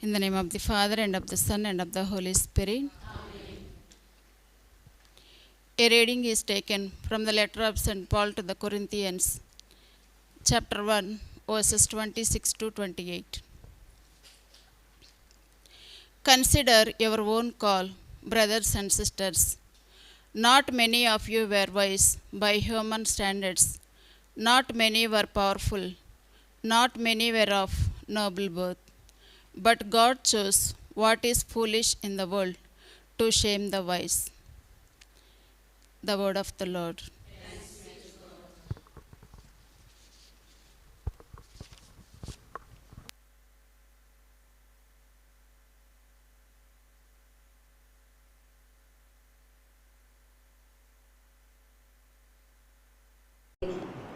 In the name of the Father, and of the Son, and of the Holy Spirit. Amen. A reading is taken from the letter of St. Paul to the Corinthians, chapter 1, verses 26 to 28. Consider your own call, brothers and sisters. Not many of you were wise by human standards. Not many were powerful. Not many were of noble birth. But God chose what is foolish in the world to shame the wise. The word of the Lord.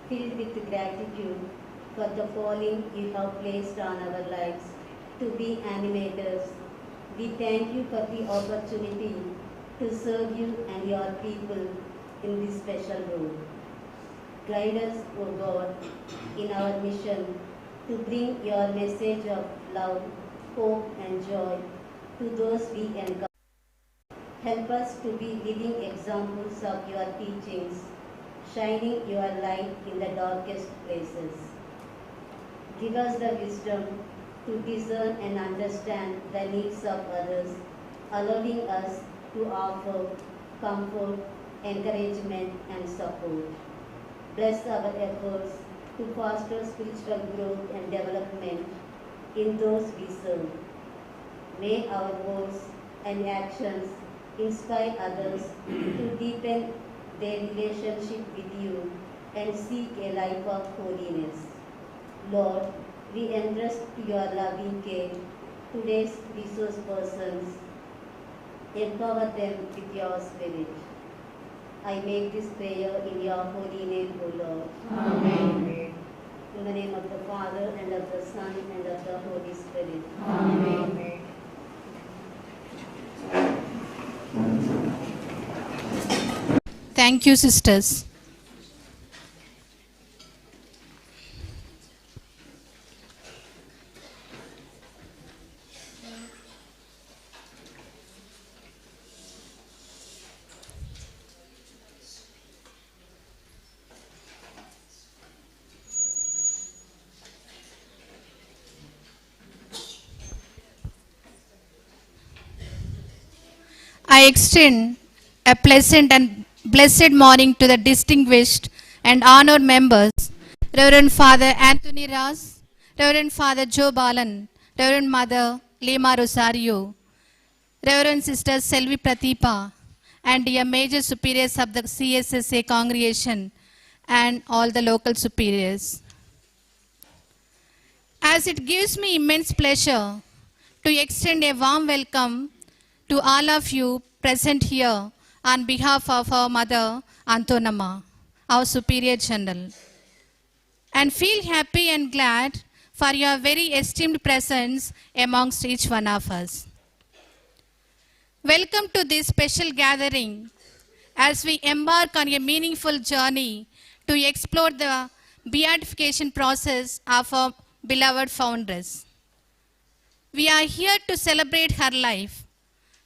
Filled with gratitude for the calling you have placed on our lives to be animators, we thank you for the opportunity to serve you and your people in this special role. Guide us, O God, in our mission to bring your message of love, hope, and joy to those we encounter. Help us to be living examples of your teachings, shining your light in the darkest places. Give us the wisdom to discern and understand the needs of others, allowing us to offer comfort, encouragement, and support. Bless our efforts to foster spiritual growth and development in those we serve. May our words and actions inspire others to deepen their relationship with you and seek a life of holiness. Lord, we entrust to your loving care today's resource persons. Empower them with your spirit. I make this prayer in your holy name, O Lord. Amen. In the name of the Father, and of the Son, and of the Holy Spirit. Amen. Thank you, sisters. I extend a pleasant and blessed morning to the distinguished and honored members, Reverend Father Antony Raj, Reverend Father Joe Balan, Reverend Mother Leema Rosario, Reverend Sister Selvi Pratipa, and dear major superiors of the CSSA congregation and all the local superiors. As it gives me immense pleasure to extend a warm welcome to all of you present here on behalf of our Mother Gnanamma, our Superior General, and feel happy and glad for your very esteemed presence amongst each one of us. Welcome to this special gathering as we embark on a meaningful journey to explore the beatification process of our beloved foundress. We are here to celebrate her life,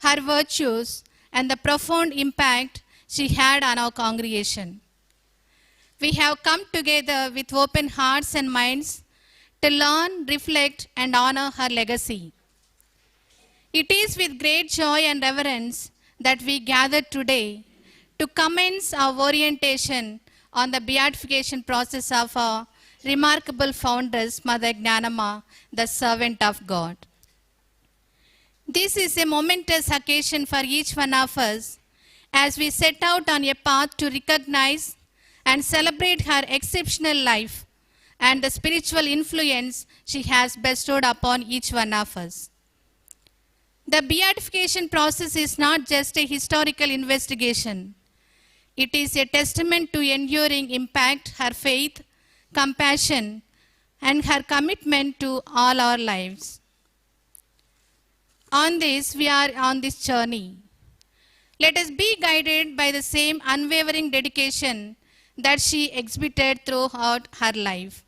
her virtues, and the profound impact she had on our congregation. We have come together with open hearts and minds to learn, reflect, and honor her legacy. It is with great joy and reverence that we gather today to commence our orientation on the beatification process of our remarkable foundress, Mother Gnanamma, the servant of God. This is a momentous occasion for each one of us as we set out on a path to recognize and celebrate her exceptional life and the spiritual influence she has bestowed upon each one of us. The beatification process is not just a historical investigation. It is a testament to enduring impact her faith, compassion, and her commitment to all our lives. We are on this journey. Let us be guided by the same unwavering dedication that she exhibited throughout her life.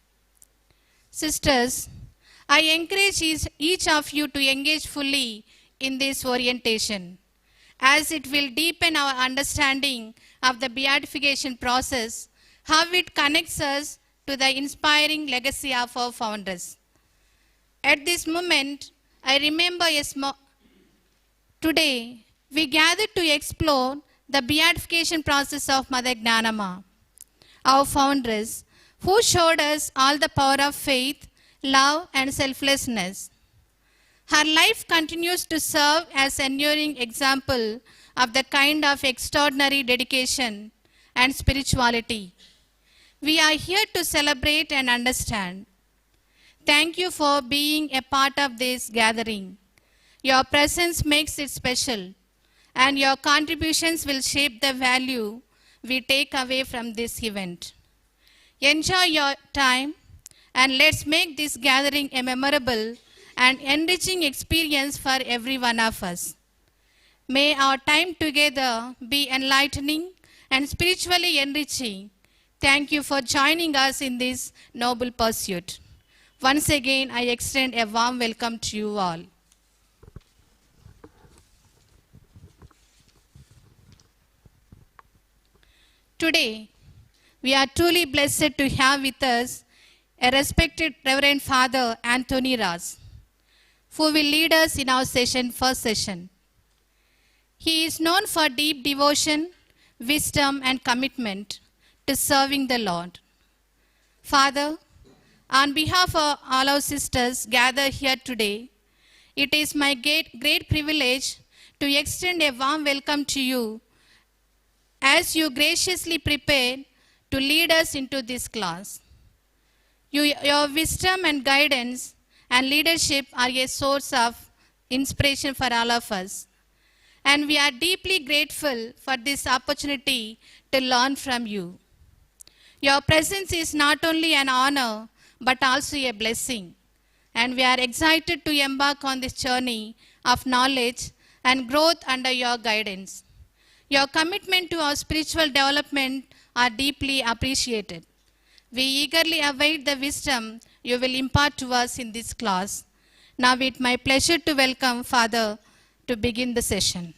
Sisters, I encourage each of you to engage fully in this orientation, as it will deepen our understanding of the beatification process, how it connects us to the inspiring legacy of our founders. At this moment, I remember today we gathered to explore the beatification process of Mother Gnanamma, our foundress, who showed us all the power of faith, love, and selflessness. Her life continues to serve as an enduring example of the kind of extraordinary dedication and spirituality we are here to celebrate and understand. Thank you for being a part of this gathering. Your presence makes it special, and your contributions will shape the value we take away from this event. Enjoy your time, and let's make this gathering a memorable and enriching experience for every one of us. May our time together be enlightening and spiritually enriching. Thank you for joining us in this noble pursuit. Once again, I extend a warm welcome to you all. Today, we are truly blessed to have with us a respected Reverend Father Antony Raj, who will lead us in our first session. He is known for deep devotion, wisdom, and commitment to serving the Lord. Father, on behalf of all our sisters gathered here today, it is my great privilege to extend a warm welcome to you as you graciously prepare to lead us into this class. Your wisdom and guidance and leadership are a source of inspiration for all of us. And we are deeply grateful for this opportunity to learn from you. Your presence is not only an honor, but also a blessing. And we are excited to embark on this journey of knowledge and growth under your guidance. Your commitment to our spiritual development are deeply appreciated. We eagerly await the wisdom you will impart to us in this class. Now it's my pleasure to welcome Father to begin the session.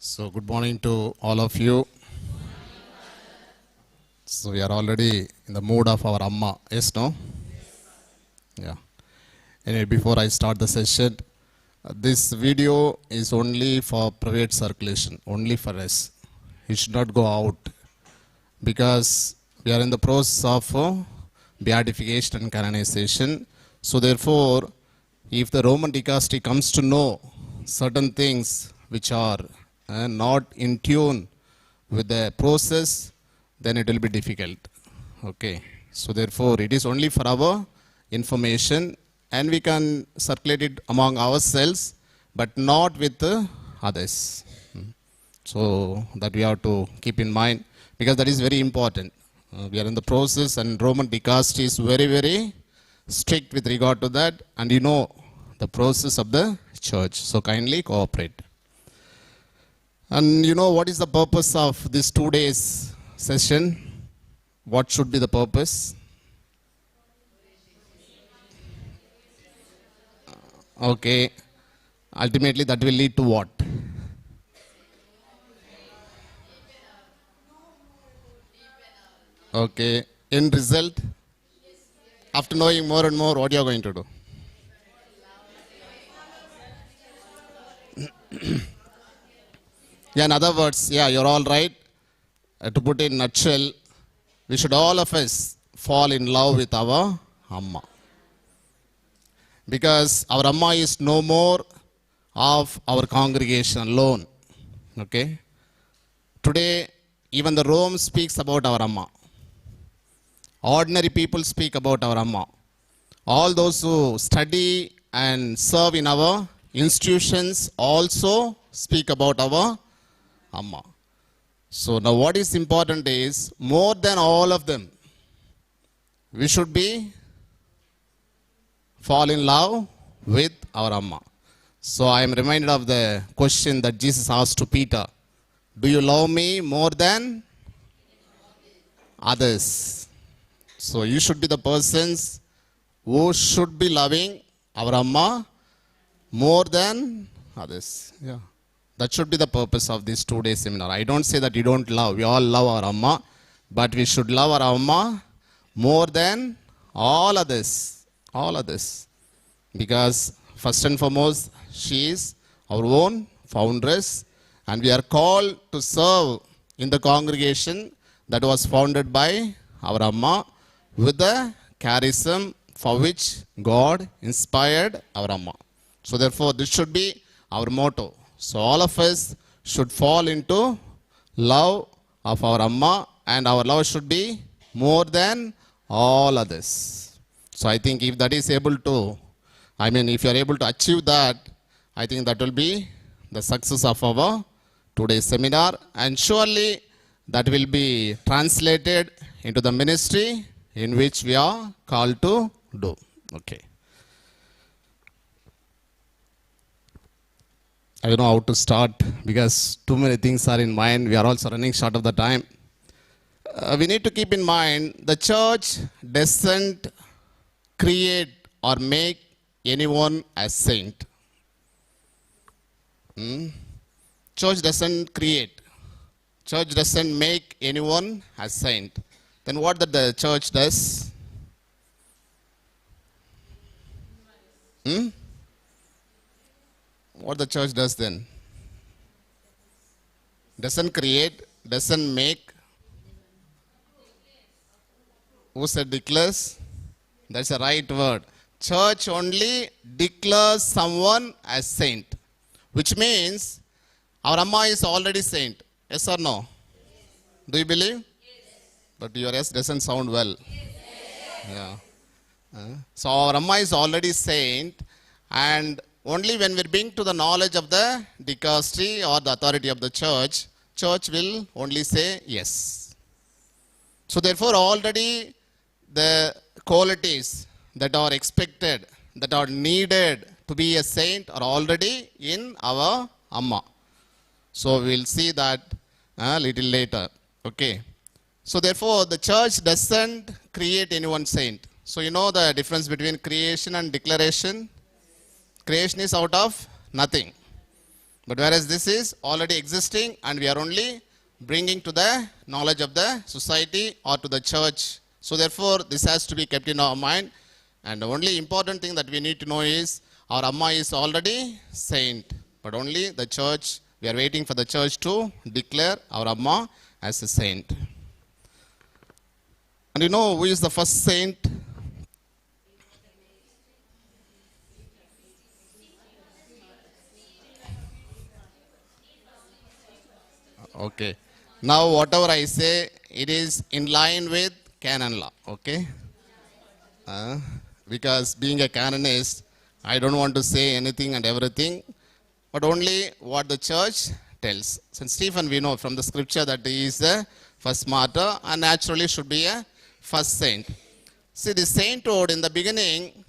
So good morning to all of you. So we are already in the mood of our Amma. Yes, no? Yeah. Anyway, before I start the session, this video is only for private circulation, only for us. It should not go out because we are in the process of beatification and canonization. So therefore, if the Roman dicastery comes to know certain things which are not in tune with the process, then it will be difficult. Okay. So therefore, it is only for our information, and we can circulate it among ourselves, but not with others. So that we have to keep in mind, because that is very important. We are in the process, and Roman dicastery is very, very strict with regard to that, and you know the process of the church. So kindly cooperate. And you know what is the purpose of this 2 days session? What should be the purpose? Okay. Ultimately, that will lead to what? Okay. End result? After knowing more and more, what you are going to do? Yeah, in other words, yeah, you're all right. To put it in a nutshell, we should all of us fall in love with our Amma. Because our Amma is no more of our congregation alone. Okay. Today, even the Rome speaks about our Amma. Ordinary people speak about our Amma. All those who study and serve in our institutions also speak about our Amma. So now what is important is, more than all of them, we should be fall in love with our Amma. So I am reminded of the question that Jesus asked to Peter. Do you love me more than others? So you should be the persons who should be loving our Amma more than others. Yeah. That should be the purpose of this 2-day seminar. I don't say that you don't love. We all love our Amma. But we should love our Amma more than all others. All others. Because first and foremost, she is our own foundress. And we are called to serve in the congregation that was founded by our Amma with the charism for which God inspired our Amma. So therefore, this should be our motto. So all of us should fall into love of our Amma, and our love should be more than all others. So I think if that is able to, if you are able to achieve that, I think that will be the success of our today's seminar, and surely that will be translated into the ministry in which we are called to do. Okay. I don't know how to start because too many things are in mind. We are also running short of the time. We need to keep in mind the church doesn't create or make anyone as saint. Church doesn't create. Church doesn't make anyone as saint. Then what that the church does? What the church does then? Doesn't create, doesn't make. Who said declares? That's the right word. Church only declares someone as saint. Which means our Amma is already saint. Yes or no? Do you believe? Yes. But your yes doesn't sound well. Yes. Yeah. So our Amma is already saint, and only when we bring to the knowledge of the dicastery or the authority of the church, church will only say yes. So therefore already the qualities that are expected, that are needed to be a saint are already in our Amma. So we will see that a little later. Okay. So therefore the church doesn't create anyone saint. So you know the difference between creation and declaration? Creation is out of nothing. But whereas this is already existing and we are only bringing to the knowledge of the society or to the church. So therefore this has to be kept in our mind. And the only important thing that we need to know is our Amma is already saint. But only the church, we are waiting for the church to declare our Amma as a saint. And you know who is the first saint? Okay. Now whatever I say, it is in line with canon law. Okay. Because being a canonist, I don't want to say anything and everything, but only what the church tells. St. Stephen, we know from the scripture that he is the first martyr and naturally should be a first saint. See, the sainthood in the beginning,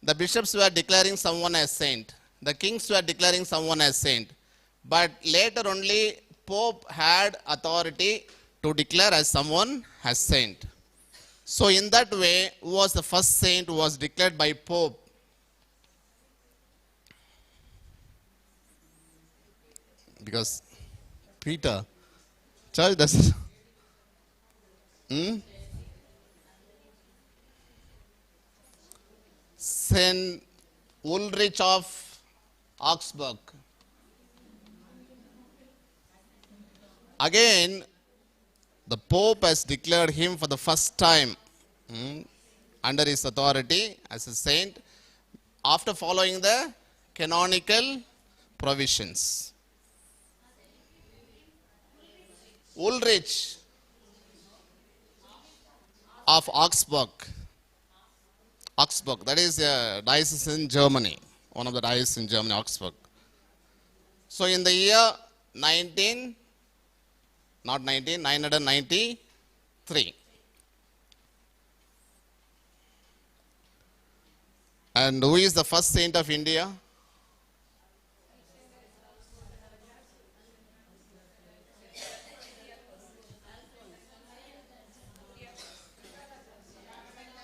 the bishops were declaring someone as saint. The kings were declaring someone as saint. But later only Pope had authority to declare as someone as saint. So in that way, who was the first saint who was declared by Pope? Because Peter, church does. Saint Ulrich of Augsburg. Again, the Pope has declared him for the first time under his authority as a saint after following the canonical provisions. Ulrich of Augsburg. Augsburg, that is a diocese in Germany. One of the dioceses in Germany, Augsburg. So in the year 993. And who is the first saint of India?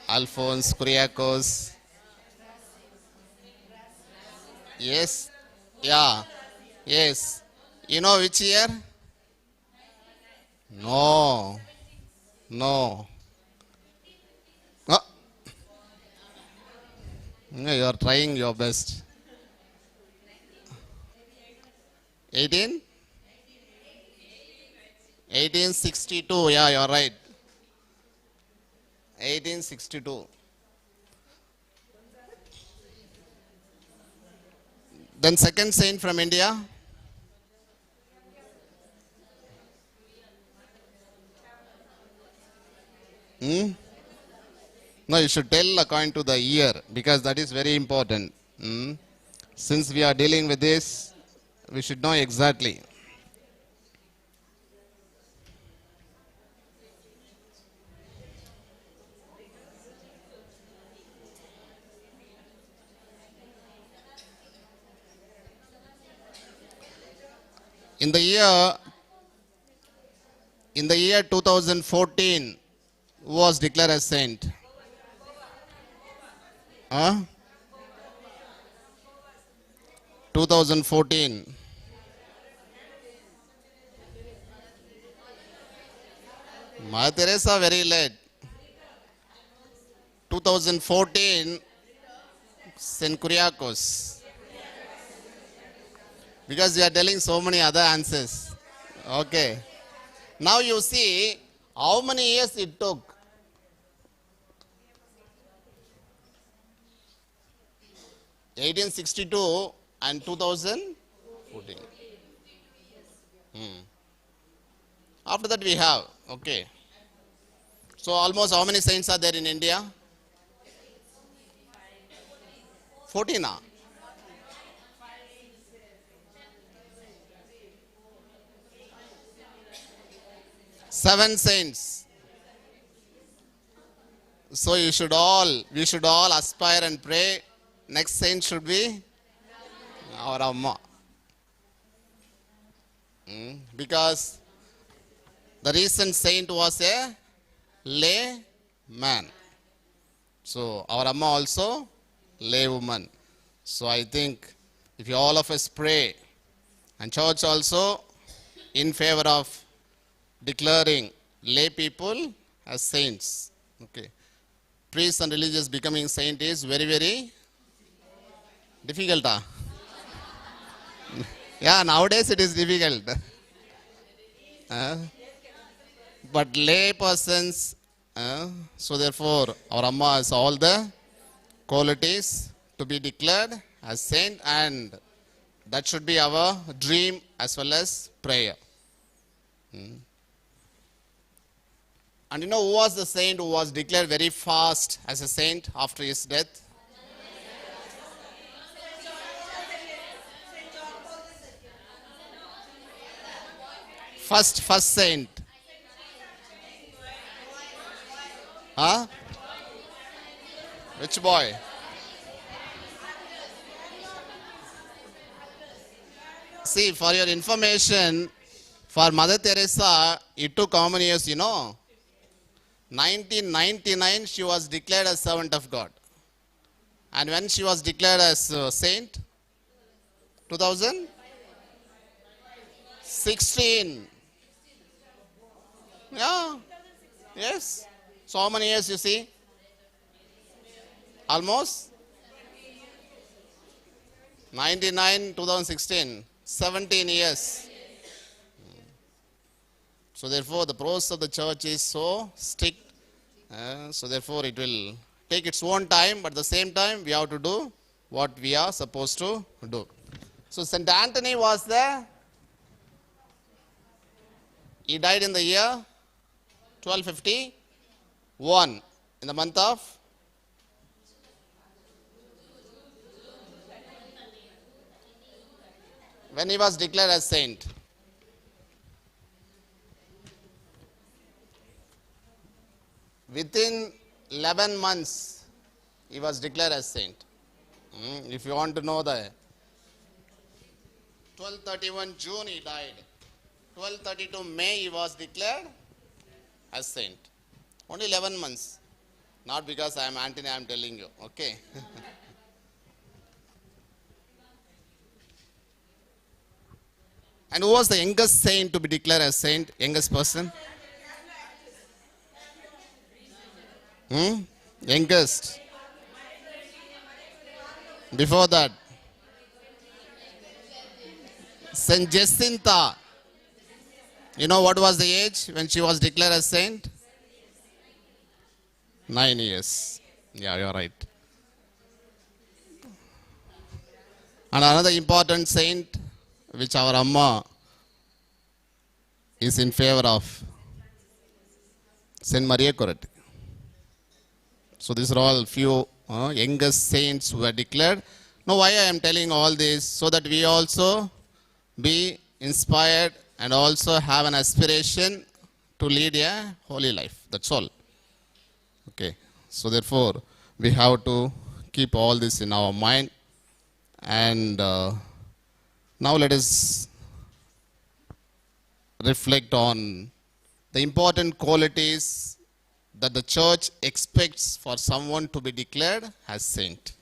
Alphonse, Kyriakos. Yes. Yeah. Yes. You know which year? No. No. Oh. You are trying your best. 18? 1862. Yeah, you are right. 1862. Then second saint from India. Hmm? No, you should tell according to the year because that is very important. Hmm? Since we are dealing with this, we should know exactly. In the year 2014, who was declared as saint? Huh? 2014. Mother Teresa very late. 2014, Saint Kyriakos. Because we are telling so many other answers. Okay. Now you see how many years it took. (1862) and 2014. After that we have, okay. So almost how many saints are there in India? 14. 7 saints. So we should all aspire and pray. Next saint should be our Amma. Because the recent saint was a lay man. So our Amma also lay woman. So I think if you all of us pray, and church also in favor of declaring lay people as saints. Okay. Priests and religious becoming saint is very, very difficult. Yeah, nowadays it is difficult. But lay persons, so therefore our Amma has all the qualities to be declared as saint, and that should be our dream as well as prayer. And you know who was the saint who was declared very fast as a saint after his death? First saint. Huh? Which boy? See, for your information, for Mother Teresa, it took how many years, you know? 1999, she was declared as servant of God. And when she was declared as saint? 2016. Yeah. Yes. So how many years you see? Almost? 99, 2016. 17 years. So therefore the process of the church is so strict. So therefore it will take its own time, but at the same time we have to do what we are supposed to do. So St. Antony was there. He died in the year 1251 in the month of when he was declared as saint. Within 11 months, he was declared as saint. If you want to know the 1231 June he died. 1232 May he was declared as saint. Only 11 months. Not because I am Antony, I am telling you. Okay. And who was the youngest saint to be declared as saint? Youngest person? Youngest. Before that, Saint Jacinta. You know what was the age when she was declared as saint? 9 years. Yeah, you're right. And another important saint which our Amma is in favor of, Saint Maria Coretti. So these are all few youngest saints who were declared. Now why I am telling all this? So that we also be inspired and also have an aspiration to lead a holy life. That's all. Okay. So therefore, we have to keep all this in our mind. And now let us reflect on the important qualities that the church expects for someone to be declared as saint.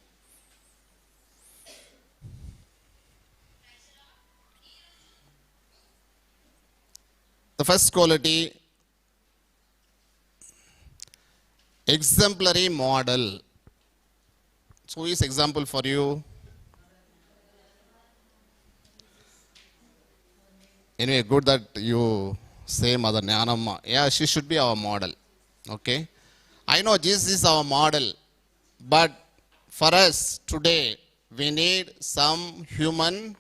The first quality, exemplary model. So who is example for you? Anyway, good that you say Mother Gnanamma. Yeah, she should be our model. Okay. I know Jesus is our model. But for us today, we need some human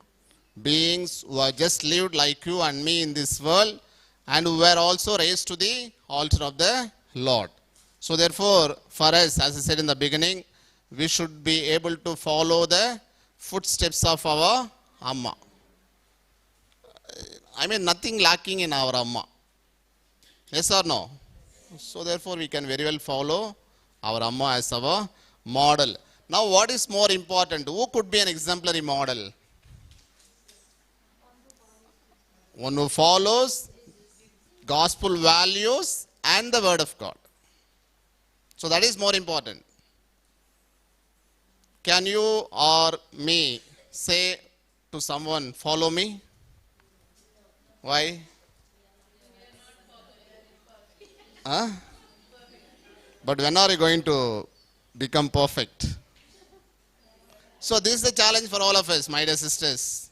beings who are just lived like you and me in this world and who were also raised to the altar of the Lord. So therefore, for us, as I said in the beginning, we should be able to follow the footsteps of our Amma. I mean, nothing lacking in our Amma. Yes or no? So therefore, we can very well follow our Amma as our model. Now, what is more important? Who could be an exemplary model? One who follows gospel values and the word of God. So that is more important. Can you or me say to someone, follow me? Why? Huh? But when are you going to become perfect? So this is the challenge for all of us, my dear sisters.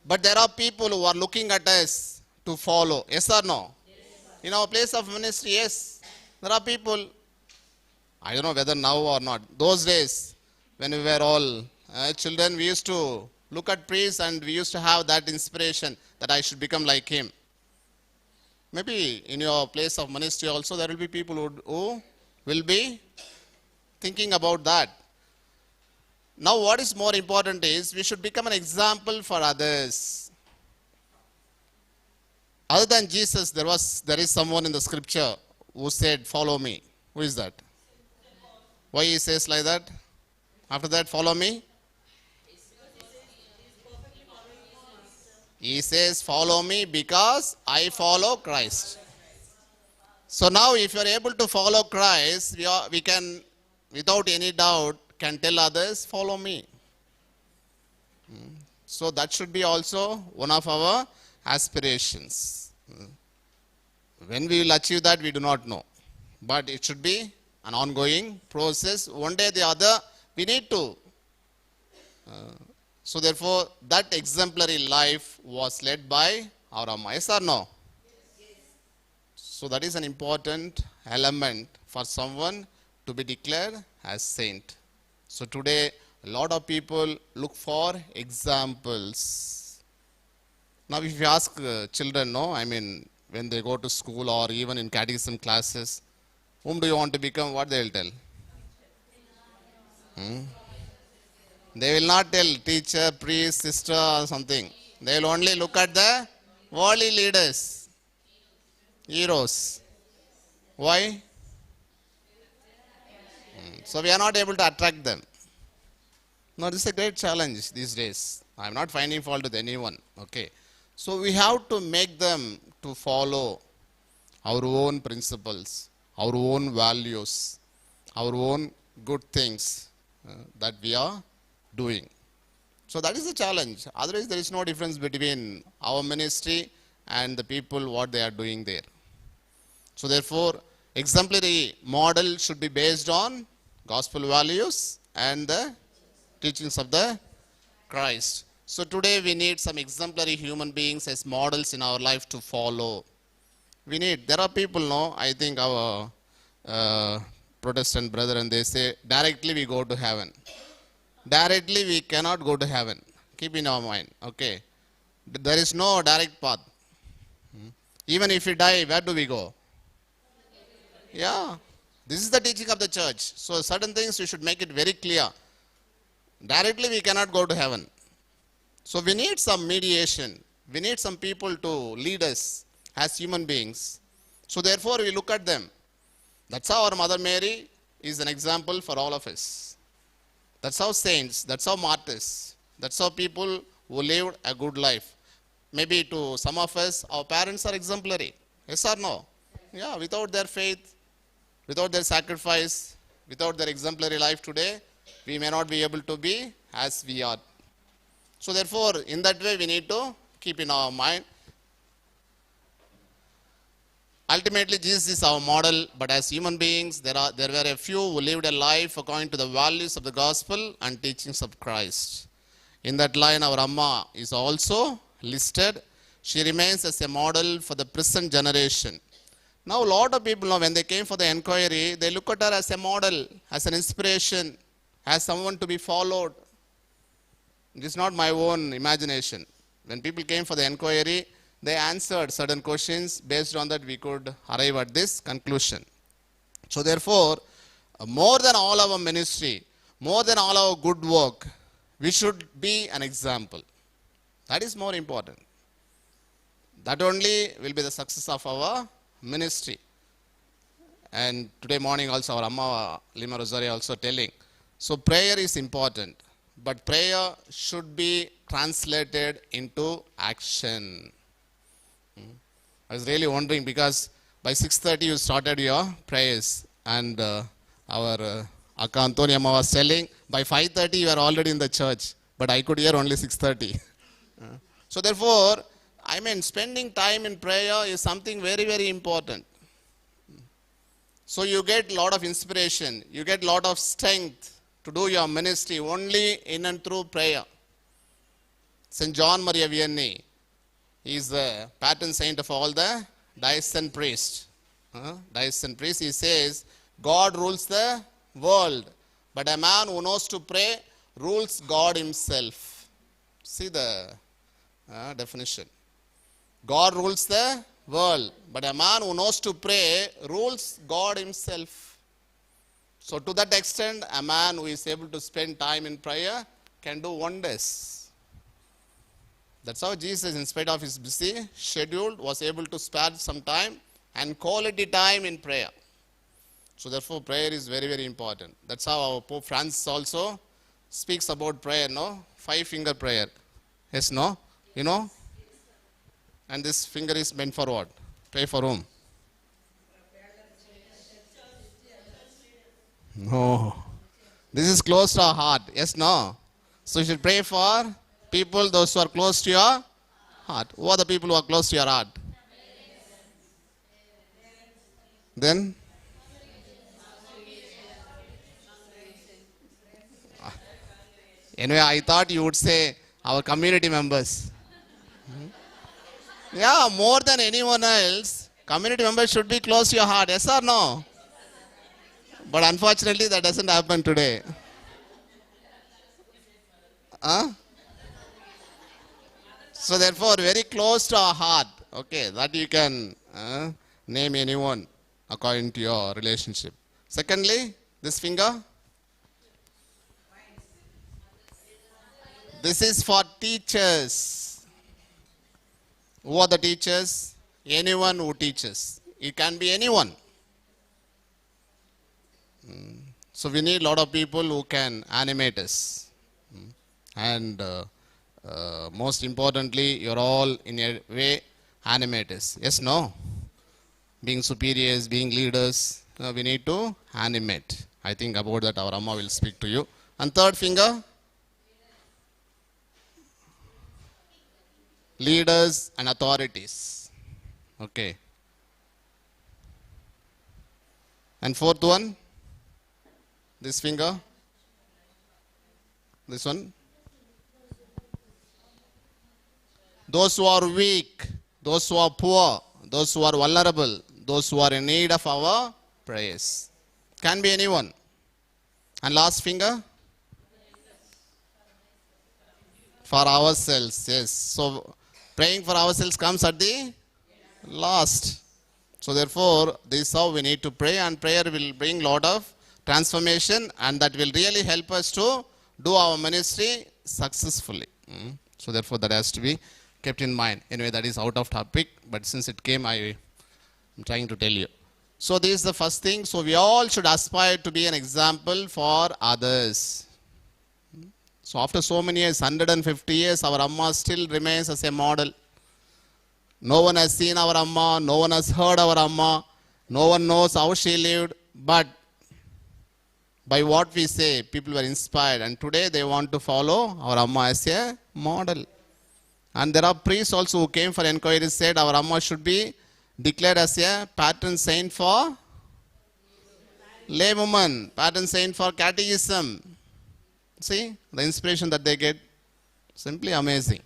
But there are people who are looking at us to follow. Yes or no? Yes. In our place of ministry, yes. There are people, I don't know whether now or not. Those days, when we were all children, we used to look at priests and we used to have that inspiration that I should become like him. Maybe in your place of ministry also there will be people who will be thinking about that. Now what is more important is we should become an example for others. Other than Jesus, there is someone in the scripture who said, follow me. Who is that? Why he says like that? After that, follow me. He says, follow me because I follow Christ. So now if you are able to follow Christ, we can, without any doubt, can tell others, follow me. So that should be also one of our aspirations. When we will achieve that, we do not know. But it should be an ongoing process. One day or the other, we need to. So therefore, that exemplary life was led by our Amma. Yes or no? Yes. So that is an important element for someone to be declared as saint. So today, A lot of people look for examples. Now, if you ask children, no, I mean, when they go to school or even in catechism classes, whom do you want to become? What they will tell? They will not tell teacher, priest, sister or something. They will only look at the worldly leaders, heroes. Why? So we are not able to attract them. No, this is a great challenge these days. I am not finding fault with anyone. Okay. So we have to make them to follow our own principles, our own values, our own good things that we are doing. So that is the challenge. Otherwise, there is no difference between our ministry and the people, what they are doing there. So therefore, exemplary model should be based on gospel values and the teachings of the Christ. So today we need some exemplary human beings as models in our life to follow. There are people, no, I think our Protestant brethren, they say, directly we go to heaven. Directly we cannot go to heaven. Keep in our mind, okay. There is no direct path. Even if we die, where do we go? Yeah. This is the teaching of the church. So certain things we should make it very clear. Directly we cannot go to heaven. So we need some mediation. We need some people to lead us as human beings. So therefore we look at them. That's how our Mother Mary is an example for all of us. That's how saints, that's how martyrs, that's how people who lived a good life. Maybe to some of us, our parents are exemplary. Yes or no? Yeah, without their faith, without their sacrifice, without their exemplary life today, we may not be able to be as we are. So therefore, in that way, we need to keep in our mind. Ultimately, Jesus is our model, but as human beings, there were a few who lived a life according to the values of the gospel and teachings of Christ. In that line, our Amma is also listed. She remains as a model for the present generation. Now, a lot of people, when they came for the inquiry, they look at her as a model, as an inspiration, as someone to be followed. It is not my own imagination. When people came for the inquiry, they answered certain questions. Based on that, we could arrive at this conclusion. So therefore, more than all our ministry, more than all our good work, we should be an example. That is more important. That only will be the success of our ministry. And today morning also our Amma Leema Rosario also telling. So prayer is important, but prayer should be translated into action. I was really wondering because by 6:30 you started your prayers, and our Akka Antony Amma was telling by 5:30 you are already in the church, but I could hear only 6:30. So therefore, I mean, spending time in prayer is something very, very important. So you get a lot of inspiration, you get a lot of strength to do your ministry only in and through prayer. St. John Maria Vianney, he is the patron saint of all the diocesan priests. Diocesan priests, he says, God rules the world, but a man who knows to pray rules God himself. See the definition. God rules the world, but a man who knows to pray rules God himself. So to that extent, a man who is able to spend time in prayer can do wonders. That's how Jesus, in spite of his busy schedule, was able to spare some time and quality time in prayer. So therefore, prayer is very, very important. That's how our Pope Francis also speaks about prayer, no? 5-finger prayer. Yes, no? You know? And this finger is meant for what? Pray for whom? No. This is close to our heart. Yes, no? So you should pray for people, those who are close to your heart. Who are the people who are close to your heart? Then? Anyway, I thought you would say our community members. Yeah, more than anyone else, community members should be close to your heart. Yes or no? But unfortunately, that doesn't happen today. Huh? So therefore, very close to our heart. Okay, that you can name anyone according to your relationship. Secondly, this finger. This is for teachers. Who are the teachers? Anyone who teaches. It can be anyone. So we need a lot of people who can animate us. And most importantly, you're all in a way animators. Yes, no? Being superiors, being leaders, we need to animate. I think about that our Amma will speak to you. And third finger? Leaders and authorities. Okay. And fourth one? This finger? This one? Those who are weak, those who are poor, those who are vulnerable, those who are in need of our prayers. Can be anyone. And last finger? For ourselves, yes. So praying for ourselves comes at the last. So therefore, this is how we need to pray, and prayer will bring lot of transformation, and that will really help us to do our ministry successfully. So therefore, that has to be kept in mind. Anyway, that is out of topic, but since it came, I am trying to tell you. So this is the first thing. So we all should aspire to be an example for others. So after so many years, 150 years, our Amma still remains as a model. No one has seen our Amma, no one has heard our Amma, no one knows how she lived, but by what we say, people were inspired, and today they want to follow our Amma as a model. And there are priests also who came for inquiry, said our Amma should be declared as a patron saint for laywomen, patron saint for catechism. See, the inspiration that they get, simply amazing.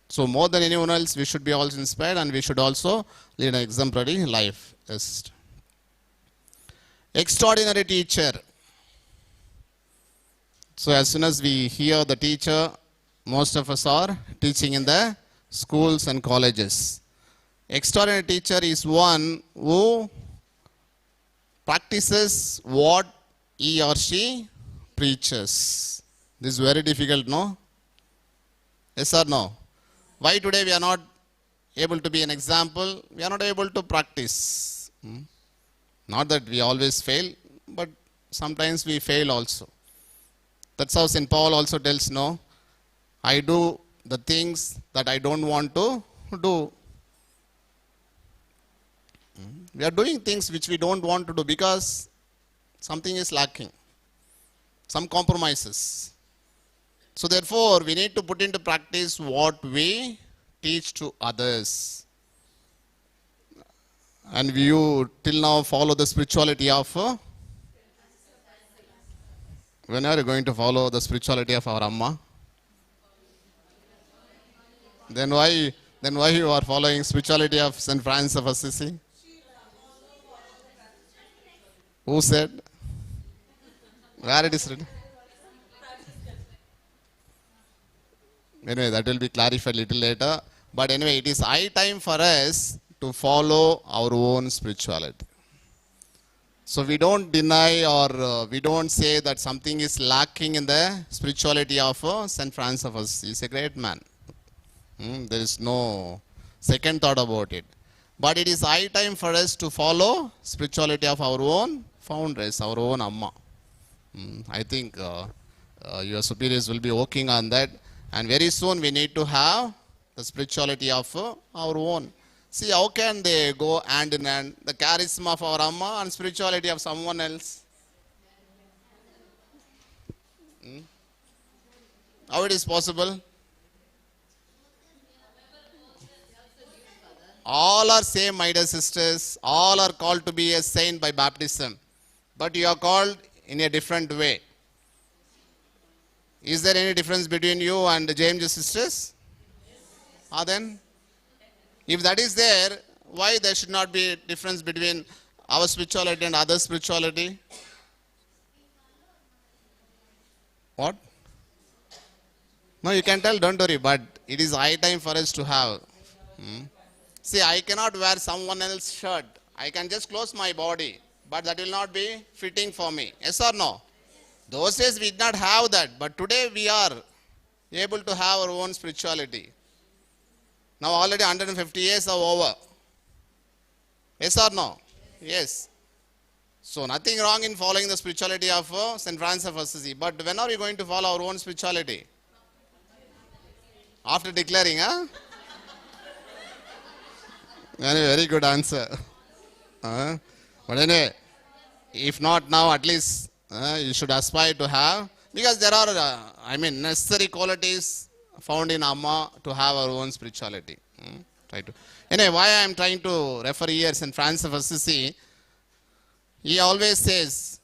So more than anyone else, we should be also inspired, and we should also lead an exemplary life. Yes. Extraordinary teacher. So as soon as we hear the teacher, most of us are teaching in the schools and colleges. Extraordinary teacher is one who practices what he or she preaches. This is very difficult, no? Yes or no? Why today we are not able to be an example? We are not able to practice. Not that we always fail, but sometimes we fail also. That's how St. Paul also tells, no, I do the things that I don't want to do. We are doing things which we don't want to do because something is lacking. Some compromises. So therefore, we need to put into practice what we teach to others. And you till now follow the spirituality of, when are you going to follow the spirituality of our Amma? Then why you are following spirituality of St. Francis of Assisi? Who said? Where it is written? Anyway, that will be clarified little later. But anyway, it is high time for us to follow our own spirituality. So we don't deny or we don't say that something is lacking in the spirituality of St. Francis of Assisi. He's a great man. There is no second thought about it. But it is high time for us to follow spirituality of our own foundress, our own Amma. I think your superiors will be working on that. And very soon we need to have the spirituality of our own. See, how can they go hand in hand? The charisma of our Amma and spirituality of someone else. How it is possible? All are same, my dear sisters. All are called to be a saint by baptism. But you are called in a different way. Is there any difference between you and the James sisters? Then? If that is there, why there should not be a difference between our spirituality and other spirituality? What? No, you can tell, don't worry, but it is high time for us to have. See, I cannot wear someone else's shirt. I can just close my body, but that will not be fitting for me. Yes or no? Those days we did not have that, but today we are able to have our own spirituality. Now already 150 years are over. Yes or no? Yes. So nothing wrong in following the spirituality of St. Francis of Assisi. But when are we going to follow our own spirituality? After declaring, huh? Very good answer. But anyway, if not now, at least you should aspire to have. Because there are, necessary qualities found in Amma to have our own spirituality. Try to. Anyway, why I am trying to refer here St. Francis of Assisi, he always says,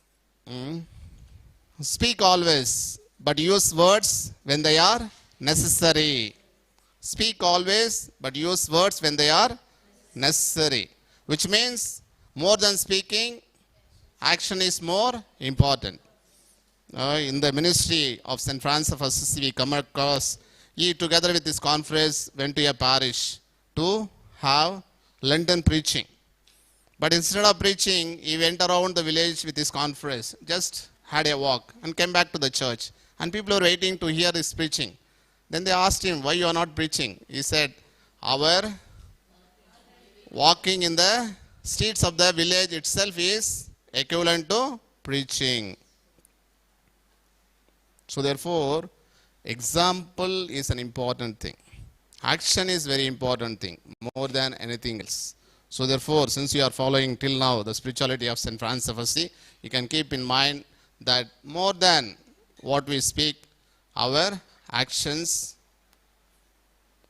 speak always, but use words when they are necessary. Speak always, but use words when they are necessary. Which means, more than speaking, action is more important. In the ministry of St. Francis of Assisi, we come across, he together with his conference went to a parish to have Lenten preaching. But instead of preaching, he went around the village with his conference, just had a walk and came back to the church. And people were waiting to hear his preaching. Then they asked him, why you are not preaching? He said, our walking in the streets of the village itself is equivalent to preaching. So therefore, example is an important thing. Action is very important thing, more than anything else. So therefore, since you are following till now the spirituality of St. Francis of Assisi, you can keep in mind that more than what we speak, our actions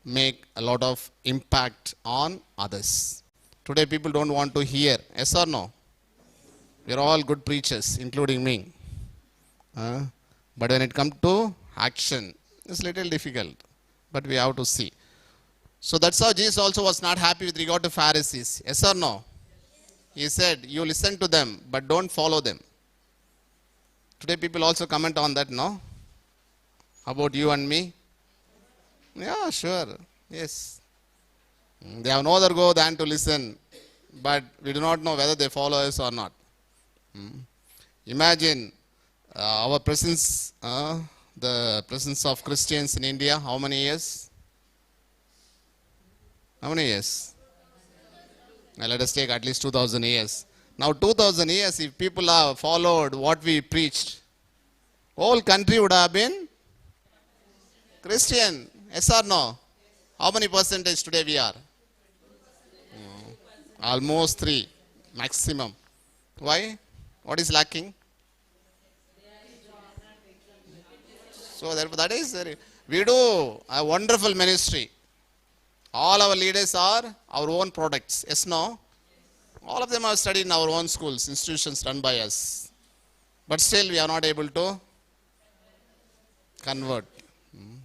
make a lot of impact on others. Today people don't want to hear, yes or no? We are all good preachers, including me. But when it comes to action, it's a little difficult. But we have to see. So that's how Jesus also was not happy with regard to Pharisees. Yes or no? He said, you listen to them, but don't follow them. Today people also comment on that, no? About you and me? Yeah, sure. Yes. They have no other go than to listen, but we do not know whether they follow us or not. Imagine our presence, the presence of Christians in India, how many years? How many years? Now let us take at least 2000 years. Now 2000 years, if people have followed what we preached, whole country would have been Christian. Yes or no? How many percentage today we are? Almost 3, maximum. Why? What is lacking? So therefore, that is we do a wonderful ministry. All our leaders are our own products. Yes, no? All of them have studied in our own schools, institutions run by us. But still we are not able to convert.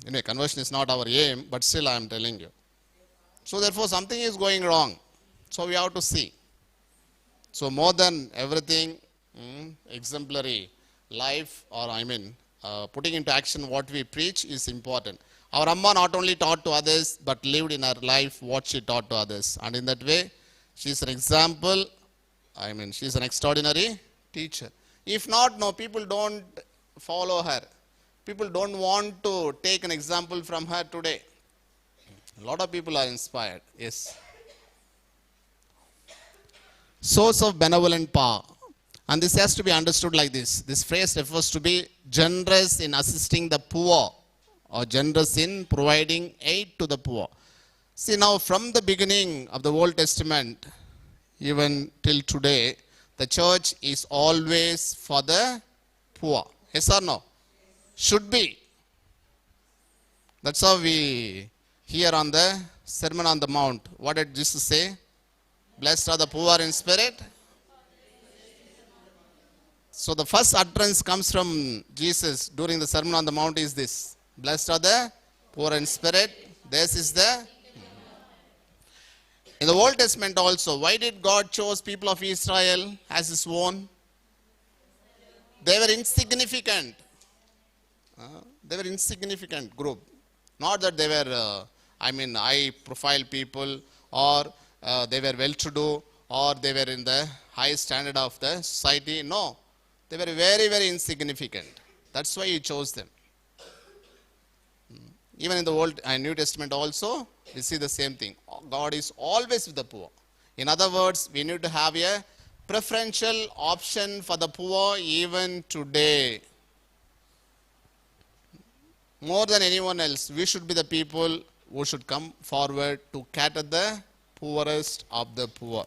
Anyway, conversion is not our aim, but still I am telling you. So therefore something is going wrong. So we have to see. So more than everything, exemplary life, or putting into action what we preach is important. Our Amma not only taught to others, but lived in her life what she taught to others. And in that way, she is an example. She is an extraordinary teacher. If not, no, people don't follow her. People don't want to take an example from her today. A lot of people are inspired. Yes. Source of benevolent power. And this has to be understood like this. This phrase refers to be generous in assisting the poor, or generous in providing aid to the poor. See, now from the beginning of the Old Testament, even till today, the church is always for the poor. Yes or no? Should be. That's how we hear on the Sermon on the Mount. What did Jesus say? Blessed are the poor in spirit. So the first utterance comes from Jesus during the Sermon on the Mount is this. Blessed are the poor in spirit. This is the... In the Old Testament also, why did God choose people of Israel as his own? They were insignificant. They were insignificant group. Not that they were, high profile people, or they were well to do, or they were in the high standard of the society. No, they were very, very insignificant. That's why he chose them. Even in the Old and New Testament also, we see the same thing. God is always with the poor. In other words, we need to have a preferential option for the poor even today. More than anyone else, we should be the people who should come forward to cater the poorest of the poor.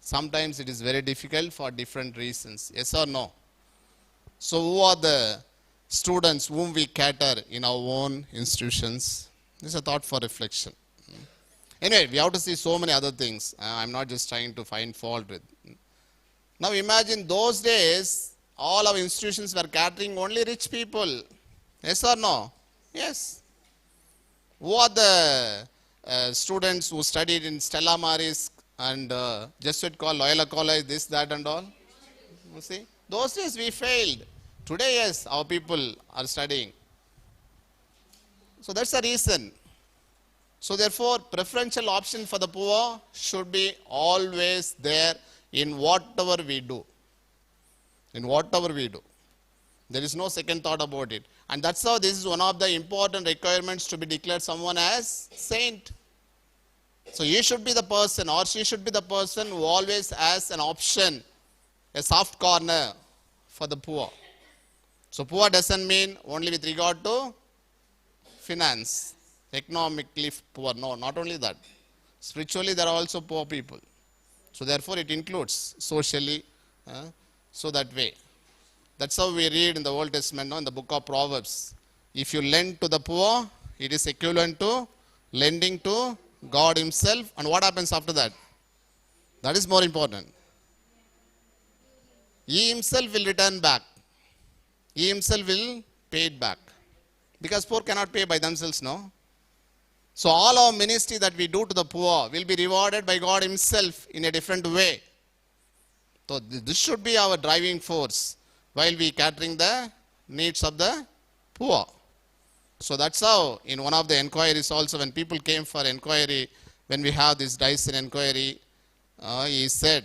Sometimes it is very difficult for different reasons. Yes or no? So who are the students whom we cater in our own institutions? This is a thought for reflection. Anyway, we have to see so many other things. I'm not just trying to find fault with. Now imagine those days, all our institutions were catering only rich people. Yes or no? Yes. Who are the students who studied in Stella Maris and Jesuit called Loyola College, this, that and all? You see? Those days we failed. Today, yes, our people are studying. So that's the reason. So therefore, preferential option for the poor should be always there in whatever we do. In whatever we do. There is no second thought about it. And that's how this is one of the important requirements to be declared someone as saint. So you should be the person, or she should be the person who always has an option, a soft corner for the poor. So poor doesn't mean only with regard to finance, economically poor. No, not only that. Spiritually, there are also poor people. So therefore, it includes socially, so that way. That's how we read in the Old Testament, in the book of Proverbs. If you lend to the poor, it is equivalent to lending to God himself. And what happens after that? That is more important. He himself will return back. He himself will pay it back. Because poor cannot pay by themselves, no? So all our ministry that we do to the poor will be rewarded by God himself in a different way. So this should be our driving force while we catering the needs of the poor. So that's how in one of the enquiries also, when people came for enquiry, when we have this Dyson enquiry, he said,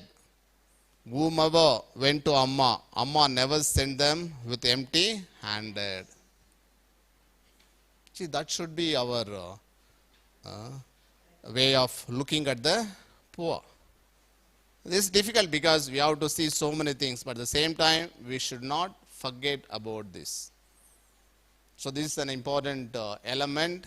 whomever went to Amma, Amma never sent them with empty handed. See, that should be our way of looking at the poor. This is difficult because we have to see so many things, but at the same time, we should not forget about this. So this is an important element.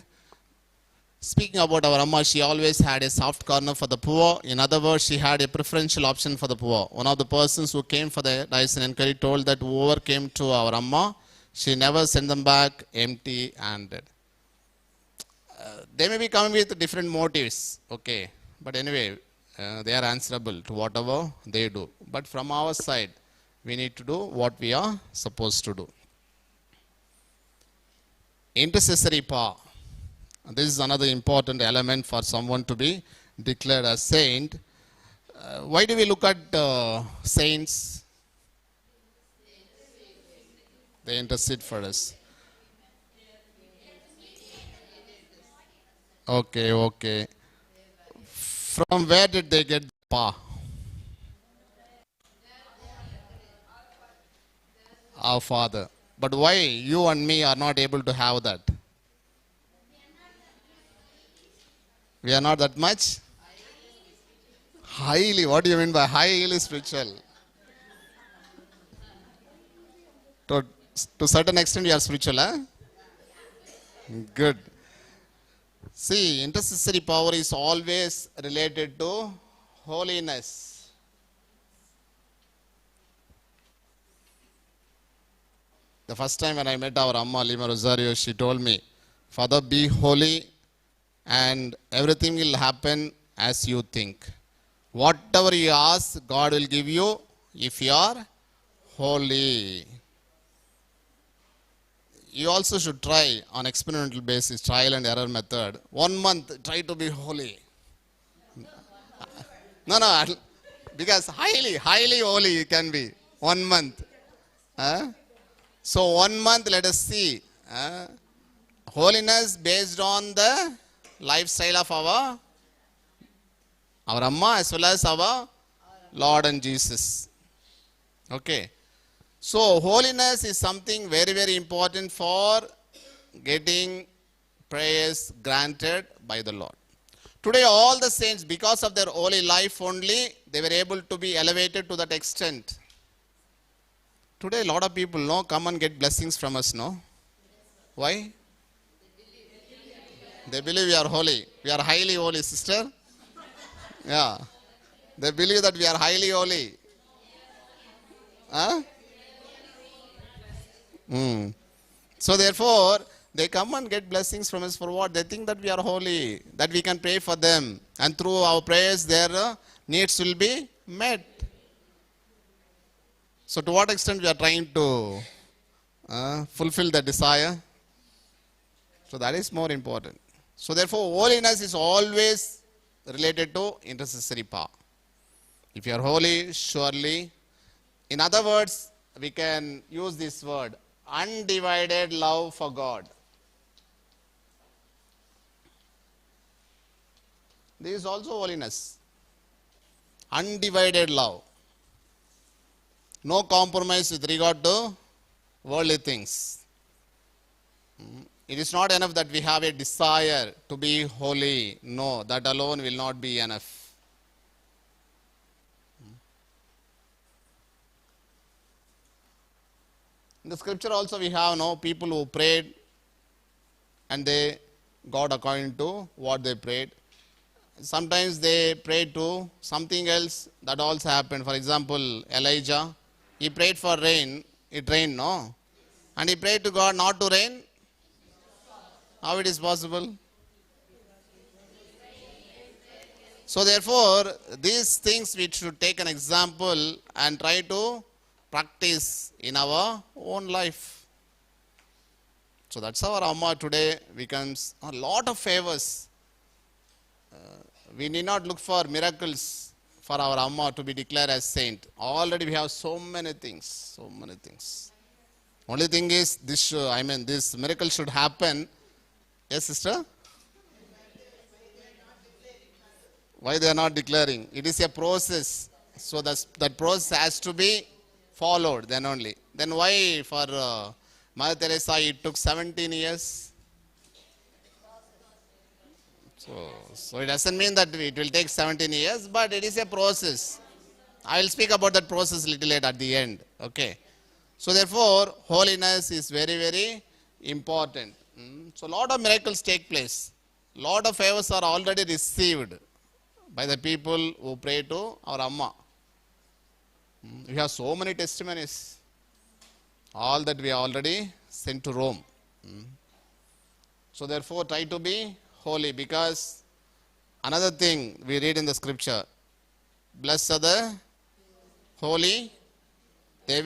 Speaking about our Amma, she always had a soft corner for the poor. In other words, she had a preferential option for the poor. One of the persons who came for the Dyson inquiry told that whoever came to our Amma, she never sent them back empty-handed. They may be coming with different motives, okay, but anyway, they are answerable to whatever they do. But from our side, we need to do what we are supposed to do. Intercessory power. This is another important element for someone to be declared as saint. Why do we look at saints? They intercede for us. Okay. From where did they get the power? Our Father. But why you and me are not able to have that? We are not that much? Highly. What do you mean by highly spiritual? To a certain extent you are spiritual, huh? Good. See, intercessory power is always related to holiness. The first time when I met our Amma, Leema Rosario, she told me, Father, be holy and everything will happen as you think. Whatever you ask, God will give you if you are holy. You also should try on experimental basis, trial and error method. 1 month, try to be holy. No, because highly holy you can be. 1 month. So 1 month, let us see Holiness based on the lifestyle of our Amma as well as our Lord and Jesus. Okay. So holiness is something very, very important for getting prayers granted by the Lord. Today all the saints, because of their holy life only, they were able to be elevated to that extent. Today a lot of people come and get blessings from us, no? Why? They believe we are holy. We are highly holy, sister. Yeah. They believe that we are highly holy. Huh? So therefore, they come and get blessings from us for what? They think that we are holy, that we can pray for them. And through our prayers, their needs will be met. So to what extent we are trying to fulfill the desire? So that is more important. So therefore, holiness is always related to intercessory power. If you are holy, surely. In other words, we can use this word, undivided love for God. This is also holiness. Undivided love. No compromise with regard to worldly things. It is not enough that we have a desire to be holy. No, that alone will not be enough. In the scripture also we have people who prayed and they got according to what they prayed. Sometimes they prayed to something else, that also happened. For example, Elijah, he prayed for rain, it rained, no? And he prayed to God not to rain. How it is possible? So therefore, these things we should take an example and try to practice in our own life. So that's our Amma today becomes a lot of favors. We need not look for miracles for our Amma to be declared as saint. Already we have so many things. Only thing is, this miracle should happen. Yes, sister? Why they are not declaring? It is a process. So that process has to be followed then only. Then why for Mother Teresa it took 17 years? So it doesn't mean that it will take 17 years, but it is a process. I will speak about that process a little later at the end. Okay. So therefore, holiness is very, very important. So a lot of miracles take place. Lot of favors are already received by the people who pray to our Amma. We have so many testimonies. All that we already sent to Rome. So therefore, try to be holy, because another thing we read in the scripture, blessed are the holy, they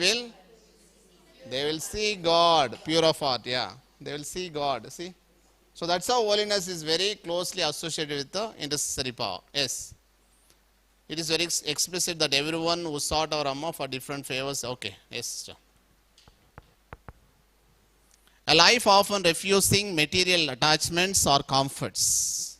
will see God, pure of heart, they will see God, see. So that's how holiness is very closely associated with the intercessory power. Yes. It is very explicit that everyone who sought our Amma for different favors. Okay, yes, sister. A life often refusing material attachments or comforts.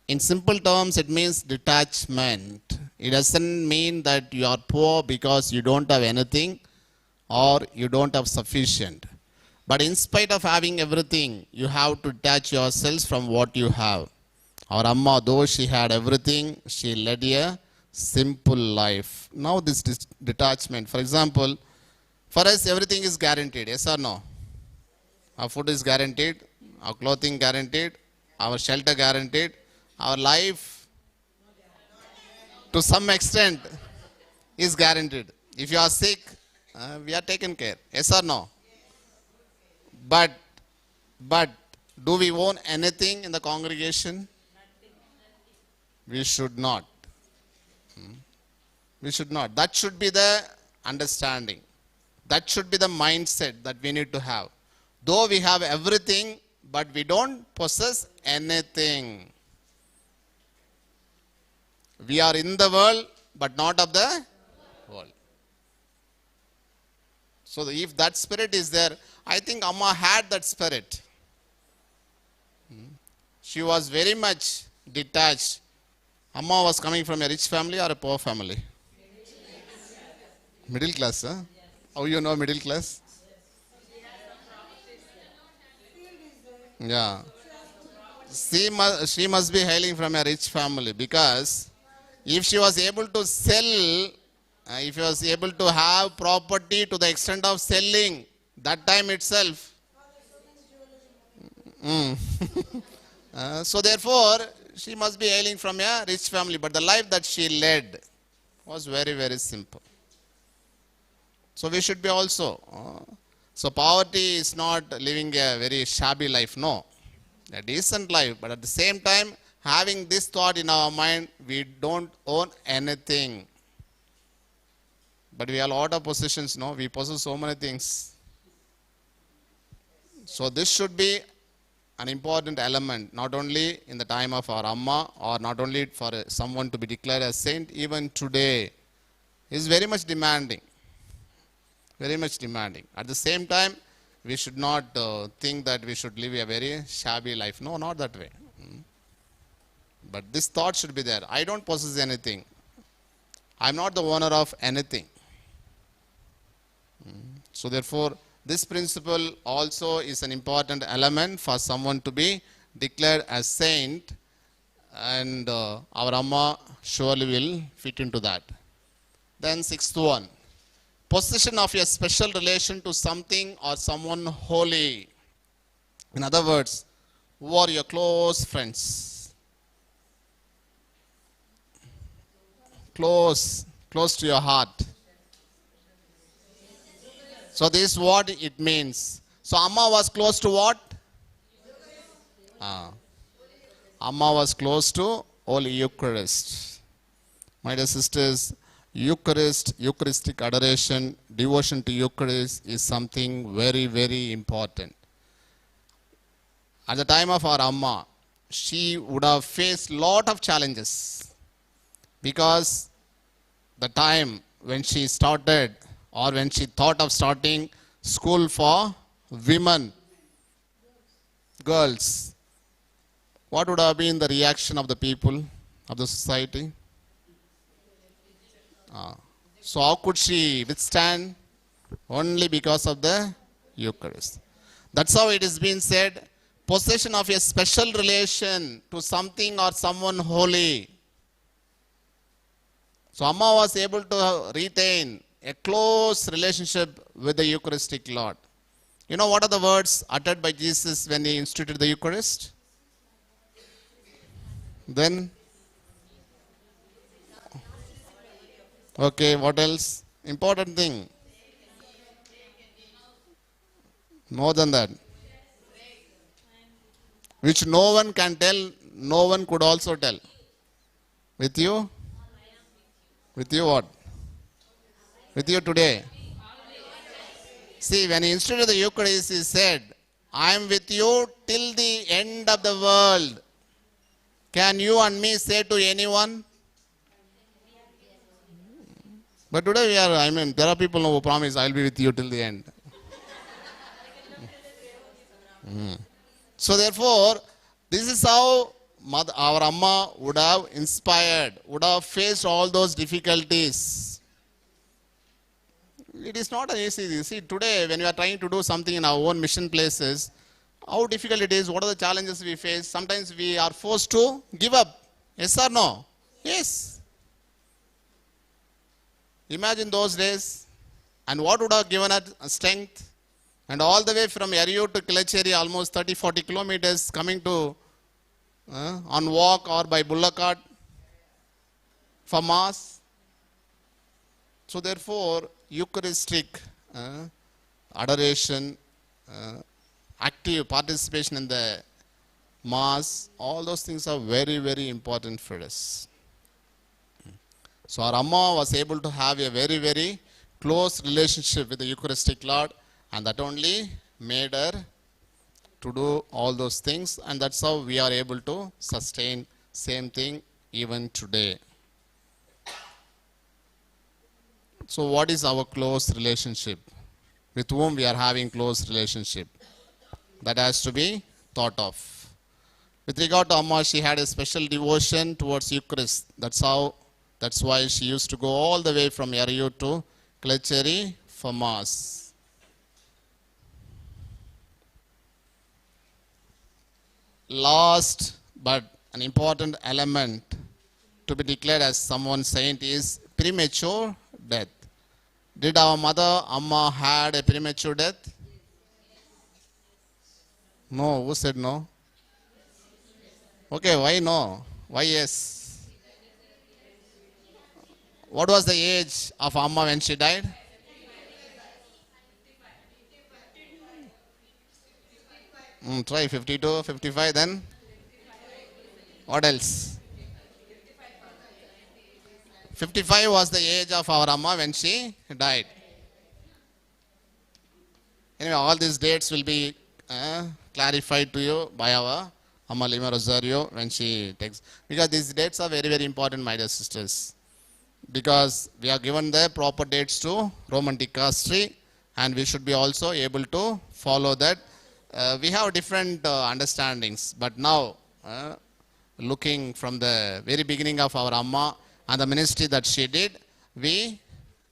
In simple terms, it means detachment. It doesn't mean that you are poor because you don't have anything or you don't have sufficient. But in spite of having everything, you have to detach yourselves from what you have. Our Amma, though she had everything, she led a simple life. Now this detachment, for example, for us everything is guaranteed, yes or no? Our food is guaranteed, our clothing guaranteed, our shelter guaranteed, our life to some extent is guaranteed. If you are sick, we are taken care, yes or no? But do we own anything in the congregation? We should not. We should not. That should be the understanding. That should be the mindset that we need to have. Though we have everything, but we don't possess anything. We are in the world, but not of the world. So if that spirit is there, I think Amma had that spirit. She was very much detached. Amma was coming from a rich family or a poor family? Middle class, huh? How you know middle class? Yeah. She must be hailing from a rich family, because if she was able to sell, if she was able to have property to the extent of selling, that time itself. So therefore, she must be hailing from a rich family. But the life that she led was very, very simple. So we should be also. So poverty is not living a very shabby life, no. A decent life. But at the same time, having this thought in our mind, we don't own anything. But we have a lot of possessions, no? We possess so many things. So this should be an important element, not only in the time of our Amma, or not only for someone to be declared as saint, even today. Is very much demanding. Very much demanding. At the same time, we should not think that we should live a very shabby life. No, not that way. But this thought should be there. I don't possess anything. I'm not the owner of anything. So therefore, this principle also is an important element for someone to be declared as saint, and our Amma surely will fit into that. Then sixth one, possession of a special relation to something or someone holy. In other words, who are your close friends? Close to your heart. So this is what it means. So Amma was close to what? Amma was close to Holy Eucharist. My dear sisters, Eucharist, Eucharistic adoration, devotion to Eucharist is something very, very important. At the time of our Amma, she would have faced lot of challenges, because the time when she started, or when she thought of starting school for women, girls, what would have been the reaction of the people, of the society? So how could she withstand? Only because of the Eucharist. That's how it is being said, possession of a special relation to something or someone holy. So Amma was able to retain a close relationship with the Eucharistic Lord. You know what are the words uttered by Jesus when he instituted the Eucharist? Then, okay, what else? Important thing. More than that. Which no one can tell, no one could also tell. With you? With you what? With you today. See, when he instituted the Eucharist, he said, I am with you till the end of the world. Can you and me say to anyone? But today there are people who promise, I will be with you till the end. So therefore, this is how our Amma would have inspired, would have faced all those difficulties. It is not an easy thing. See, today when we are trying to do something in our own mission places, how difficult it is, what are the challenges we face. Sometimes we are forced to give up. Yes or no? Yes. Imagine those days, and what would have given us strength. And all the way from Eriyu to Kilacheri, almost 30-40 kilometers, coming to on walk or by bullock cart for Mass. So therefore, Eucharistic adoration, active participation in the Mass, all those things are very, very important for us. So our Amma was able to have a very, very close relationship with the Eucharistic Lord, and that only made her to do all those things, and that's how we are able to sustain same thing even today. So what is our close relationship with whom we are having close relationship. That has to be thought of. With regard to Amma, she had a special devotion towards Eucharist. That's why she used to go all the way from Yarayu to Klecheri for Mass. Last but an important element to be declared as someone saint is premature death. Did our mother Amma had a premature death? No. Who said no? Okay, why no? Why yes? What was the age of Amma when she died? Try 52, 55 then. What else? 55 was the age of our Amma when she died. Anyway, all these dates will be clarified to you by our Amma Leema Rosario when she takes. Because these dates are very, very important, my dear sisters. Because we are given the proper dates to Roman dicastery, and we should be also able to follow that. We have different understandings, but now looking from the very beginning of our Amma and the ministry that she did, we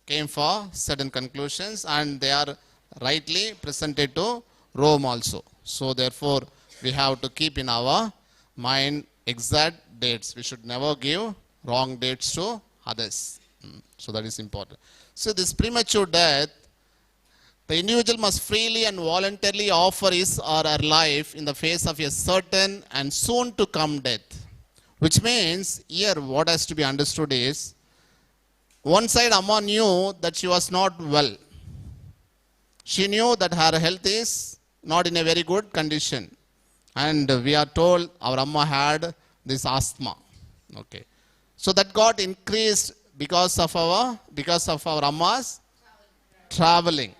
came for certain conclusions, and they are rightly presented to Rome also. So therefore, we have to keep in our mind exact dates. We should never give wrong dates to others. So that is important. So this premature death, the individual must freely and voluntarily offer his or her life in the face of a certain and soon to come death. Which means, here what has to be understood is, one side Amma knew that she was not well. She knew that her health is not in a very good condition. And we are told our Amma had this asthma. Okay. So that got increased because of our Amma's traveling.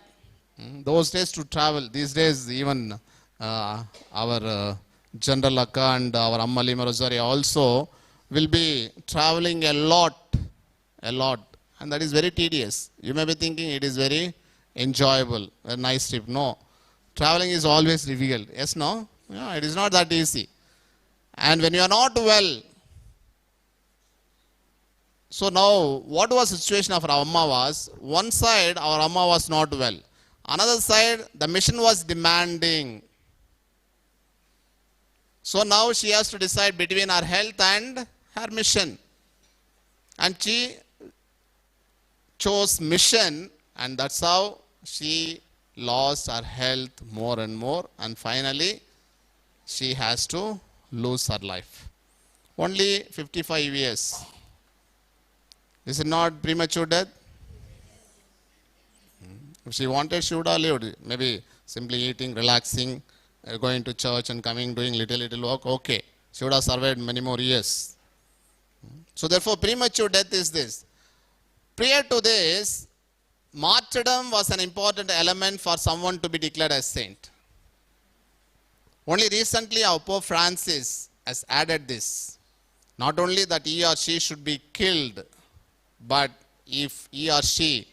Those days to travel. These days even our Generalate and our Amma Leema Rosario also will be traveling a lot. And that is very tedious. You may be thinking it is very enjoyable, a nice trip. No. Traveling is always difficult. Yes, no? Yeah, it is not that easy. And when you are not well, so now what was the situation of our Amma was, one side our Amma was not well. Another side, the mission was demanding. So now she has to decide between her health and her mission. And she chose mission, and that's how she lost her health more and more, and finally she has to lose her life. Only 55 years. Is it not premature death? If she wanted, she would have lived. Maybe simply eating, relaxing, going to church and coming, doing little work. Okay. She would have survived many more years. So therefore, premature death is this. Prior to this, martyrdom was an important element for someone to be declared as saint. Only recently our Pope Francis has added this. Not only that he or she should be killed, but if he or she,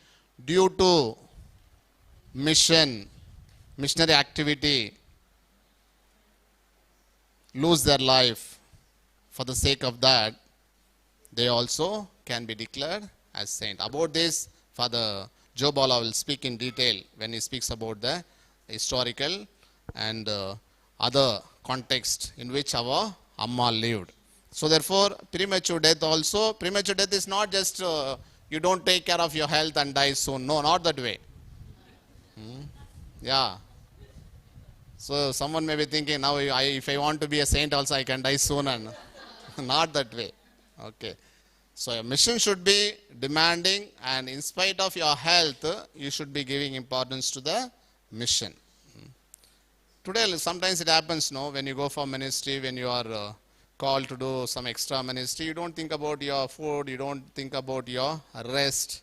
due to missionary activity, lose their life for the sake of that, they also can be declared as saint. About this, Father Joe Bala will speak in detail when he speaks about the historical and other context in which our Amma lived. So therefore, premature death is not just you don't take care of your health and die soon. No, not that way. Yeah. So someone may be thinking, now if I want to be a saint also I can die soon, and not that way. Okay. So a mission should be demanding, and in spite of your health, you should be giving importance to the mission. Today, sometimes it happens, no, when you go for ministry, when you are called to do some extra ministry, you don't think about your food, you don't think about your rest.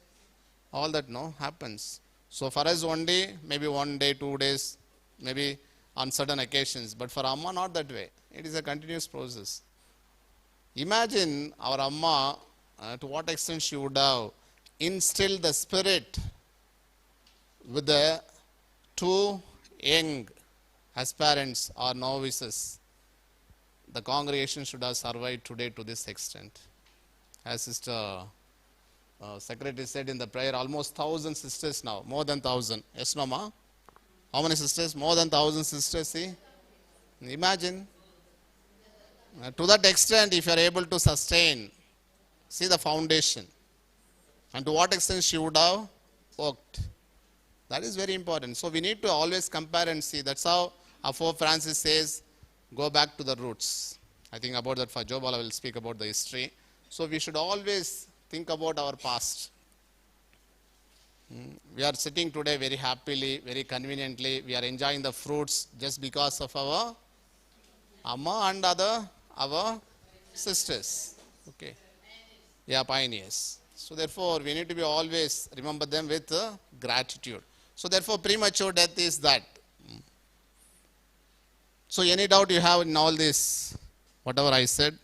All that, no, happens. So for us only, maybe 1 day, 2 days, maybe on certain occasions. But for Amma, not that way. It is a continuous process. Imagine our Amma, to what extent she would have instilled the spirit with the too young aspirants or novices, the congregation should have survived today to this extent. As Sister Secretary said in the prayer, almost 1,000 sisters now, more than 1,000. Yes, no, ma? How many sisters? More than 1,000 sisters, see? Imagine. To that extent, if you are able to sustain, see the foundation. And to what extent she would have worked. That is very important. So we need to always compare and see. That's how our Pope Francis says, go back to the roots. I think about that for Joe Bala will speak about the history. So we should always think about our past. We are sitting today very happily, very conveniently. We are enjoying the fruits just because of our Amma and our sisters. Okay. Yeah, pioneers. So therefore, we need to be always remember them with gratitude. So therefore, premature death is that. So any doubt you have in all this, whatever I said?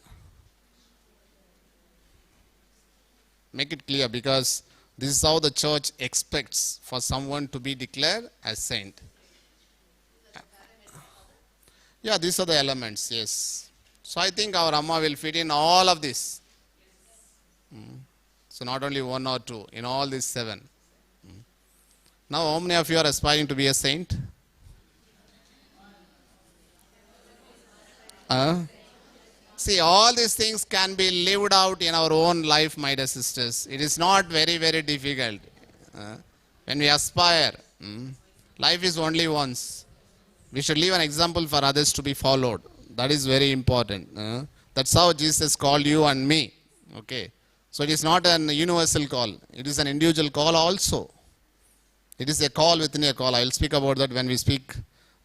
Make it clear, because this is how the church expects for someone to be declared as saint. Yeah, these are the elements, yes. So I think our Amma will fit in all of this. So not only one or two, in all these 7. Now how many of you are aspiring to be a saint? See, all these things can be lived out in our own life, my dear sisters. It is not very, very difficult. When we aspire, life is only once. We should leave an example for others to be followed. That is very important. That's how Jesus called you and me. Okay. So it is not an universal call. It is an individual call also. It is a call within a call. I will speak about that when we speak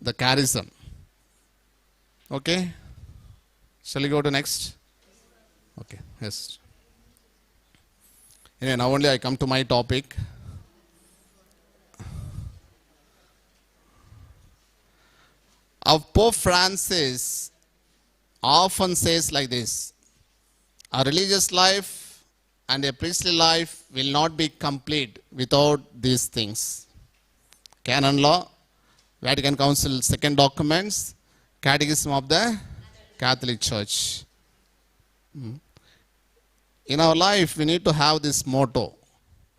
the charism. Okay. Shall we go to next? Okay. Yes. Anyway, now only I come to my topic. Pope Francis often says like this: a religious life and a priestly life will not be complete without these things. Canon law, Vatican Council second documents, Catechism of the Catholic Church. In our life, we need to have this motto.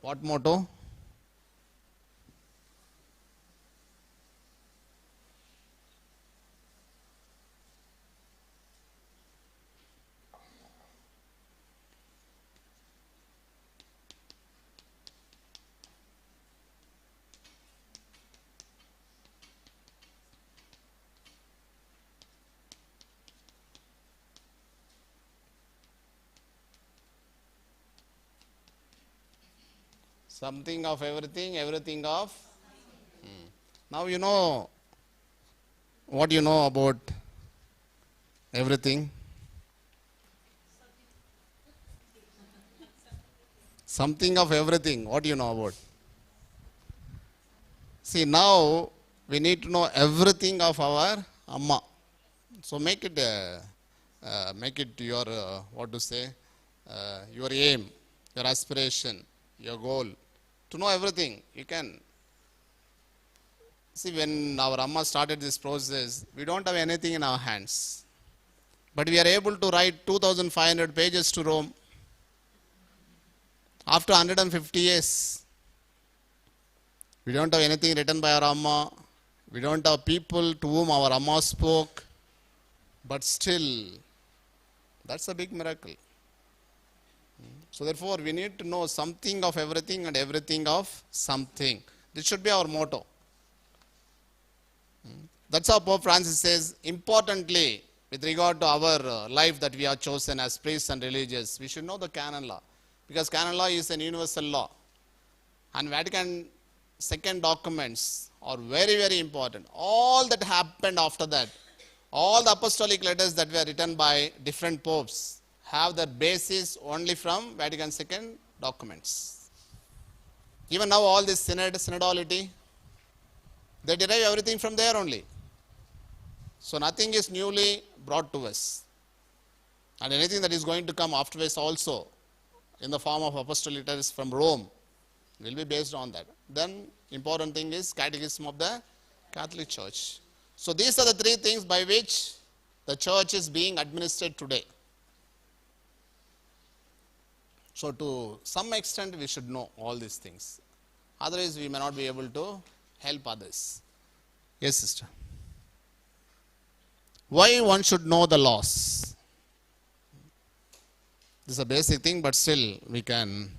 What motto? Something of everything, everything of. Now you know what you know about everything. Something of everything. What do you know about? See, now we need to know everything of our Amma. So make it your what to say, your aim, your aspiration, your goal. To know everything, you can. See, when our Amma started this process, we don't have anything in our hands. But we are able to write 2,500 pages to Rome. After 150 years, we don't have anything written by our Amma. We don't have people to whom our Amma spoke. But still, that's a big miracle. So therefore, we need to know something of everything and everything of something. This should be our motto. That's how Pope Francis says, importantly, with regard to our life that we are chosen as priests and religious, we should know the canon law. Because canon law is an universal law. And Vatican second documents are very, very important. All that happened after that, all the apostolic letters that were written by different popes, have their basis only from Vatican second documents. Even now all this synodality, they derive everything from there only. So nothing is newly brought to us. And anything that is going to come afterwards also, in the form of apostolic letters from Rome, will be based on that. Then important thing is Catechism of the Catholic Church. So these are the three things by which the church is being administered today. So to some extent we should know all these things. Otherwise we may not be able to help others. Yes, sister. Why one should know the laws? This is a basic thing, but still we can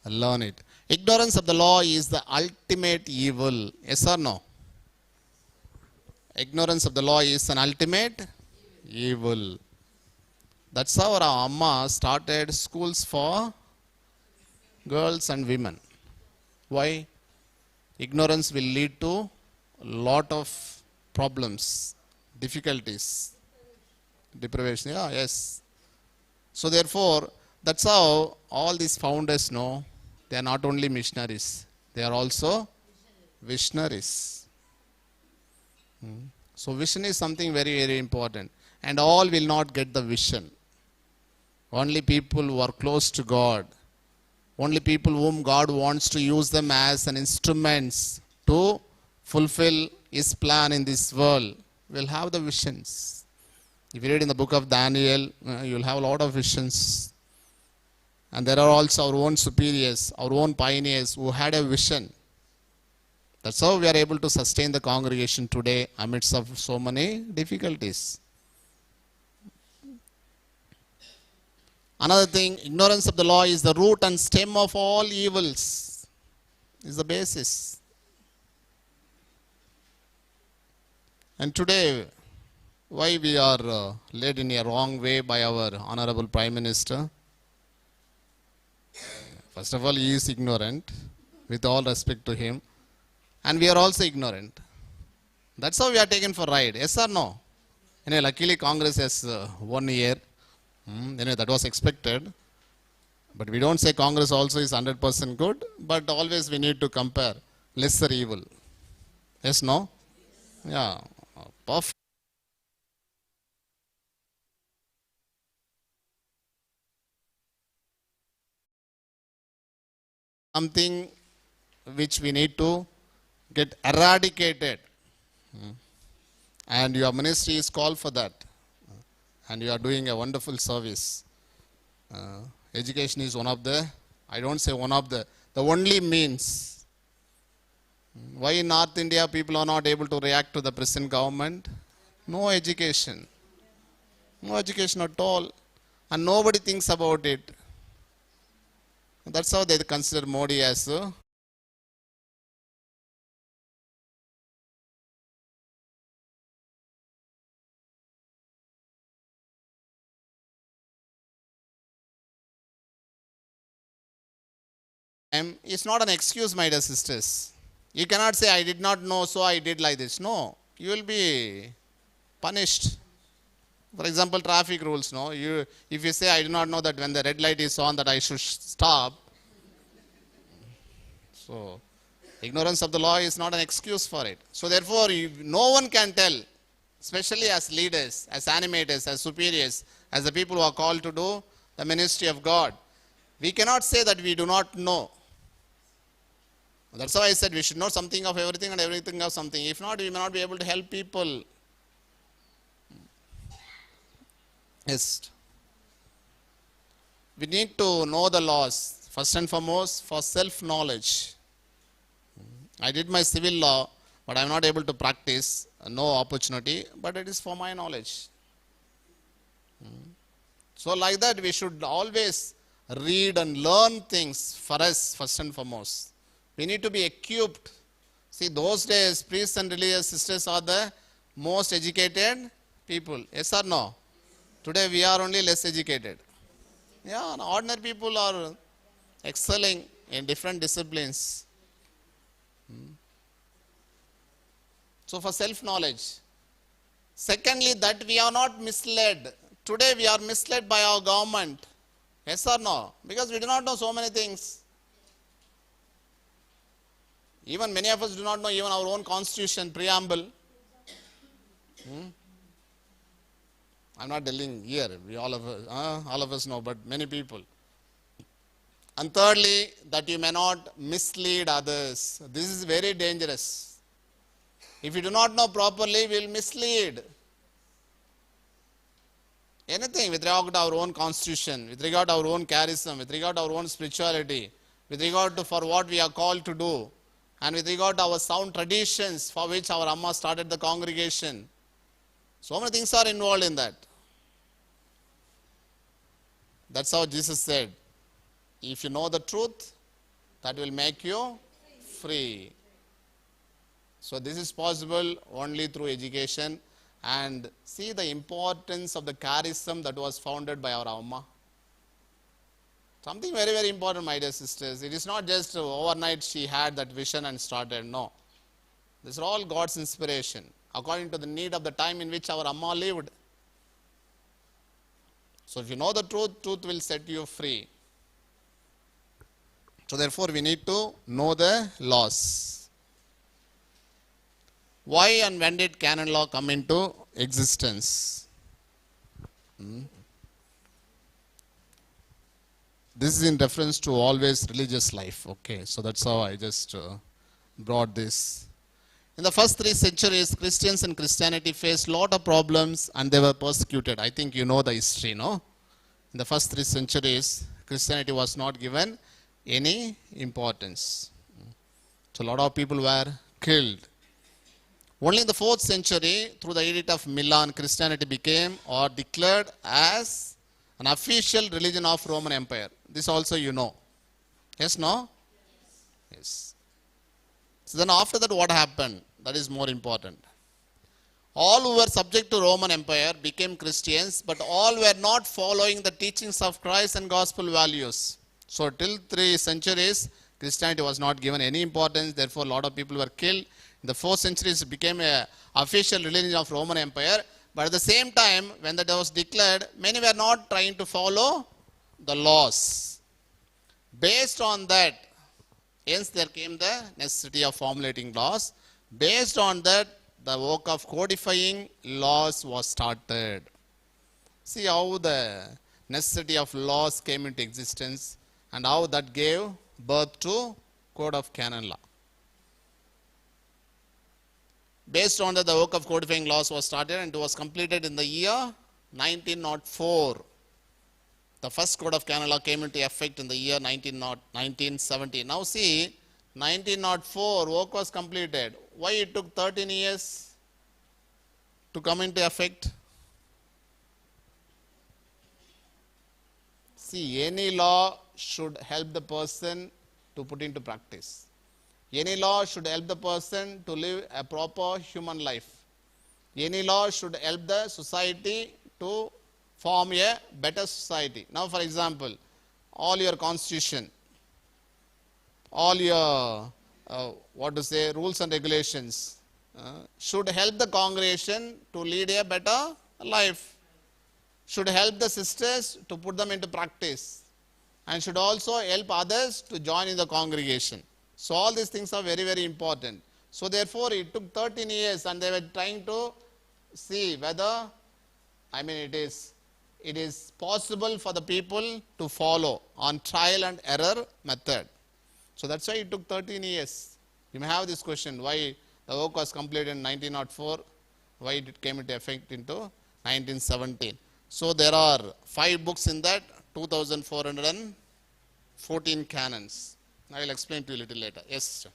learn it. Ignorance of the law is the ultimate evil. Yes or no? Ignorance of the law is an ultimate evil. That's how our Amma started schools for girls and women. Why? Ignorance will lead to a lot of problems, difficulties, deprivation. Yeah, yes. So therefore, that's how all these founders know they are not only missionaries, they are also visionaries. So vision is something very, very important. And all will not get the vision. Only people who are close to God, only people whom God wants to use them as an instruments to fulfill His plan in this world will have the visions. If you read in the book of Daniel, you'll have a lot of visions. And there are also our own superiors, our own pioneers who had a vision. That's how we are able to sustain the congregation today amidst of so many difficulties. Another thing, ignorance of the law is the root and stem of all evils. Is the basis. And today, why we are led in a wrong way by our Honorable Prime Minister? First of all, he is ignorant, with all respect to him. And we are also ignorant. That's how we are taken for ride. Yes or no? Anyway, luckily Congress has 1 year. Anyway, that was expected. But we don't say Congress also is 100% good. But always we need to compare lesser evil. Yes, no? Yeah. Perfect. Something which we need to get eradicated. And your ministry is called for that. And you are doing a wonderful service. Education is one of the, I don't say one of the only means. Why in North India people are not able to react to the present government? No education. No education at all. And nobody thinks about it. That's how they consider Modi as it's not an excuse, my dear sisters. You cannot say, I did not know, so I did like this. No, you will be punished. For example, traffic rules. No, if you say, I do not know that when the red light is on, that I should stop. So, ignorance of the law is not an excuse for it. So, therefore, no one can tell, especially as leaders, as animators, as superiors, as the people who are called to do the ministry of God. We cannot say that we do not know. That's why I said we should know something of everything and everything of something. If not, we may not be able to help people. Yes. We need to know the laws, first and foremost, for self-knowledge. I did my civil law, but I am not able to practice. No opportunity, but it is for my knowledge. So like that, we should always read and learn things for us, first and foremost. We need to be equipped. See, those days, priests and religious sisters are the most educated people. Yes or no? Today, we are only less educated. Yeah, ordinary people are excelling in different disciplines. So, for self-knowledge. Secondly, that we are not misled. Today, we are misled by our government. Yes or no? Because we do not know so many things. Even many of us do not know even our own constitution, preamble. I'm not telling here, all of us know, but many people. And thirdly, that you may not mislead others. This is very dangerous. If you do not know properly, we will mislead. Anything with regard to our own constitution, with regard to our own charism, with regard to our own spirituality, with regard to for what we are called to do, and with regard to our sound traditions for which our Amma started the congregation. So many things are involved in that. That's how Jesus said, if you know the truth, that will make you free. So this is possible only through education. And see the importance of the charism that was founded by our Amma. Something very, very important, my dear sisters. It is not just overnight she had that vision and started. No. This is all God's inspiration, according to the need of the time in which our Amma lived. So if you know the truth, truth will set you free. So therefore we need to know the laws. Why and when did canon law come into existence? This is in reference to always religious life. Okay, so that's how I just brought this. In the first 3 centuries, Christians and Christianity faced a lot of problems and they were persecuted. I think you know the history, no? In the first 3 centuries, Christianity was not given any importance. So a lot of people were killed. Only in the 4th century, through the Edict of Milan, Christianity became or declared as an official religion of Roman Empire. This also you know. Yes, no? Yes. So then after that what happened? That is more important. All who were subject to Roman Empire became Christians, but all were not following the teachings of Christ and gospel values. So till 3 centuries, Christianity was not given any importance. Therefore, a lot of people were killed. In the 4th century, it became an official religion of Roman Empire. But at the same time, when that was declared, many were not trying to follow the laws. Based on that, hence there came the necessity of formulating laws. Based on that, the work of codifying laws was started. See how the necessity of laws came into existence and how that gave birth to Code of Canon Law. Based on that, the work of codifying laws was started and it was completed in the year 1904. The first Code of Canon Law came into effect in the year 1970. Now see, 1904 work was completed. Why it took 13 years to come into effect? See, any law should help the person to put into practice. Any law should help the person to live a proper human life. Any law should help the society to form a better society. Now, for example, all your constitution, all your rules and regulations should help the congregation to lead a better life, should help the sisters to put them into practice, and should also help others to join in the congregation. So all these things are very, very important. So therefore, it took 13 years and they were trying to see whether, it is possible for the people to follow on trial and error method. So that's why it took 13 years. You may have this question, why the work was completed in 1904, why it came into effect into 1917. So there are 5 books in that, 2,414 canons. I will explain to you a little later. Yes, sir.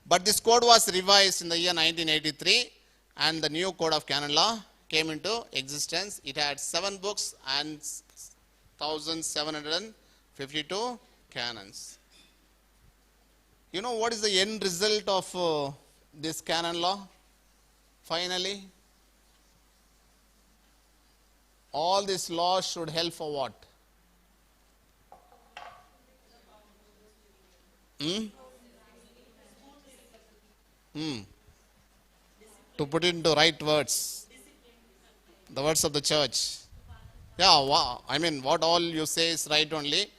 But this code was revised in the year 1983 and the new Code of Canon Law came into existence. It had 7 books and 1,752 canons. You know what is the end result of this canon law? Finally, all these laws should help for what? To put it into right words. The words of the church. Yeah, wow. What all you say is right only.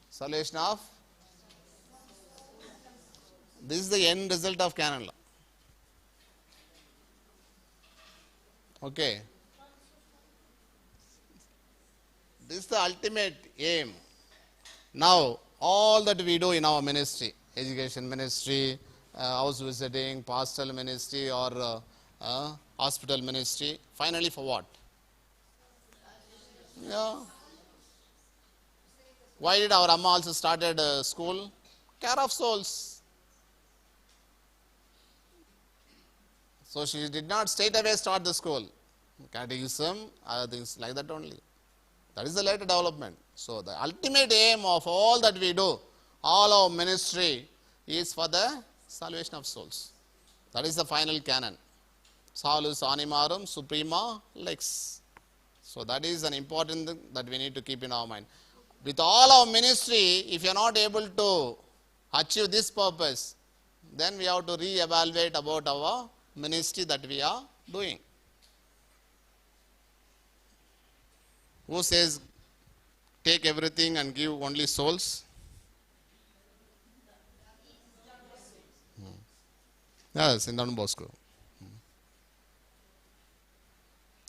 Salvation of. This is the end result of canon law. Okay. This is the ultimate aim. Now, all that we do in our ministry, education ministry, house visiting, pastoral ministry, or hospital ministry, finally for what? Yeah. Why did our Amma also started school? Care of souls. So she did not straight away start the school. Catechism, other things like that only. That is the later development. So the ultimate aim of all that we do, all our ministry, is for the salvation of souls. That is the final canon. Salus animarum suprema lex. So that is an important thing that we need to keep in our mind. With all our ministry, if you are not able to achieve this purpose, then we have to re-evaluate about our ministry that we are doing. Who says take everything and give only souls? Yes, in Don Bosco.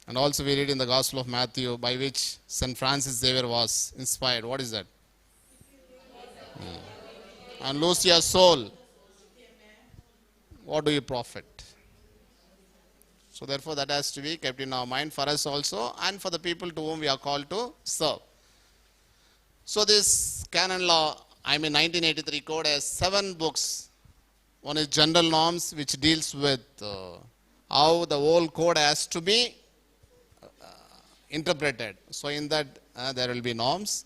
And also we read in the Gospel of Matthew, by which St. Francis Xavier was inspired. What is that? And lose your soul. What do you profit? So therefore that has to be kept in our mind for us also and for the people to whom we are called to serve. So this canon law, 1983 code has 7 books. One is general norms, which deals with how the whole code has to be interpreted. So in that there will be norms.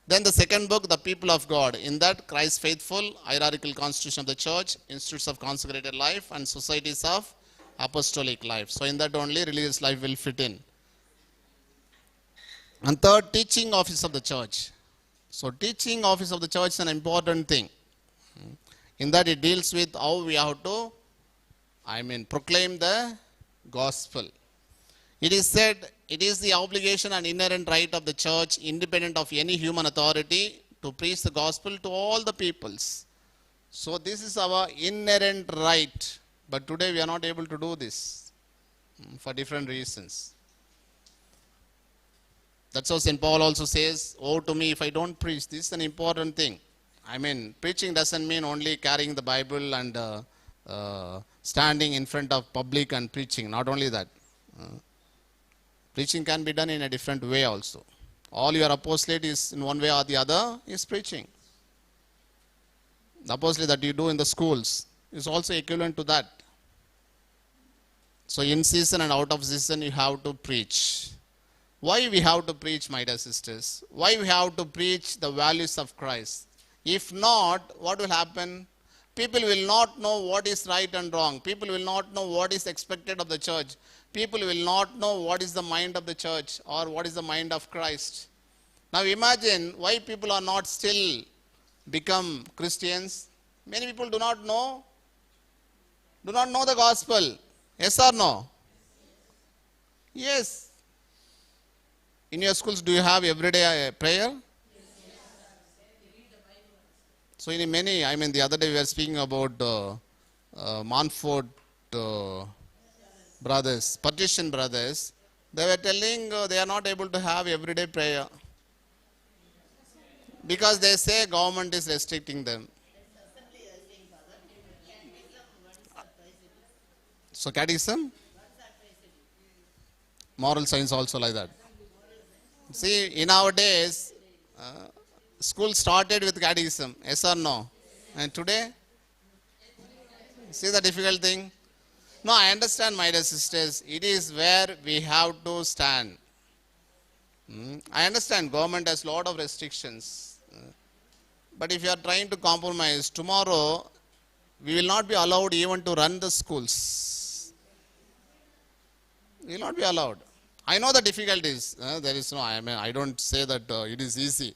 Then the second book, the people of God. In that, Christ faithful, hierarchical constitution of the church, institutes of consecrated life, and societies of apostolic life. So in that only religious life will fit in. And third, teaching office of the church. So teaching office of the church is an important thing. In that it deals with how we have to, proclaim the gospel. It is said it is the obligation and inherent right of the church, independent of any human authority, to preach the gospel to all the peoples. So this is our inherent right. But today we are not able to do this for different reasons. That's how St. Paul also says, "Woe to me if I don't preach." This is an important thing. Preaching doesn't mean only carrying the Bible and standing in front of public and preaching. Not only that. Preaching can be done in a different way also. All your apostolate is in one way or the other is preaching. The apostolate that you do in the schools is also equivalent to that. So in season and out of season you have to preach. Why we have to preach, my dear sisters? Why we have to preach the values of Christ? If not, what will happen? People will not know what is right and wrong. People will not know what is expected of the church. People will not know what is the mind of the church or what is the mind of Christ. Now imagine why people are not still become Christians. Many people do not know the gospel. Yes or no? Yes. In your schools, do you have everyday prayer? So in many, the other day we were speaking about Montfort brothers, partition brothers. They were telling they are not able to have everyday prayer because they say government is restricting them. So catechism, moral science also like that. See, in our days, school started with catechism, yes or no? And today, see the difficult thing? No, I understand, my dear sisters, it is where we have to stand. I understand government has lot of restrictions. But if you are trying to compromise, tomorrow we will not be allowed even to run the schools. We will not be allowed. I know the difficulties. There is no, I don't say that it is easy.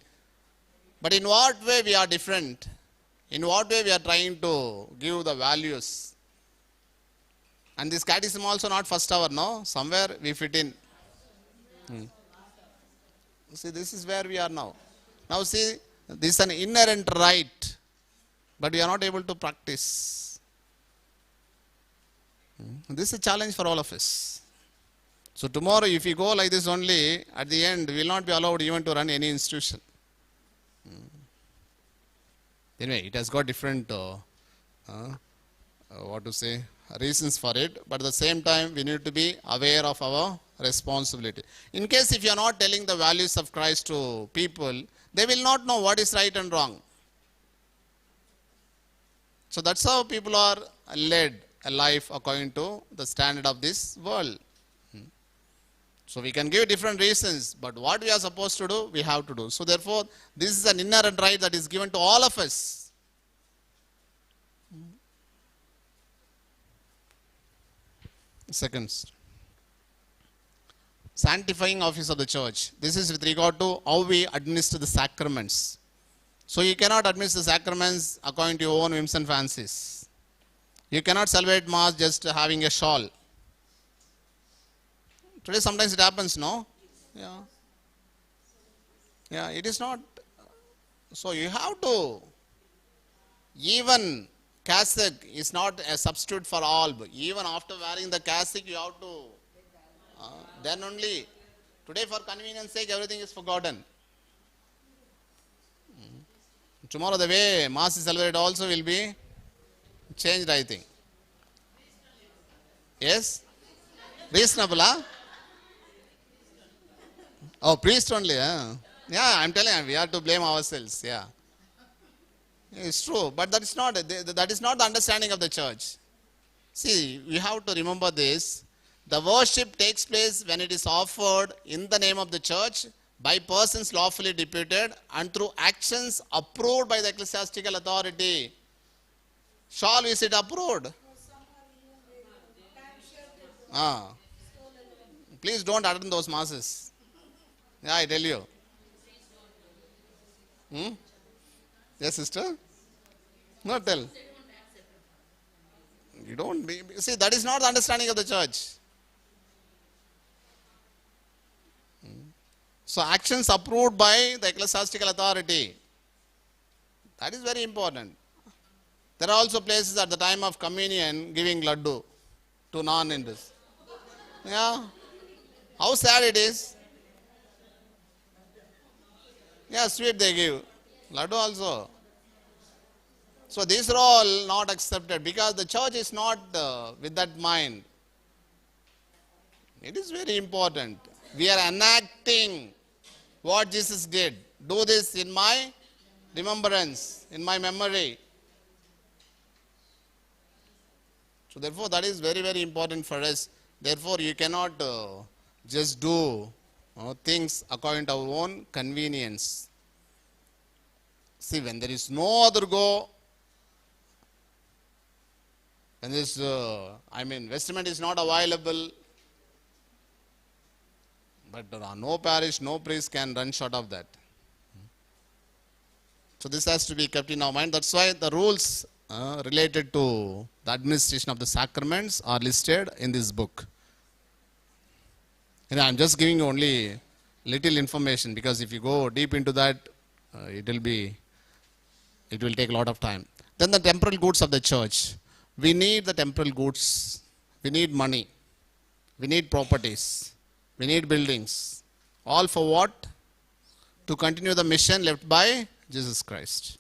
But in what way we are different? In what way we are trying to give the values? And this catechism also not first hour, no? Somewhere we fit in. See, this is where we are now. Now see, this is an inherent right, but we are not able to practice. This is a challenge for all of us. So tomorrow if you go like this only, at the end we will not be allowed even to run any institution. Anyway, it has got different what to say, reasons for it, but at the same time we need to be aware of our responsibility. In case if you are not telling the values of Christ to people, they will not know what is right and wrong. So that's how people are led a life according to the standard of this world. So we can give different reasons, but what we are supposed to do, we have to do. So therefore, this is an inherent right that is given to all of us. Second, sanctifying office of the church. This is with regard to how we administer the sacraments. So you cannot administer the sacraments according to your own whims and fancies. You cannot celebrate Mass just having a shawl. Today sometimes it happens, no? Yeah. Yeah, it is not. So you have to, even cassock is not a substitute for all. Even after wearing the cassock, you have to, then only. Today for convenience sake, everything is forgotten. Tomorrow the way Mass is celebrated also will be changed, I think. Yes? Reasonable, huh? Oh, priest only, huh? Yeah, I'm telling you, we have to blame ourselves, yeah. It's true, but that is not the understanding of the church. See, we have to remember this. The worship takes place when it is offered in the name of the church by persons lawfully deputed and through actions approved by the ecclesiastical authority. Shall is it approved? Please don't attend those masses. Yeah, I tell you. Yes, sister? No, tell. You don't be, see, that is not the understanding of the church. So actions approved by the ecclesiastical authority. That is very important. There are also places at the time of communion giving laddu to non-Hindus. Yeah. How sad it is. Yeah, sweet they give. Laddu also. So these are all not accepted because the church is not with that mind. It is very important. We are enacting what Jesus did. Do this in my remembrance, in my memory. So therefore that is very, very important for us. Therefore you cannot just do things according to our own convenience. See, when there is no other go, when this, vestment is not available, but no parish, no priest can run short of that. So this has to be kept in our mind. That's why the rules related to the administration of the sacraments are listed in this book. And I'm just giving you only little information because if you go deep into that, it will take a lot of time. Then the temporal goods of the church. We need the temporal goods. We need money. We need properties. We need buildings. All for what? To continue the mission left by Jesus Christ.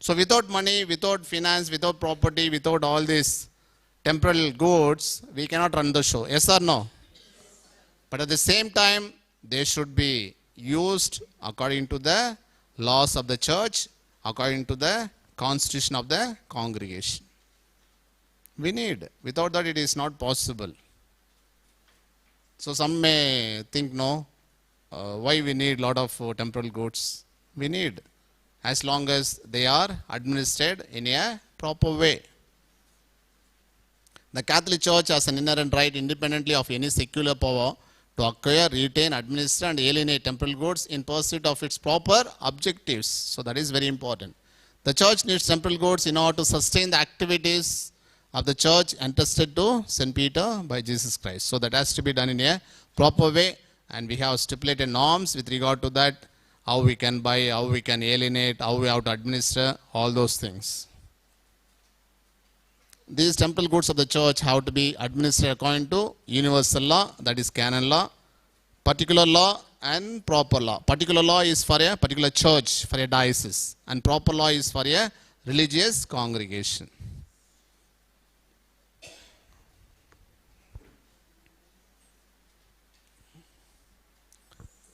So without money, without finance, without property, without all these temporal goods, we cannot run the show. Yes or no? But at the same time, they should be used according to the laws of the church, according to the constitution of the congregation. We need. Without that, it is not possible. So some may think, no, why we need a lot of temporal goods? We need, as long as they are administered in a proper way. The Catholic Church has an inherent right, independently of any secular power, to acquire, retain, administer and alienate temporal goods in pursuit of its proper objectives. So that is very important. The church needs temporal goods in order to sustain the activities of the church entrusted to St. Peter by Jesus Christ. So that has to be done in a proper way, and we have stipulated norms with regard to that, how we can buy, how we can alienate, how we have to administer, all those things. these temporal goods of the church have to be administered according to universal law, that is canon law, particular law and proper law. Particular law is for a particular church, for a diocese, and proper law is for a religious congregation.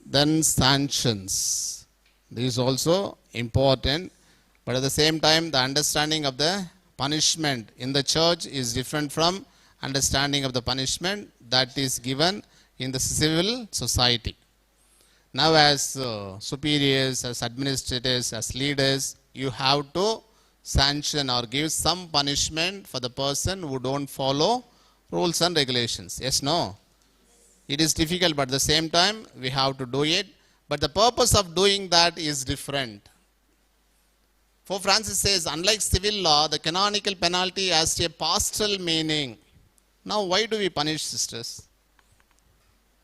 Then sanctions. This is also important, but at the same time the understanding of the punishment in the church is different from understanding of the punishment that is given in the civil society. Now as superiors, as administrators, as leaders, you have to sanction or give some punishment for the person who don't follow rules and regulations. Yes, no? It is difficult, but at the same time we have to do it. But the purpose of doing that is different. For Francis says, unlike civil law, the canonical penalty has a pastoral meaning. Now, why do we punish sisters?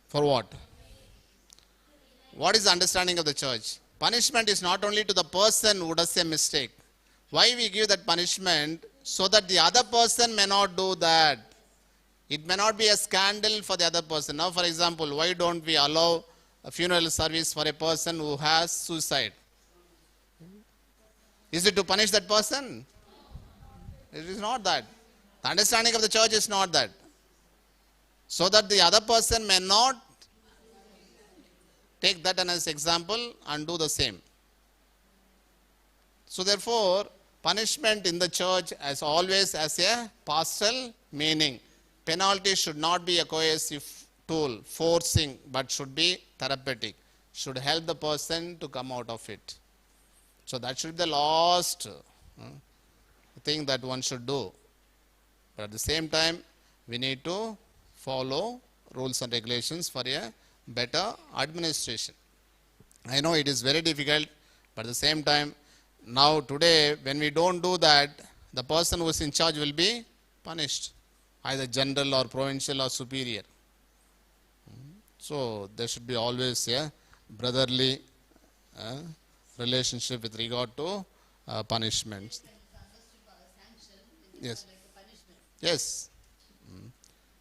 For what? What is the understanding of the church? Punishment is not only to the person who does a mistake. Why we give that punishment? So that the other person may not do that. It may not be a scandal for the other person. Now, for example, why don't we allow a funeral service for a person who has suicide? Is it to punish that person? It is not that. The understanding of the church is not that. So that the other person may not take that as example and do the same. So therefore, punishment in the church as always has a pastoral meaning. Penalty should not be a coercive tool, forcing, but should be therapeutic. Should help the person to come out of it. So that should be the last thing that one should do. But at the same time, we need to follow rules and regulations for a better administration. I know it is very difficult, but at the same time, now today, when we don't do that, the person who is in charge will be punished, either general or provincial or superior. So there should be always a brotherly relationship with regard to punishments. Yes. Yes.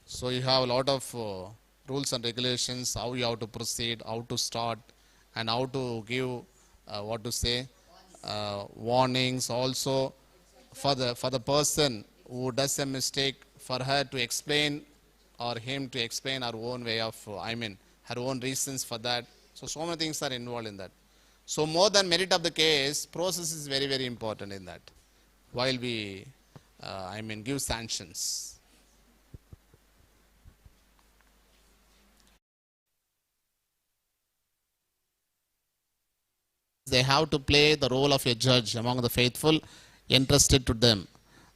So you have a lot of rules and regulations, how you have to proceed, how to start, and how to give warnings also for the person who does a mistake, for her to explain or him to explain her own way of, her own reasons for that. So many things are involved in that. So more than merit of the case, process is very, very important in that. While we, give sanctions. They have to play the role of a judge among the faithful entrusted to them.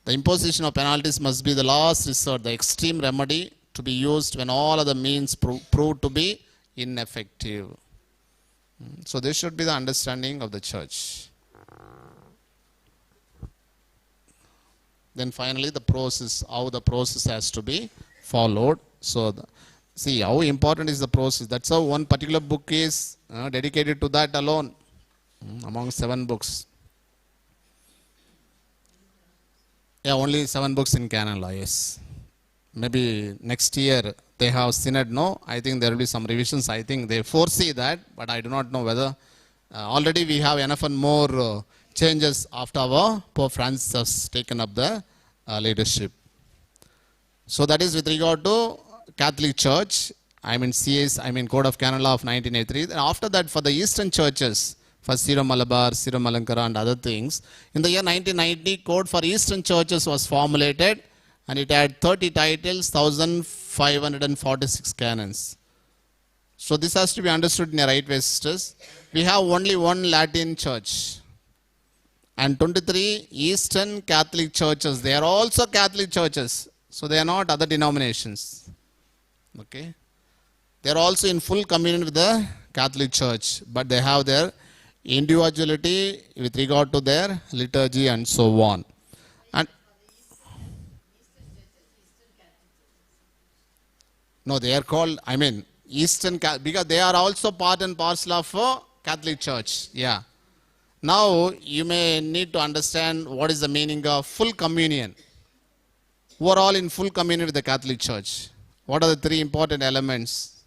The imposition of penalties must be the last resort, the extreme remedy to be used when all other means prove to be ineffective. So this should be the understanding of the church. Then finally the process, how the process has to be followed. So see how important is the process. That's how one particular book is dedicated to that alone, among 7 books. Yeah, only 7 books in canon law, yes. Maybe next year they have synod, no? I think there will be some revisions. I think they foresee that, but I do not know whether. Already we have enough and more changes after our Pope Francis has taken up the leadership. So that is with regard to Catholic Church, CS, Code of Canon Law of 1983. And after that, for the Eastern churches, for Syro Malabar, Syro Malankara and other things, in the year 1990, Code for Eastern churches was formulated, and it had 30 titles, 1,546 canons. So this has to be understood in a right way, sisters. We have only one Latin church and 23 Eastern Catholic churches. They are also Catholic churches. So they are not other denominations. Okay. They are also in full communion with the Catholic Church, but they have their individuality with regard to their liturgy and so on. And no, they are called, Eastern, because they are also part and parcel of Catholic Church. Yeah. Now, you may need to understand what is the meaning of full communion. who are all in full communion with the Catholic Church. What are the three important elements?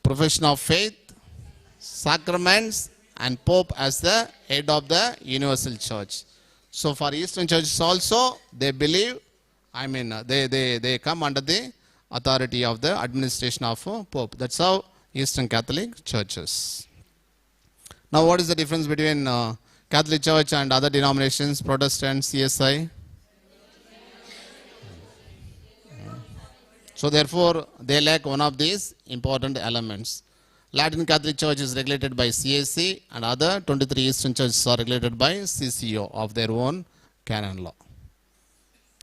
Profession of faith, sacraments, and Pope as the head of the universal church. So for Eastern churches also, they believe, they come under the authority of the administration of Pope. That's how Eastern Catholic churches. Now what is the difference between Catholic Church and other denominations, Protestant, CSI? So therefore, they lack one of these important elements. Latin Catholic Church is regulated by CAC, and other 23 Eastern churches are regulated by CCO of their own canon law.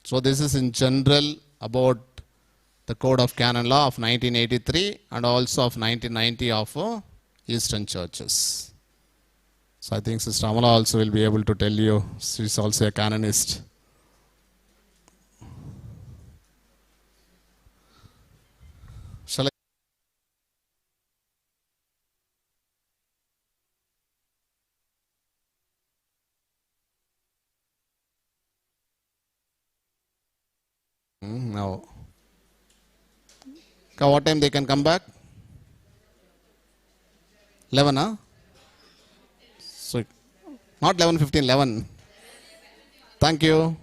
So this is in general about the Code of Canon Law of 1983 and also of 1990 of Eastern churches. So I think Sister Amala also will be able to tell you, she is also a canonist. Shall I? No. What time they can come back? 11, huh? So, not 11:15, 11. Thank you.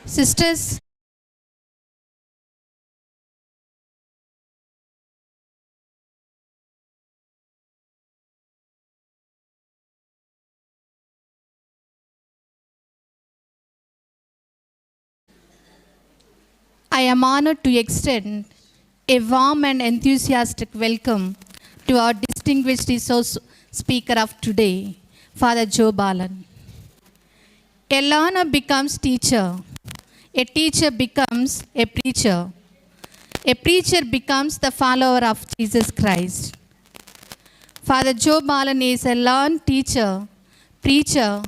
Sisters, I am honored to extend a warm and enthusiastic welcome to our distinguished resource speaker of today, Father Joe Balan. A learner becomes teacher. A teacher becomes a preacher. A preacher becomes the follower of Jesus Christ. Father Joe Balan is a learned teacher, preacher,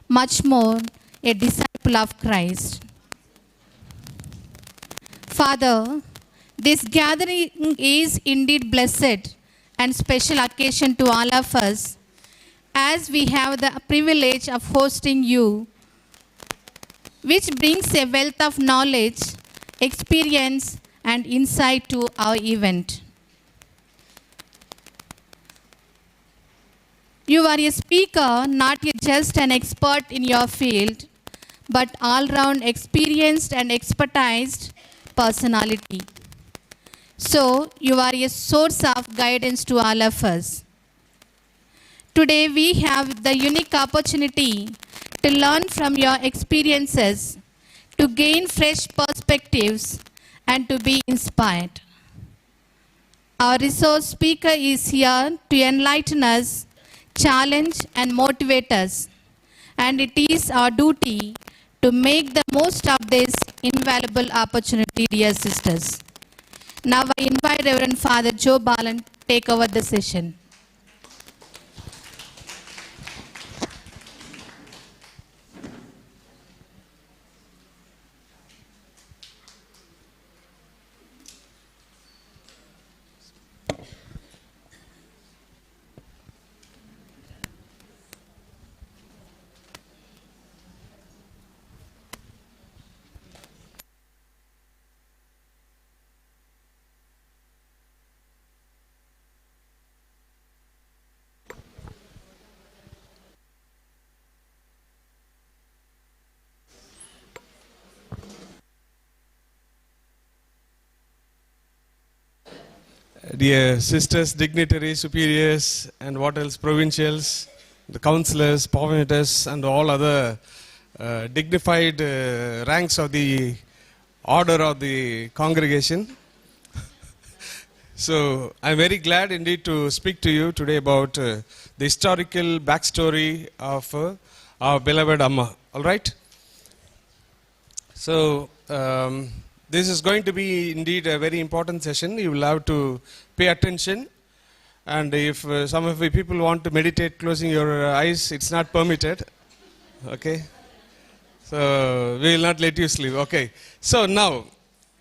much more a disciple of Christ. Father, this gathering is indeed blessed and special occasion to all of us as we have the privilege of hosting you, which brings a wealth of knowledge, experience, and insight to our event. You are a speaker, not just an expert in your field, but all-round experienced and expertised personality. So, you are a source of guidance to all of us. Today, we have the unique opportunity to learn from your experiences, to gain fresh perspectives, and to be inspired. Our resource speaker is here to enlighten us, challenge and motivate us, and it is our duty to make the most of this invaluable opportunity, dear sisters. Now I invite Reverend Father Joe Balan to take over the session. Dear sisters, dignitaries, superiors, and what else, provincials, the councillors, poveters, and all other dignified ranks of the order of the congregation. So, I'm very glad indeed to speak to you today about the historical backstory of our beloved Amma. All right? So, this is going to be indeed a very important session. You will have to pay attention. And if some of the people want to meditate closing your eyes, it's not permitted. Okay? So, we will not let you sleep. Okay. So, now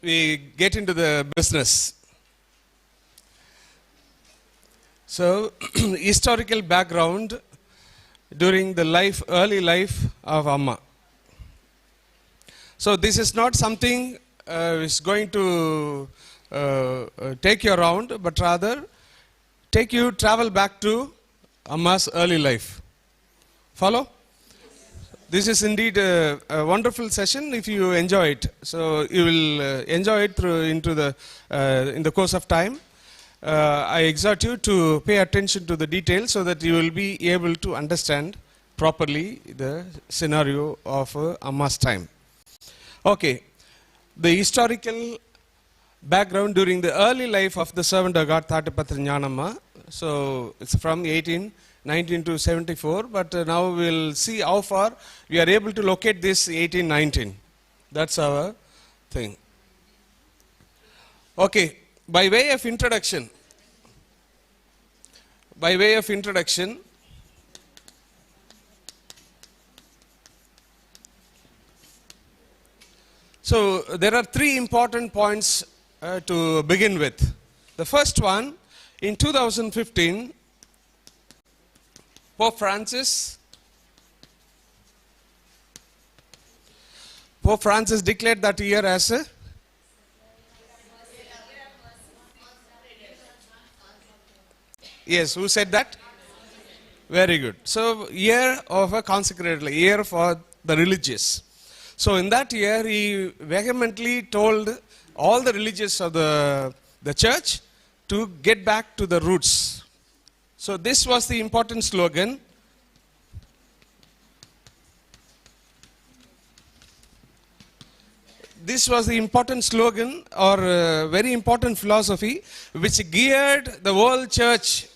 we get into the business. So, historical background during the early life of Amma. So, this is not something is going to take you around, but rather travel back to Amma's early life. Follow? This is indeed a wonderful session if you enjoy it. So you will enjoy it in the course of time. I exhort you to pay attention to the details so that you will be able to understand properly the scenario of Amma's time. Okay. The historical background during the early life of the servant of God, Thatapatra Gnanamma. So, it's from 1819 to 74, but now we'll see how far we are able to locate this 1819. That's our thing. Okay, by way of introduction, so there are three important points to begin with. The first one, in 2015, Pope Francis declared that year as a yes, who said that? Very good. So, year of a consecrated, year for the religious. So in that year, he vehemently told all the religious of the church to get back to the roots. So this was the important slogan. This was the important slogan or very important philosophy which geared the whole church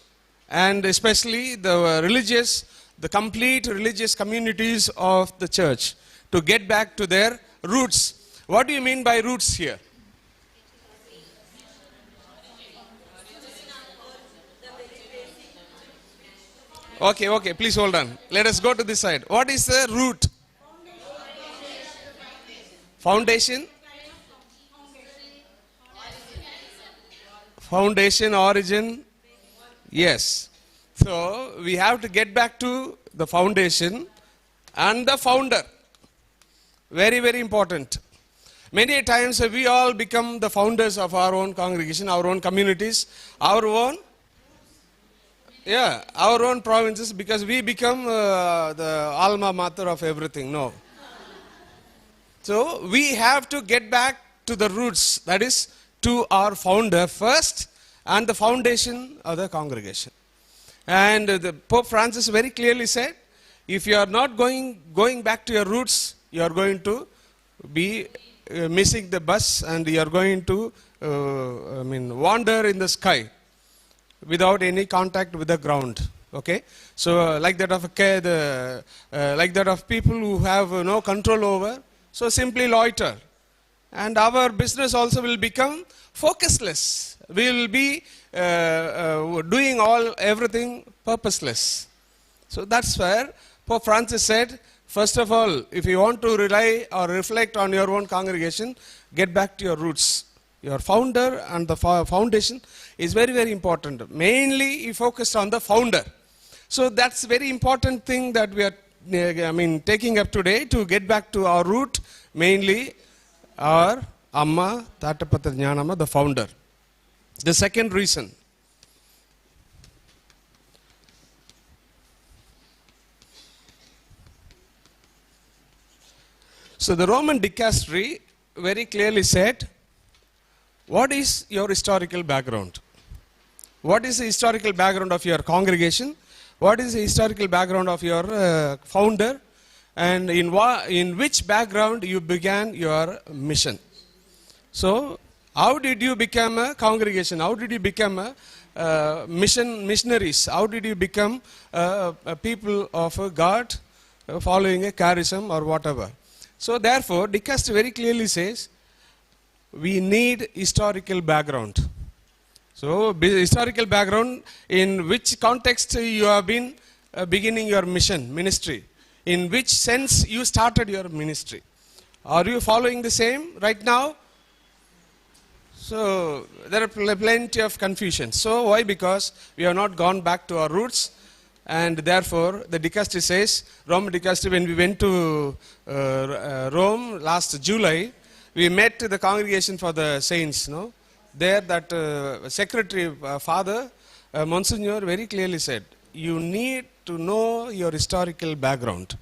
and especially the complete religious communities of the church to get back to their roots. What do you mean by roots here? Okay, okay, please hold on. Let us go to this side. What is the root? Foundation? Foundation, origin? Yes. So, we have to get back to the foundation and the founder. Very, very important. Many times we all become the founders of our own congregation, our own communities, our own provinces, because we become the alma mater of everything. No. So we have to get back to the roots, that is to our founder first and the foundation of the congregation. And the Pope Francis very clearly said, if you are not going back to your roots, you are going to be missing the bus, and you are going to wander in the sky without any contact with the ground. Okay, so like that of people who have no control over, so simply loiter, and our business also will become focusless. We will be doing everything purposeless. So that's where Pope Francis said, first of all, if you want to rely or reflect on your own congregation, get back to your roots. Your founder and the foundation is very, very important. Mainly, he focused on the founder. So that's a very important thing that we are taking up today, to get back to our root, mainly our Amma Thatapatra Gnanamma, the founder. The second reason. So the Roman dicastery very clearly said, what is your historical background? What is the historical background of your congregation? What is the historical background of your founder? And in which background you began your mission? So, how did you become a congregation? How did you become a missionaries? How did you become a people of God following a charism or whatever? So, therefore, dicastery very clearly says, we need historical background. So, historical background, in which context you have been beginning your ministry. In which sense you started your ministry. Are you following the same right now? So, there are plenty of confusion. So, why? Because we have not gone back to our roots. And therefore, the dicastery says, Roman dicastery, when we went to Rome last July, we met the congregation for the saints. No? There, that secretary, father, Monsignor, very clearly said, you need to know your historical background.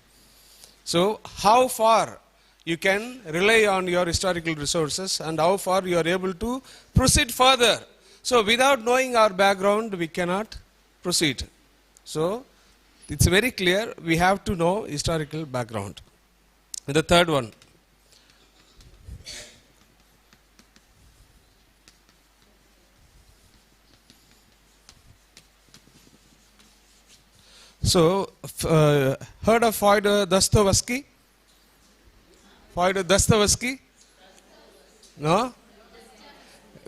So, how far you can rely on your historical resources and how far you are able to proceed further. So, without knowing our background, we cannot proceed. So, it's very clear, we have to know historical background. And the third one. So, heard of Fyodor Dostoevsky? Fyodor Dostoevsky? No?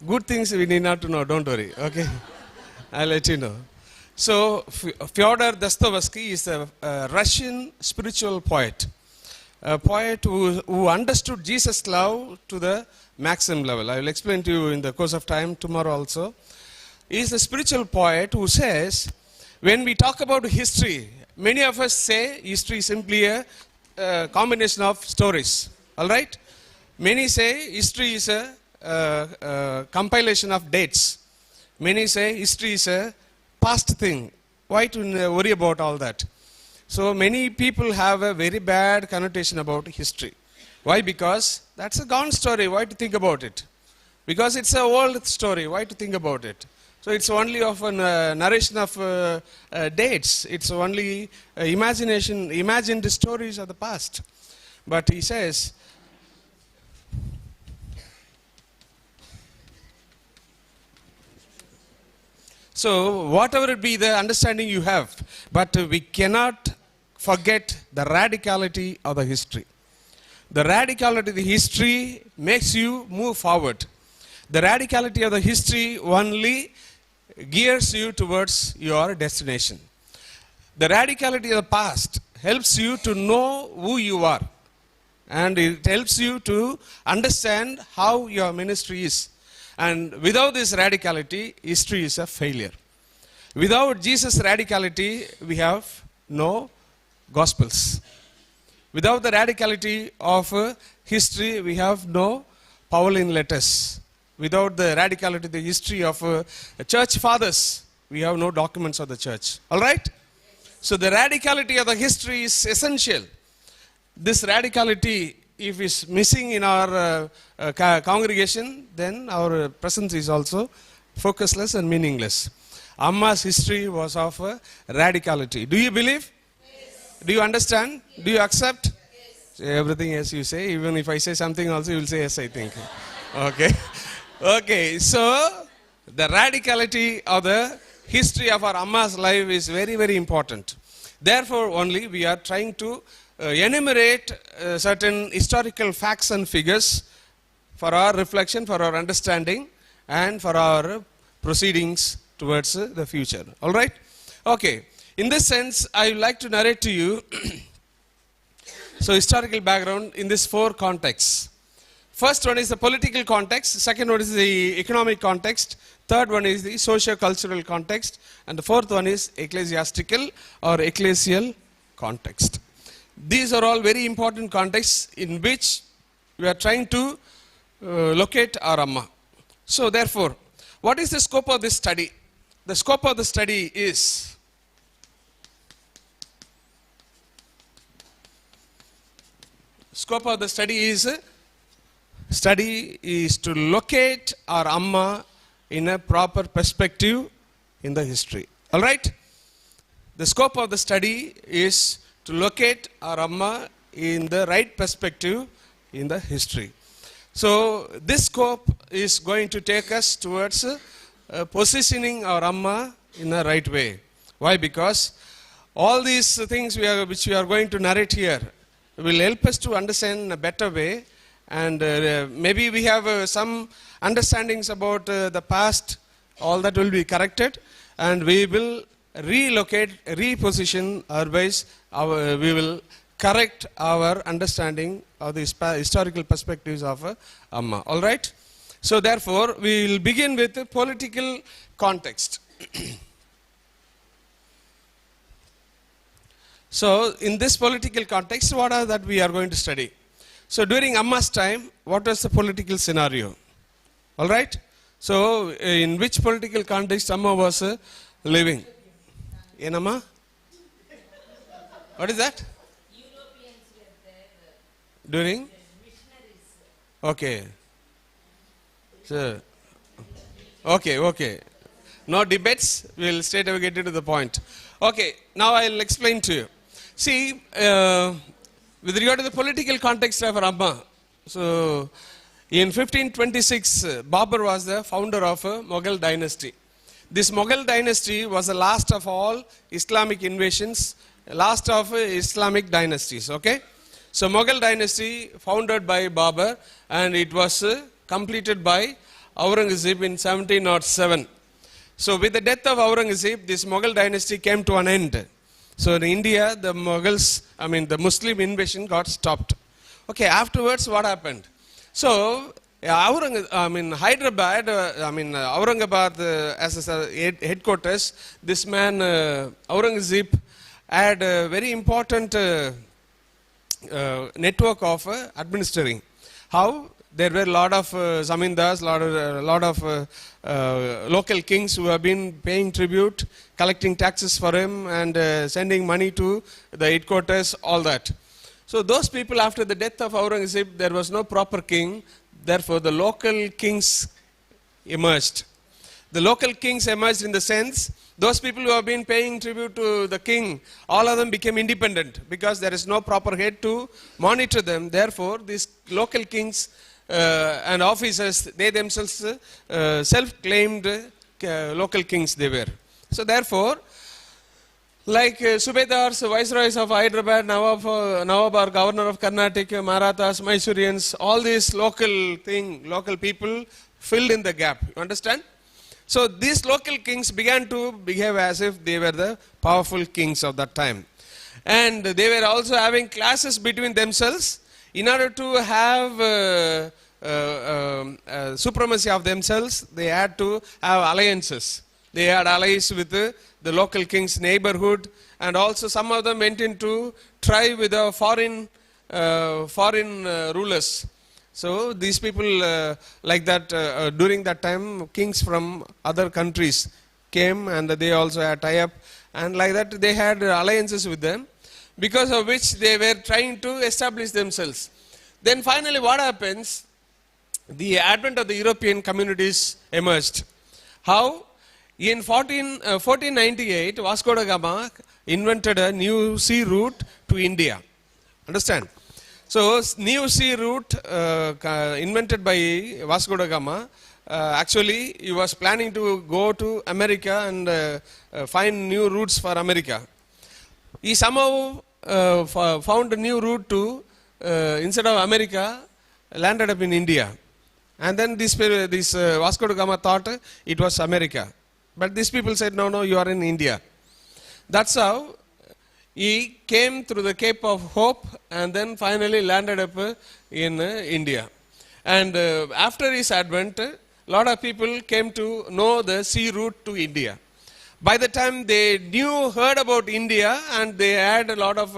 Good things we need not to know, don't worry. Okay? I'll let you know. So, Fyodor Dostoevsky is a Russian spiritual poet. A poet who understood Jesus' love to the maximum level. I will explain to you in the course of time tomorrow also. He is a spiritual poet who says, when we talk about history, many of us say history is simply a combination of stories. Alright? Many say history is a compilation of dates. Many say history is a past thing. Why to worry about all that? So many people have a very bad connotation about history. Why? Because that's a gone story. Why to think about it? Because it's an old story. Why to think about it? So it's only of a narration of dates. It's only imagined stories of the past. But he says, so whatever it be the understanding you have, but we cannot forget the radicality of the history. The radicality of the history makes you move forward. The radicality of the history only gears you towards your destination. The radicality of the past helps you to know who you are. And it helps you to understand how your ministry is. And without this radicality, history is a failure. Without Jesus' radicality, we have no Gospels. Without the radicality of history, we have no Pauline letters. Without the radicality, the history of church fathers, we have no documents of the church. All right? So the radicality of the history is essential. This radicality, if is missing in our congregation, then our presence is also focusless and meaningless. Amma's history was of radicality. Do you believe? Yes. Do you understand? Yes. Do you accept? Yes. Everything as you say. Even if I say something also, you will say yes, I think. Okay. Okay. So the radicality of the history of our Amma's life is very, very important. Therefore, only we are trying to enumerate certain historical facts and figures for our reflection, for our understanding, and for our proceedings towards the future. All right? Okay. In this sense, I would like to narrate to you so historical background in these four contexts. First one is the political context, second one is the economic context, third one is the socio-cultural context, and the fourth one is ecclesiastical or ecclesial context. These are all very important contexts in which we are trying to locate our Amma. So therefore, what is the scope of this study? The scope of the study is to locate our Amma in a proper perspective in the history. All right? The scope of the study is to locate our Amma in the right perspective in the history. So this scope is going to take us towards positioning our Amma in the right way. Why? Because all these things which we are going to narrate here will help us to understand in a better way, and maybe we have some understandings about the past. All that will be corrected, and we will relocate, reposition our ways. We will correct our understanding of the historical perspectives of Amma. All right? So therefore, we will begin with the political context. So in this political context, what are that we are going to study? So during Amma's time, what was the political scenario? All right? So in which political context Amma was living? Gnanamma? What is that? Europeans were there. During? Missionaries. Okay. So, okay. No debates. We will straight away get into the point. Okay. Now I will explain to you. See, with regard to the political context of Amma, so in 1526, Babur was the founder of a Mughal dynasty. This Mughal dynasty was the last of all Islamic invasions, last of Islamic dynasties. Okay, so Mughal dynasty founded by Babur, and it was completed by Aurangzeb in 1707. So with the death of Aurangzeb, this Mughal dynasty came to an end. So in India, the Muslim invasion got stopped. Okay, afterwards what happened? So Hyderabad, Aurangabad as a headquarters, this man Aurangzeb had a very important network of administering. How? There were a lot of zamindars, lot of local kings who have been paying tribute, collecting taxes for him, and sending money to the headquarters, all that. So those people, after the death of Aurangzeb, there was no proper king. Therefore, the local kings emerged. The local kings emerged in the sense, those people who have been paying tribute to the king, all of them became independent because there is no proper head to monitor them. Therefore, these local kings and officers, they themselves self-claimed local kings they were. So therefore, like Subedars, Viceroys of Hyderabad, Nawab or Governor of Karnataka, Marathas, Mysoreans, all these local people filled in the gap. You understand? So these local kings began to behave as if they were the powerful kings of that time. And they were also having classes between themselves in order to have supremacy of themselves. They had to have alliances. They had allies with the local king's neighborhood, and also some of them went into try with the foreign rulers. So these people like that during that time, kings from other countries came and they also had tie-up, and like that they had alliances with them, because of which they were trying to establish themselves. Then finally what happens? The advent of the European communities emerged. How? In 1498, Vasco da Gama invented a new sea route to India. Understand? So, new sea route invented by Vasco da Gama, actually he was planning to go to America and find new routes for America. He somehow found a new route to, instead of America, landed up in India. And then this Vasco da Gama thought it was America. But these people said, no, no, you are in India. That's how he came through the Cape of Hope and then finally landed up in India. And after his advent, a lot of people came to know the sea route to India. By the time they heard about India, and they had a lot of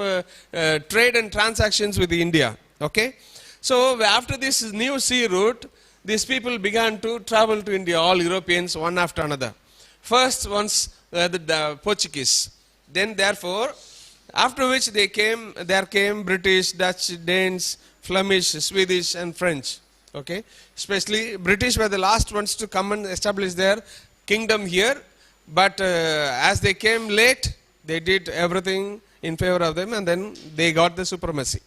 trade and transactions with India. Okay? So after this new sea route, these people began to travel to India, all Europeans, one after another. First once the Portuguese. Then therefore, after which there came British, Dutch, Danes, Flemish, Swedish and French. Okay? Especially British were the last ones to come and establish their kingdom here. But as they came late, they did everything in favor of them, and then they got the supremacy.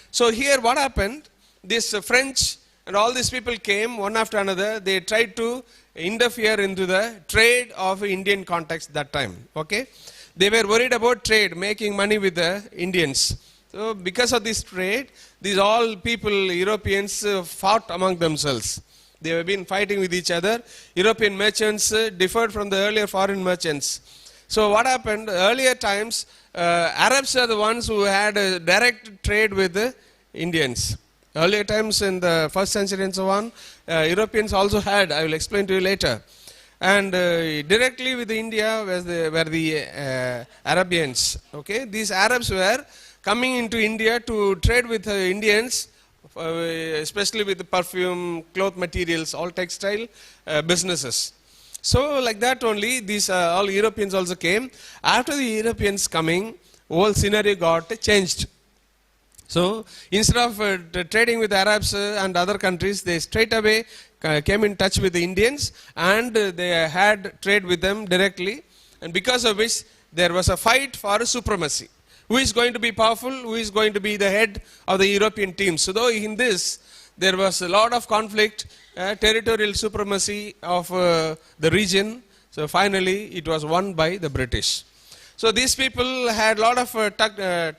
So here what happened? This French and all these people came one after another. They tried to interfere into the trade of Indian context that time. Okay? They were worried about trade, making money with the Indians. So because of this trade, these all people, Europeans, fought among themselves. They have been fighting with each other. European merchants differed from the earlier foreign merchants. So what happened? Earlier times, Arabs are the ones who had a direct trade with the Indians. Earlier times in the 1st century and so on, Europeans also had, I will explain to you later. And directly with India were the Arabians. Okay? These Arabs were coming into India to trade with Indians, especially with the perfume, cloth materials, all textile businesses. So like that only, these all Europeans also came. After the Europeans coming, whole scenario got changed. So instead of trading with Arabs and other countries, they straight away came in touch with the Indians, and they had trade with them directly, and because of which there was a fight for supremacy. Who is going to be powerful? Who is going to be the head of the European team? So though in this, there was a lot of conflict, territorial supremacy of the region. So finally, it was won by the British. So these people had a lot of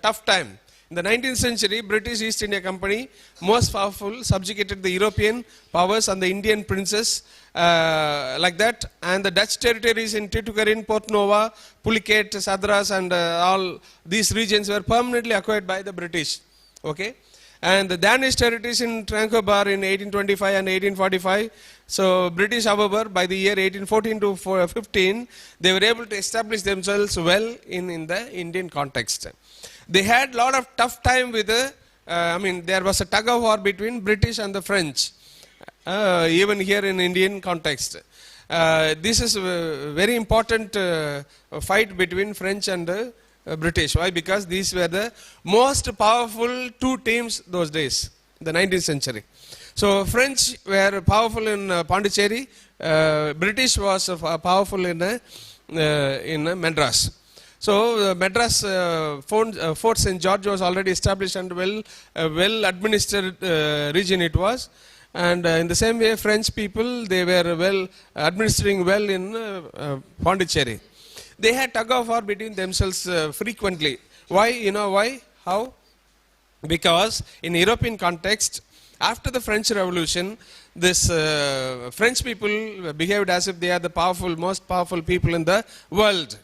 tough time. In the 19th century, British East India Company, most powerful, subjugated the European powers and the Indian princes like that. And the Dutch territories in Titucarin, Port Nova, Pulicat, Sadras and all these regions were permanently acquired by the British. Okay? And the Danish territories in Tranquebar in 1825 and 1845. So British, however, by the year 1814 to 15, they were able to establish themselves well in the Indian context. They had a lot of tough time with there was a tug of war between British and the French, even here in Indian context. This is a very important fight between French and British. Why? Because these were the most powerful two teams those days, the 19th century. So French were powerful in Pondicherry, British was powerful in Madras. So Madras Fort St. George was already established and well administered region it was. And in the same way, French people, they were administering well in Pondicherry. They had tug of war between themselves frequently. Why? You know why? How? Because in European context, After the French Revolution, this French people behaved as if they are the most powerful people in the world.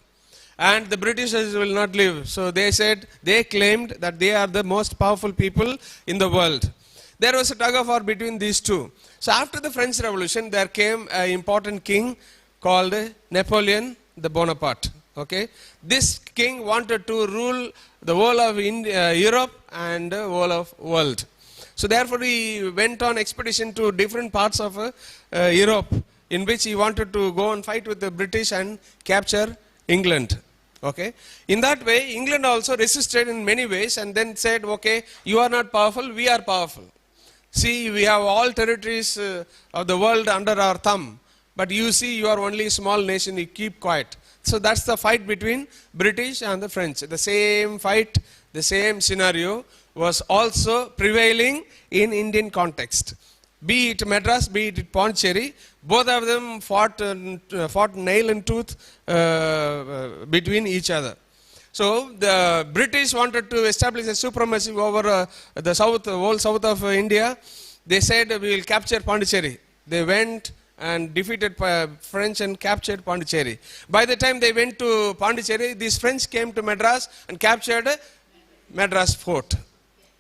And the Britishers will not live. So they claimed that they are the most powerful people in the world. There was a tug of war between these two. So after the French Revolution, there came an important king called Napoleon the Bonaparte. Okay, this king wanted to rule the whole of Europe and the whole of world. So therefore, he went on expedition to different parts of Europe, in which he wanted to go and fight with the British and capture England. Okay, in that way, England also resisted in many ways, and then said, "Okay, you are not powerful; we are powerful. See, we have all territories of the world under our thumb, but you see, you are only a small nation, you keep quiet." So that's the fight between British and the French. The same fight, the same scenario was also prevailing in Indian context. Be it Madras, be it Pondicherry, both of them fought nail and tooth between each other. So the British wanted to establish a supremacy over the whole south of India. They said, "We will capture Pondicherry." They went and defeated French and captured Pondicherry. By the time they went to Pondicherry, these French came to Madras and captured Madras Fort,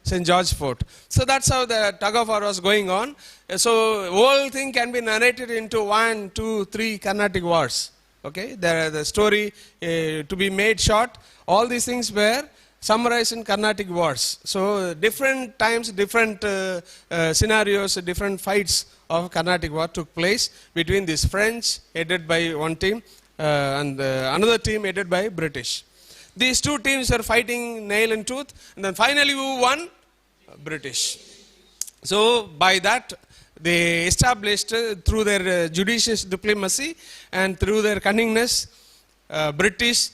St. George Fort. So that's how the tug of war was going on. So whole thing can be narrated into 1, 2, 3 Carnatic wars. Okay, the story to be made short. All these things were summarized in Carnatic wars. So different times, different scenarios, different fights of Carnatic war took place between this French headed by one team and another team headed by British. These two teams were fighting nail and tooth, and then finally who won? British. So by that, they established through their judicious diplomacy and through their cunningness, British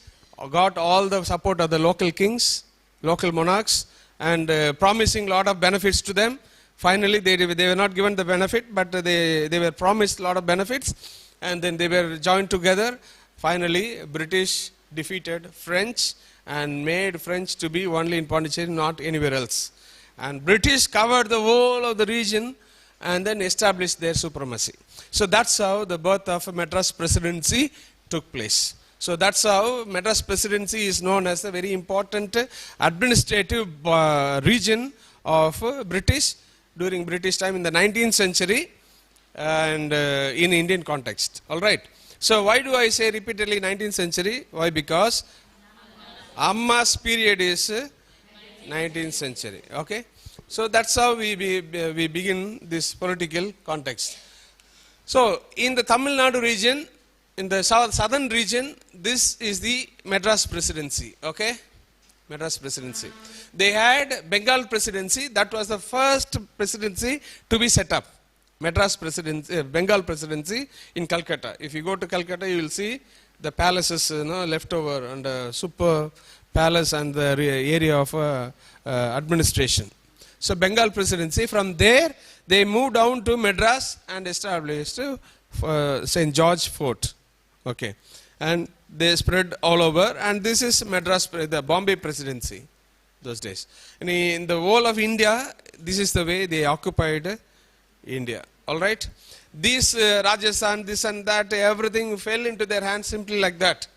got all the support of the local kings, local monarchs, and promising a lot of benefits to them. Finally, they were not given the benefit, but they were promised a lot of benefits, and then they were joined together. Finally, British defeated French and made French to be only in Pondicherry, not anywhere else. And British covered the whole of the region and then established their supremacy. So that's how the birth of Madras Presidency took place. So that's how Madras Presidency is known as a very important administrative region of British during British time in the 19th century and in Indian context. All right. So why do I say repeatedly 19th century? Why? Because Amma's period is 19th century. Okay. So that's how we begin this political context. So in the Tamil Nadu region, in the southern region, this is the Madras Presidency. Okay. Madras Presidency. They had Bengal Presidency. That was the first presidency to be set up. Madras Presidency, Bengal Presidency in Calcutta. If you go to Calcutta, you will see the palaces left over and super palace and the area of administration. So Bengal Presidency. From there, they moved down to Madras and established St. George Fort. Okay, and they spread all over. And this is Madras, the Bombay Presidency, those days. And in the whole of India, this is the way they occupied India. All right. These Rajasthan, this and that, everything fell into their hands simply like that.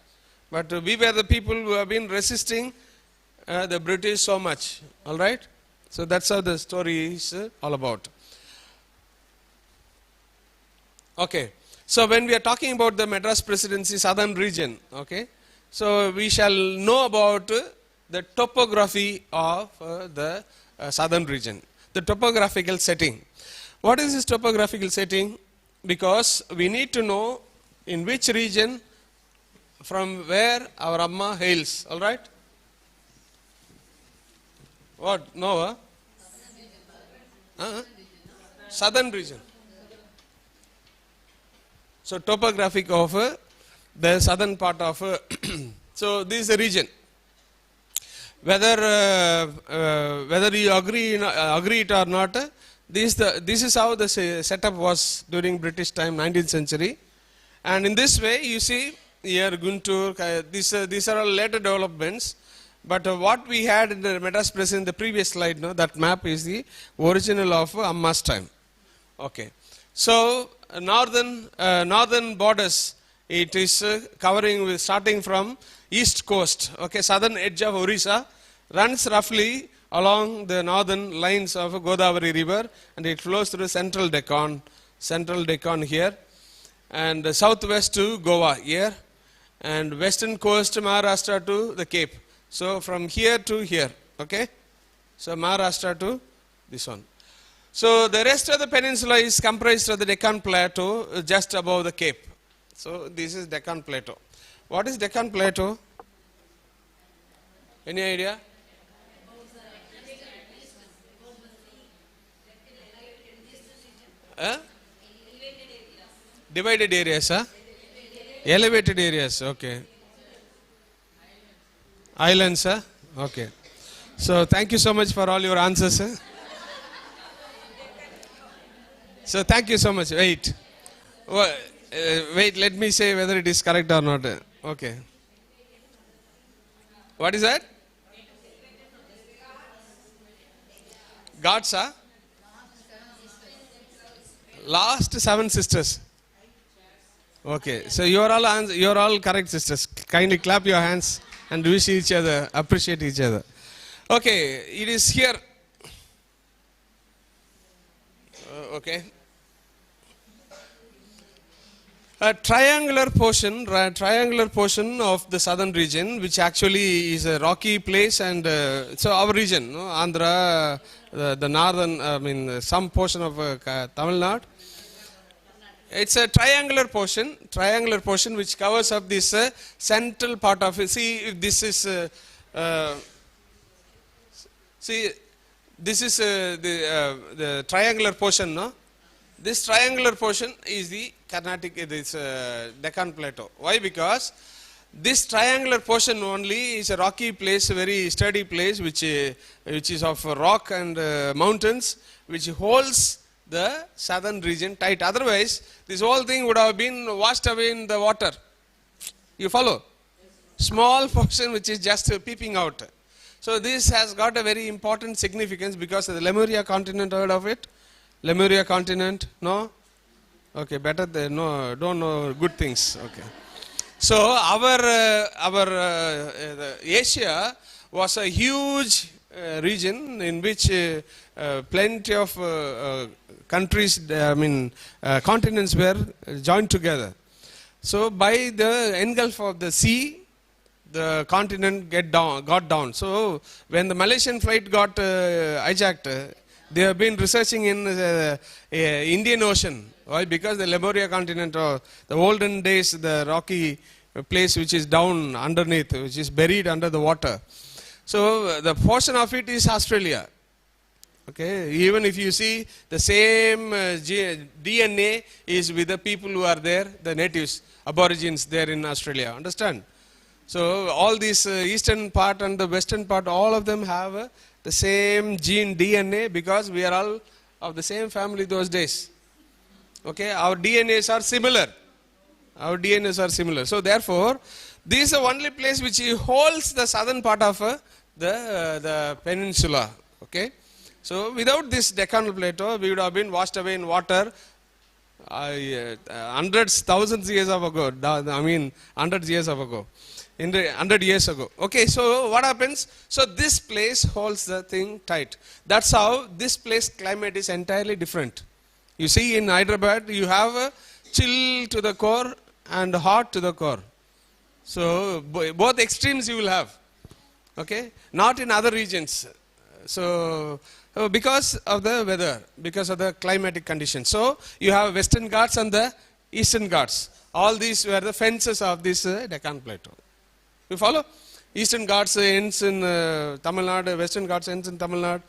But we were the people who have been resisting the British so much. All right. So that's how the story is all about. Okay. So when we are talking about the Madras Presidency southern region, okay, so we shall know about the topography of the southern region, the topographical setting. What is this topographical setting? Because we need to know in which region from where our Amma hails, all right? What? No? Southern region. So topographic of the southern part of, so this is the region. Whether you agree it or not, this is how the setup was during British time, 19th century. And in this way, you see here Guntur, these are all later developments. But what we had in the Madras Press in the previous slide, no, that map is the original of Amma's time. Okay. So northern borders, it is covering with starting from east coast. Okay, southern edge of Orissa runs roughly along the northern lines of Godavari river, and it flows through central Deccan here, and southwest to Goa here, and western coast Maharashtra to the Cape. So from here to here, okay? So Maharashtra to this one. So the rest of the peninsula is comprised of the Deccan Plateau just above the Cape. So this is Deccan Plateau. What is Deccan Plateau? Any idea? Divided areas, huh? Elevated areas, okay. Islands, huh? Okay. So thank you so much for all your answers, huh? So thank you so much. Wait. Wait, let me say whether it is correct or not. Okay. What is that? Gods, huh? Last 7 sisters. Okay, so you are all correct, sisters. Kindly clap your hands and wish each other, appreciate each other. Okay, it is here. Okay. A triangular portion of the southern region, which actually is a rocky place, and so our region, no? Andhra, the northern, some portion of Tamil Nadu. It's a triangular portion which covers up this central part of it. See, if this is the triangular portion, no? This triangular portion is the Carnatic, this Deccan Plateau. Why? Because this triangular portion only is a rocky place, a very sturdy place, which is of rock and mountains, which holds the southern region tight. Otherwise, this whole thing would have been washed away in the water. You follow? Small portion which is just peeping out. So this has got a very important significance because of the Lemuria continent. Heard of it? Lemuria continent? No? Okay, better they no, don't know good things. Okay. So our Asia was a huge region in which plenty of countries, continents were joined together. So by the engulf of the sea, the continent got down. So when the Malaysian flight got hijacked, they have been researching in Indian Ocean. Why? Because the Lemuria continent, or the olden days, the rocky place which is down underneath, which is buried under the water. So the portion of it is Australia. Okay, even if you see the same DNA is with the people who are there, the natives, aborigines there in Australia. Understand? So all this eastern part and the western part, all of them have the same gene DNA because we are all of the same family those days. Okay, our DNAs are similar. So therefore, this is the only place which holds the southern part of the peninsula. Okay. So without this Deccan Plateau, we would have been washed away in water hundreds, thousands years ago. 100 years ago. 100 years ago. Okay, so what happens? So this place holds the thing tight. That's how this place climate is entirely different. You see, in Hyderabad, you have a chill to the core and hot to the core. So both extremes you will have. Okay, not in other regions. So because of the weather, because of the climatic conditions. So you have Western Ghats and the Eastern Ghats. All these were the fences of this Deccan Plateau. You follow? Eastern Ghats ends in Tamil Nadu, Western Ghats ends in Tamil Nadu.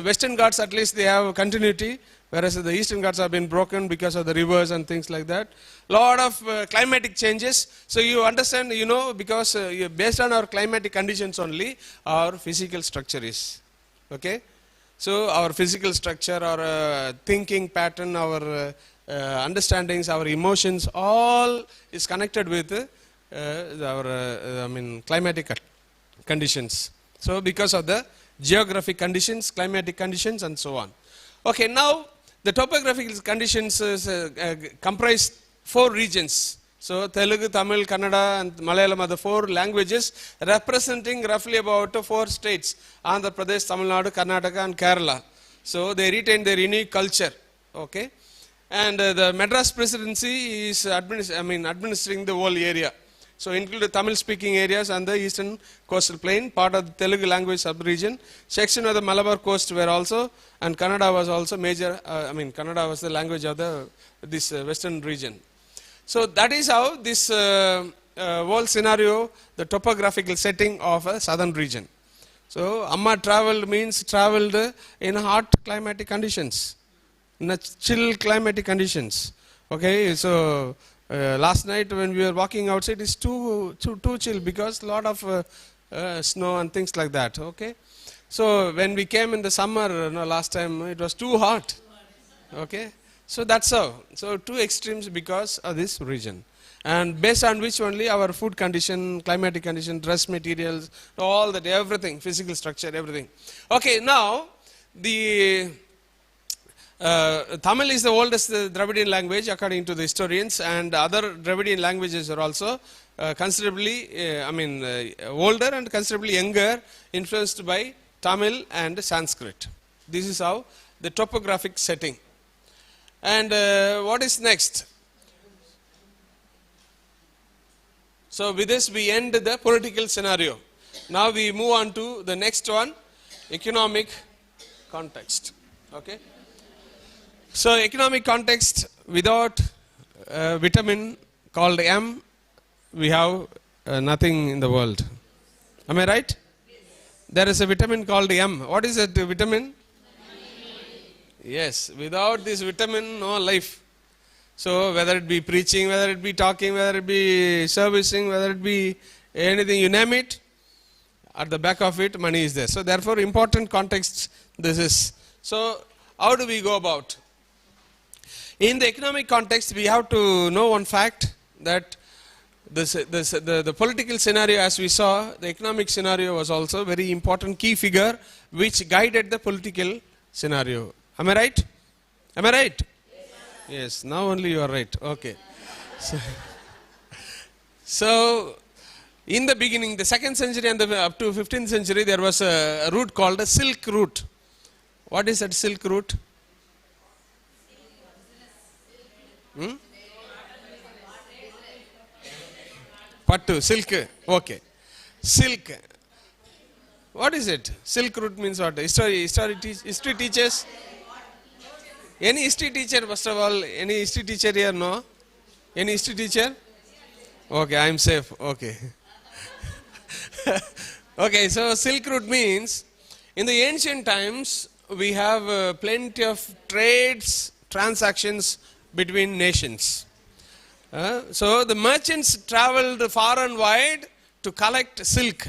Western Ghats, at least they have continuity, whereas the Eastern Ghats have been broken because of the rivers and things like that. Lot of climatic changes. So you understand, because based on our climatic conditions only, our physical structure is. Okay? So our physical structure, our thinking pattern, our understandings, our emotions, all is connected with our climatic conditions. So because of the geographic conditions, climatic conditions and so on. Okay, now the topographical conditions comprise 4 regions. So Telugu, Tamil, Kannada and Malayalam are the 4 languages representing roughly about 4 states: Andhra Pradesh, Tamil Nadu, Karnataka and Kerala. So they retain their unique culture. Okay, and the Madras Presidency is administering the whole area. So include the Tamil speaking areas and the eastern coastal plain, part of the Telugu language sub-region, section of the Malabar coast were also, and Kannada was also major, Kannada was the language of this western region. So that is how this whole scenario, the topographical setting of a southern region. So Amma traveled means traveled in hot climatic conditions, in chill climatic conditions. Okay, so last night when we were walking outside, it's too chill because a lot of snow and things like that. Okay, so when we came in the summer, last time it was too hot. Okay, so that's how. So 2 extremes because of this region, and based on which only our food condition, climatic condition, dress materials, all that, everything, physical structure, everything. Okay, now the Tamil is the oldest Dravidian language according to the historians, and other Dravidian languages are also considerably, older and considerably younger, influenced by Tamil and Sanskrit. This is how the topographic setting. And what is next? So with this we end the political scenario. Now we move on to the next one, economic context. Okay. So economic context, without vitamin called M, we have nothing in the world. Am I right? Yes. There is a vitamin called M. What is that vitamin? Yes, without this vitamin, no life. So whether it be preaching, whether it be talking, whether it be servicing, whether it be anything, you name it, at the back of it, money is there. So therefore, important context this is. So how do we go about? In the economic context, we have to know one fact, that the political scenario, as we saw, the economic scenario was also a very important key figure which guided the political scenario. Am I right? Am I right? Yes, now only you are right. Okay. So in the beginning, the 2nd century and up to 15th century, there was a route called a Silk Route. What is that Silk Route? Pattu, silk. Okay. Silk. What is it? Silk Route means what? History teachers? Any history teacher, first of all? Any history teacher here? No? Any history teacher? Okay, I am safe. Okay. Okay, so Silk Route means, in the ancient times, we have plenty of trades, transactions between nations. So the merchants traveled far and wide to collect silk,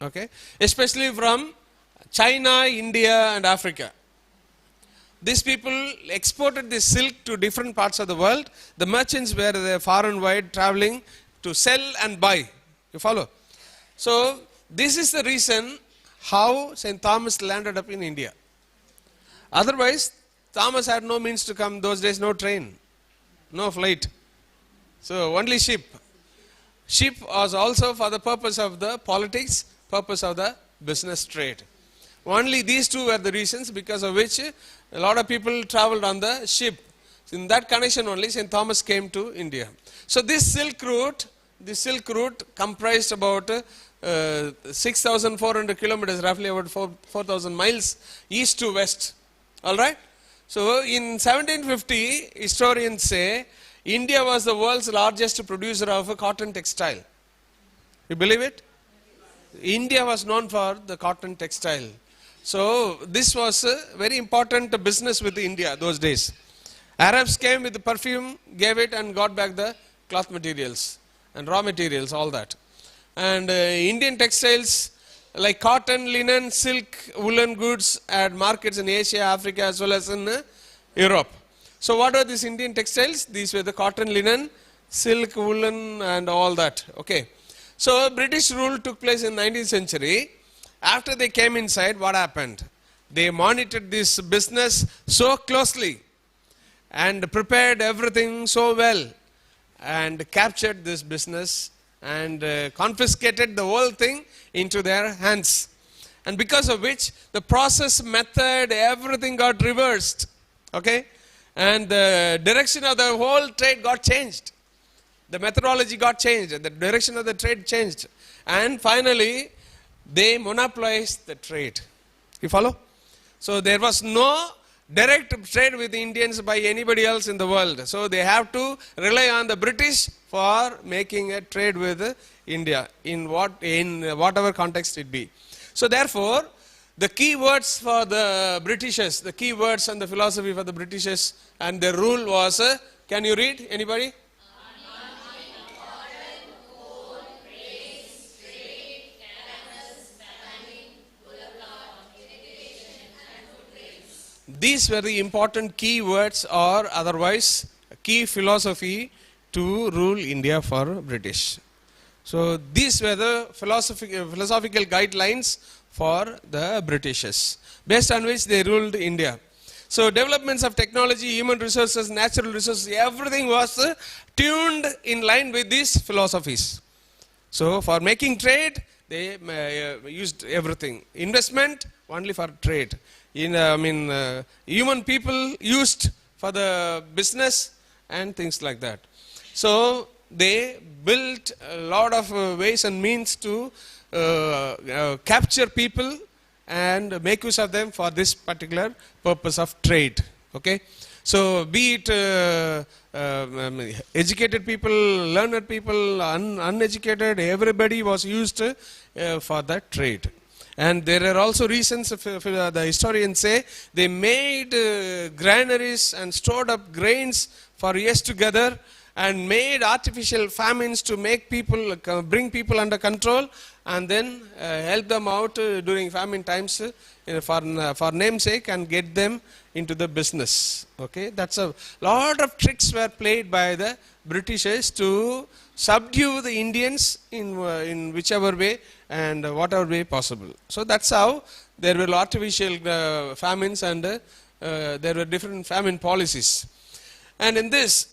okay, especially from China, India and Africa. These people exported this silk to different parts of the world. The merchants were there far and wide traveling to sell and buy. You follow? So this is the reason how St. Thomas landed up in India. Otherwise, Thomas had no means to come those days, no train, no flight. So only ship. Ship was also for the purpose of the politics, purpose of the business trade. Only these two were the reasons because of which a lot of people traveled on the ship. In that connection only St. Thomas came to India. So this Silk Route comprised about 6,400 kilometers, roughly about 4,000 miles east to west. All right. So in 1750, historians say India was the world's largest producer of a cotton textile. You believe it? India was known for the cotton textile. So this was a very important business with India those days. Arabs came with the perfume, gave it and got back the cloth materials and raw materials, all that. And Indian textiles like cotton, linen, silk, woolen goods had markets in Asia, Africa as well as in Europe. So what were these Indian textiles? These were the cotton, linen, silk, woolen and all that. Okay. So British rule took place in 19th century. After they came inside, what happened? They monitored this business so closely and prepared everything so well and captured this business and confiscated the whole thing into their hands. And because of which the process, method, everything got reversed. Okay? And the direction of the whole trade got changed. The methodology got changed. The direction of the trade changed. And finally, they monopolized the trade. You follow? So there was no direct trade with Indians by anybody else in the world. So they have to rely on the British for making a trade with India in whatever context it be. So therefore, the key words for the Britishers, the key words and the philosophy for the Britishers and their rule was, can you read, anybody? These were the important key words or otherwise key philosophy to rule India for British. So these were the philosophical guidelines for the Britishers, based on which they ruled India. So developments of technology, human resources, natural resources, everything was tuned in line with these philosophies. So for making trade, they used everything. Investment only for trade. Human people used for the business and things like that. So they built a lot of ways and means to capture people and make use of them for this particular purpose of trade. Okay, so be it educated people, learned people, uneducated, everybody was used for that trade. And there are also reasons, the historians say, they made granaries and stored up grains for years together and made artificial famines to make people, bring people under control and then help them out during famine times for namesake and get them into the business. Okay, that's a lot of tricks were played by the Britishers to subdue the Indians in whichever way and whatever way possible. So that's how there were artificial famines and there were different famine policies. And in this,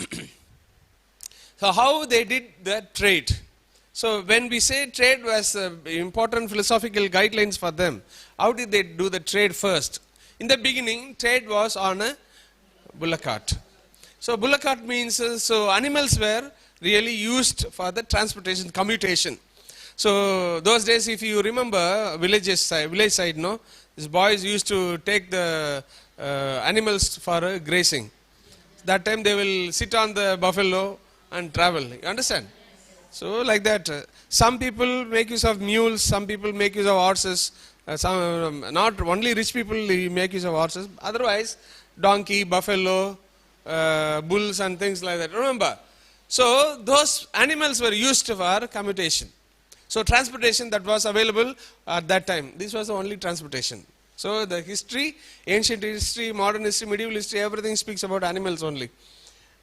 so how they did the trade. So when we say trade was important philosophical guidelines for them, how did they do the trade first? In the beginning, trade was on a bullock cart. So bullock cart means, so animals were really used for the transportation, commutation. So those days, if you remember, village side, no, these boys used to take the animals for grazing. That time they will sit on the buffalo and travel. You understand? So like that, some people make use of mules, some people make use of horses. Not only rich people make use of horses. Otherwise, donkey, buffalo, bulls, and things like that. Remember? So those animals were used for commutation. So transportation that was available at that time. This was the only transportation. So the history, ancient history, modern history, medieval history, everything speaks about animals only.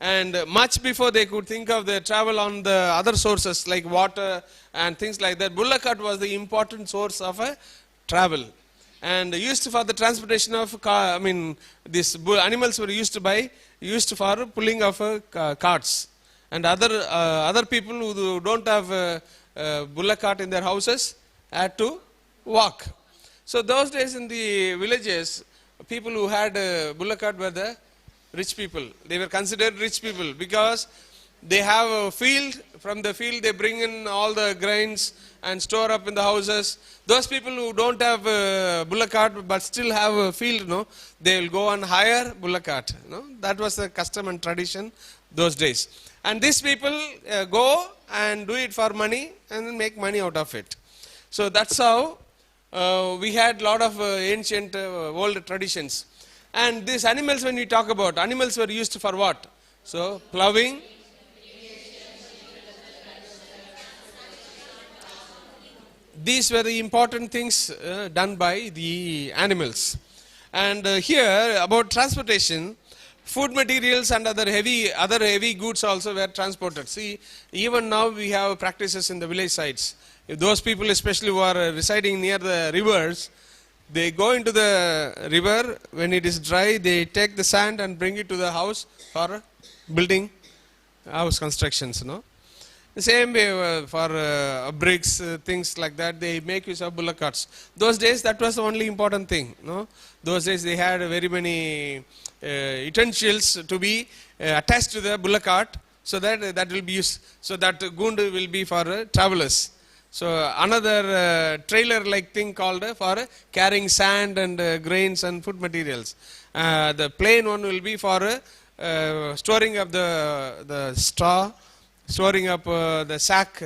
And much before they could think of the travel on the other sources like water and things like that, bullock cart was the important source of a travel. And used for the transportation of these animals were used for pulling of carts. And other people who don't have bullock cart in their houses had to walk. So those days in the villages, people who had bullock cart were the rich people. They were considered rich people because they have a field. From the field they bring in all the grains and store up in the houses. Those people who don't have a bullock cart but still have a field, no, they will go and hire bullock cart. No? That was the custom and tradition those days. And these people go and do it for money and then make money out of it. So that's how we had a lot of ancient old traditions. And these animals, when we talk about, animals were used for what? So ploughing. These were the important things done by the animals. And here about transportation, food materials and other heavy goods also were transported. See, even now we have practices in the village sites. If those people especially who are residing near the rivers, they go into the river, when it is dry, they take the sand and bring it to the house for building house constructions, no? The same way for bricks, things like that, they make use of bullock carts. Those days, that was the only important thing, no? Those days, they had very many utensils to be attached to the bullock cart, so that that will be used, so that gund will be for travelers. So another trailer-like thing called for carrying sand and grains and food materials. The plain one will be for storing up the straw, storing up the sack,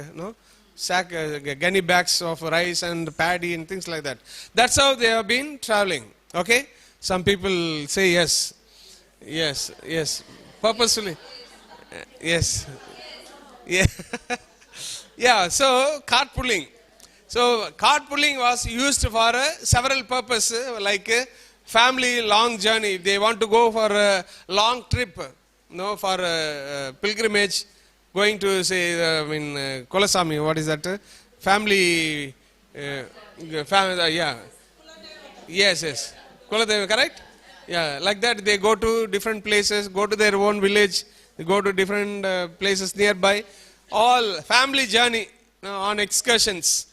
gunny bags of rice and paddy and things like that. That's how they have been traveling. Okay? Some people say yes. Yes, yes. Purposefully. Yes. Yeah. Yeah, so cart pulling. So cart pulling was used for several purposes, like family long journey. They want to go for a long trip, for pilgrimage, going to say, Kolasami, what is that? Family, yeah. Yes, yes. Kuladeva, correct? Yeah, like that they go to different places, go to their own village, they go to different places nearby. All family journey on excursions.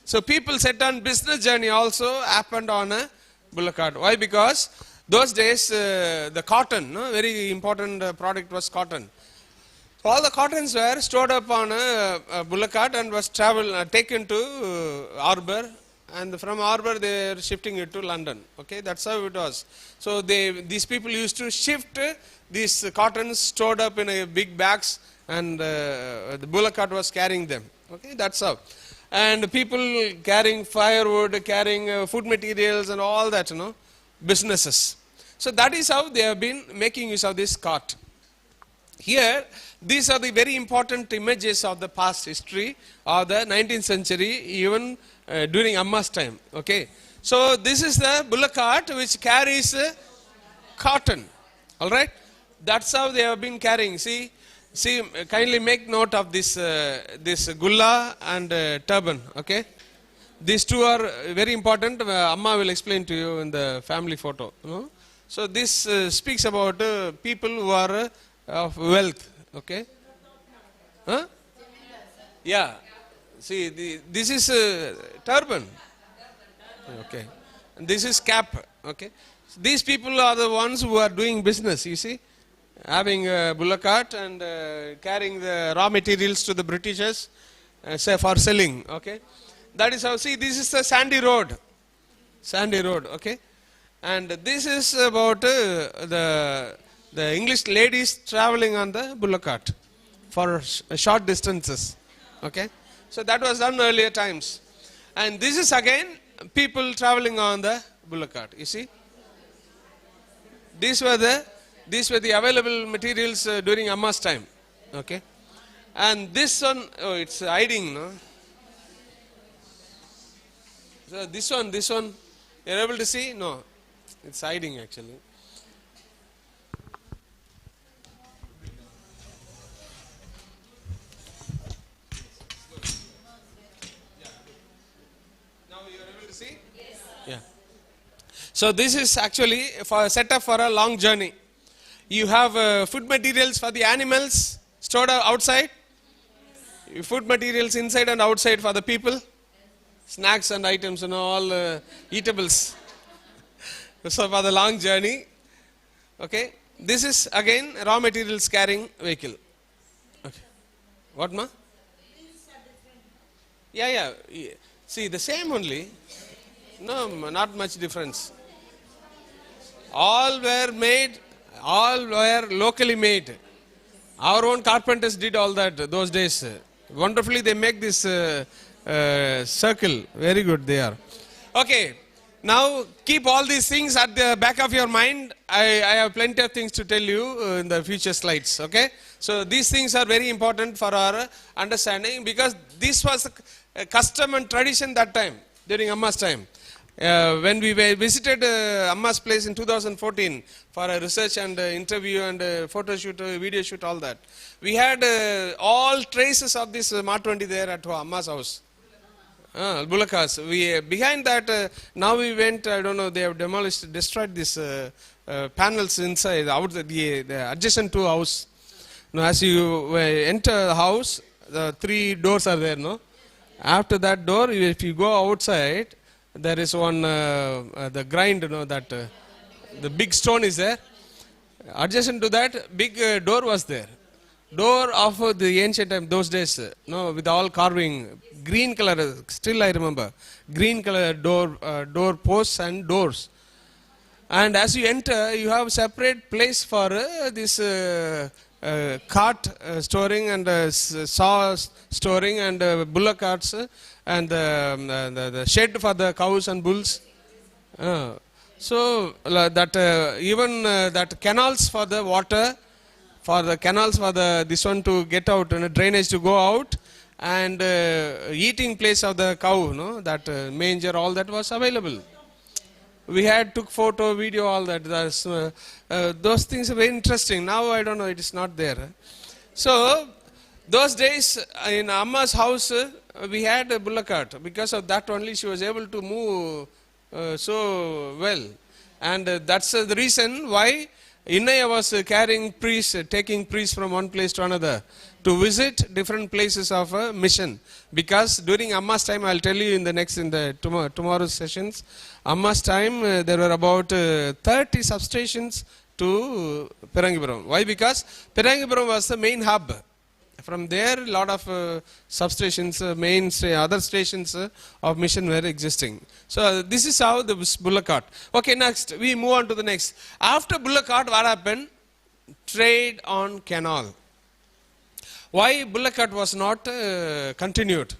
So people set on business journey also happened on a bullock cart. Why? Because those days the cotton, very important product was cotton. So all the cottons were stored up on a bullock cart and was taken to Harbour, and from Harbour they are shifting it to London. Okay, that's how it was. So these people used to shift these cottons stored up in a big bags, and the bullock cart was carrying them. Okay, that's how. And people carrying firewood, carrying food materials and all that, businesses. So that is how they have been making use of this cart. Here, these are the very important images of the past history of the 19th century, even during Amma's time. Okay, so this is the bullock cart which carries cotton. All right, that's how they have been carrying. See, kindly make note of this gulla and turban. Okay, these two are very important. Amma will explain to you in the family photo. So this speaks about people who are of wealth. Okay, huh? Yeah. See, this is turban. Okay, and this is cap. Okay, so these people are the ones who are doing business. You see, having a bullock cart and carrying the raw materials to the Britishers, say for selling. Okay, that is how. See, this is the sandy road. Sandy road. Okay, and this is about the English ladies traveling on the bullock cart for short distances. Okay, so that was done earlier times, and this is again people traveling on the bullock cart. You see, these were the available materials during Amma's time. Okay, and this one, it's hiding, no? So this one, you're able to see? No, it's hiding actually. Now you're able to see? Yes. Yeah. So this is actually for set up for a long journey. You have food materials for the animals stored outside. Food materials inside and outside for the people. Snacks and items, all eatables. So for the long journey. Okay. This is again raw materials carrying vehicle. Okay. What, ma? Yeah. See, the same only. No, not much difference. All were made. All were locally made. Our own carpenters did all that those days. Wonderfully they make this circle. Very good they are. Okay. Now keep all these things at the back of your mind. I have plenty of things to tell you in the future slides. Okay. So these things are very important for our understanding, because this was a custom and tradition that time, during Amma's time. When we visited Amma's place in 2014 for a research and interview and photo shoot, video shoot, all that, we had all traces of this Mark 20 there at Amma's house. Bulakas. Behind that, now we went, I don't know, they have demolished, destroyed these panels inside, the adjacent to house. Now, as you enter the house, the 3 doors are there, no? After that door, if you go outside, there is one, the grind, you know, that the big stone is there. Adjacent to that, big door was there. Door of the ancient time, those days, no, with all carving, green color, still I remember, green color door posts and doors. And as you enter, you have separate place for this cart storing and saw storing and bullock carts and the shed for the cows and bulls. So that even that canals for the water, for the canals for the this one to get out and drainage to go out, and eating place of the cow, no, that manger, all that was available. We had took photo, video, all that. Those things are very interesting. Now I don't know, it is not there. So those days in Amma's house, we had a bullock cart. Because of that only she was able to move so well. And that's the reason why Innaya was carrying priests, taking priests from one place to another to visit different places of a mission. Because during Amma's time, I'll tell you in the tomorrow's sessions, Amma's time there were about 30 substations to PHIRANGIPURAM. Why? Because PHIRANGIPURAM was the main hub. From there, a lot of substations, other stations of mission were existing. So this is how the bullock cart. Okay, next we move on to the next. After bullock cart, what happened? Trade on canal. Why bullock cart was not continued?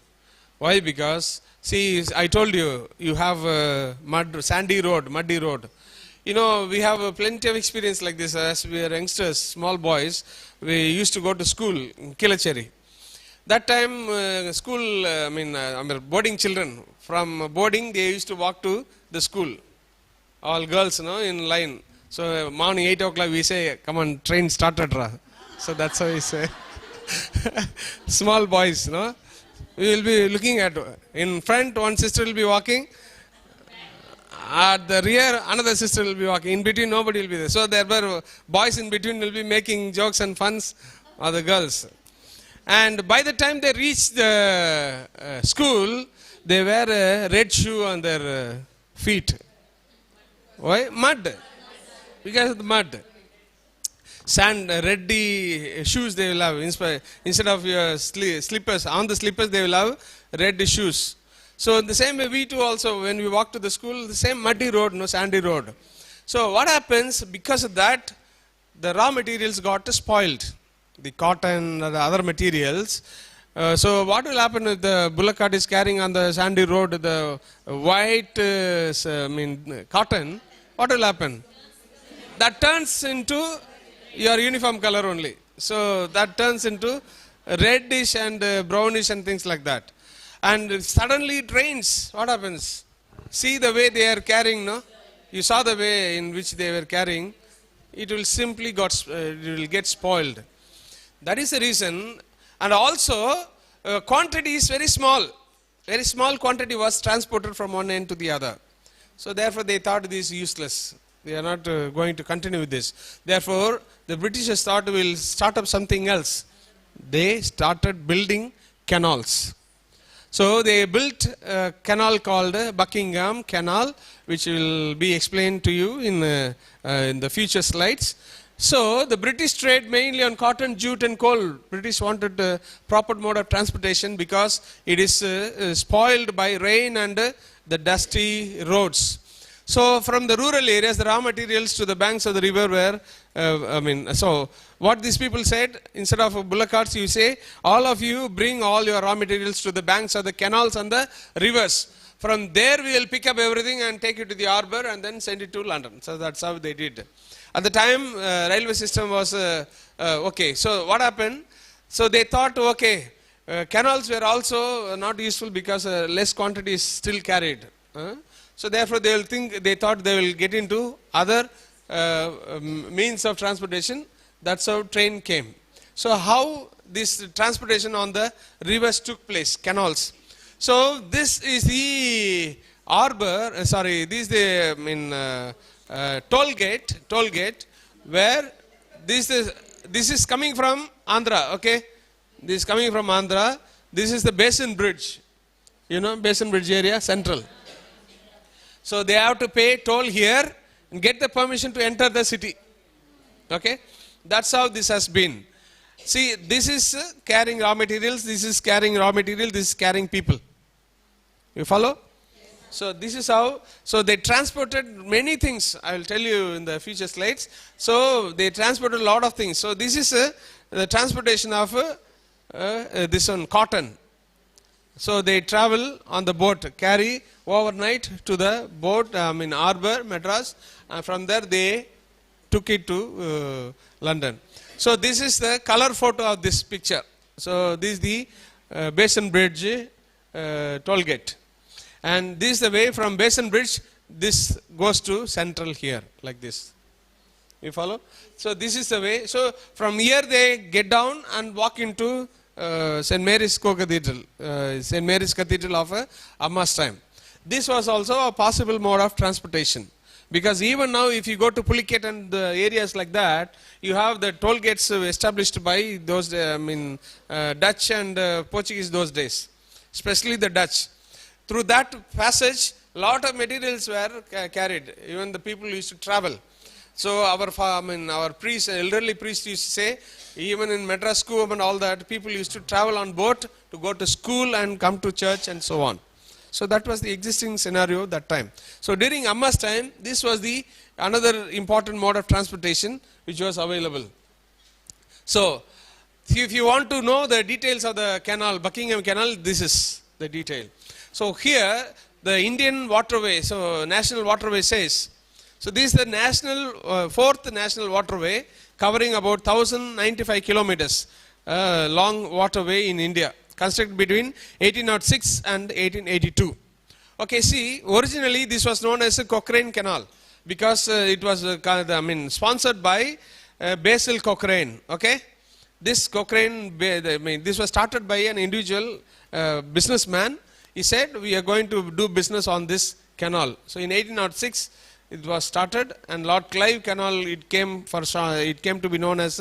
Why? Because see, I told you, you have sandy road, muddy road. You know, we have plenty of experience like this. As we are youngsters, small boys, we used to go to school in Kilacheri. That time, boarding children. From boarding, they used to walk to the school. All girls, no, in line. So morning 8 o'clock, we say, come on, train started. So that's how we say. Small boys, no. We will be looking at, in front, one sister will be walking. At the rear, another sister will be walking. In between, nobody will be there. So there were boys in between will be making jokes and funs of the girls. And by the time they reached the school, they wear a red shoe on their feet. Why? Mud. Because of the mud. Sand, reddy shoes they will have. Instead of your slippers, on the slippers they will have red shoes. So in the same way, we too also, when we walk to the school, the same muddy road, no, sandy road. So what happens, because of that, the raw materials got spoiled. The cotton, the other materials. So what will happen if the bullock cart is carrying on the sandy road, the white cotton, what will happen? That turns into your uniform color only. So that turns into reddish and brownish and things like that. And suddenly it rains. What happens? See the way they are carrying, no? You saw the way in which they were carrying. It will simply get spoiled. That is the reason. And also, quantity is very small. Very small quantity was transported from one end to the other. So therefore, they thought this is useless. They are not going to continue with this. Therefore, the Britishers thought we'll start up something else. They started building canals. So they built a canal called Buckingham Canal, which will be explained to you in the future slides. So the British trade mainly on cotton, jute and coal. British wanted a proper mode of transportation because it is spoiled by rain and the dusty roads. So from the rural areas, the raw materials to the banks of the river were, so what these people said, instead of bullock carts, you say, all of you bring all your raw materials to the banks of the canals and the rivers. From there we will pick up everything and take it to the harbour and then send it to London. So that's how they did. At the time, railway system was, okay. So what happened? So they thought, okay, canals were also not useful because less quantity is still carried. So therefore they thought they will get into other means of transportation. That's how train came. So how this transportation on the rivers took place, canals. So this is the harbor, this is the toll gate where this is coming from Andhra, okay? This is coming from Andhra. This is the Basin Bridge. You know, Basin Bridge area, central. So they have to pay toll here and get the permission to enter the city. Okay? That's how this has been. See, this is carrying raw materials, this is carrying raw material, this is carrying people. You follow? So this is how, so they transported many things. I will tell you in the future slides. So they transported a lot of things. So this is the transportation of this one, cotton. So they travel on the boat, carry overnight to the boat, harbor, Madras. From there they took it to London. So this is the color photo of this picture. So this is the Basin Bridge toll gate. And this is the way from Basin Bridge, this goes to central here, like this. You follow? So this is the way. So from here they get down and walk into St. Mary's Co-Cathedral, St. Mary's Cathedral of Amma's time. This was also a possible mode of transportation. Because even now if you go to Pulicat and the areas like that, you have the toll gates established by those, Dutch and Portuguese those days. Especially the Dutch. Through that passage, lot of materials were carried. Even the people used to travel. So our priests, elderly priests used to say, even in Madras school and all that, people used to travel on boat to go to school and come to church and so on. So that was the existing scenario that time. So during Amma's time, this was the another important mode of transportation which was available. So if you want to know the details of the canal, Buckingham Canal, this is the detail. So here the Indian waterway, so national waterway says, so this is the national, fourth national waterway covering about 1095 kilometers long waterway in India, constructed between 1806 and 1882. Okay, see, originally this was known as a Cochrane Canal because it was sponsored by Basil Cochrane. Okay, this Cochrane, this was started by an individual businessman. He said, we are going to do business on this canal. So in 1806, it was started, and Lord Clive Canal, it came to be known as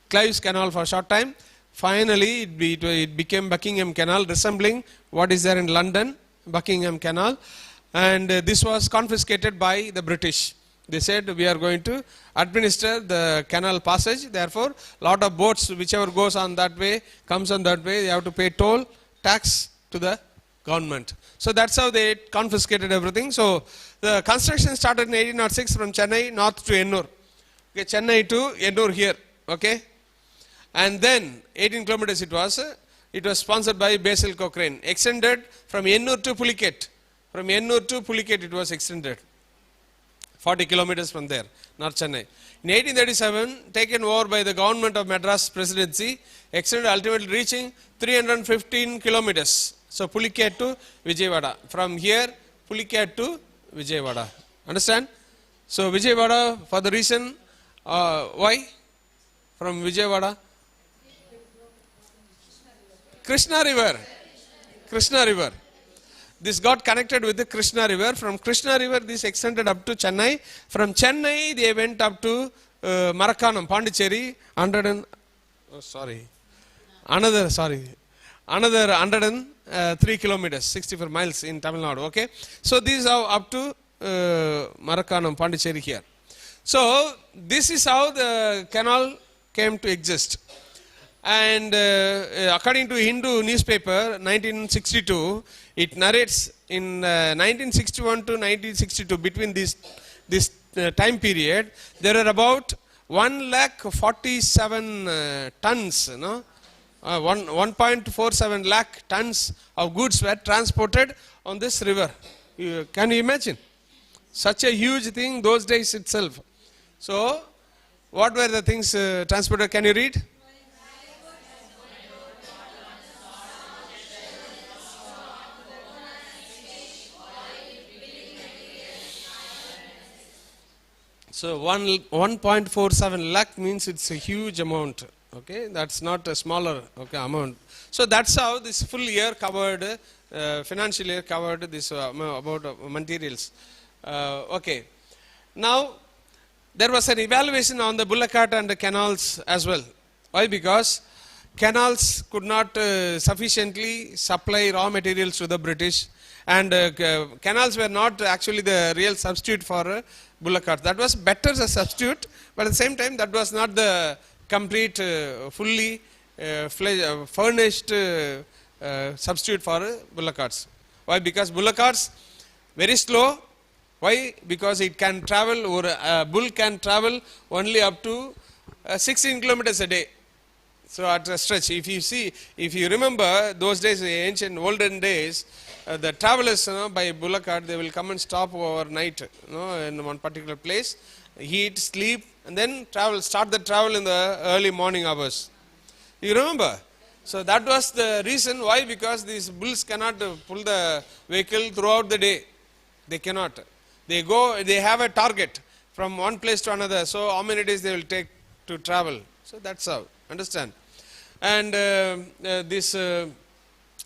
Clive's Canal for a short time. Finally, it became Buckingham Canal, resembling what is there in London, Buckingham Canal. And this was confiscated by the British. They said, we are going to administer the canal passage. Therefore, lot of boats, whichever goes on that way, comes on that way, they have to pay toll, tax to the government. So that's how they confiscated everything. So the construction started in 1806 from Chennai north to Ennur. Okay, Chennai to Ennur here. Okay, and then 18 kilometers it was sponsored by Basil Cochrane. Extended from Ennur to Pulicat. From Ennur to Pulicat it was extended. 40 kilometers from there, North Chennai. In 1837, taken over by the government of Madras Presidency, extended ultimately reaching 315 kilometers. So Pulicat to Vijayawada. From here, Pulicat to Vijayawada. Understand? So Vijayawada, for the reason, why? From Vijayawada? Krishna River. Krishna River. This got connected with the Krishna River. From Krishna River, this extended up to Chennai. From Chennai, they went up to Marakkanam, Pondicherry, another 103 kilometers, 64 miles in Tamil Nadu. Okay, so these are up to Marakkanam, Pondicherry here. So this is how the canal came to exist. And according to Hindu newspaper, 1962, it narrates in 1961 to 1962, between this time period, there are about 147 tons, 1.47 lakh tons of goods were transported on this river. Can you imagine? Such a huge thing those days itself. So, what were the things transported? Can you read? So 1.47 lakh means it's a huge amount. Okay, that's not a smaller amount. So that's how this full year covered, financial year covered this about materials. Okay, now there was an evaluation on the bullock cart and the canals as well. Why? Because canals could not sufficiently supply raw materials to the British, and canals were not actually the real substitute for bullock cart. That was better as a substitute, but at the same time that was not the complete, fully furnished substitute for bullock carts. Why? Because bullock carts very slow. Why? Because it can travel, or a bull can travel only up to 16 kilometers a day. So at a stretch, if you remember those days, ancient olden days, the travelers by bullock cart, they will come and stop overnight in one particular place, eat, sleep, and then start the travel in the early morning hours. You remember? So that was the reason why, because these bulls cannot pull the vehicle throughout the day. They cannot. They have a target from one place to another. So how many days they will take to travel. So that's how. Understand? And this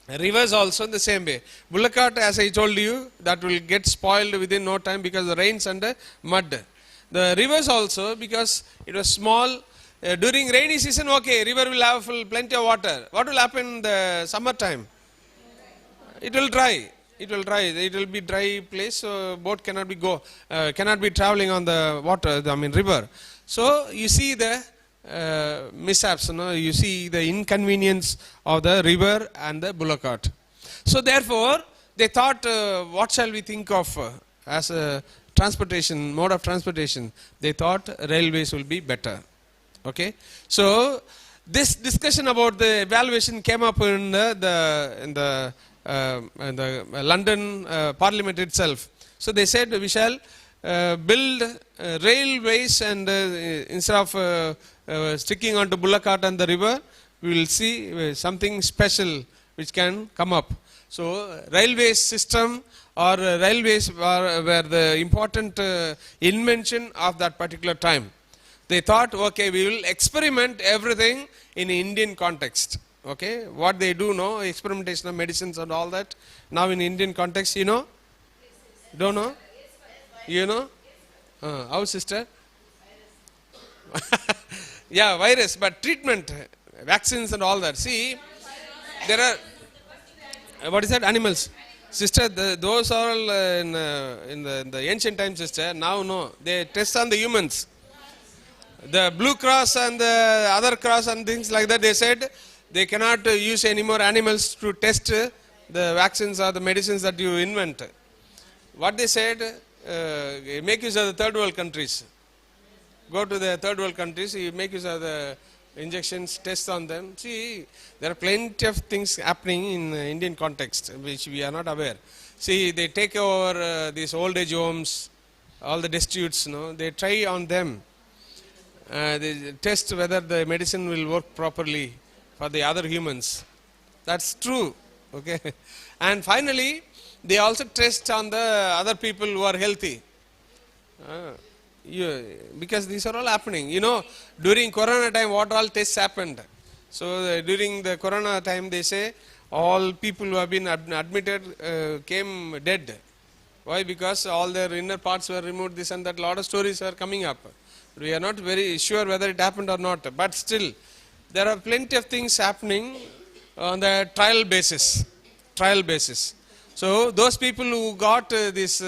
rivers also in the same way. Bullock cart, as I told you, that will get spoiled within no time because the rains and the mud. The rivers also, because it was small. During rainy season, okay, river will have plenty of water. What will happen in the summer time? It will dry. It will dry. It will be dry place. So boat cannot be traveling on the water. River. So you see the mishaps. You see the inconvenience of the river and the bullock cart. So therefore, they thought, what shall we think of as a transportation, mode of transportation? They thought railways will be better. Okay, so this discussion about the evaluation came up in the London Parliament itself. So they said we shall build railways, and instead of sticking onto bullock cart and the river, we will see something special which can come up. So railway system or railways were the important invention of that particular time. They thought, okay, we will experiment everything in Indian context. Okay, what they do now, experimentation of medicines and all that. Now in Indian context, you know? Don't know? You know? How, sister? Yeah, virus, but treatment, vaccines and all that. See, there are, what is that? Animals. Sister, those are all in the ancient times, sister. Now, no. They test on the humans. The Blue Cross and the other cross and things like that, they said they cannot use any more animals to test the vaccines or the medicines that you invent. What they said, make use of the third world countries. Go to the third world countries, you make use of the injections, test on them. See, there are plenty of things happening in Indian context which we are not aware. See, they take over these old age homes, all the destitutes, they try on them. They test whether the medicine will work properly for the other humans. That's true. Okay. And finally, they also test on the other people who are healthy. Because these are all happening. During Corona time, what all tests happened? So during the Corona time, they say all people who have been admitted came dead. Why? Because all their inner parts were removed, this and that. A lot of stories are coming up. We are not very sure whether it happened or not. But still, there are plenty of things happening on the trial basis. Trial basis. So those people who got these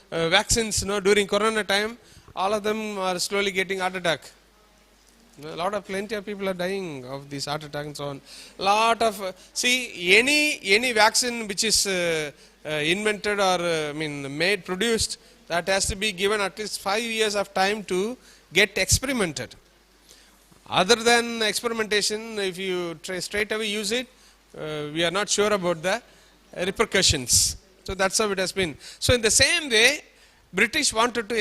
vaccines during Corona time, all of them are slowly getting heart attack. Plenty of people are dying of these heart attack and so on. Any vaccine which is invented or produced, that has to be given at least 5 years of time to get experimented. Other than experimentation, if you straight away use it, we are not sure about the repercussions. So that's how it has been. So in the same way, British wanted to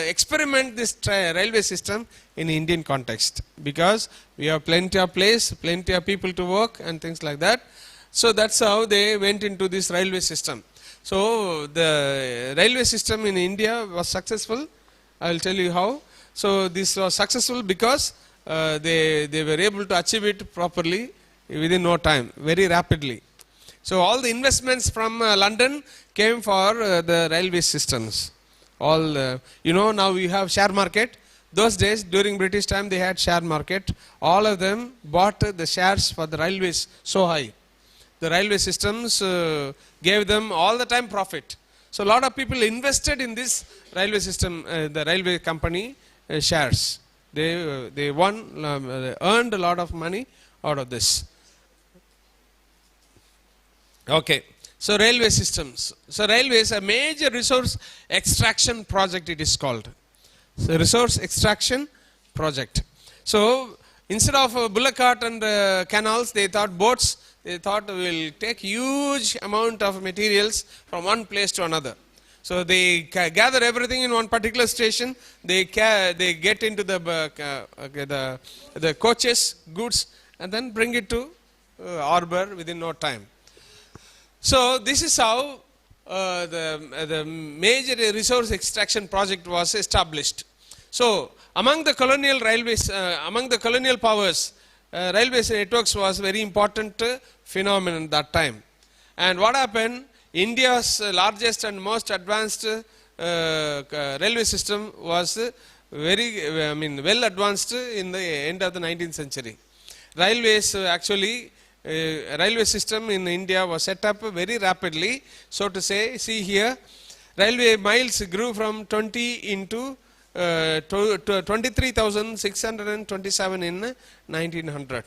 experiment this railway system in Indian context, because we have plenty of place, plenty of people to work and things like that. So that's how they went into this railway system. So the railway system in India was successful. I will tell you how. So this was successful because they were able to achieve it properly within no time, very rapidly. So all the investments from London came for the railway systems. All now we have share market. Those days during British time they had share market. All of them bought the shares for the railways so high. The railway systems gave them all the time profit. So a lot of people invested in this railway system, the railway company shares. They won, they earned a lot of money out of this. Okay, so railway systems. So railway is a major resource extraction project, it is called. So resource extraction project. So instead of bullock cart and canals, they thought boats. They thought we'll take huge amount of materials from one place to another. So they gather everything in one particular station. They get into the coaches, goods, and then bring it to harbor within no time. So this is how the major resource extraction project was established. So among the colonial railways, among the colonial powers, railways networks was very important phenomenon that time. And what happened? India's largest and most advanced railway system was well advanced in the end of the 19th century. Railways railway system in India was set up very rapidly. So to say, see here, railway miles grew from 20 into 23,627 in 1900.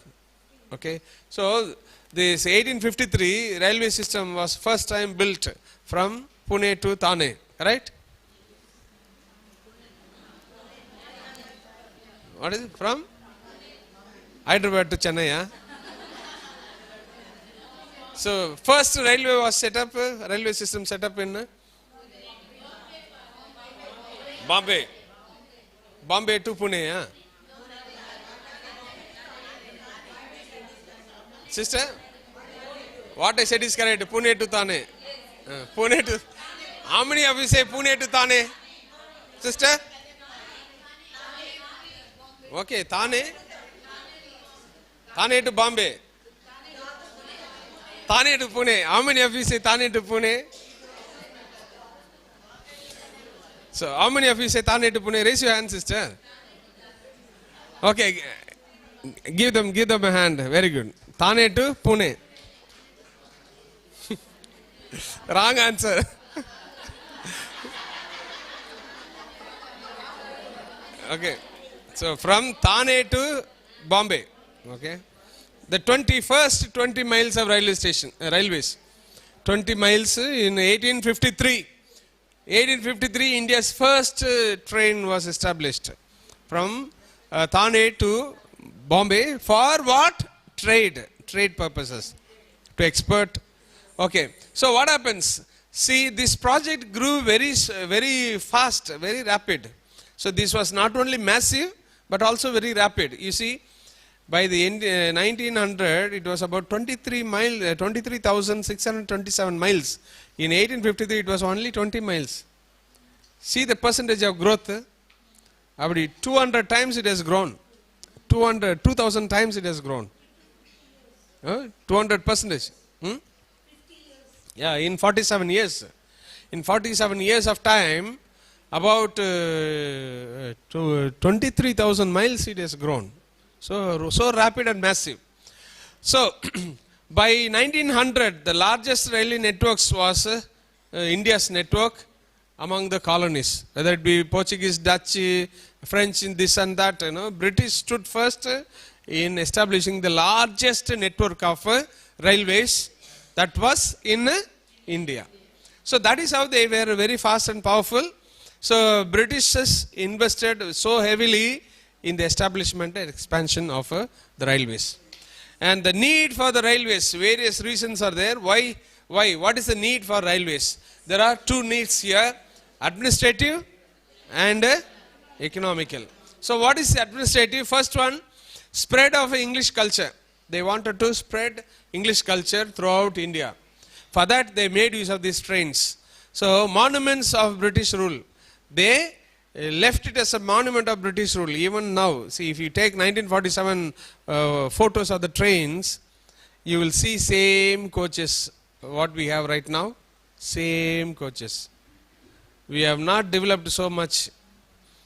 Okay, so this 1853 railway system was first time built from Pune to Thane, right? What is it? From Hyderabad to Chennai, huh? So first railway was set up, railway system set up in Bombay. Bombay to Pune, huh? Sister, what I said is correct. Pune to Thane. Pune to. How many of you say Pune to Thane? Sister? Okay, Thane. Thane to Bombay. Thane to Pune. How many of you say Thane to Pune? So, how many of you say Thane to Pune? Raise your hand, sister. Okay, give them a hand. Very good. Thane to Pune. Wrong answer. Okay. So from Thane to Bombay. Okay. The 21st 20 miles of railways. 20 miles in 1853. 1853, India's first train was established from Thane to Bombay for what? Trade purposes, to export. Okay, so what happens? See, this project grew very fast, very rapid. So this was not only massive, but also very rapid. You see, by the end 1900, it was about 23,627 miles. In 1853, it was only 20 miles. See the percentage of growth. 200 times it has grown. 2,000 times it has grown. 200%. Yeah, in 47 years. In 47 years of time, about 23,000 miles it has grown. So rapid and massive. So, by 1900, the largest railway networks was India's network among the colonies. Whether it be Portuguese, Dutch, French, in this and that, British stood first in establishing the largest network of railways that was in India. So that is how they were very fast and powerful. So Britishers invested so heavily in the establishment and expansion of the railways. And the need for the railways, various reasons are there. Why? What is the need for railways? There are two needs here, administrative and economical. So what is administrative? First one, spread of English culture. They wanted to spread English culture throughout India. For that they made use of these trains. So monuments of British rule. They left it as a monument of British rule. Even now, see, if you take 1947 photos of the trains, you will see same coaches what we have right now, same coaches. We have not developed so much.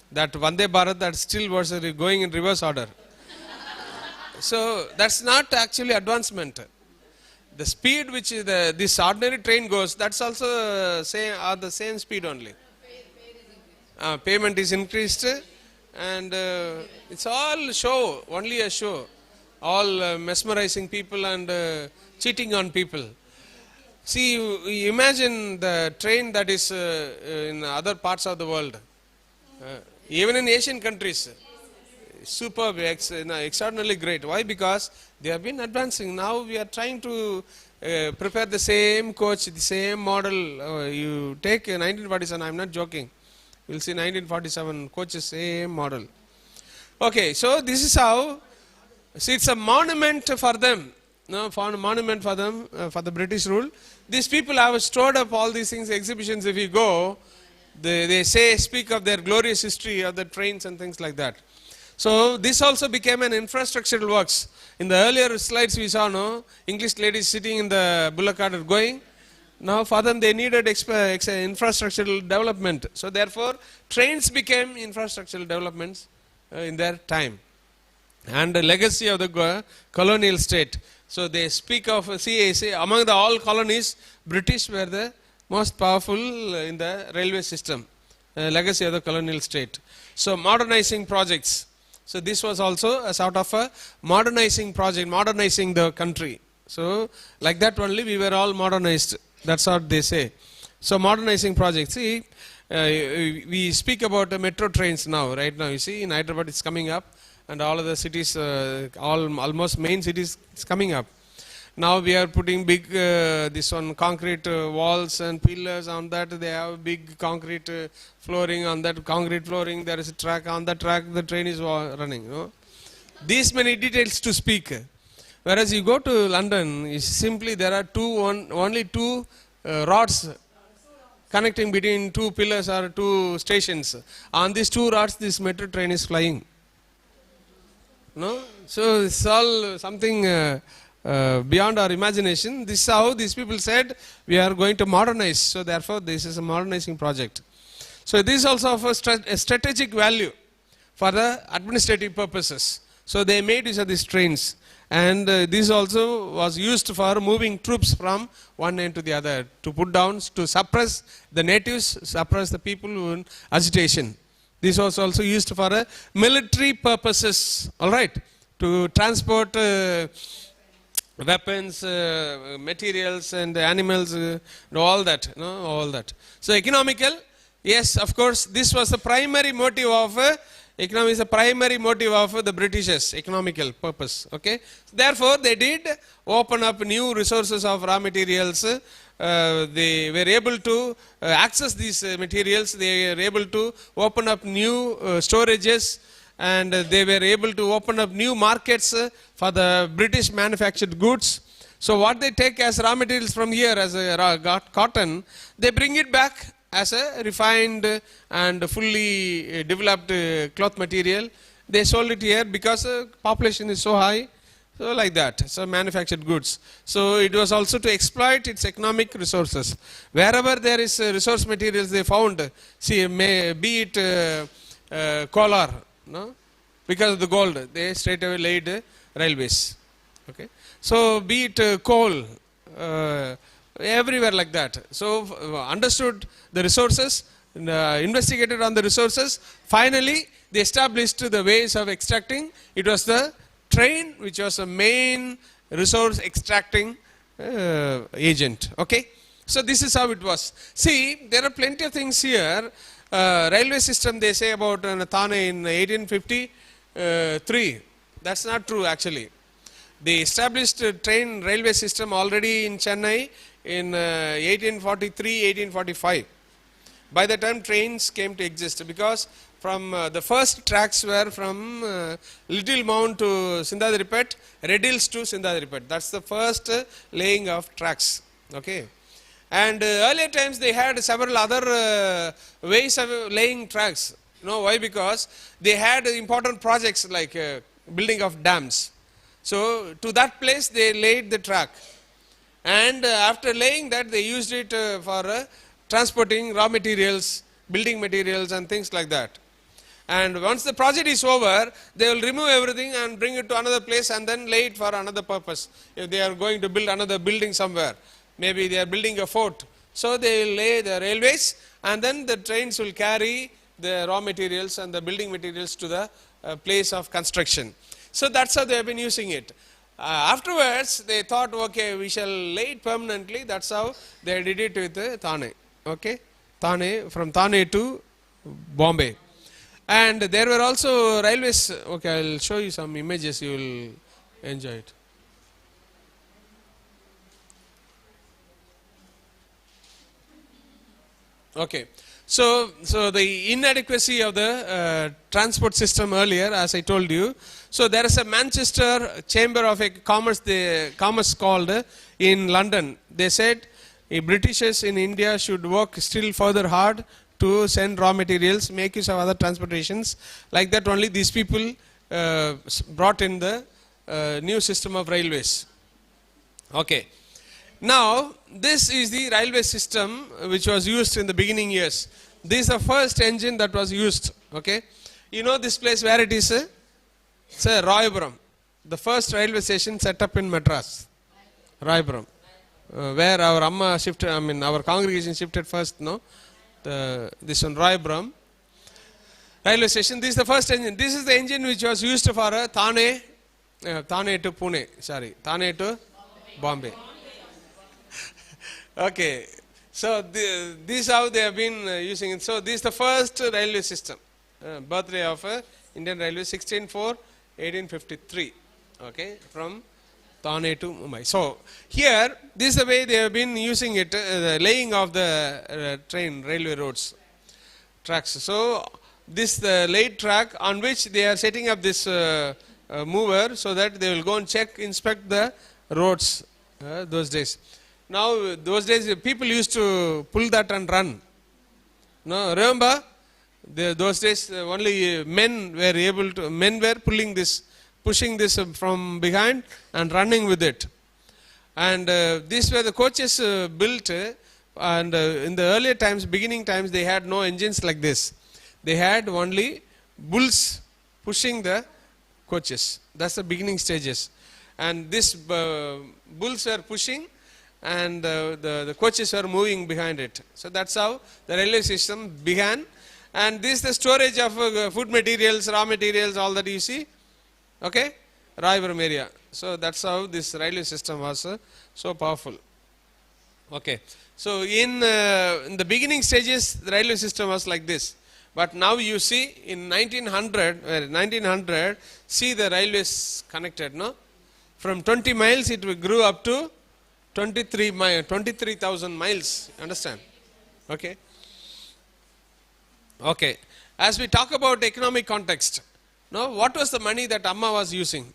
That Vande Bharat, that still was going in reverse order. So that's not actually advancement. The speed which this ordinary train goes, that's also the same speed only. Payment is increased, and it's all show, only a show. All mesmerizing people and cheating on people. See, you imagine the train that is in other parts of the world. Even in Asian countries, superb, extraordinarily great. Why? Because they have been advancing. Now we are trying to prepare the same coach, the same model. You take 1947, I am not joking. You will see 1947 coaches, same model. Okay, so this is how, see, it's a monument for them. No, for a monument for them, for the British rule. These people have stored up all these things, exhibitions. If you go, they speak of their glorious history of the trains and things like that. So this also became an infrastructural works. In the earlier slides we saw, no, English ladies sitting in the bullock cart going. Now for them they needed infrastructural development. So therefore trains became infrastructural developments in their time. And the legacy of the colonial state. So they speak of, see, among the all colonies, British were the most powerful in the railway system. Legacy of the colonial state. So modernizing projects. So this was also a sort of a modernizing project, modernizing the country. So like that only we were all modernized. That's what they say. So modernizing projects. See, we speak about metro trains now, right now. You see, in Hyderabad it's coming up. And all of the cities, almost main cities, is coming up. Now we are putting big, this one concrete walls and pillars on that. They have big concrete flooring on that concrete flooring. There is a track on the track. The train is running. You know? These many details to speak. Whereas you go to London, simply there are only two rods connecting between two pillars or two stations. On these two rods, this metro train is flying. No? So it's all something beyond our imagination. This is how these people said we are going to modernize. So therefore this is a modernizing project. So this is also of a strategic value for the administrative purposes. So they made use of these trains. And this also was used for moving troops from one end to the other. To put down, to suppress the natives, suppress the people who were in agitation. This was also used for military purposes, all right, to transport weapons, materials and animals, all that, all that. So economical, yes, of course, this was the primary motive of economy is the primary motive of the Britishers, economical purpose, okay. Therefore, they did open up new resources of raw materials. They were able to access these materials. They were able to open up new storages, and they were able to open up new markets for the British manufactured goods. So what they take as raw materials from here as cotton, they bring it back as a refined and fully developed cloth material. They sold it here because population is so high. So like that, so manufactured goods. So it was also to exploit its economic resources. Wherever there is resource materials they found, see, be it Kolar, no? Because of the gold, they straight away laid railways. Okay. So be it coal, everywhere like that. So understood the resources, investigated on the resources. Finally, they established the ways of extracting. It was the train which was a main resource extracting agent. Okay. So this is how it was. See, there are plenty of things here. Railway system they say about Thane in 1853. That's not true actually. They established a train railway system already in Chennai in 1843, 1845. By the time trains came to exist, because from the first tracks were from Little Mount to Sindhadiripet, Red Hills to Sindhadiripet. That's the first laying of tracks. Okay. And earlier times they had several other ways of laying tracks. You know why? Because they had important projects like building of dams. So to that place they laid the track. And after laying that, they used it for transporting raw materials, building materials and things like that. And once the project is over, they will remove everything and bring it to another place and then lay it for another purpose. If they are going to build another building somewhere, maybe they are building a fort. So they will lay the railways and then the trains will carry the raw materials and the building materials to the place of construction. So that's how they have been using it. Afterwards, they thought, okay, we shall lay it permanently. That's how they did it with Thane. Okay, Thane, from Thane to Bombay. And there were also railways. Okay, I will show you some images. You will enjoy it. Okay. So the inadequacy of the transport system earlier, as I told you. So there is a Manchester Chamber of Commerce called in London. They said Britishers in India should work still further hard to send raw materials, make use of other transportations. Like that only these people brought in the new system of railways. Okay. Now, this is the railway system which was used in the beginning years. This is the first engine that was used. Okay. You know this place where it is? It's Raipuram. The first railway station set up in Madras. Raipuram. Where our Amma shifted, our congregation shifted first, no? This one, Raipuram. Railway station. This is the first engine. This is the engine which was used for Thane to Pune. Sorry. Thane to Bombay. Okay, so this is how they have been using it. So this is the first railway system. Birthday of Indian Railway, 16/4/1853. Okay, from Thane to Mumbai. So here, this is the way they have been using it, the laying of the railway roads, tracks. So this the laid track on which they are setting up this mover, so that they will go and inspect the roads those days. Now, those days people used to pull that and run. No, remember, those days only men were pulling this, pushing this from behind and running with it. And these were the coaches built, and in the earlier times, beginning times, they had no engines like this. They had only bulls pushing the coaches. That's the beginning stages. And these bulls were pushing, and the coaches were moving behind it. So that's how the railway system began. And this is the storage of food materials, raw materials, all that you see. Okay, Raipuram area. So that's how this railway system was so powerful. Okay, so in the beginning stages, the railway system was like this. But now you see in 1900, see the railways connected, no? From 20 miles it grew up to 23,000 miles, understand? Okay. Okay. As we talk about economic context, no, what was the money that Amma was using?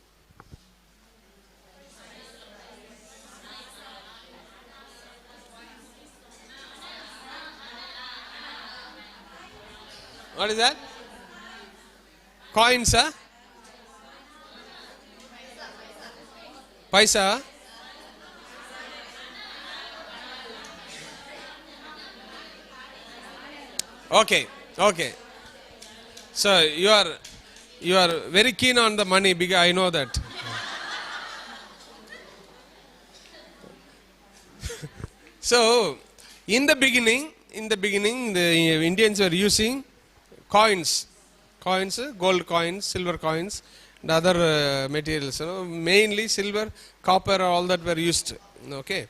What is that? Coins, huh? Paisa? Okay, okay. So you are very keen on the money, because I know that. So in the beginning, the Indians were using coins, gold coins, silver coins, and other materials. Mainly silver, copper, all that were used. Okay.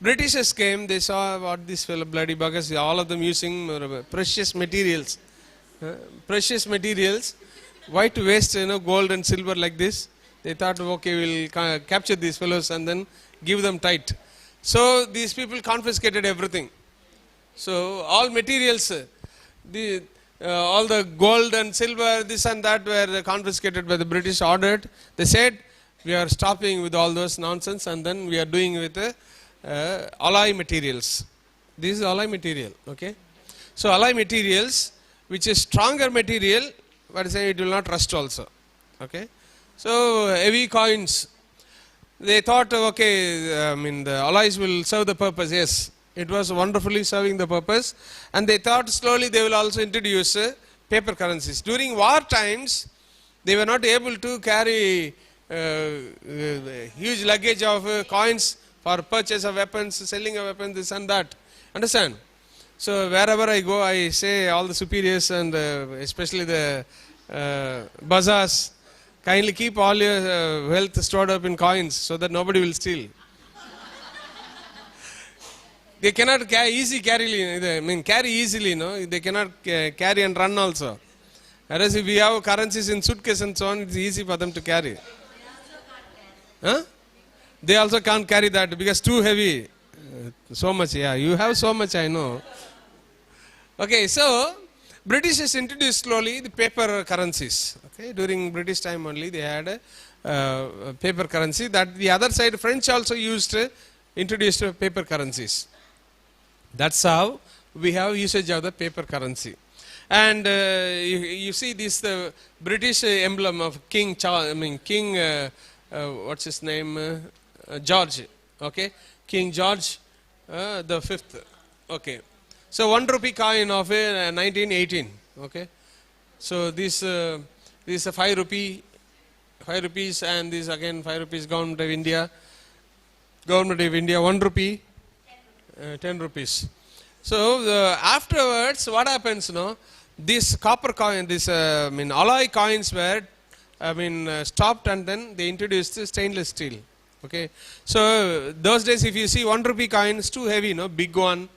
Britishers came, they saw what these fellow bloody buggers, all of them using precious materials. Precious materials. Why to waste gold and silver like this? They thought, okay, we'll capture these fellows and then give them tight. So these people confiscated everything. So all materials, all the gold and silver, this and that were confiscated by the British, ordered. They said, we are stopping with all those nonsense, and then we are doing with alloy materials. This is alloy material, okay. So alloy materials, which is stronger material, but it will not rust also. Okay. So heavy coins, they thought, okay, the alloys will serve the purpose. Yes, it was wonderfully serving the purpose, and they thought slowly they will also introduce paper currencies. During war times, they were not able to carry huge luggage of coins for purchase of weapons, selling of weapons, this and that. Understand? So wherever I go, I say all the superiors and especially the bazaars, kindly keep all your wealth stored up in coins so that nobody will steal. They cannot carry easily, no? They cannot carry and run also. Whereas if we have currencies in suitcase and so on, it's easy for them to carry. Huh? They also can't carry that because too heavy. So much, yeah. You have so much, I know. Okay, so British has introduced slowly the paper currencies. Okay, during British time only they had paper currency. That the other side, French also introduced paper currencies. That's how we have usage of the paper currency. And you see this British emblem of King Charles. What's his name? George. Okay, King George the Fifth. Okay, so 1 rupee coin of 1918. Okay, so this is a 5 rupees, and this again 5 rupees. Government of India, 1 rupee, 10 rupees. So afterwards, what happens? This copper coin, alloy coins were stopped, and then they introduced stainless steel. Okay, so those days if you see 1 rupee coin, it's too heavy, big one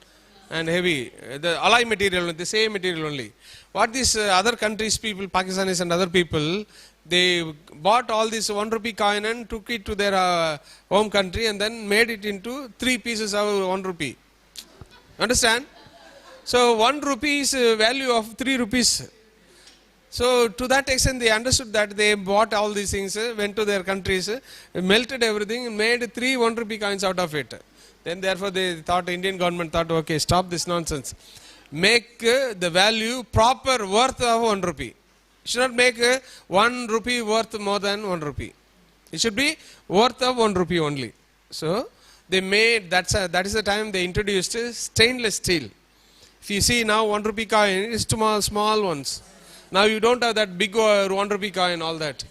and heavy. The alloy material, the same material only. What these other countries people, Pakistanis and other people, they bought all this 1 rupee coin and took it to their home country and then made it into 3 pieces of 1 rupee. Understand? So 1 rupee is value of 3 rupees. So to that extent they understood that, they bought all these things, went to their countries, melted everything, made 3 1 rupee coins out of it. Then therefore they thought, Indian government thought, okay, stop this nonsense. Make the value proper worth of 1 rupee. You should not make 1 rupee worth more than 1 rupee. It should be worth of 1 rupee only. So they made, that is the time they introduced stainless steel. If you see now 1 rupee coin, it's small ones. Now you don't have that big 1 rupee coin, all that.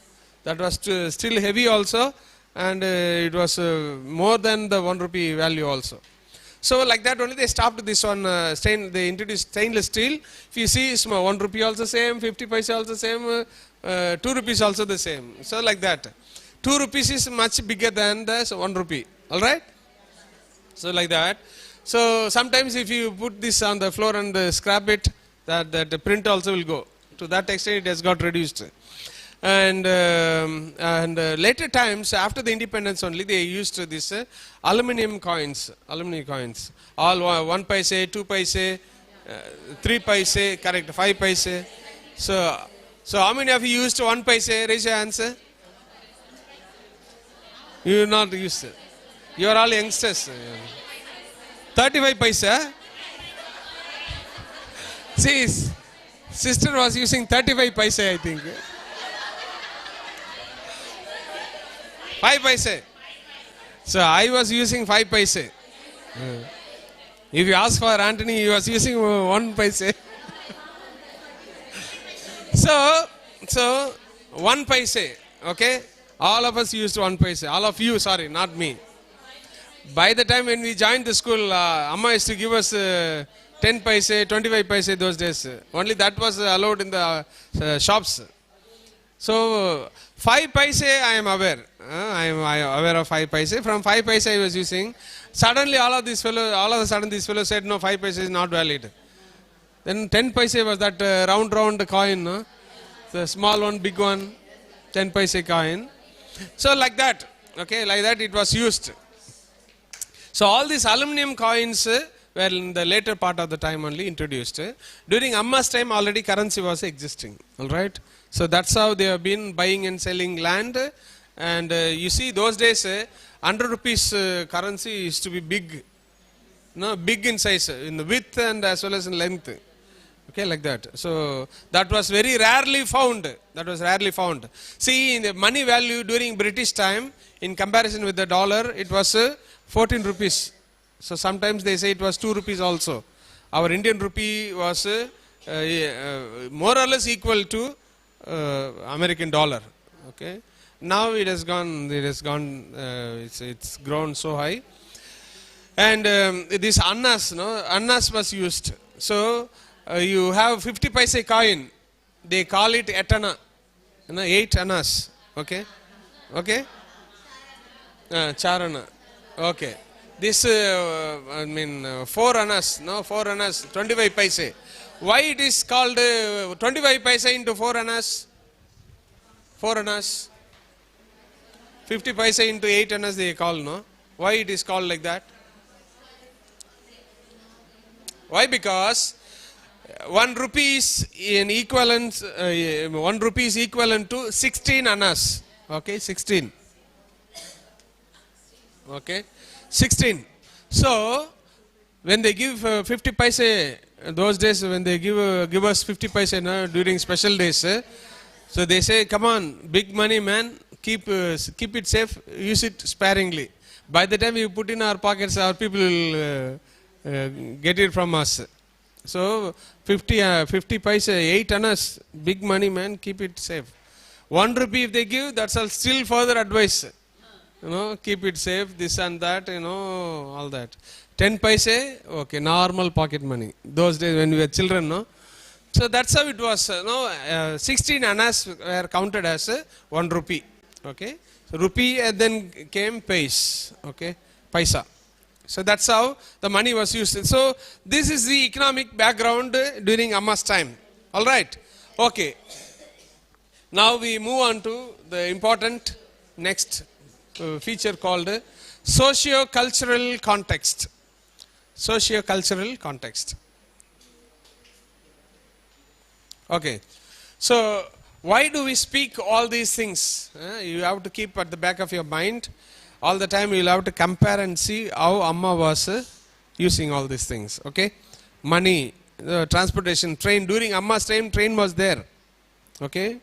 That was still heavy also, and it was more than the 1 rupee value also. So like that only they stopped this one, they introduced stainless steel. If you see 1 rupee also same, 50 paise also same, 2 rupees also the same. So like that. 2 rupees is much bigger than the 1 rupee. Alright? So like that. So sometimes if you put this on the floor and scrap it, that print also will go. To that extent it has got reduced. And later times, after the independence only, they used this aluminum coins. All 1 paise, 2 paise, 3 paise, correct, 5 paise. So how many of you used 1 paise? Raise your hands. You not used it. You are all youngsters. 35 paise. See, sister was using 35 paise, I think. 5 paise. So I was using 5 paise. If you ask for Antony, he was using 1 paise. So 1 paise. Okay. All of us used 1 paise. All of you, sorry, not me. By the time when we joined the school, Amma used to give us 10 paise, 25 paise those days. Only that was allowed in the shops. So 5 paise I am aware. I am aware of 5 paise. From 5 paise I was using. Suddenly all of a sudden these fellows said no, 5 paise is not valid. Then 10 paise was that round coin. No? The small one, big one, 10 paise coin. So like that. Okay, like that it was used. So all these aluminum coins were in the later part of the time only introduced. During Amma's time already currency was existing. Alright. So that's how they have been buying and selling land. And you see those days 100 rupees currency used to be big. No, big in size, in the width and as well as in length. Okay, like that. So that was very rarely found. That was rarely found. See, in the money value during British time, in comparison with the dollar, it was 14 rupees. So sometimes they say it was 2 rupees also. Our Indian rupee was more or less equal to American dollar. Okay. Now it has gone. It's grown so high. And this annas, annas was used. So you have 50 paise coin. They call it 8 anna. 8 annas. Okay. Okay. 4 anna. Okay. This 4 annas. 4 annas. 25 paise. Why it is called 25 paise into 4 annas? 4 annas. 50 paise into 8 annas they call, no? Why it is called like that? Why? Because 1 rupee is in equivalent. 1 rupee is equivalent to 16 annas. Okay, 16. Okay, 16. So when they give 50 paise, those days when they give us 50 paise during special days, so they say, come on, big money man, keep it safe, use it sparingly. By the time we put in our pockets, our people will get it from us. So 50 paise, 8 annas, big money man, keep it safe. 1 rupee if they give, that's all still further advice. Keep it safe, this and that, all that. 10 paise, okay, normal pocket money. Those days when we were children, no? So that's how it was. 16 annas were counted as 1 rupee. Okay, so rupee and then came paise. Okay, paisa. So that's how the money was used. So this is the economic background during Amma's time. All right. Okay. Now we move on to the important next feature called socio-cultural context. Socio-cultural context. Okay. So why do we speak all these things? You have to keep at the back of your mind. All the time you will have to compare and see how Amma was using all these things. Okay. Money, transportation, train. During Amma's time, train was there. Okay.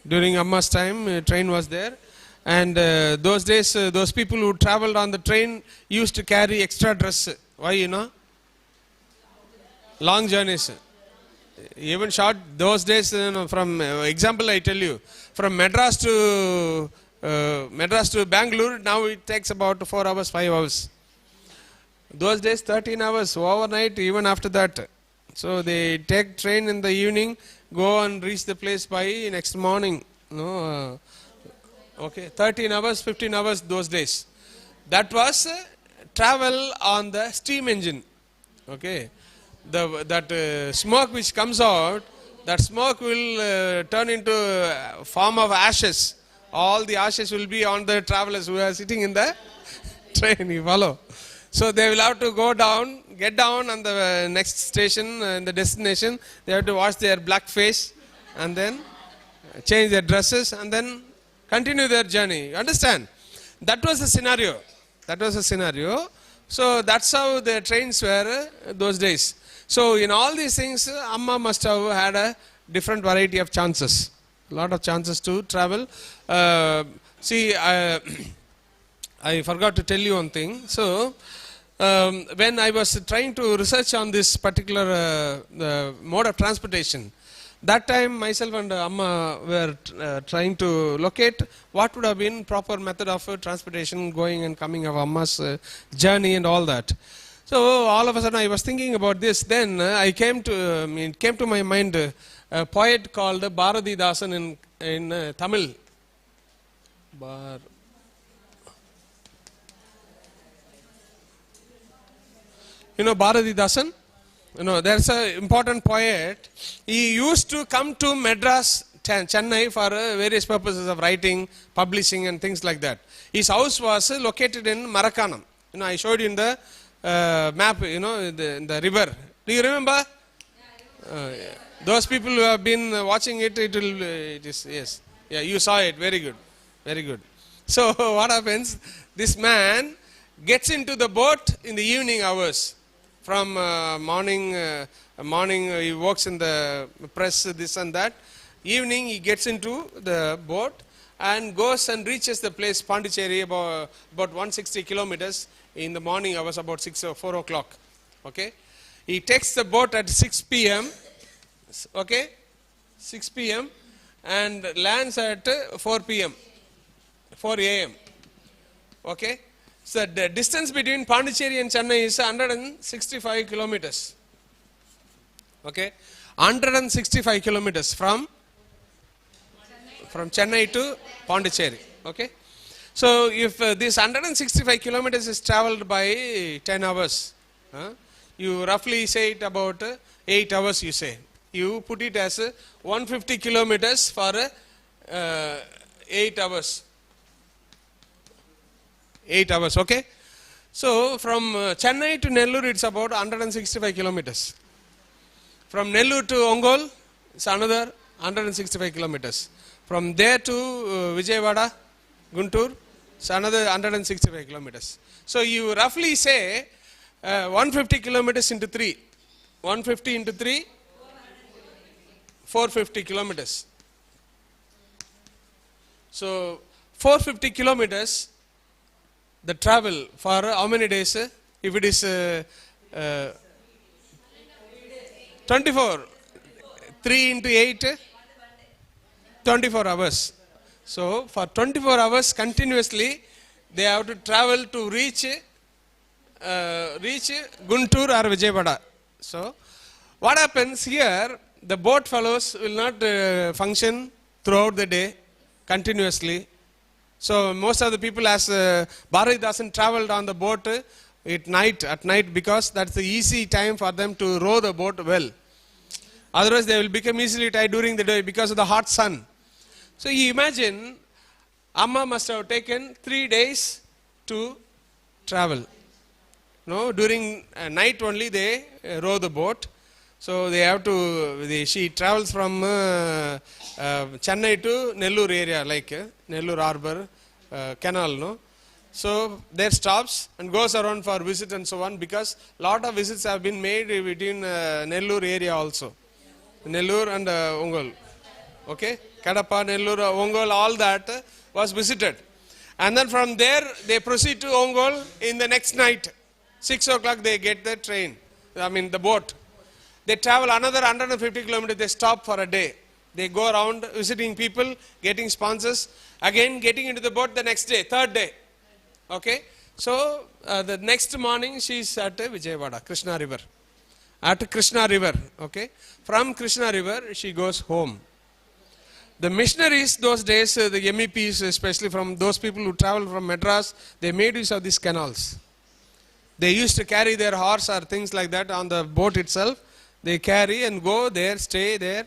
During Amma's time, train was there. And those days, those people who traveled on the train used to carry extra dress. Why, Long journeys. Even short, those days, from example I tell you, from Madras to Bangalore, now it takes about 4 hours, 5 hours. Those days 13 hours, overnight, even after that. So they take train in the evening, go and reach the place by next morning. Okay, 13 hours, 15 hours those days. That was travel on the steam engine. Okay. That smoke which comes out, that smoke will turn into a form of ashes. All the ashes will be on the travelers who are sitting in the train, you follow. So they will have to go down, get down on the next station, in the destination. They have to wash their black face and then change their dresses and then continue their journey. You understand? That was the scenario. That was the scenario. So that's how the trains were those days. So in all these things, Amma must have had a different variety of chances. A lot of chances to travel. See, I forgot to tell you one thing. So when I was trying to research on this particular mode of transportation, that time myself and Amma were trying to locate what would have been proper method of transportation going and coming of Amma's journey and all that. So all of a sudden I was thinking about this. Then it came to my mind a poet called Bharatidasan in Tamil. Bharatidasan? There's an important poet. He used to come to Madras, Chennai for various purposes of writing, publishing and things like that. His house was located in Marakanam. I showed you in the map, in the river. Do you remember? Those people who have been watching it, it is, yes. Yeah, you saw it. Very good. Very good. So what happens? This man gets into the boat in the evening hours. From morning he works in the press, this and that. Evening he gets into the boat and goes and reaches the place Pondicherry about 160 kilometers. In the morning hours, about 6 or 4 o'clock. Okay, he takes the boat at 6 p.m. Okay, 6 p.m. and lands at 4 p.m. 4 a.m. Okay, so the distance between Pondicherry and Chennai is 165 kilometers. Okay, 165 kilometers from Chennai to Pondicherry. Okay, so if this 165 kilometers is traveled by 10 hours, you roughly say it about 8 hours, you say. You put it as 150 kilometers for 8 hours. 8 hours, okay. So from Chennai to Nellore, it's about 165 kilometers. From Nellore to Ongole, it's another 165 kilometers. From there to Vijayawada, Guntur, it's another 165 kilometers. So you roughly say 150 kilometers into 3. 150 into 3, 450 kilometers. So 450 kilometers, the travel for how many days? If it is 24, 3 into 8, 24 hours. So for 24 hours continuously, they have to travel to reach Guntur or Vijayawada. So what happens here, the boat fellows will not function throughout the day continuously. So most of the people, as Bharatidasan traveled on the boat at night, because that's the easy time for them to row the boat well. Otherwise they will become easily tired during the day because of the hot sun. So you imagine, Amma must have taken 3 days to travel. No, during night only they row the boat. So they have to, she travels from Chennai to Nellore area, like Nellore Harbour, canal, no. So there stops and goes around for visit and so on, because lot of visits have been made between Nellore area also. Nellore and Ongole. Okay, Kadapa, Nellore, Ongole, all that was visited. And then from there they proceed to Ongole in the next night. 6 o'clock they get the train, the boat. They travel another 150 kilometers, they stop for a day. They go around visiting people, getting sponsors, again getting into the boat the next day, third day. Okay, so the next morning she is at Vijayawada, Krishna River. At Krishna River, okay. From Krishna River she goes home. The missionaries those days, the MEPs, especially from those people who travel from Madras, they made use of these canals. They used to carry their horse or things like that on the boat itself. They carry and go there, stay there,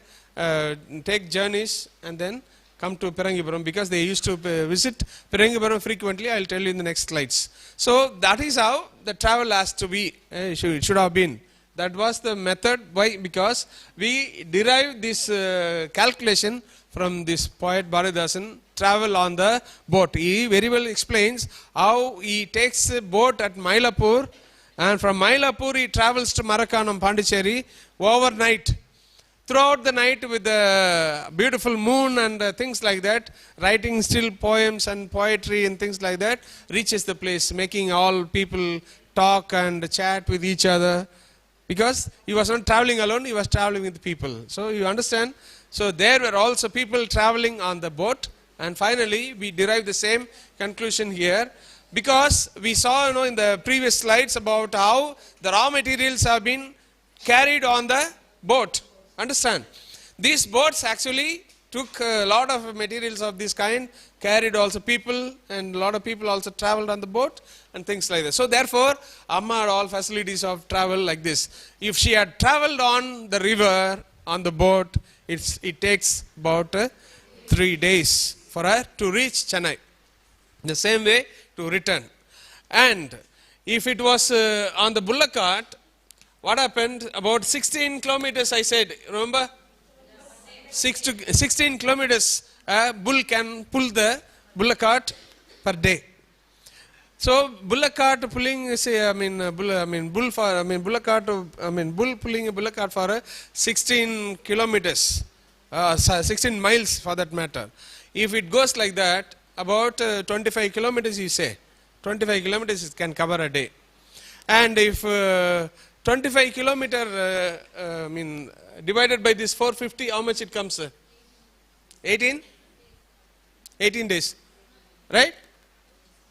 take journeys and then come to PHIRANGIPURAM, because they used to visit PHIRANGIPURAM frequently. I will tell you in the next slides. So that is how the travel has to be, should have been. That was the method. Why? Because we derive this calculation from this poet Bharatidasan, travel on the boat. He very well explains how he takes a boat at Mylapore, and from Mylapore he travels to Marakanam, Pondicherry overnight. Throughout the night with the beautiful moon and things like that, writing still poems and poetry and things like that, reaches the place, making all people talk and chat with each other. Because he was not traveling alone, he was traveling with people. So you understand? So there were also people traveling on the boat, and finally we derive the same conclusion here, because we saw in the previous slides about how the raw materials have been carried on the boat. Understand? These boats actually took a lot of materials of this kind, carried also people, and a lot of people also traveled on the boat and things like that. So therefore, Amma had all facilities of travel like this. If she had traveled on the river, on the boat, it takes about 3 days for her to reach Chennai. The same way to return. And if it was on the bullock cart, what happened? About 16 kilometers I said, remember? 16 kilometers a bull can pull the bullock cart per day. So bullock cart pulling, say, bull pulling a bullock cart for 16 kilometers, 16 miles for that matter. If it goes like that, about 25 kilometers you say, 25 kilometers it can cover a day. And if 25 kilometer, divided by this 450, how much it comes? 18? 18 days, right?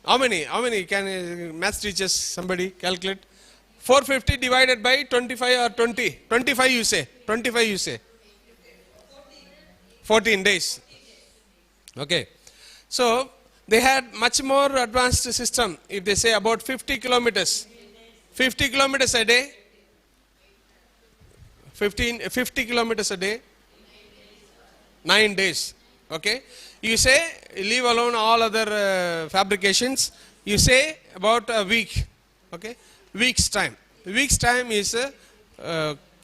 How many can math teachers, somebody calculate? 450 divided by 25 or 20? 25 you say, 25 you say. 14 days. Okay. So, they had much more advanced system. If they say about 50 kilometers, 50 kilometers a day, 50 kilometers a day, 9 days. Okay. You say, leave alone all other fabrications. You say about a week. Okay. Week's time. Week's time is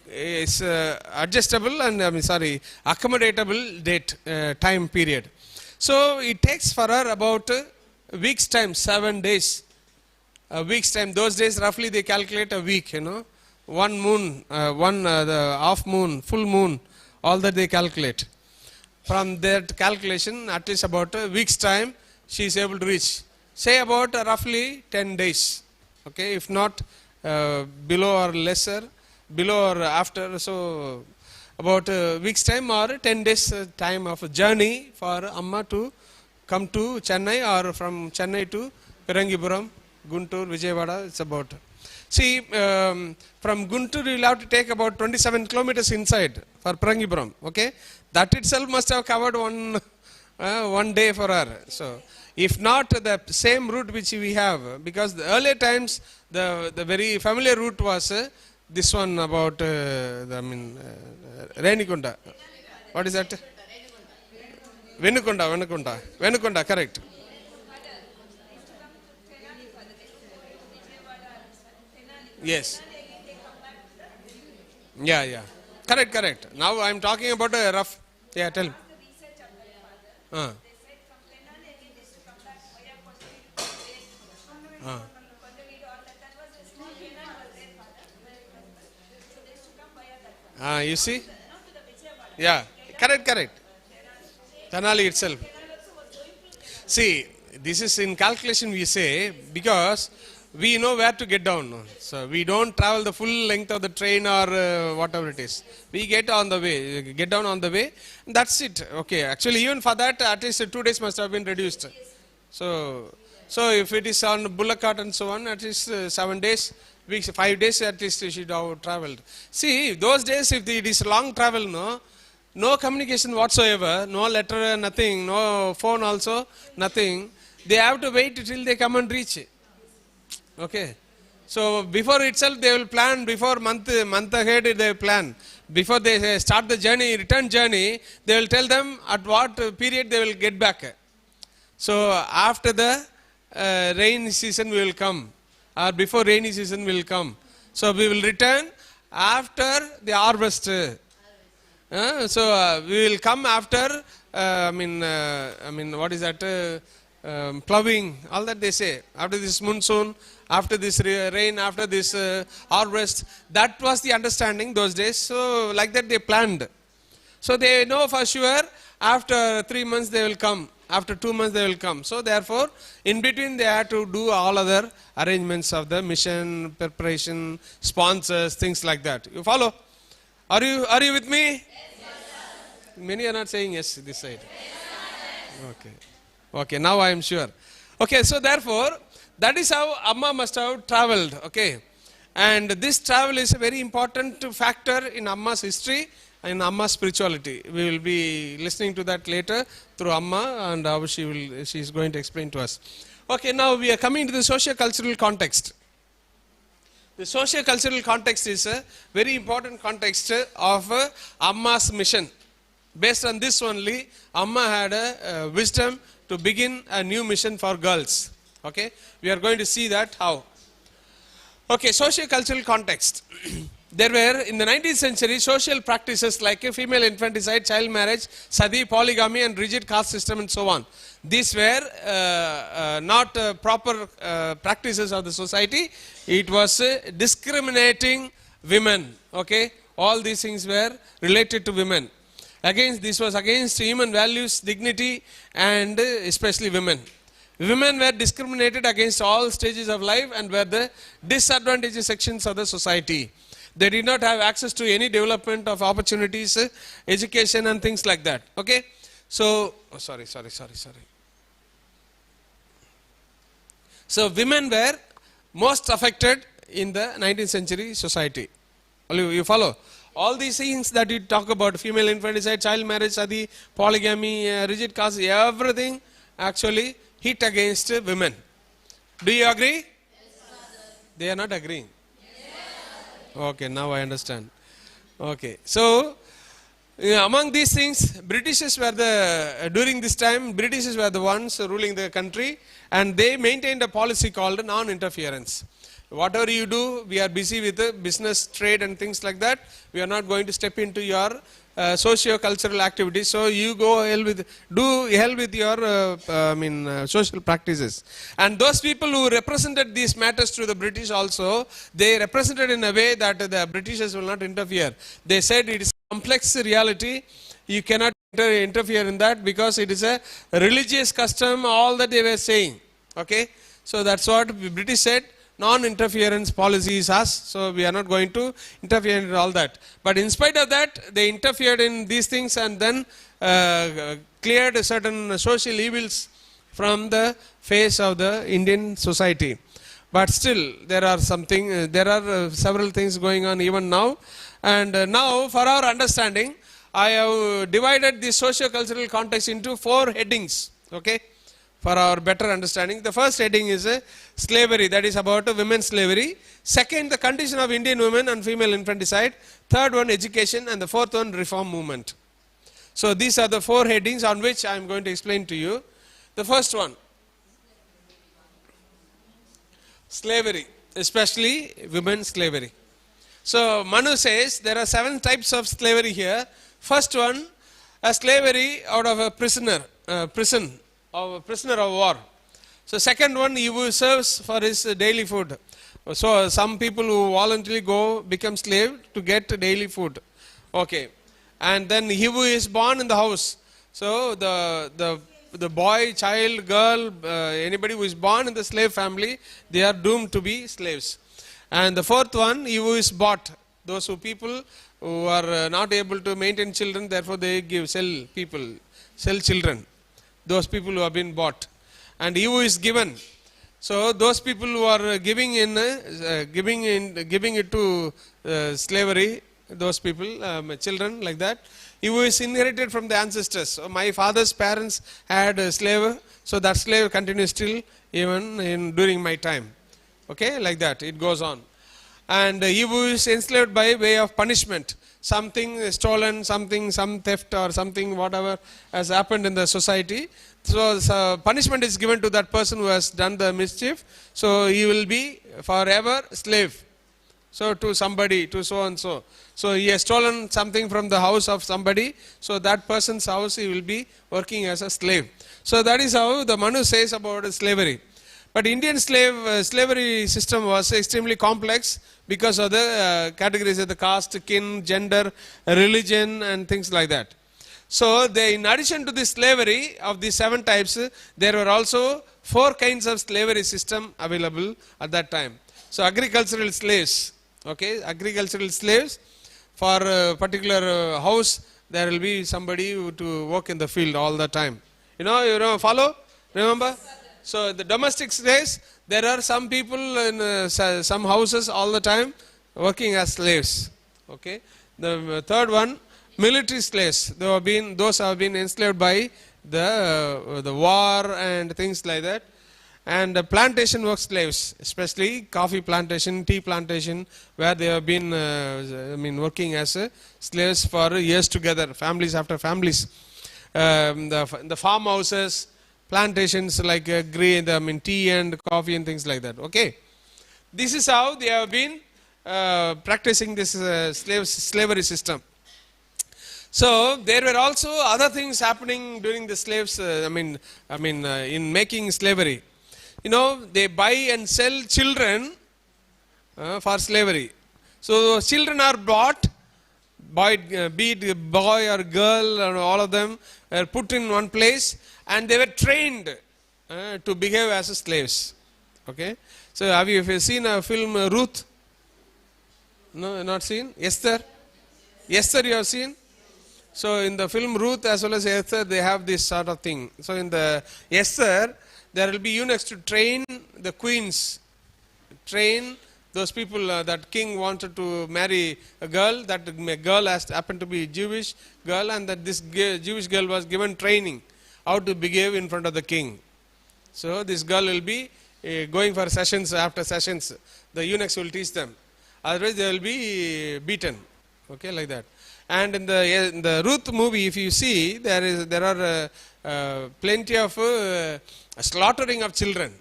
adjustable and accommodatable date time period. So it takes for her about a week's time, 7 days. A week's time. Those days roughly they calculate a week. One moon, the half moon, full moon, all that they calculate. From that calculation, at least about a week's time, she is able to reach. Say about roughly 10 days. Okay, if not below or lesser, below or after, so about a week's time or 10 days time of a journey for Amma to come to Chennai, or from Chennai to PHIRANGIPURAM, Guntur, Vijayawada, it's about. See, from Guntur you will have to take about 27 kilometers inside for PHIRANGIPURAM, okay? That itself must have covered one day for her. So, if not the same route which we have, because the earlier times the very familiar route was this one about Renikunda. What is that? Venukunda, correct. Yes. Yeah. Correct. Now I am talking about a rough. Yeah, tell me. You see? Yeah, correct. Tenali itself. See, this is in calculation we say, because we know where to get down. So we don't travel the full length of the train or whatever it is. We get down on the way. That's it. Okay. Actually, even for that, at least 2 days must have been reduced. So if it is on bullock cart and so on, at least 7 days, weeks, 5 days at least she should have traveled. See, those days, if it is long travel, no communication whatsoever, no letter, nothing, no phone also, nothing. They have to wait till they come and reach. Okay. So before itself they will plan, before month ahead they will plan. Before they start the journey, return journey, they will tell them at what period they will get back. So after the rain season will come, or before rainy season will come. So we will return after the harvest. So we will come after, what is that? Ploughing, all that they say. After this monsoon, after this rain, after this harvest. That was the understanding those days. So like that they planned. So they know for sure after 3 months they will come. After 2 months they will come. So therefore, in between they had to do all other arrangements of the mission, preparation, sponsors, things like that. You follow? Are you with me? Yes, sir. Many are not saying yes this side. Yes, okay, now I am sure. Okay, so therefore, that is how Amma must have traveled. Okay, and this travel is a very important factor in Amma's history and in Amma's spirituality. We will be listening to that later through Amma, and how she is going to explain to us. Okay, now we are coming to the socio-cultural context. The socio-cultural context is a very important context of Amma's mission. Based on this only, Amma had a wisdom to begin a new mission for girls. Okay, we are going to see that how. Okay, socio-cultural context. there were, in the 19th century, social practices like female infanticide, child marriage, sati, polygamy, and rigid caste system, and so on. These were not proper practices of the society. It was discriminating women. Okay, all these things were related to women. This was against human values, dignity, and especially women. Women were discriminated against all stages of life and were the disadvantaged sections of the society. They did not have access to any development of opportunities, education, and things like that. Okay, so sorry. So women were most affected in the 19th century society. You follow? All these things that you talk about, female infanticide, child marriage, sati, polygamy, rigid caste, everything actually hit against women. Do you agree? Yes, Father. They are not agreeing. Okay, now I understand. Okay, so among these things, Britishers were during this time, Britishers were the ones ruling the country, and they maintained a policy called non-interference. Whatever you do, we are busy with business, trade, and things like that. We are not going to step into your socio-cultural activities. So you go hell with your social practices. And those people who represented these matters to the British also, they represented in a way that the Britishers will not interfere. They said it is a complex reality. You cannot interfere in that because it is a religious custom, all that they were saying. Okay, so that's what the British said. Non-interference policy is us, so we are not going to interfere in all that. But in spite of that, they interfered in these things and then cleared certain social evils from the face of the Indian society. But still, there are several things going on even now. And now, for our understanding, I have divided the socio-cultural context into 4 headings. Okay, for our better understanding. The first heading is slavery, that is about women's slavery. Second, the condition of Indian women and female infanticide. Third one, education. And the fourth one, reform movement. So these are the 4 headings on which I am going to explain to you. The first one, slavery, especially women's slavery. So Manu says there are 7 types of slavery here. First one, a slavery out of a prison of a prisoner of war. So second one, he who serves for his daily food. So some people who voluntarily go become slave to get daily food. Okay, and then he who is born in the house. So the boy, child, girl, anybody who is born in the slave family, they are doomed to be slaves. And the fourth one, he who is bought. Those people who are not able to maintain children, therefore they sell children. Those people who have been bought. And he who is given. So those people who are giving it to slavery, those people, children like that, he who is inherited from the ancestors. So my father's parents had a slave, so that slave continues still even during my time. Okay, like that, it goes on. And he who is enslaved by way of punishment. Something stolen, some theft or something, whatever has happened in the society. So punishment is given to that person who has done the mischief. So he will be forever slave. So to somebody, to so and so. So he has stolen something from the house of somebody. So that person's house he will be working as a slave. So that is how the Manu says about slavery. But Indian slavery system was extremely complex because of the categories of the caste, kin, gender, religion, and things like that. So in addition to the slavery of the 7 types, there were also 4 kinds of slavery system available at that time. So agricultural slaves, okay, agricultural slaves, for a particular house, there will be somebody to work in the field all the time. You know, follow? Remember? So the domestic slaves, there are some people in some houses all the time working as slaves. Okay. The third one, military slaves. Those have been enslaved by the war and things like that. And plantation work slaves, especially coffee plantation, tea plantation, where they have been working as slaves for years together, families after families. The farmhouses, plantations like tea and coffee and things like that. Okay, this is how they have been practicing this slavery system. So there were also other things happening during the slaves. In making slavery, they buy and sell children for slavery. So children are bought, be it boy or girl, or all of them were put in one place, and they were trained to behave as slaves. Okay. So have you seen a film Ruth? No, not seen. Esther. Esther, you have seen. So in the film Ruth as well as Esther, they have this sort of thing. So in the Esther, there will be eunuchs to train the queens, train those people. That king wanted to marry a girl. That girl happened to be Jewish girl, and that this Jewish girl was given training how to behave in front of the king. So this girl will be going for sessions. After sessions, the eunuchs will teach them. Otherwise, they will be beaten. Okay, like that. And in the Ruth movie, if you see, there are plenty of slaughtering of children.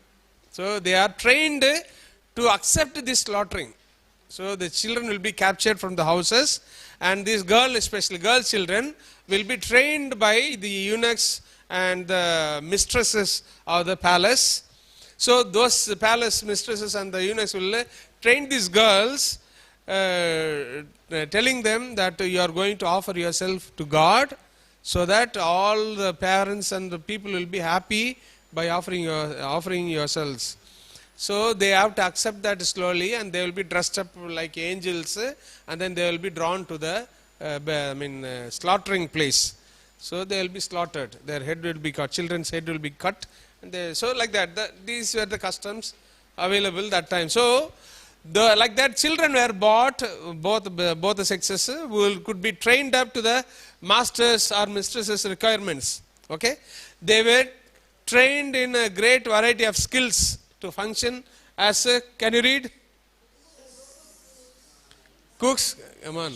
So they are trained to accept this slaughtering. So the children will be captured from the houses, and this girl, especially girl children, will be trained by the eunuchs and the mistresses of the palace. So those palace mistresses and the eunuchs will train these girls, telling them that you are going to offer yourself to God, so that all the parents and the people will be happy by offering yourselves. So they have to accept that slowly, and they will be dressed up like angels, and then they will be drawn to the slaughtering place. So they will be slaughtered. Their head will be cut. Children's head will be cut. And so like that. These were the customs available that time. So like that, children were bought, both the sexes could be trained up to the masters or mistresses' requirements. Okay, they were trained in a great variety of skills to function as can you read? Cooks, come on.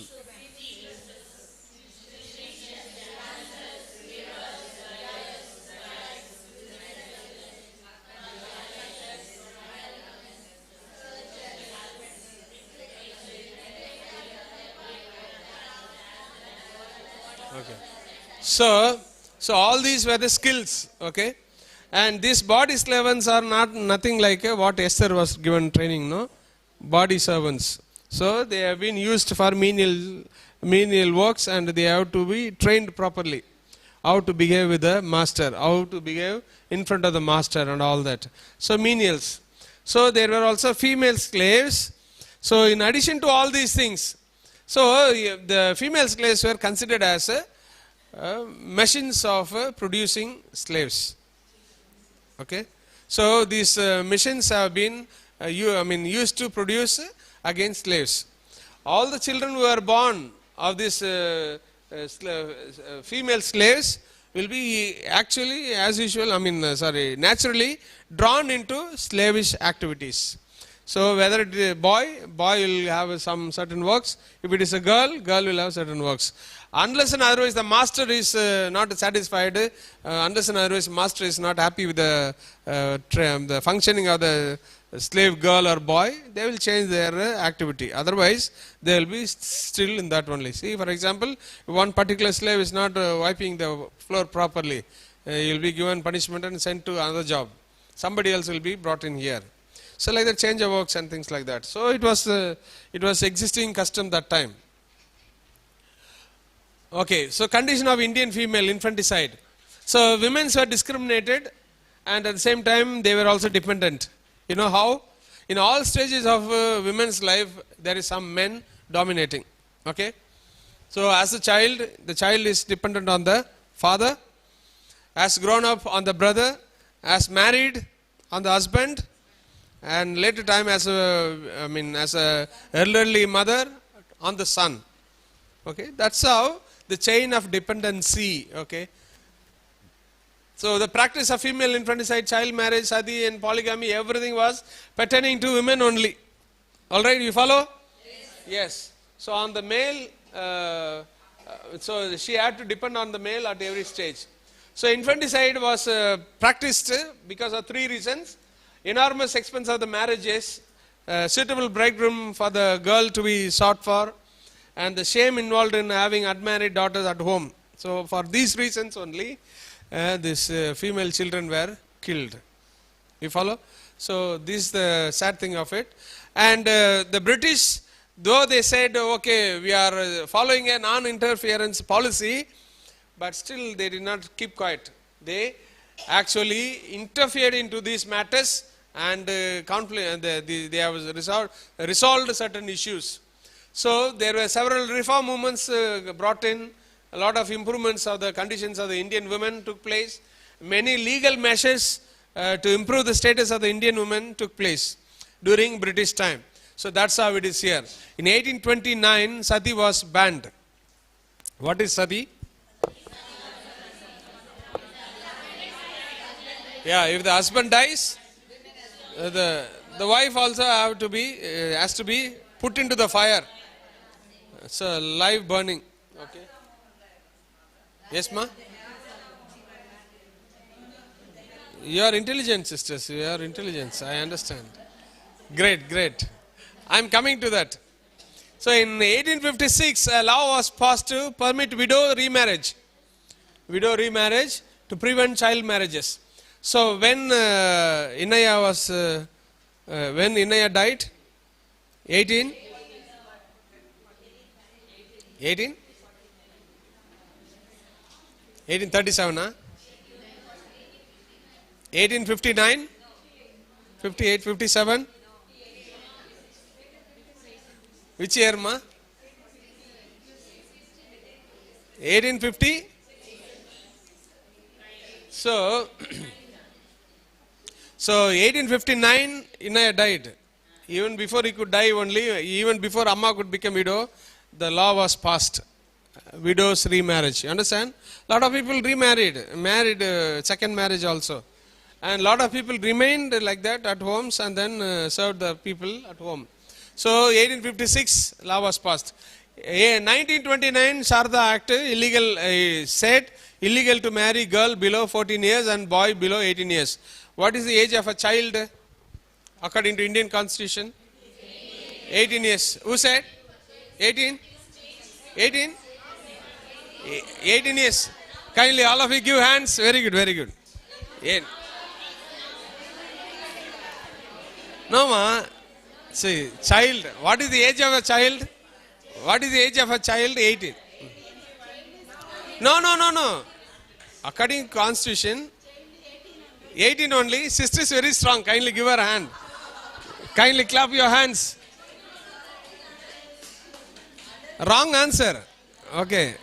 Okay. So all these were the skills, okay, and these body servants are nothing like what Esther was given training, no, body servants. So they have been used for menial works, and they have to be trained properly, how to behave with the master, how to behave in front of the master, and all that. So menials. So there were also female slaves. So in addition to all these things, so the female slaves were considered as machines of producing slaves. Okay, so these machines have been used to produce against slaves. All the children who are born of these female slaves will be actually, as usual, naturally drawn into slavish activities. So whether it is a boy will have some certain works. If it is a girl will have certain works. Unless and otherwise the master is not satisfied, unless and otherwise master is not happy with the functioning of the slave girl or boy, they will change their activity. Otherwise, they will be still in that only. See, for example, if one particular slave is not wiping the floor properly, he will be given punishment and sent to another job. Somebody else will be brought in here. So like that, change of works and things like that. So it was existing custom that time. Okay, so condition of Indian female infanticide. So women were discriminated, and at the same time they were also dependent. You know how? In all stages of women's life, there is some men dominating. Okay, so as a child, the child is dependent on the father, as grown up on the brother, as married on the husband, and later time as a elderly mother on the son. Okay, that's how the chain of dependency. Okay, so the practice of female infanticide, child marriage, sati, and polygamy, everything was pertaining to women only. All right, you follow? Yes. So on the male, so she had to depend on the male at every stage. So infanticide was practiced because of three reasons: enormous expense of the marriages, suitable bridegroom for the girl to be sought for, and the shame involved in having unmarried daughters at home. So for these reasons only, these female children were killed. You follow? So this is the sad thing of it. And the British, though they said, okay, we are following a non-interference policy, but still they did not keep quiet. They actually interfered into these matters, and they have resolved certain issues. So there were several reform movements brought in. A lot of improvements of the conditions of the Indian women took place. Many legal measures to improve the status of the Indian women took place during British time. So that's how it is here. In 1829, sati was banned. What is sati? Yeah, if the husband dies, the wife also has to be put into the fire. So live burning. Okay. Yes, ma? You are intelligent, sisters. You are intelligent. I understand. Great, great. I am coming to that. So in 1856, a law was passed to permit widow remarriage. Widow remarriage to prevent child marriages. So when when Innaya died, 1837, huh? 1859, 58, 57. Which year, ma? 1850. So 1859, Innaya died. Even before he could die only, even before Amma could become widow, the law was passed. Widows remarriage. You understand? A lot of people married second marriage also. And a lot of people remained like that at homes and then served the people at home. So 1856 law was passed. 1929 Sharda Act said illegal to marry girl below 14 years and boy below 18 years. What is the age of a child according to Indian Constitution? 18 years. Who said? 18? 18? 18 years. Kindly all of you give hands. Very good, very good. No, ma. See, child. What is the age of a child? What is the age of a child? 18. No. According to Constitution, 18 only. Sister is very strong. Kindly give her a hand. Kindly clap your hands. Wrong answer. Okay.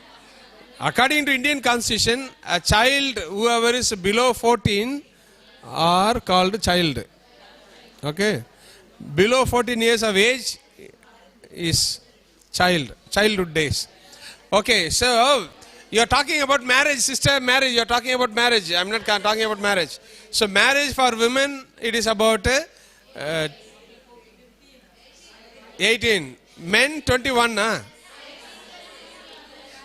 According to Indian Constitution, a child, whoever is below 14, are called child. Okay. Below 14 years of age is childhood days. Okay, so you are talking about marriage, sister, marriage. You are talking about marriage. I am not talking about marriage. So marriage for women, it is about 18. Men, 21.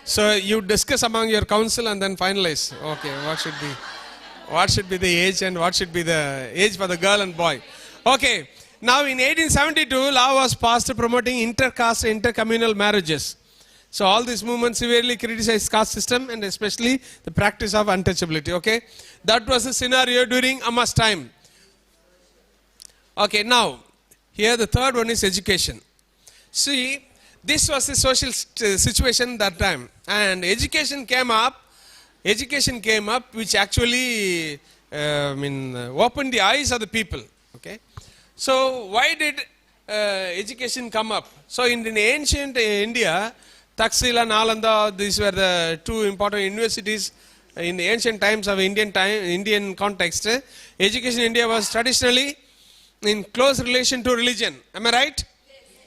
So you discuss among your council and then finalize. Okay, what should be the age and what should be the age for the girl and boy. Okay. Now in 1872, law was passed promoting inter-caste, inter-communal marriages. So all these movements severely criticized caste system and especially the practice of untouchability. Okay, that was the scenario during Amma's time. Okay, now here the third one is education. See, this was the social situation that time, and education came up which actually opened the eyes of the people. Okay. So why did education come up? So in the ancient India, Taxila and Nalanda, these were the two important universities in the ancient times of Indian context. Education in India was traditionally in close relation to religion. Am I right?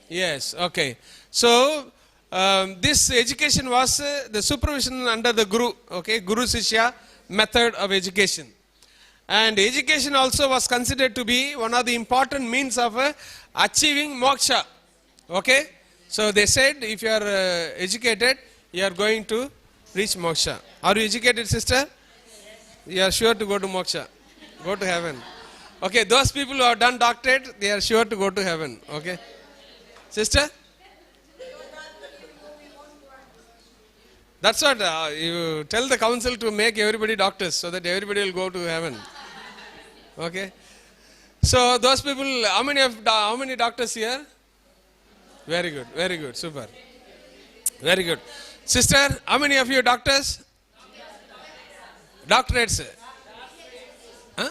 Yes. Okay. So this education was the supervision under the Guru. Okay, Guru Sishya method of education. And education also was considered to be one of the important means of achieving moksha. Okay? So they said if you are educated, you are going to reach moksha. Are you educated, sister? You are sure to go to moksha. Go to heaven. Okay, those people who have done doctorate, they are sure to go to heaven. Okay. Sister? That's what you tell the council to make everybody doctors so that everybody will go to heaven. Okay. So those people, how many doctors here? Very good, very good, super. Very good. Sister, how many of you doctors? Doctorates. Huh?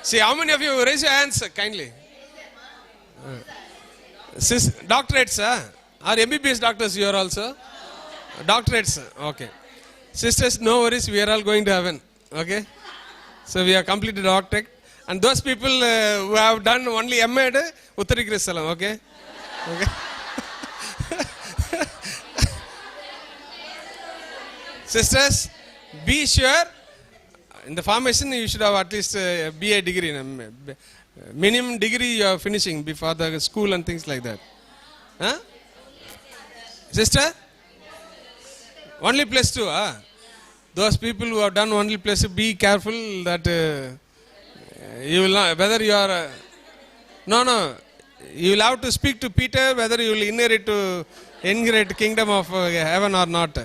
See, how many of you raise your hands kindly? Doctorates, or MBBS doctors you are also? Doctorates, okay. Sisters, no worries, we are all going to heaven. Okay? So we are completed doctorate. And those people who have done only M.Ed, Uttari Kristalam, okay? Okay. Sisters, be sure, in the formation you should have at least a BA degree, minimum degree you are finishing before the school and things like that. Huh? Sister? Only +2, Those people who have done only +2, be careful that you will not, whether you are, no, you will have to speak to Peter whether you will inherit kingdom of heaven or not.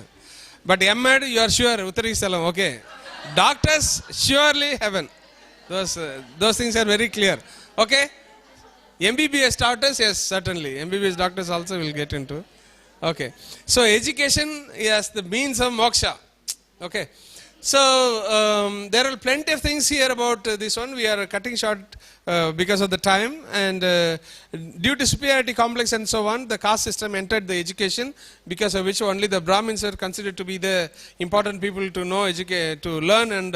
But M.Ed, you are sure, Uttari Salam, okay. Doctors, surely heaven. Those things are very clear. Okay. MBBS doctors, yes, certainly. MBBS doctors also will get into. Okay. So education is the means of moksha. Okay. So there are plenty of things here about this one. We are cutting short because of the time, and due to superiority complex and so on, the caste system entered the education, because of which only the Brahmins are considered to be the important people to know, educate, to learn and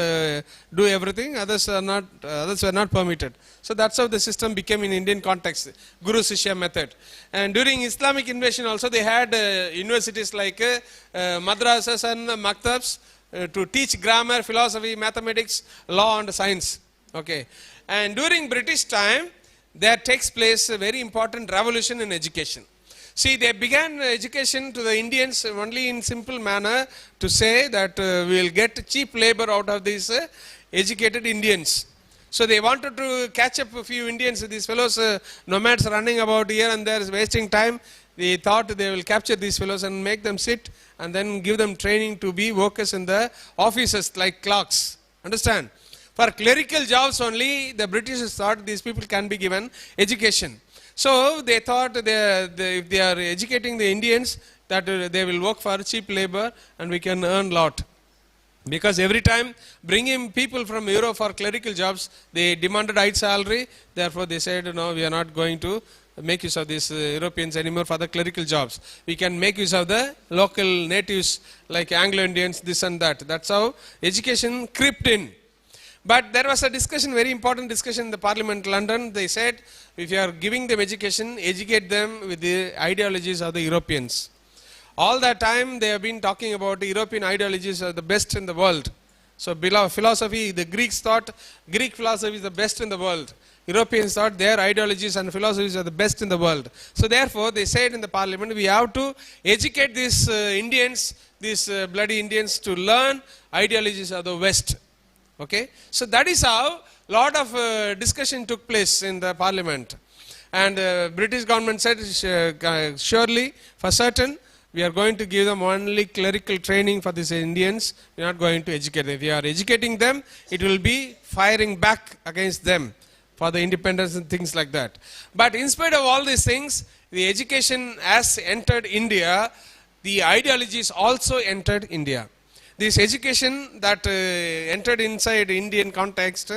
do everything. Others were not permitted. So that's how the system became in Indian context, Guru Sishya method. And during Islamic invasion also, they had universities like madrasas and maktabs to teach grammar, philosophy, mathematics, law and science. Okay. And during British time, there takes place a very important revolution in education. See, they began education to the Indians only in simple manner to say that we will get cheap labor out of these educated Indians. So they wanted to catch up a few Indians, these fellows, nomads running about here and there, wasting time. They thought they will capture these fellows and make them sit and then give them training to be workers in the offices like clerks. Understand? For clerical jobs only, the British thought these people can be given education. So they thought if they are educating the Indians, that they will work for cheap labor and we can earn lot. Because every time bringing people from Europe for clerical jobs, they demanded high salary. Therefore they said, no, we are not going to make use of these Europeans anymore for the clerical jobs. We can make use of the local natives like Anglo-Indians, this and that. That's how education crept in. But there was a discussion, very important discussion in the Parliament, London. They said, if you are giving them education, educate them with the ideologies of the Europeans. All that time they have been talking about the European ideologies are the best in the world. So philosophy, the Greeks thought Greek philosophy is the best in the world. Europeans thought their ideologies and philosophies are the best in the world. So therefore they said in the Parliament, we have to educate these Indians, these bloody Indians, to learn ideologies of the West. Okay, so that is how lot of discussion took place in the Parliament, and British government said surely for certain we are going to give them only clerical training for these Indians. We are not going to educate them. If we are educating them, it will be firing back against them for the independence and things like that. But in spite of all these things, the education has entered India, the ideologies also entered India. This education that entered inside Indian context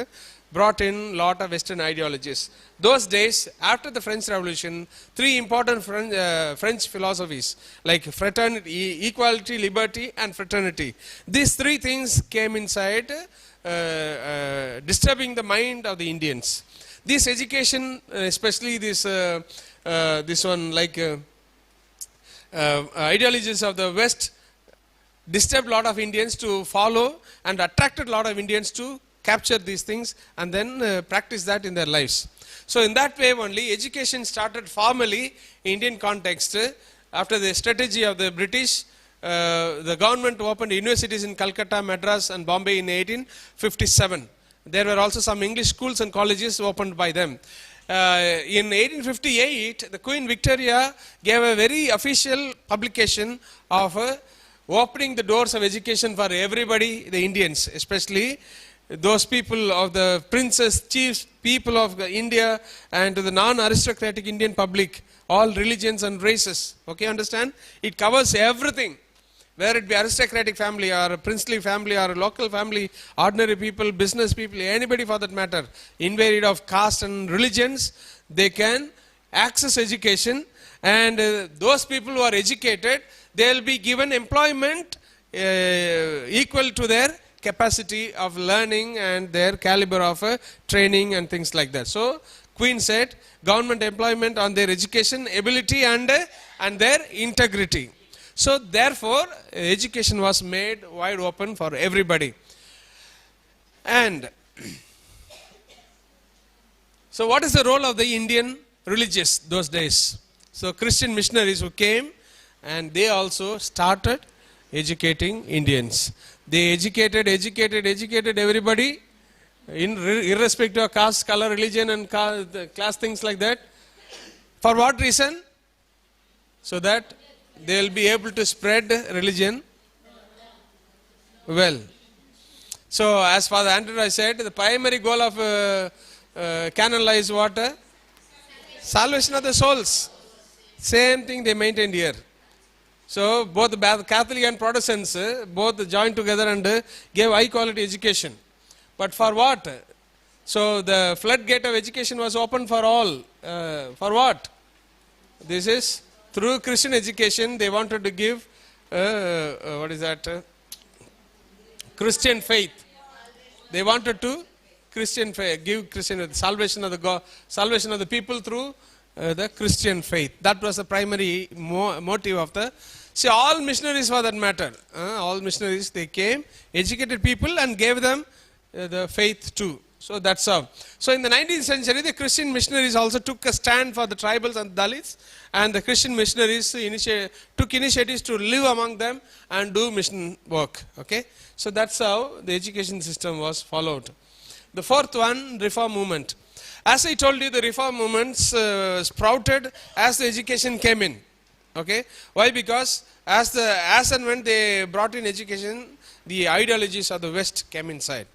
brought in lot of Western ideologies. Those days, after the French Revolution, three important French philosophies like fraternity, equality, liberty and fraternity. These three things came inside, disturbing the mind of the Indians. This education, especially this one like ideologies of the West, disturbed a lot of Indians to follow and attracted a lot of Indians to capture these things and then practice that in their lives. So in that way only education started formally in Indian context. After the strategy of the British, the government opened universities in Calcutta, Madras and Bombay in 1857. There were also some English schools and colleges opened by them. In 1858, the Queen Victoria gave a very official publication of opening the doors of education for everybody, the Indians, especially those people of the princes, chiefs, people of India, and to the non-aristocratic Indian public, all religions and races. Okay, understand? It covers everything. Whether it be aristocratic family or a princely family or a local family, ordinary people, business people, anybody for that matter, invaried of caste and religions, they can access education, and those people who are educated, they will be given employment equal to their capacity of learning and their caliber of training and things like that. So, Queen said, government employment on their education, ability and their integrity. So therefore, education was made wide open for everybody. And so what is the role of the Indian religious those days? So Christian missionaries who came, and they also started educating Indians. They educated everybody, irrespective of caste, color, religion and class, things like that. For what reason? So that they will be able to spread religion well. So as Father Antony Raj said, the primary goal of canon law is what? Salvation of the souls. Same thing they maintained here. So both the Catholic and Protestants both joined together and gave high quality education. But for what? So the floodgate of education was open for all. For what? This is through Christian education. They wanted to give what is that? Christian faith. They wanted to Christian faith, give Christian salvation of the people through the Christian faith. That was the primary motive of the. See, all missionaries for that matter. All missionaries, they came, educated people and gave them the faith too. So that's how. So in the 19th century, the Christian missionaries also took a stand for the tribals and Dalits, and the Christian missionaries took initiatives to live among them and do mission work. Okay, so that's how the education system was followed. The fourth one, reform movement. As I told you, the reform movements sprouted as the education came in. Okay, why? Because as and when they brought in education, the ideologies of the West came inside.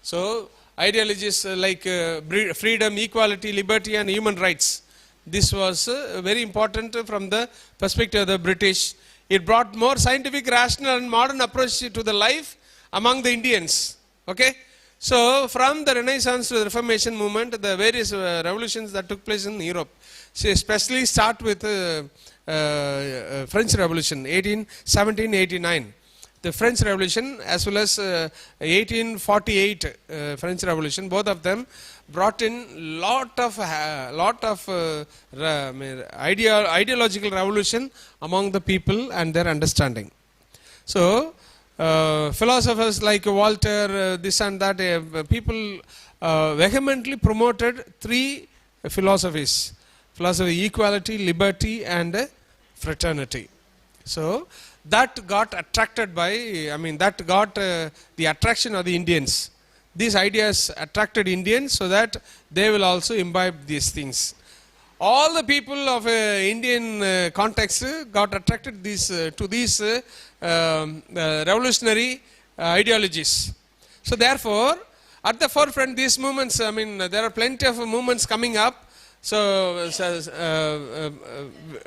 So ideologies like freedom, equality, liberty and human rights. This was very important from the perspective of the British. It brought more scientific, rational and modern approach to the life among the Indians. Okay. So from the Renaissance to the Reformation movement, the various revolutions that took place in Europe, so especially start with French Revolution, 1789. The French Revolution as well as 1848 French Revolution, both of them brought in lot of ideological revolution among the people and their understanding. So philosophers like Walter, this and that, people vehemently promoted three philosophies: philosophy, equality, liberty and fraternity. So that got attracted by, that got the attraction of the Indians. These ideas attracted Indians so that they will also imbibe these things. All the people of Indian context got attracted to these revolutionary ideologies. So therefore, at the forefront, these movements, there are plenty of movements coming up. So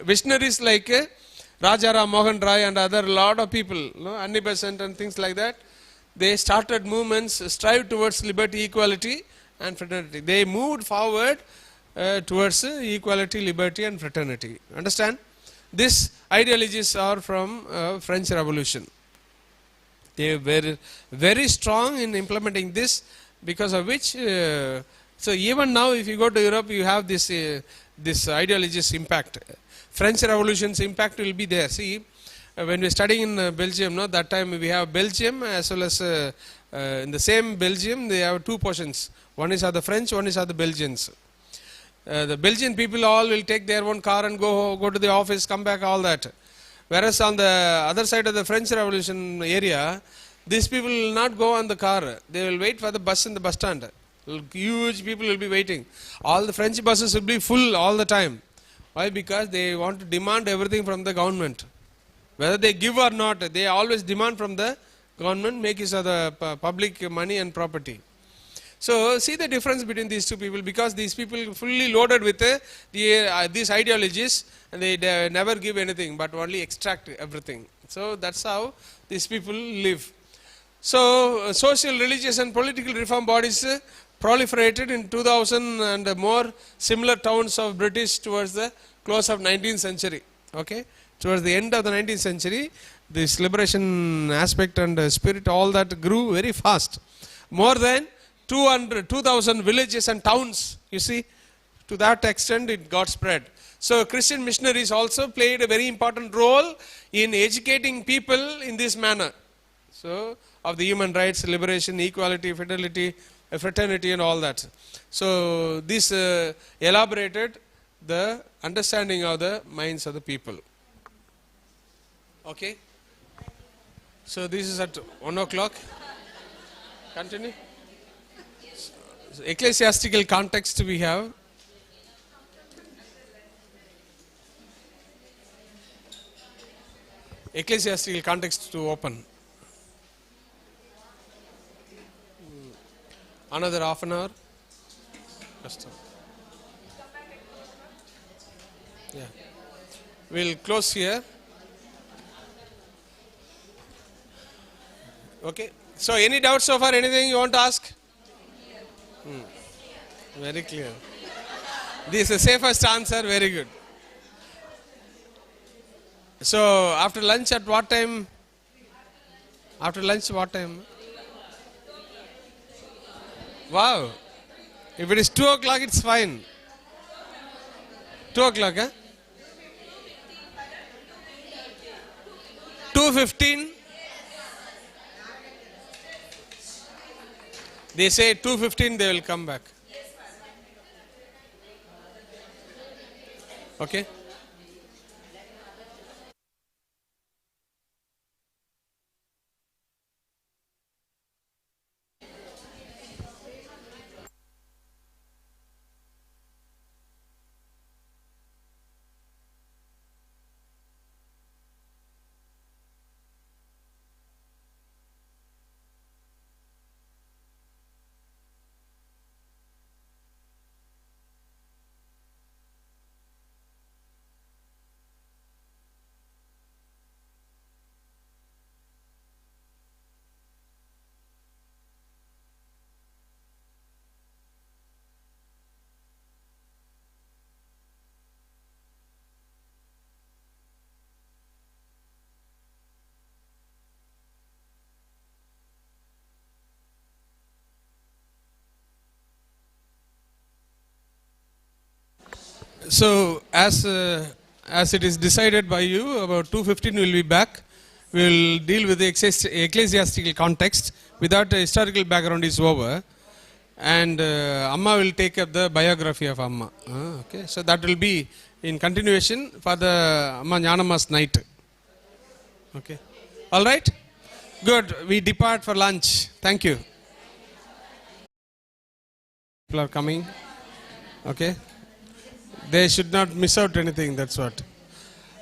visionaries like Rajaram Mohan Rai and other lot of people, Annie Besant and things like that, they started movements, strive towards liberty, equality and fraternity. They moved forward towards equality, liberty and fraternity. Understand? These ideologies are from French Revolution. They were very strong in implementing this, because of which, so even now if you go to Europe, you have this ideologies impact. French Revolution's impact will be there. See, when we are studying in Belgium, that time we have Belgium as well as in the same Belgium, they have two portions. One is of the French, one is of the Belgians. The Belgian people all will take their own car and go to the office, come back, all that. Whereas on the other side of the French Revolution area, These people will not go on the car. They will wait for the bus in the bus stand. Huge people will be waiting. All the French buses will be full all the time. Why? Because they want to demand everything from the government. Whether they give or not, they always demand from the government, make use of the public money and property. So see the difference between these two people, because these people fully loaded with these ideologies, and they never give anything but only extract everything. So that's how these people live. So social, religious and political reform bodies proliferated in 2000 and more similar towns of British towards the close of 19th century. Okay, towards the end of the 19th century, this liberation aspect and spirit, all that grew very fast. More than 2,000 villages and towns, you see, to that extent it got spread. So Christian missionaries also played a very important role in educating people in this manner. So of the human rights, liberation, equality, fidelity, fraternity and all that. So this elaborated the understanding of the minds of the people. Okay. So this is at 1 o'clock. Continue. So ecclesiastical context we have. Ecclesiastical context to open. Another half an hour. Yeah. We'll close here. Okay. So any doubts so far? Anything you want to ask? Very clear. This is the safest answer. Very good. So after lunch at what time? After lunch what time? Wow. If it is 2 o'clock, it's fine. 2 o'clock, huh? 2:15. They say 2:15 they will come back. Okay. So as it is decided by you, about 2:15 we will be back. We will deal with the ecclesiastical context. Without a historical background is over. And Amma will take up the biography of Amma. Okay, so that will be in continuation for the Amma Gnanamma's night. Okay, all right, good. We depart for lunch. Thank you. People are coming. Okay, they should not miss out anything. That's what.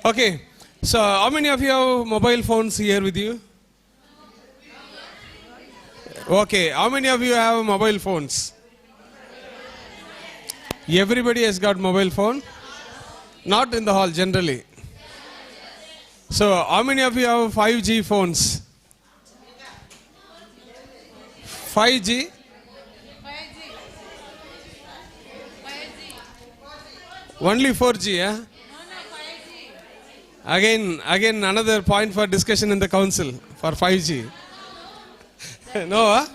Okay, so how many of you have mobile phones here with you? Okay, how many of you have mobile phones? Everybody has got mobile phone? Not in the hall, generally. So, how many of you have 5G phones? 5G? Only 4G, yeah? Again, another point for discussion in the council for 5G. No, huh?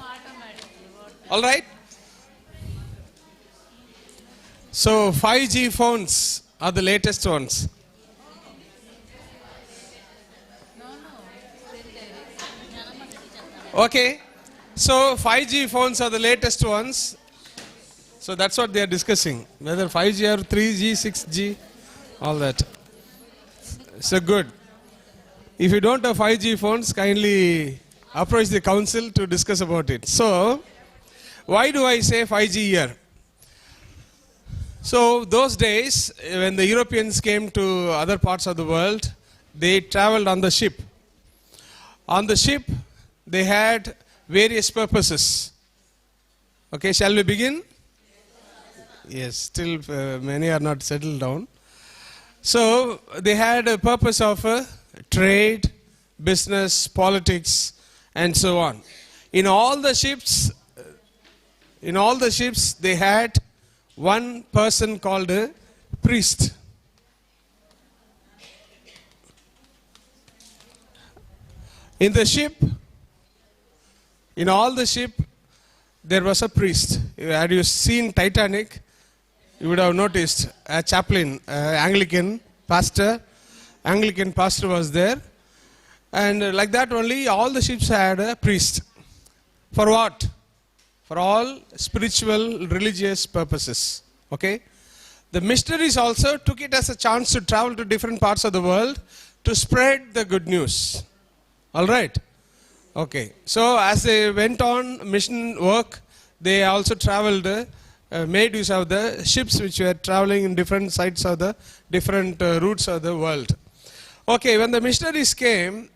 All right. So 5G phones are the latest ones. Okay. So 5G phones are the latest ones. So that's what they are discussing. Whether 5G or 3G, 6G, all that. So good. If you don't have 5G phones, kindly approach the council to discuss about it. So, why do I say 5G here? So, those days, when the Europeans came to other parts of the world, they traveled on the ship. On the ship, they had various purposes. Okay, shall we begin? Yes, still many are not settled down. So, they had a purpose of trade, business, politics, and so on. In all the ships, they had one person called a priest. In the ship, in all the ship, there was a priest. Had you seen Titanic, you would have noticed a chaplain, Anglican pastor was there. And like that only, all the ships had a priest. For what? For all spiritual, religious purposes. Okay? The missionaries also took it as a chance to travel to different parts of the world to spread the good news. All right? Okay. So as they went on mission work, they also traveled, made use of the ships which were traveling in different sides of the different routes of the world. Okay, when the missionaries came,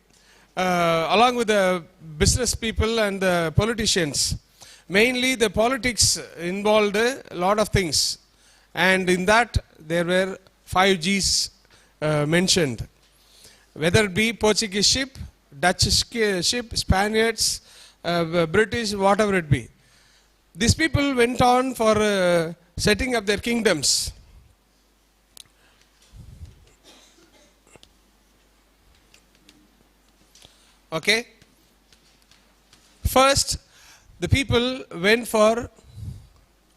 along with the business people and the politicians, mainly the politics involved a lot of things. And in that, there were 5 Gs mentioned. Whether it be Portuguese ship, Dutch ship, Spaniards, British, whatever it be. These people went on for setting up their kingdoms. Okay? First, the people went for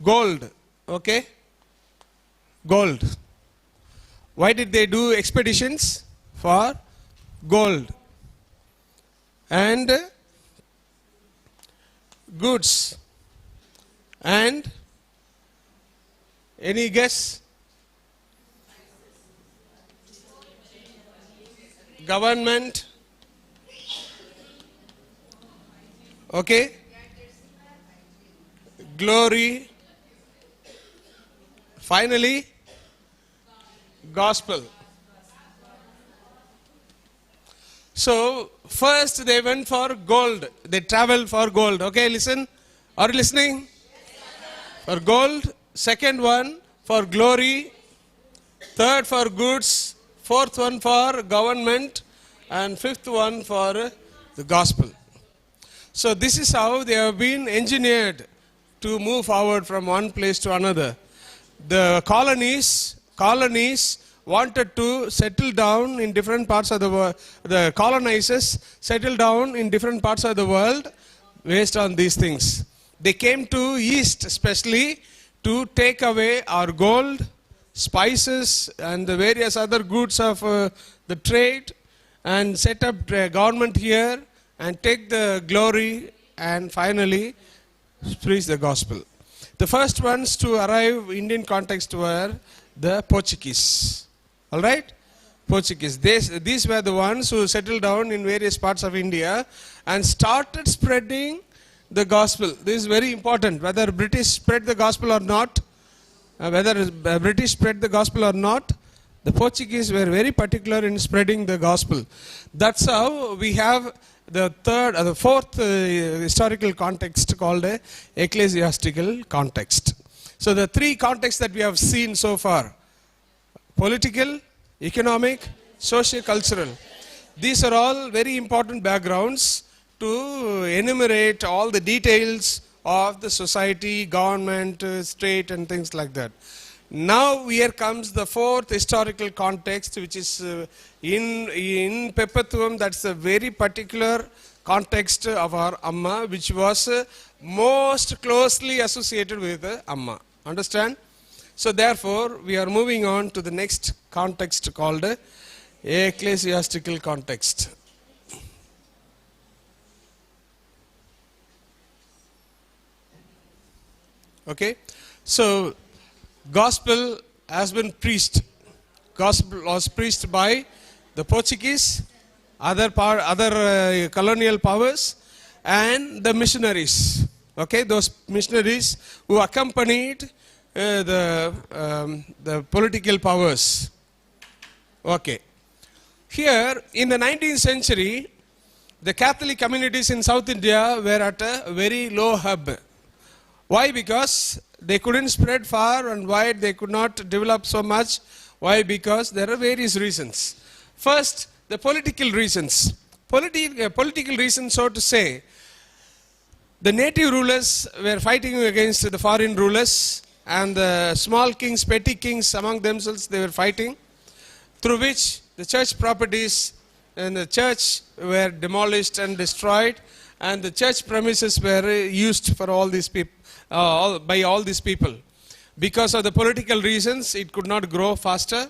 gold. Okay? Gold. Why did they do expeditions? For gold. And goods. And any guess? Government. Okay? Glory. Finally, gospel. So, first they went for gold. They traveled for gold. Okay, listen. Are you listening? For gold. Second one for glory. Third for goods. Fourth one for government. And fifth one for the gospel. So this is how they have been engineered to move forward from one place to another. The colonies wanted to settle down in different parts of the world. The colonizers settled down in different parts of the world based on these things. They came to East especially to take away our gold, spices and the various other goods of the trade and set up a government here and take the glory and finally preach the gospel. The first ones to arrive in Indian context were the Portuguese. All right? Portuguese. These were the ones who settled down in various parts of India and started spreading the gospel. This is very important. Whether British spread the gospel or not, the Portuguese were very particular in spreading the gospel. That's how we have the fourth historical context called a ecclesiastical context. So the three contexts that we have seen so far, political, economic, socio-cultural, these are all very important backgrounds to enumerate all the details of the society, government, state and things like that. Now here comes the fourth historical context, which is in Peppathuvam. That's a very particular context of our Amma, which was most closely associated with Amma. Understand? So therefore, we are moving on to the next context called ecclesiastical context. Okay? So, gospel has been preached. Gospel was preached by the Portuguese, other colonial powers, and the missionaries. Okay, those missionaries who accompanied the political powers. Okay. Here in the 19th century, the Catholic communities in South India were at a very low ebb. Why? Because they couldn't spread far and wide, they could not develop so much. Why? Because there are various reasons. First, the political reasons. Political reasons, so to say. The native rulers were fighting against the foreign rulers, and the small kings, petty kings among themselves, they were fighting, through which the church properties and the church were demolished and destroyed, and the church premises were used for all these people, by all these people. Because of the political reasons, it could not grow faster,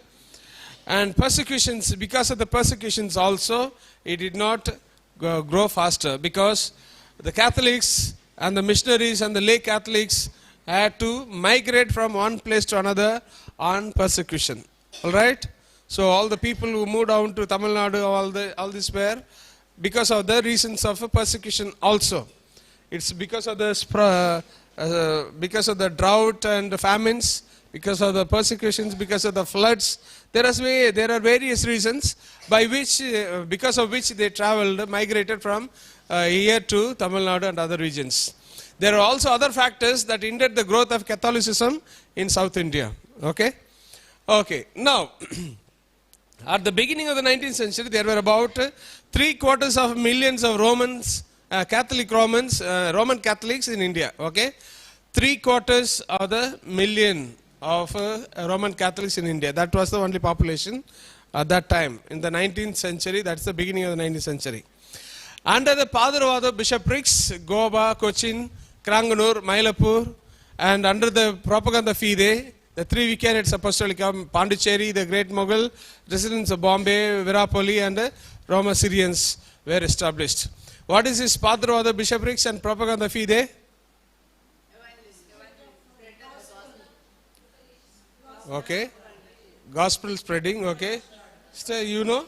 and persecutions, because of the persecutions also, it did not grow faster, because the Catholics and the missionaries and the lay Catholics had to migrate from one place to another on persecution. All right? So all the people who moved down to Tamil Nadu, all this were because of the reasons of persecution also. It's because of the drought and the famines, because of the persecutions, because of the floods. There are various reasons by which, because of which they traveled, migrated from here to Tamil Nadu and other regions. There are also other factors that hindered the growth of Catholicism in South India. Okay? Okay. Now, at the beginning of the 19th century, there were about 750,000 of Romans, Roman Catholics in India. Okay? 750,000 of Roman Catholics in India. That was the only population at that time. In the 19th century, that's the beginning of the 19th century. Under the Padravada bishoprics, Goa, Cochin, Kranganur, Mylapore, and under the Propaganda Fide, the three vicariates apostolicum, Pondicherry, the Great Mughal, residents of Bombay, Virapoli, and Roma Syrians were established. What is this Padravada bishoprics and Propaganda Fide? Okay. Gospel spreading, okay. Sister, you know?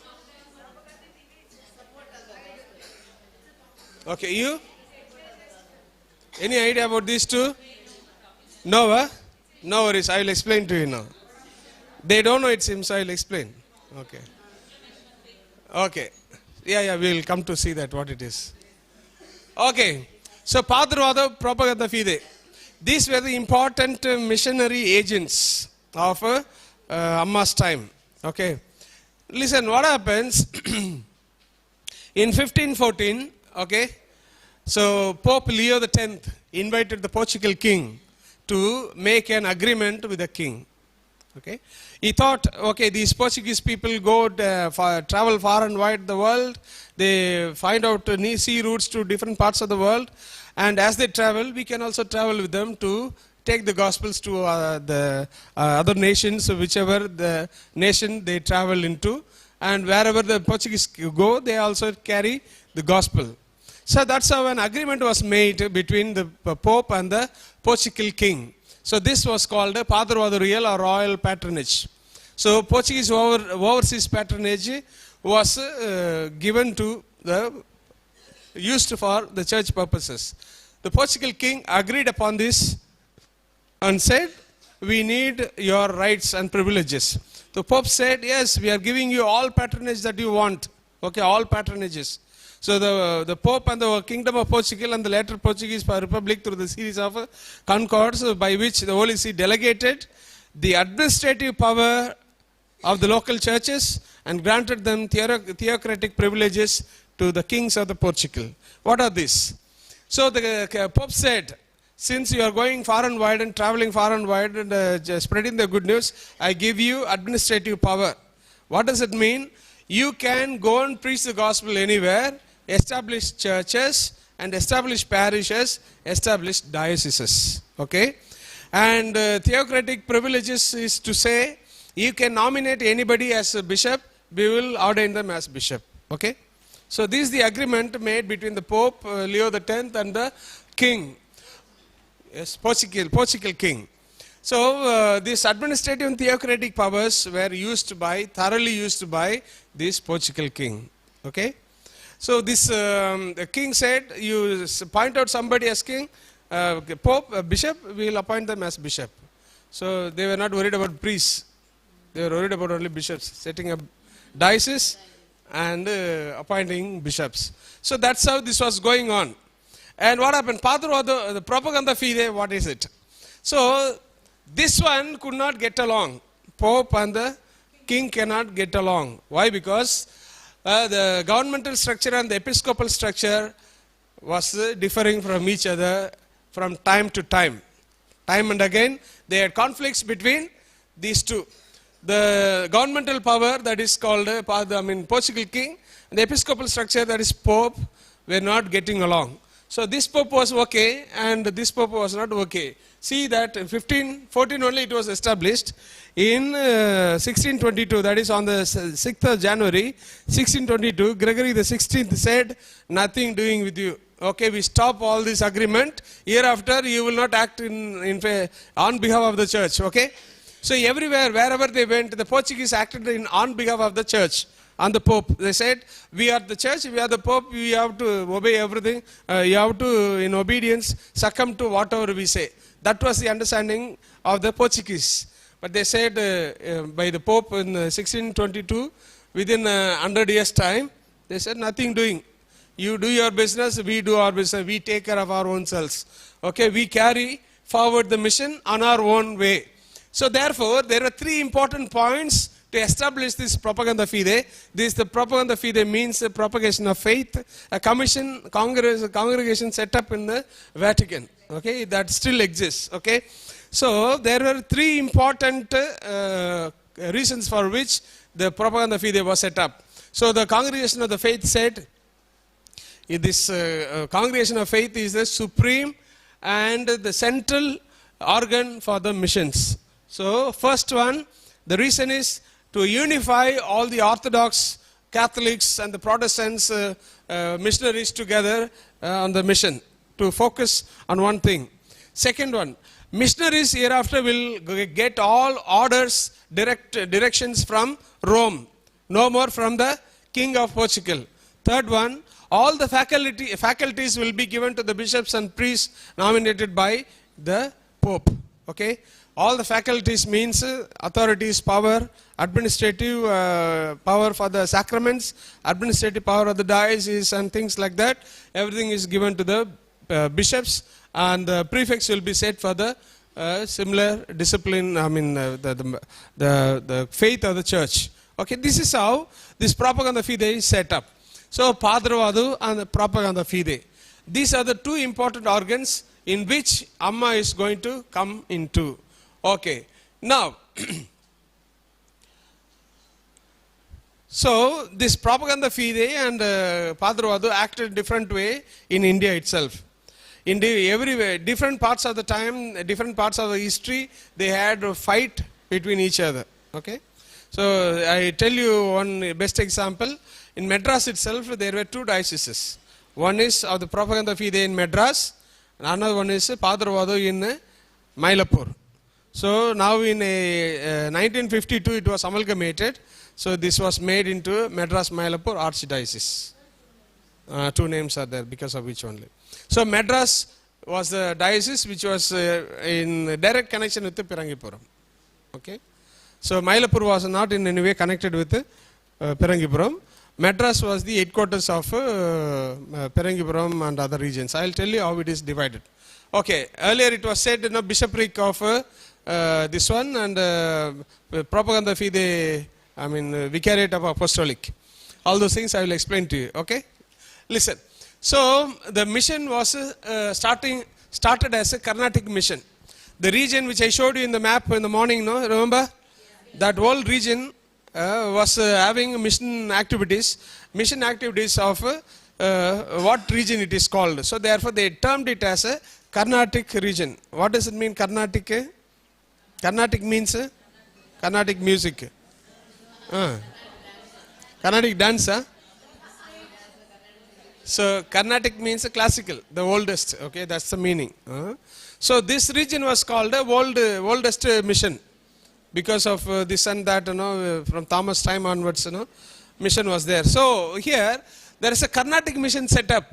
Okay, you? Any idea about these two? No, no worries, I will explain to you now. They don't know it seems, I will explain. Okay. Okay. Yeah, we will come to see that, what it is. Okay. So, Padravada, Propaganda Fide. These were the important missionary agents of Amma's time. Okay. Listen, what happens in 1514, okay, so Pope Leo X invited the Portugal king to make an agreement with the king. Okay. He thought, okay, these Portuguese people go travel far and wide the world, they find out sea routes to different parts of the world, and as they travel, we can also travel with them to take the gospels to the other nations, whichever the nation they travel into, and wherever the Portuguese go, they also carry the gospel. So that's how an agreement was made between the Pope and the Portugal king. So this was called a Padravada Real or Royal Patronage. So Portuguese overseas patronage was given to used for the church purposes. The Portugal king agreed upon this and said, we need your rights and privileges. The Pope said, yes, we are giving you all patronage that you want. Okay, all patronages. So the Pope and the Kingdom of Portugal and the later Portuguese Republic, through the series of concords by which the Holy See delegated the administrative power of the local churches and granted them theocratic privileges to the kings of the Portugal. What are these? So the Pope said, since you are going far and wide and traveling far and wide and spreading the good news, I give you administrative power. What does it mean? You can go and preach the gospel anywhere, establish churches and establish parishes, establish dioceses. Okay? And theocratic privileges is to say, you can nominate anybody as a bishop, we will ordain them as bishop. Okay? So this is the agreement made between the Pope Leo X and the king. Yes, Portugal king. So these administrative and theocratic powers were thoroughly used by this Portugal king. Okay? So this the king said, you point out somebody as king, pope, bishop, we will appoint them as bishop. So they were not worried about priests. They were worried about only bishops, setting up diocese and appointing bishops. So that's how this was going on. And what happened? Padre, the propaganda fide, what is it? So this one could not get along. Pope and the king cannot get along. Why? Because the governmental structure and the episcopal structure was differing from each other from time to time. Time and again, they had conflicts between these two. The governmental power that is called Portugal king, and the episcopal structure that is pope were not getting along. So this pope was okay and this pope was not okay. See that 1514 only it was established. In 1622, that is on the 6th of January 1622, Gregory the 16th said, nothing doing with you. Okay, we stop all this agreement. Hereafter, you will not act on behalf of the church. Okay. So everywhere, wherever they went, the Portuguese acted on behalf of the church and the Pope. They said, we are the church, we are the Pope, we have to obey everything. You have to, in obedience, succumb to whatever we say. That was the understanding of the Portuguese. But they said by the Pope in 1622, within 100 years' time, they said, nothing doing. You do your business, we do our business, we take care of our own selves. Okay, we carry forward the mission on our own way. So therefore, there are three important points to establish this propaganda fide. The propaganda fide means the propagation of faith, a congregation set up in the Vatican. Okay, that still exists. Okay, so there are three important reasons for which the propaganda fide was set up. So the congregation of the faith said, this congregation of faith is the supreme and the central organ for the missions. So first one, the reason is to unify all the Orthodox, Catholics and the Protestants missionaries together on the mission, to focus on one thing. Second one, missionaries hereafter will get all orders, directions from Rome, no more from the King of Portugal. Third one, all the faculties will be given to the bishops and priests nominated by the Pope. Okay, all the faculties means authorities, power, administrative power for the sacraments, administrative power of the diocese and things like that. Everything is given to the bishops, and the prefects will be set for the similar discipline. The faith of the church. Okay, this is how this propaganda fide is set up. So, Padravadu and the propaganda fide. These are the two important organs in which Amma is going to come into. Okay, now, so this propaganda fide and Padravadu acted different way in India itself. Everywhere, different parts of the time, different parts of the history, they had a fight between each other. Okay, so I tell you one best example. In Madras itself, there were two dioceses. One is of the propaganda fide in Madras, and another one is Padravadu in Mylapore. So now in 1952 it was amalgamated. So this was made into Madras Mylapore Archdiocese. Two names are there because of which only. So Madras was the diocese which was in direct connection with the Phirangipuram. Okay. So Mylapore was not in any way connected with Phirangipuram. Madras was the headquarters of Phirangipuram and other regions. I will tell you how it is divided. Okay, earlier it was said, bishopric of this one and propaganda fide, vicariate of apostolic. All those things I will explain to you. Okay, listen. So the mission was started as a Carnatic mission. The region which I showed you in the map in the morning, no, remember? That whole region was having mission activities of what region it is called. So therefore they termed it as a Carnatic region. What does it mean, Carnatic? Carnatic means Carnatic music. Carnatic dance. So Carnatic means classical, the oldest. Okay, that's the meaning. So this region was called the oldest mission. Because of this and that, from Thomas time onwards, mission was there. So here, there is a Carnatic mission set up.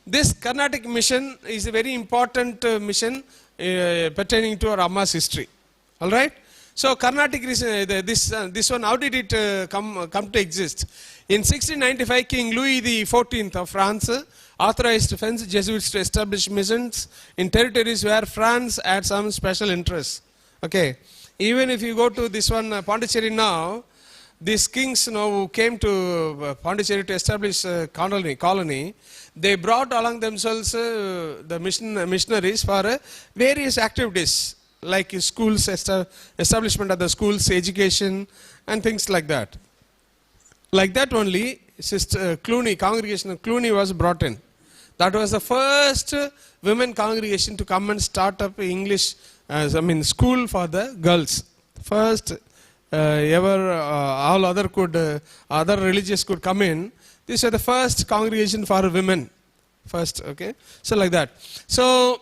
This Carnatic mission is a very important mission pertaining to our Amma's history. All right. So Carnatic this one, how did it come to exist? In 1695, King Louis XIV of France authorized French Jesuits to establish missions in territories where France had some special interests. Okay. Even if you go to this one, Pondicherry now, these kings who came to Pondicherry to establish a colony, they brought along themselves the missionaries for various activities like schools, establishment of the schools, education and things like that. Like that only, Sister Cluny, congregation of Cluny was brought in. That was the first women congregation to come and start up English, school for the girls. First ever, all other religious could come in. This was the first congregation for women. First, okay. So like that. So,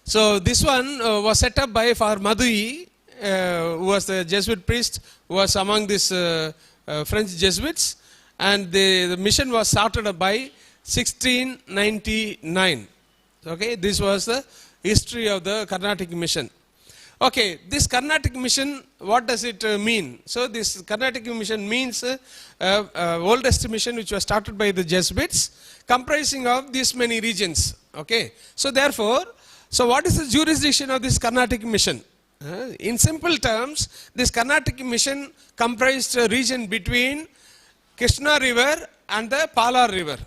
so this one was set up by Father Madhui, who was the Jesuit priest, who was among these French Jesuits, and the mission was started up by 1699. Okay, this was the history of the Carnatic mission. Okay, this Carnatic mission, what does it mean? So this Carnatic mission means oldest mission which was started by the Jesuits, comprising of these many regions. Okay, so therefore, so what is the jurisdiction of this Carnatic mission? In simple terms, this Carnatic mission comprised a region between Krishna river and the Pala river.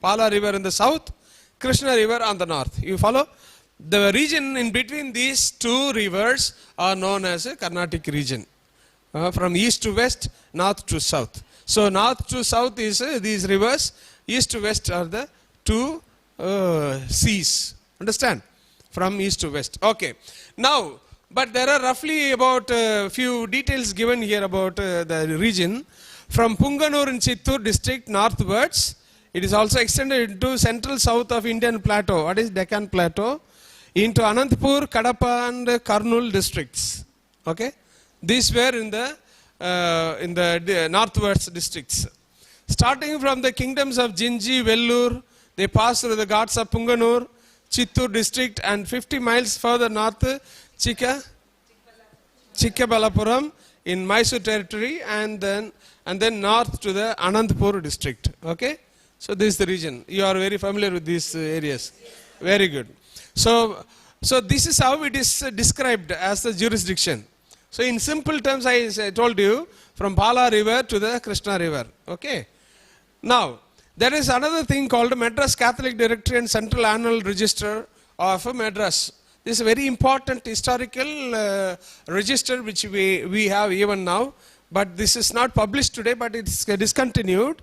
Pala river in the south, Krishna river on the north. You follow? The region in between these two rivers are known as a Carnatic region. From east to west, north to south. So north to south is these rivers, east to west are the two seas. Understand? From east to west. Okay. Now, but there are roughly about a few details given here about the region. From Punganur in Chittoor district northwards, it is also extended into central south of Indian plateau. What is Deccan plateau? Into Anantapur, Kadapa and Kurnool districts. Okay. These were in the northwards districts. Starting from the kingdoms of Jinji, Vellore, they passed through the Ghats of Punganur, Chittoor district, and 50 miles further north, Chikkabalapuram in Mysore territory, and then north to the Anantapur district. Okay. So this is the region. You are very familiar with these areas. Very good. So this is how it is described as the jurisdiction. So in simple terms, I told you, from Pala river to the Krishna river. Okay. Now, there is another thing called Madras Catholic Directory and Central Annual Register of Madras. This is a very important historical register which we have even now. But this is not published today, but it's discontinued.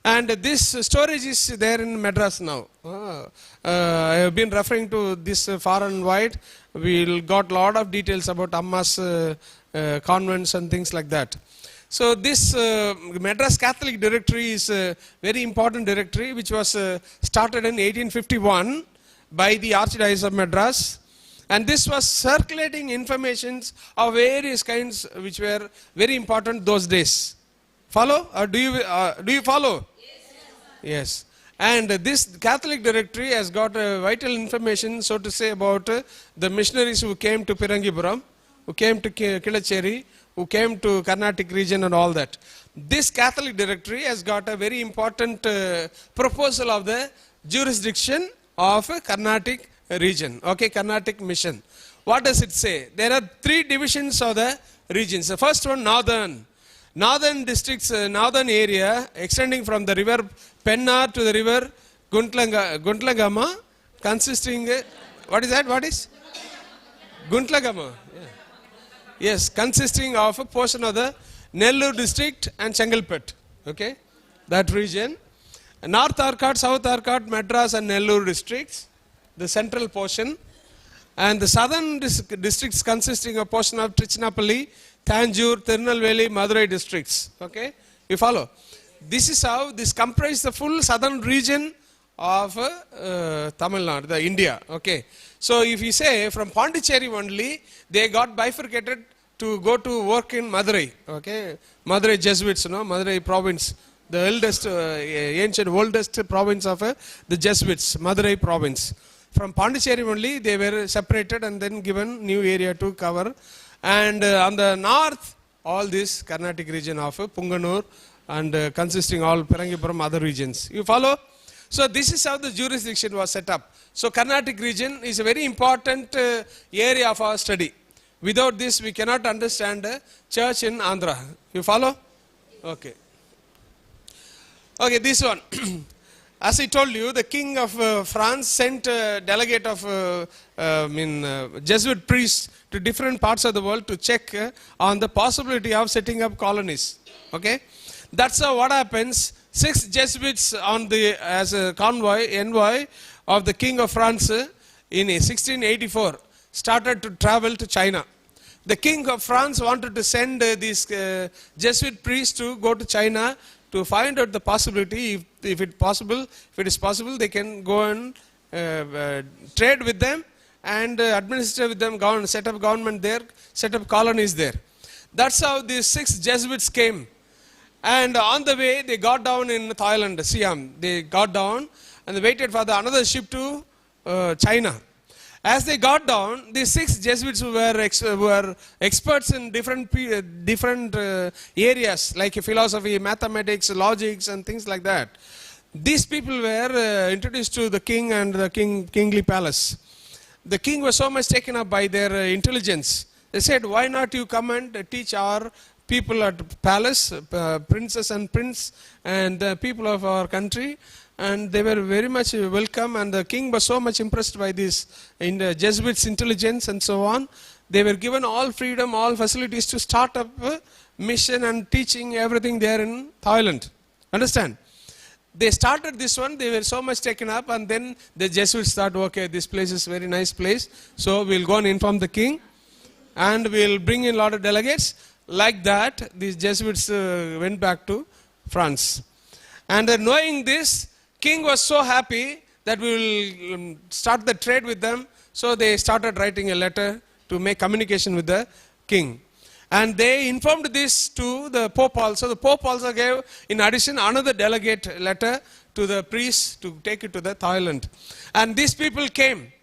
And this storage is there in Madras now. I have been referring to this far and wide. We got a lot of details about Amma's convents and things like that. So this Madras Catholic Directory is a very important directory which was started in 1851 by the Archdiocese of Madras. And this was circulating informations of various kinds which were very important those days. Follow? Or do you follow? Yes. And this Catholic directory has got vital information, so to say, about the missionaries who came to Phirangipuram, who came to Kilacheri, who came to Carnatic region and all that. This Catholic directory has got a very important proposal of the jurisdiction of Carnatic region. Okay, Carnatic mission. What does it say? There are three divisions of the regions. The first one, northern districts, northern area extending from the river Pennar to the river Guntlagama, consisting, what is that? What is? Guntlagama. Yeah. Yes, consisting of a portion of the Nellore district and Chengalpet. Okay, that region. North Arcot, South Arcot, Madras and Nellore districts, the central portion. And the southern districts consisting of a portion of Trichinapalli, Tanjore, Tirunelveli, Madurai districts. Okay, you follow? This is how this comprises the full southern region of Tamil Nadu, the India. Okay, so if you say from Pondicherry only, they got bifurcated to go to work in Madurai. Okay, Madurai Jesuits, Madurai province. the eldest, ancient, oldest province of the Jesuits, Madurai province. From Pondicherry only, they were separated and then given new area to cover. And on the north, all this Carnatic region of Punganur and consisting all Phirangipuram, other regions. You follow? So this is how the jurisdiction was set up. So Carnatic region is a very important area of our study. Without this, we cannot understand church in Andhra. You follow? Okay. Okay, this one. As I told you, the king of France sent a delegate of Jesuit priests to different parts of the world to check on the possibility of setting up colonies. Okay, that's how what happens. 6 Jesuits on the as a envoy of the king of France in 1684 started to travel to China. The king of France wanted to send these Jesuit priests to go to China to find out the possibility, if it is possible, they can go and trade with them and administer with them, set up government there, set up colonies there. That's how these 6 Jesuits came. And on the way, they got down in Thailand, Siam. They got down and they waited for another ship to China. As they got down, these 6 Jesuits who were experts in different areas like philosophy, mathematics, logics and things like that. These people were introduced to the king and the kingly palace. The king was so much taken up by their intelligence. They said, why not you come and teach our people at palace, princess and prince and the people of our country. And they were very much welcome, and the king was so much impressed by this in the Jesuits' intelligence and so on. They were given all freedom, all facilities to start up a mission and teaching everything there in Thailand. Understand? They started this one, they were so much taken up, and then the Jesuits thought, okay, this place is a very nice place, so we'll go and inform the king, and we'll bring in a lot of delegates. Like that, these Jesuits went back to France. And knowing this, king was so happy that we will start the trade with them. So they started writing a letter to make communication with the king. And they informed this to the Pope also. The Pope also gave, in addition, another delegate letter to the priests to take it to the Thailand. And these people came.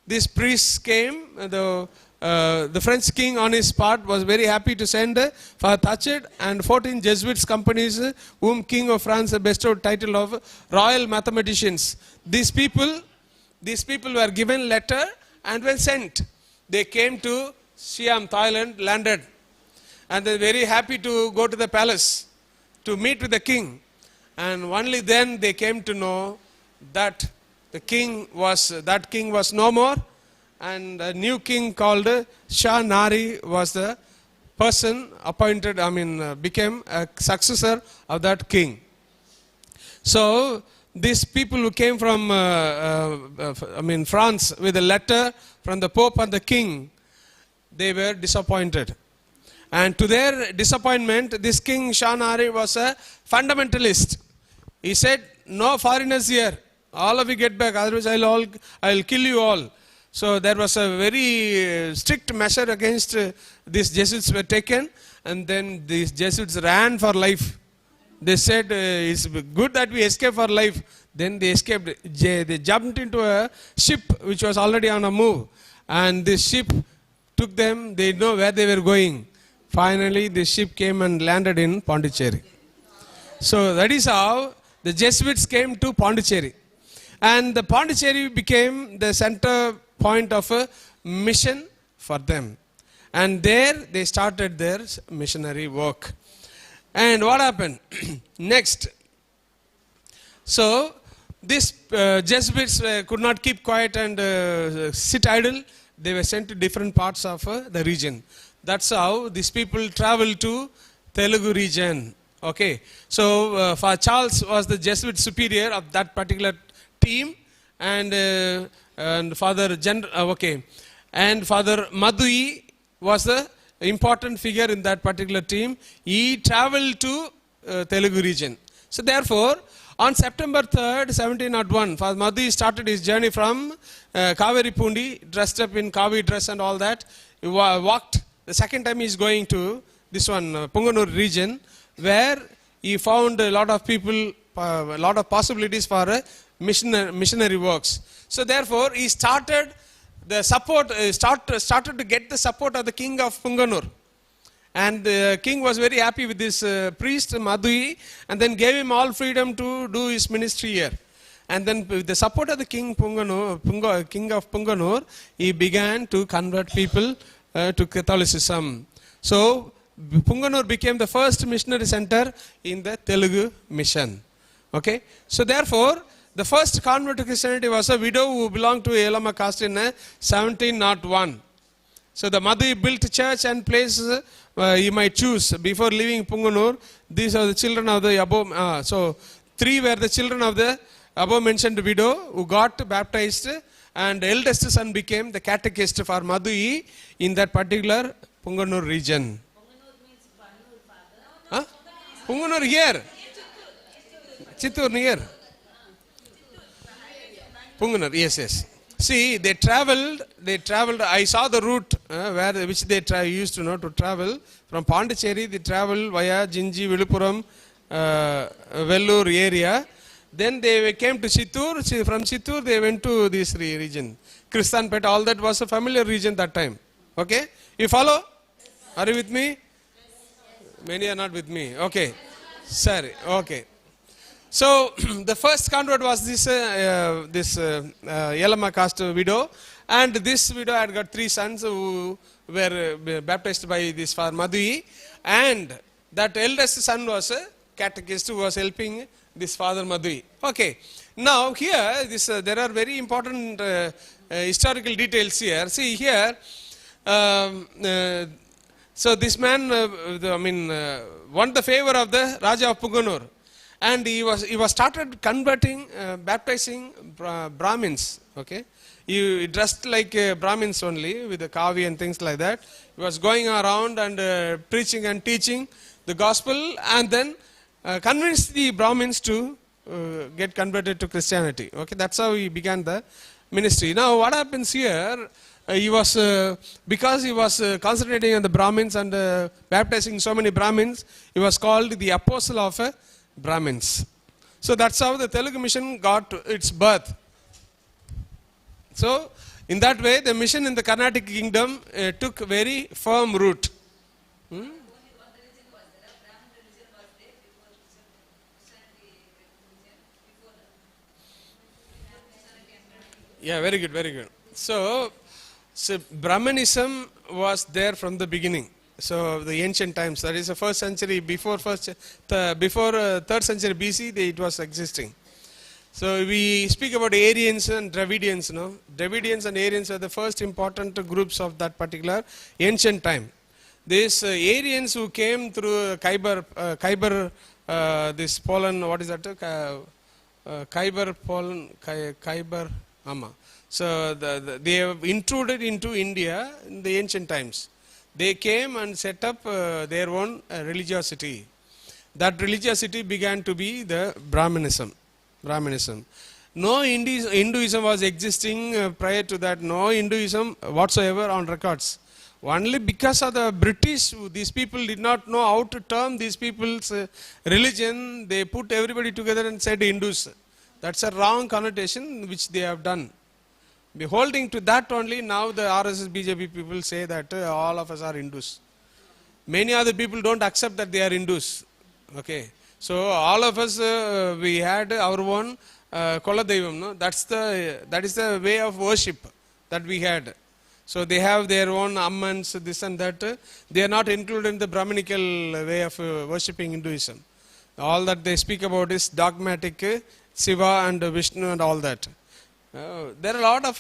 These priests came. The French king on his part was very happy to send for Tachet and 14 Jesuits companies whom King of France bestowed title of Royal Mathematicians. These people were given letter and were sent. They came to Siam, Thailand, landed. And they were very happy to go to the palace to meet with the king. And only then they came to know that the king was no more. And a new king called Shah Nari was the person appointed, became a successor of that king. So these people who came from France with a letter from the Pope and the king, they were disappointed. And to their disappointment, this king Shah Nari was a fundamentalist. He said, no foreigners here, all of you get back, otherwise I'll kill you all. So there was a very strict measure against these Jesuits were taken, and then these Jesuits ran for life. They said, it's good that we escape for life. Then they escaped. They jumped into a ship which was already on a move. And this ship took them, they didn't know where they were going. Finally, the ship came and landed in Pondicherry. So that is how the Jesuits came to Pondicherry. And the Pondicherry became the center point of a mission for them. And there they started their missionary work. And what happened? Next. So these Jesuits could not keep quiet and sit idle. They were sent to different parts of the region. That's how these people traveled to Telugu region. Okay. So for Charles was the Jesuit superior of that particular team. And Father Madhui was the important figure in that particular team. He traveled to Telugu region. So therefore, on September 3rd, 1701, Father Madhui started his journey from Kaveri Pundi, dressed up in Kavi dress and all that. He walked. The second time he is going to this one, Punganur region, where he found a lot of people, a lot of possibilities for missionary works. So therefore, he started the support, started to get the support of the king of Punganur. And the king was very happy with this priest, Madhui, and then gave him all freedom to do his ministry here. And then with the support of the king of Punganur, he began to convert people to Catholicism. So Punganur became the first missionary center in the Telugu mission. Okay, so therefore, the first convert to Christianity was a widow who belonged to Gnanamma caste in 1701. So the Madhu built church and places you might choose before leaving Punganur. These are the children of the above. So 3 were the children of the above mentioned widow who got baptized, and eldest son became the catechist for Madhu in that particular Punganur region. Huh? Punganur here. Chittur near. Punganur, yes. See, they traveled, I saw the route which they used to know to travel. From Pondicherry, they traveled via Jinji, Vilupuram, Vellore area. Then they came to Chittur. From Chittur, they went to this region. Kristanpet, all that was a familiar region that time. Okay? You follow? Are you with me? Many are not with me. Okay. Sorry. Okay. So the first convert was this Gnanamma caste widow, and this widow had got 3 sons who were baptized by this Father Madhu, and that eldest son was a catechist who was helping this Father Madhu. Okay, now here there are very important historical details here. See here, so this man, won the favor of the Raja of Punganur. And he was started converting, baptizing Brahmins. Okay, he dressed like Brahmins only with the kavi and things like that. He was going around and preaching and teaching the gospel, and then convinced the Brahmins to get converted to Christianity. Okay, that's how he began the ministry. Now, what happens here? He was because he was concentrating on the Brahmins and baptizing so many Brahmins. He was called the apostle of Brahmins. So that's how the Telugu mission got its birth. So in that way, the mission in the Carnatic kingdom took very firm root. Yeah, very good. So Brahmanism was there from the beginning. So the ancient times, that is the 1st century, before 3rd century BC, it was existing. So we speak about Aryans and Dravidians. No? Dravidians and Aryans are the first important groups of that particular ancient time. These Aryans who came through Khyber, this Poland, what is that? Khyber, Poland, Khyber, So they have intruded into India in the ancient times. They came and set up their own religiosity. That religiosity began to be the Brahmanism. No Hinduism was existing prior to that. No Hinduism whatsoever on records. Only because of the British, these people did not know how to term these people's religion. They put everybody together and said Hindus. That's a wrong connotation which they have done. Beholding to that only, now the RSS BJP people say that all of us are Hindus. Many other people don't accept that they are Hindus. Okay, so all of us we had our own Koladaivam. No? That is the way of worship that we had. So they have their own Ammans, this and that. They are not included in the Brahminical way of worshipping Hinduism. All that they speak about is dogmatic, Shiva and Vishnu and all that. There are a lot of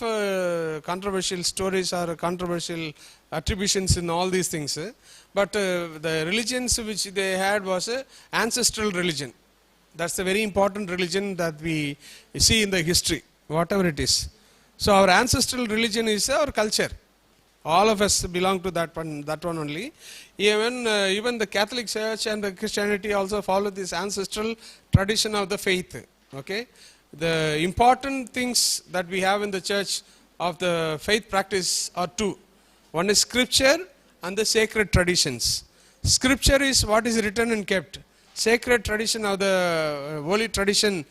controversial stories or controversial attributions in all these things. But the religions which they had was ancestral religion. That's a very important religion that we see in the history, whatever it is. So our ancestral religion is our culture. All of us belong to that one only. Even the Catholic Church and the Christianity also follow this ancestral tradition of the faith. Okay. The important things that we have in the church of the faith practice are 2. One is scripture and the sacred traditions. Scripture is what is written and kept. sacred tradition of the holy tradition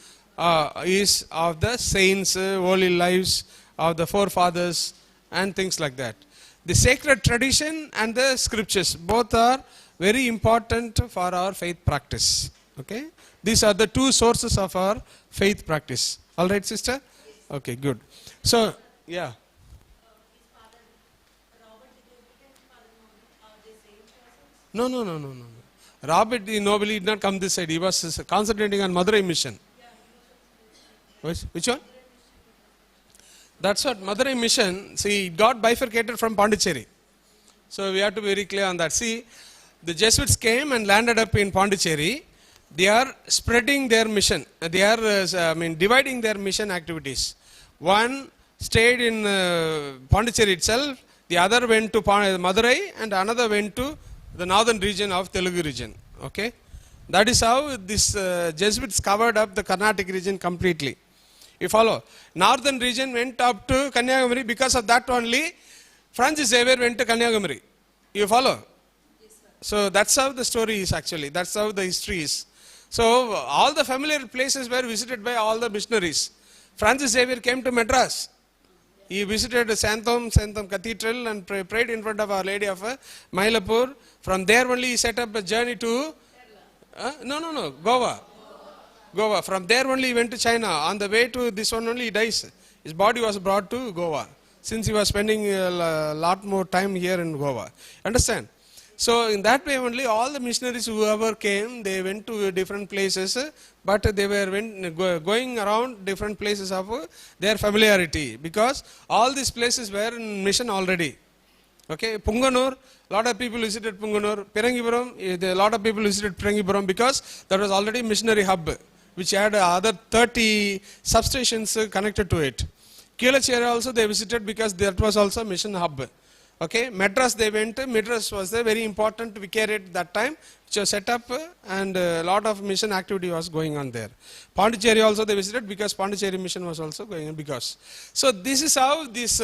is of the saints, holy lives of the forefathers and things like that. The sacred tradition and the scriptures, both are very important for our faith practice. Okay, these are the two sources of our faith practice. All right, sister? Okay, good. So, yeah. No. Robert the Noble did not come this side. He was concentrating on Madurai mission. Which one? That's what Madurai mission. See, it got bifurcated from Pondicherry. So we have to be very clear on that. See, the Jesuits came and landed up in Pondicherry. They are spreading their mission. They are, dividing their mission activities. One stayed in Pondicherry itself. The other went to Madurai, and another went to the northern region of Telugu region. Okay, that is how this Jesuits covered up the Carnatic region completely. You follow? Northern region went up to Kanyakumari. Because of that only, Francis Xavier went to Kanyakumari. You follow? Yes, so that's how the story is actually. That's how the history is. So all the familiar places were visited by all the missionaries. Francis Xavier came to Madras. He visited Santham Cathedral and prayed in front of Our Lady of Mylapore. From there only he set up a journey to Goa. From there only he went to China. On the way to this one only he dies. His body was brought to Goa, since he was spending a lot more time here in Goa. Understand? So in that way only all the missionaries whoever came, they went to different places, but they were going around different places of their familiarity, because all these places were in mission already. Okay, Punganur, lot of people visited Punganur. Phirangipuram, a lot of people visited Phirangipuram because that was already missionary hub, which had other 30 substations connected to it. Kilachera also they visited because that was also a mission hub. Okay, Madras they went. Madras was a very important vicariate that time, which was set up, and a lot of mission activity was going on there. Pondicherry also they visited because Pondicherry mission was also going on because. So this is how these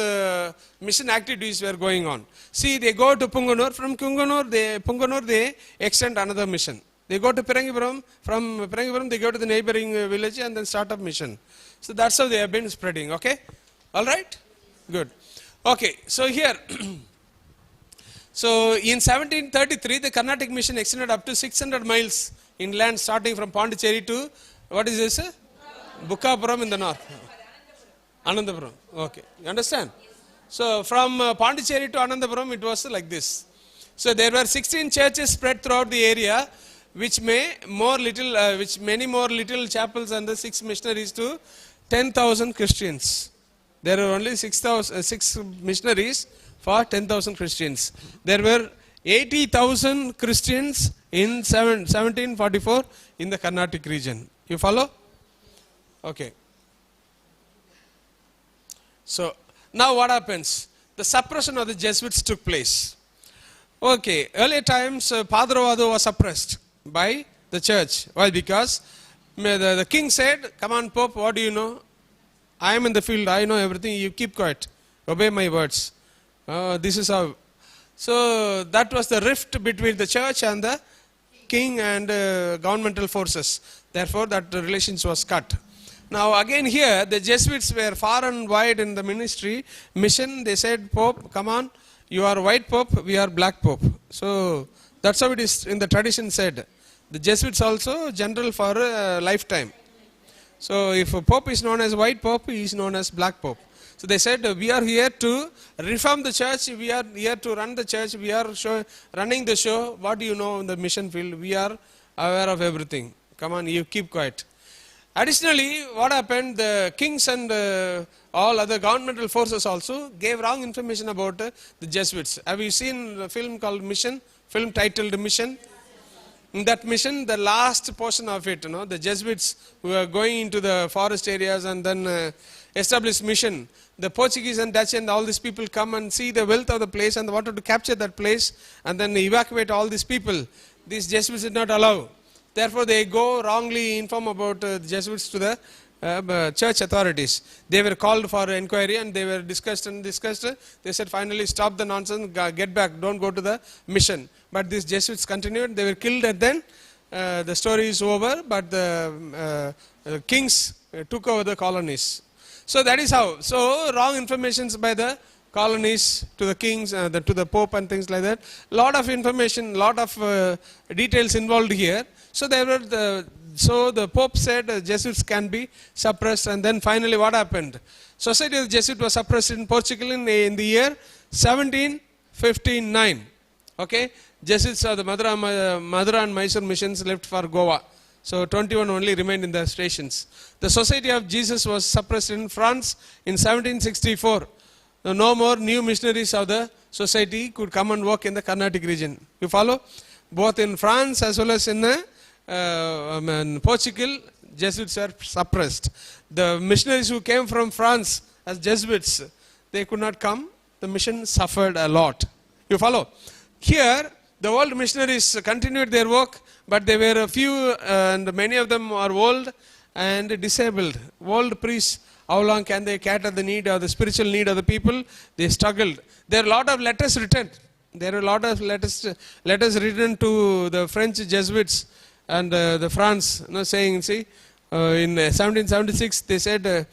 mission activities were going on. See, they go to Punganur. From Punganur they extend another mission. They go to Phirangipuram. From Phirangipuram they go to the neighboring village and then start up mission. So that's how they have been spreading. Okay, all right, good. Okay, so here, so in 1733, the Carnatic mission extended up to 600 miles inland, starting from Pondicherry to, what is this? Bukkapuram in the north. Anandapuram. Okay, you understand? So from Pondicherry to Anandapuram, it was like this. So there were 16 churches spread throughout the area, which many more little chapels and the 6 missionaries to 10,000 Christians. There were only 6 missionaries for 10,000 Christians. There were 80,000 Christians in 1744 in the Carnatic region. You follow? Okay. So now what happens? The suppression of the Jesuits took place. Okay, earlier times Padravado was suppressed by the church. Why? Because the king said, "Come on, Pope, what do you know? I am in the field, I know everything, you keep quiet, obey my words." This is how. So that was the rift between the church and the king and governmental forces. Therefore that relations was cut. Now again here the Jesuits were far and wide in the ministry, mission. They said, "Pope, come on, you are white Pope, we are black Pope." So that's how it is in the tradition said. The Jesuits also general for a lifetime. So if a Pope is known as white Pope, he is known as black Pope. So they said, "We are here to reform the church, we are here to run the church, we are running the show. What do you know in the mission field? We are aware of everything. Come on, you keep quiet." Additionally, what happened, the kings and all other governmental forces also gave wrong information about the Jesuits. Have you seen a film called Mission? Film titled Mission? In that mission, the last portion of it, the Jesuits who were going into the forest areas and then established mission. The Portuguese and Dutch and all these people come and see the wealth of the place and wanted to capture that place and then evacuate all these people. These Jesuits did not allow. Therefore, they go wrongly inform about the Jesuits to the church authorities. They were called for inquiry and they were discussed. They said, "Finally, stop the nonsense, get back, don't go to the mission." But these Jesuits continued, they were killed and then the story is over, but the kings took over the colonies. So that is how. So wrong informations by the colonies to the kings, to the Pope and things like that. Lot of information, lot of details involved here. So the Pope said Jesuits can be suppressed, and then finally what happened? Society of the Jesuits was suppressed in Portugal in the year 1759. Okay, Jesuits of the Madura and Mysore missions left for Goa. So 21 only remained in the stations. The Society of Jesus was suppressed in France in 1764. No more new missionaries of the society could come and work in the Carnatic region. You follow? Both in France as well as in Portugal, Jesuits were suppressed. The missionaries who came from France as Jesuits, they could not come. The mission suffered a lot. You follow? Here, the old missionaries continued their work, but there were a few, and many of them are old and disabled. Old priests, how long can they cater the need or the spiritual need of the people? They struggled. There are a lot of letters written. There are a lot of letters written to the French Jesuits and the France, saying, see, in 1776 they said, there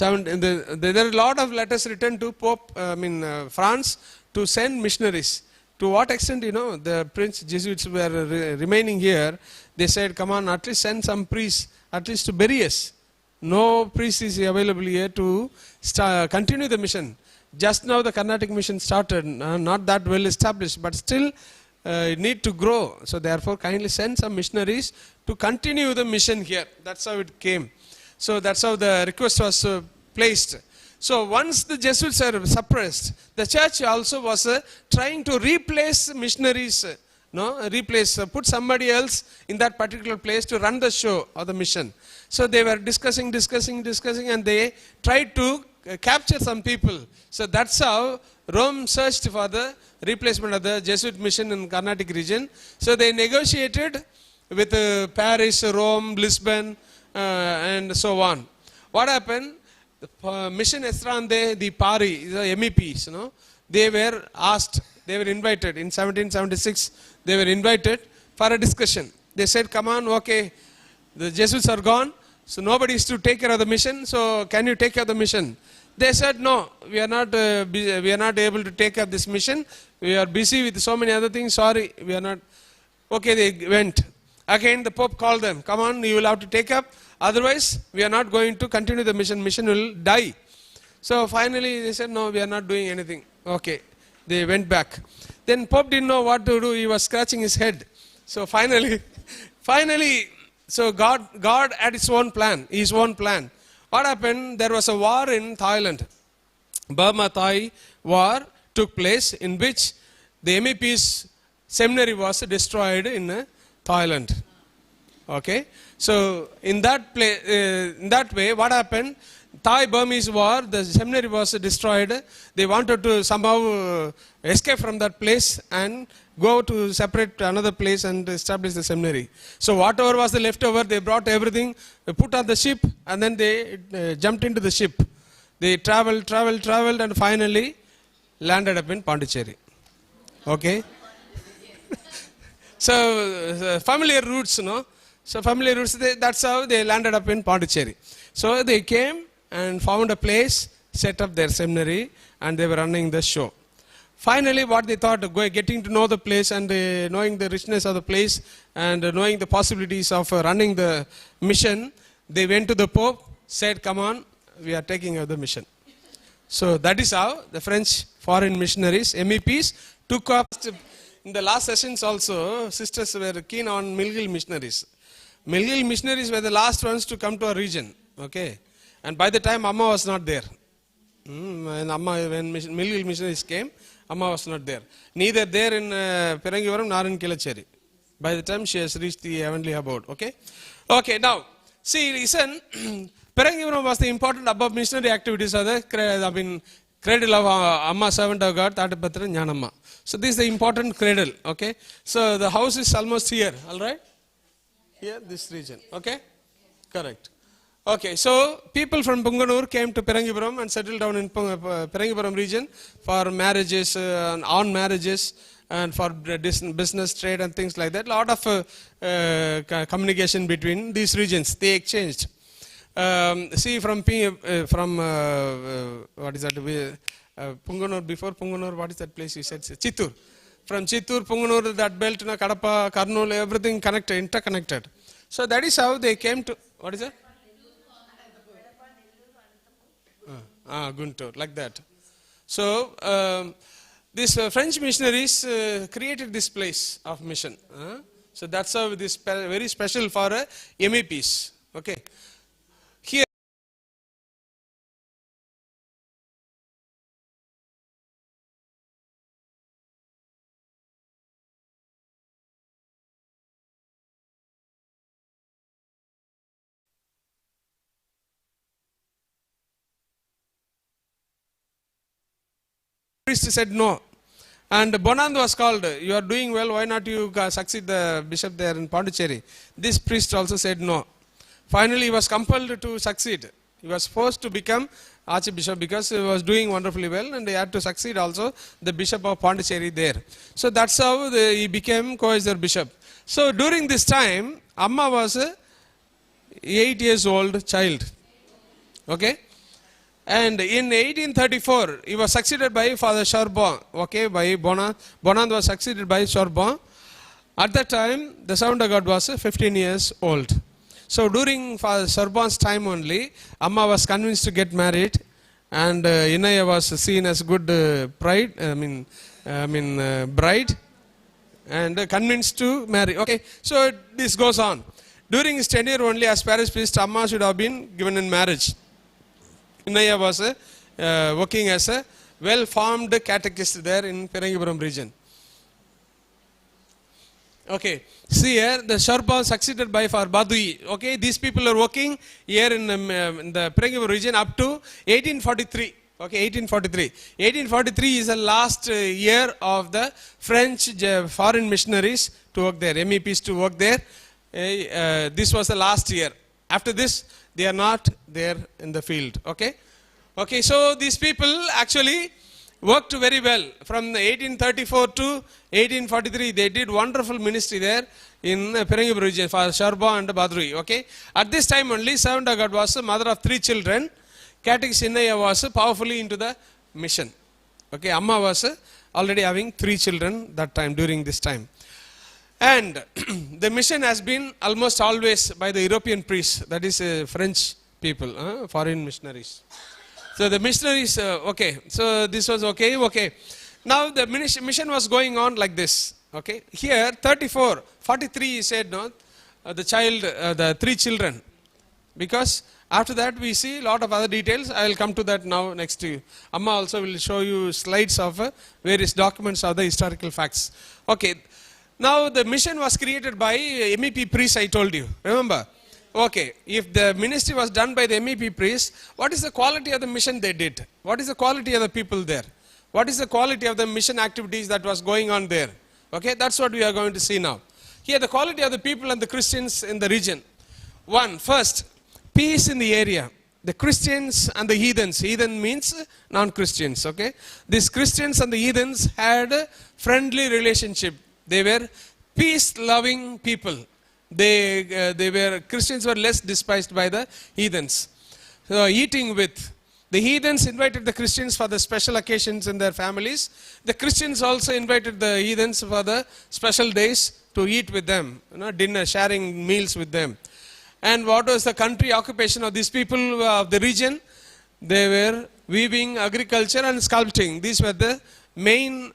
are a lot of letters written to Pope, France, to send missionaries. To what extent, the French Jesuits were remaining here. They said, come on, at least send some priests, at least to bury us. No priest is available here to continue the mission. Just now the Carnatic mission started, not that well established, but still need to grow. So therefore kindly send some missionaries to continue the mission here. That's how it came. So that's how the request was placed. So once the Jesuits are suppressed, the church also was trying to replace missionaries, put somebody else in that particular place to run the show of the mission. So they were discussing, and they tried to capture some people. So that's how Rome searched for the replacement of the Jesuit mission in Carnatic region. So they negotiated with Paris, Rome, Lisbon, and so on. What happened? The mission ST.ANNE, the PARI, the MEPs, they were asked, they were invited in 1776, they were invited for a discussion. They said, come on, okay, the Jesuits are gone, so nobody is to take care of the mission, so can you take care of the mission? They said, no, we are not able to take up this mission, we are busy with so many other things, sorry, we are not. Okay, they went. Again the Pope called them, come on, you will have to take up. Otherwise, we are not going to continue the mission. Mission will die. So finally, they said, no, we are not doing anything. Okay. They went back. Then Pope didn't know what to do. He was scratching his head. So finally, so God had his own plan. What happened? There was a war in Thailand. Burma-Thai war took place in which the MEP's seminary was destroyed in Thailand. Okay. So in that way, what happened? Thai-Burmese war, the seminary was destroyed. They wanted to somehow escape from that place and go to separate another place and establish the seminary. So whatever was the leftover, they brought everything, they put on the ship, and then they jumped into the ship. They traveled, and finally landed up in Pondicherry. Okay. So familiar routes, So familiar routes, that's how they landed up in Pondicherry. So they came and found a place, set up their seminary, and they were running the show. Finally, what they thought, getting to know the place and knowing the richness of the place and knowing the possibilities of running the mission, they went to the Pope, said, come on, we are taking over the mission. So that is how the French foreign missionaries, MEPs, took up. In the last sessions also, sisters were keen on Milgil missionaries. Milgil missionaries were the last ones to come to our region. Okay. And by the time Amma was not there. When Milgil missionaries came, Amma was not there. Neither there in PHIRANGIPURAM nor in Kilacheri. By the time she has reached the heavenly abode. Okay. Okay, now, see, listen, PHIRANGIPURAM was the important above missionary activities of the cradle of Amma, servant of God, Tatapatra, Gnanamma. So this is the important cradle, okay. So the house is almost here, all right. Here, this region, okay. Correct. Okay, so people from Punganur came to PHIRANGIPURAM and settled down in PHIRANGIPURAM region for marriages, on marriages, and for business, trade and things like that. Lot of communication between these regions, they exchanged. See from what is that? Punganur, before Punganur, what is that place you said? Chittur. From Chittur, Punganur, that belt, Kadapa, Karnool, everything connected, interconnected. So that is how they came to, what is that? Guntur, like that. So, these French missionaries created this place of mission. So that's how this very special for MEPs. Okay. Here, priest said no. And Bonand was called, you are doing well, why not you succeed the bishop there in Pondicherry? This priest also said no. Finally, he was compelled to succeed. He was forced to become archbishop because he was doing wonderfully well, and he had to succeed also the bishop of Pondicherry there. So that's how he became co-exer bishop. So during this time, Amma was a 8 years old child. Okay. And in 1834, he was succeeded by Father Charbon, okay, by Bonand. Bonand was succeeded by Charbon. At that time, the servant of God was 15 years old. So during Father Charbon's time only, Amma was convinced to get married, and Inaya was seen as good bride, and convinced to marry. Okay, so this goes on. During his tenure only as parish priest, Amma should have been given in marriage. Inaya was working as a well-formed catechist there in Phirangipuram region. Okay, see here, the Sherpa succeeded by for Badui. Okay, these people are working here in the Phirangipuram region up to 1843. Okay, 1843. 1843 is the last year of the French foreign missionaries to work there, MEPs to work there. This was the last year. After this, they are not there in the field. Okay, okay. So these people actually worked very well from 1834 to 1843. They did wonderful ministry there in Phirangipuram region for Sharba and Badrui. Okay, at this time only, servant of God was the mother of 3 children. Catechist Innaya was powerfully into the mission. Okay, Amma was already having 3 children that time during this time. And the mission has been almost always by the European priests, that is French people, foreign missionaries. So the missionaries, okay, so this was okay, okay. Now the mission was going on like this, okay. Here 43 he said, no, the 3 children. Because after that we see a lot of other details. I will come to that now next to you. Amma also will show you slides of various documents of the historical facts. Okay. Now the mission was created by MEP priests, I told you. Remember? Okay. If the ministry was done by the MEP priests, what is the quality of the mission they did? What is the quality of the people there? What is the quality of the mission activities that was going on there? Okay. That's what we are going to see now. Here the quality of the people and the Christians in the region. First, peace in the area. The Christians and the heathens. Heathen means non-Christians. Okay. These Christians and the heathens had a friendly relationship. They were peace-loving people. Christians were less despised by the heathens. So eating with. The heathens invited the Christians for the special occasions in their families. The Christians also invited the heathens for the special days to eat with them. Dinner, sharing meals with them. And what was the country occupation of these people of the region? They were weaving, agriculture and sculpting. These were the main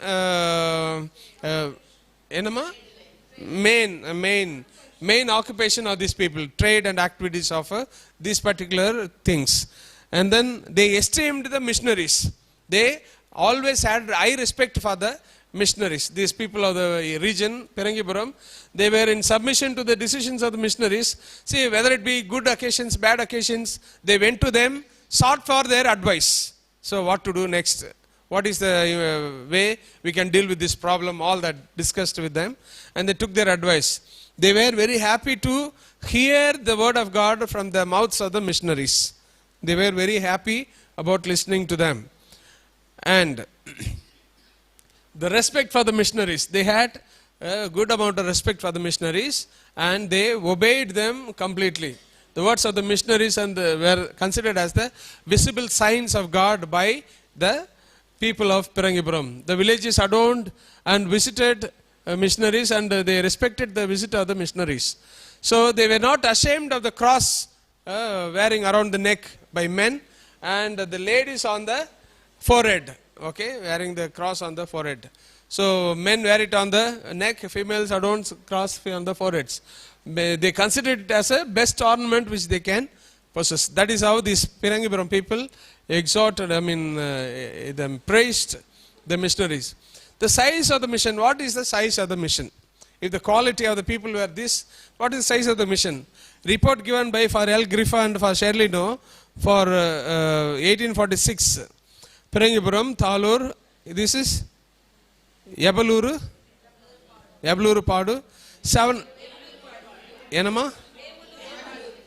main occupation of these people, trade and activities of these particular things. And then they esteemed the missionaries. They always had high respect for the missionaries. These people of the region, Phirangipuram, they were in submission to the decisions of the missionaries. See, whether it be good occasions, bad occasions, they went to them, sought for their advice. So what to do next? What is the way we can deal with this problem? All that discussed with them. And they took their advice. They were very happy to hear the word of God from the mouths of the missionaries. They were very happy about listening to them. And the respect for the missionaries. They had a good amount of respect for the missionaries and they obeyed them completely. The words of the missionaries were considered as the visible signs of God by the people of PHIRANGIPURAM. The villages adorned and visited missionaries and they respected the visit of the missionaries. So they were not ashamed of the cross wearing around the neck by men and the ladies on the forehead, okay, wearing the cross on the forehead. So men wear it on the neck, females adorn cross on the foreheads. They consider it as a best ornament which they can possess. That is how these PHIRANGIPURAM people exhorted, them praised the missionaries. The size of the mission, what is the size of the mission? If the quality of the people were this, what is the size of the mission? Report given by for L. Griffa and for Shirley No for 1846. PHIRANGIPURAM, Thalur, this is Yabaluru Padu, 7, Gnanamma?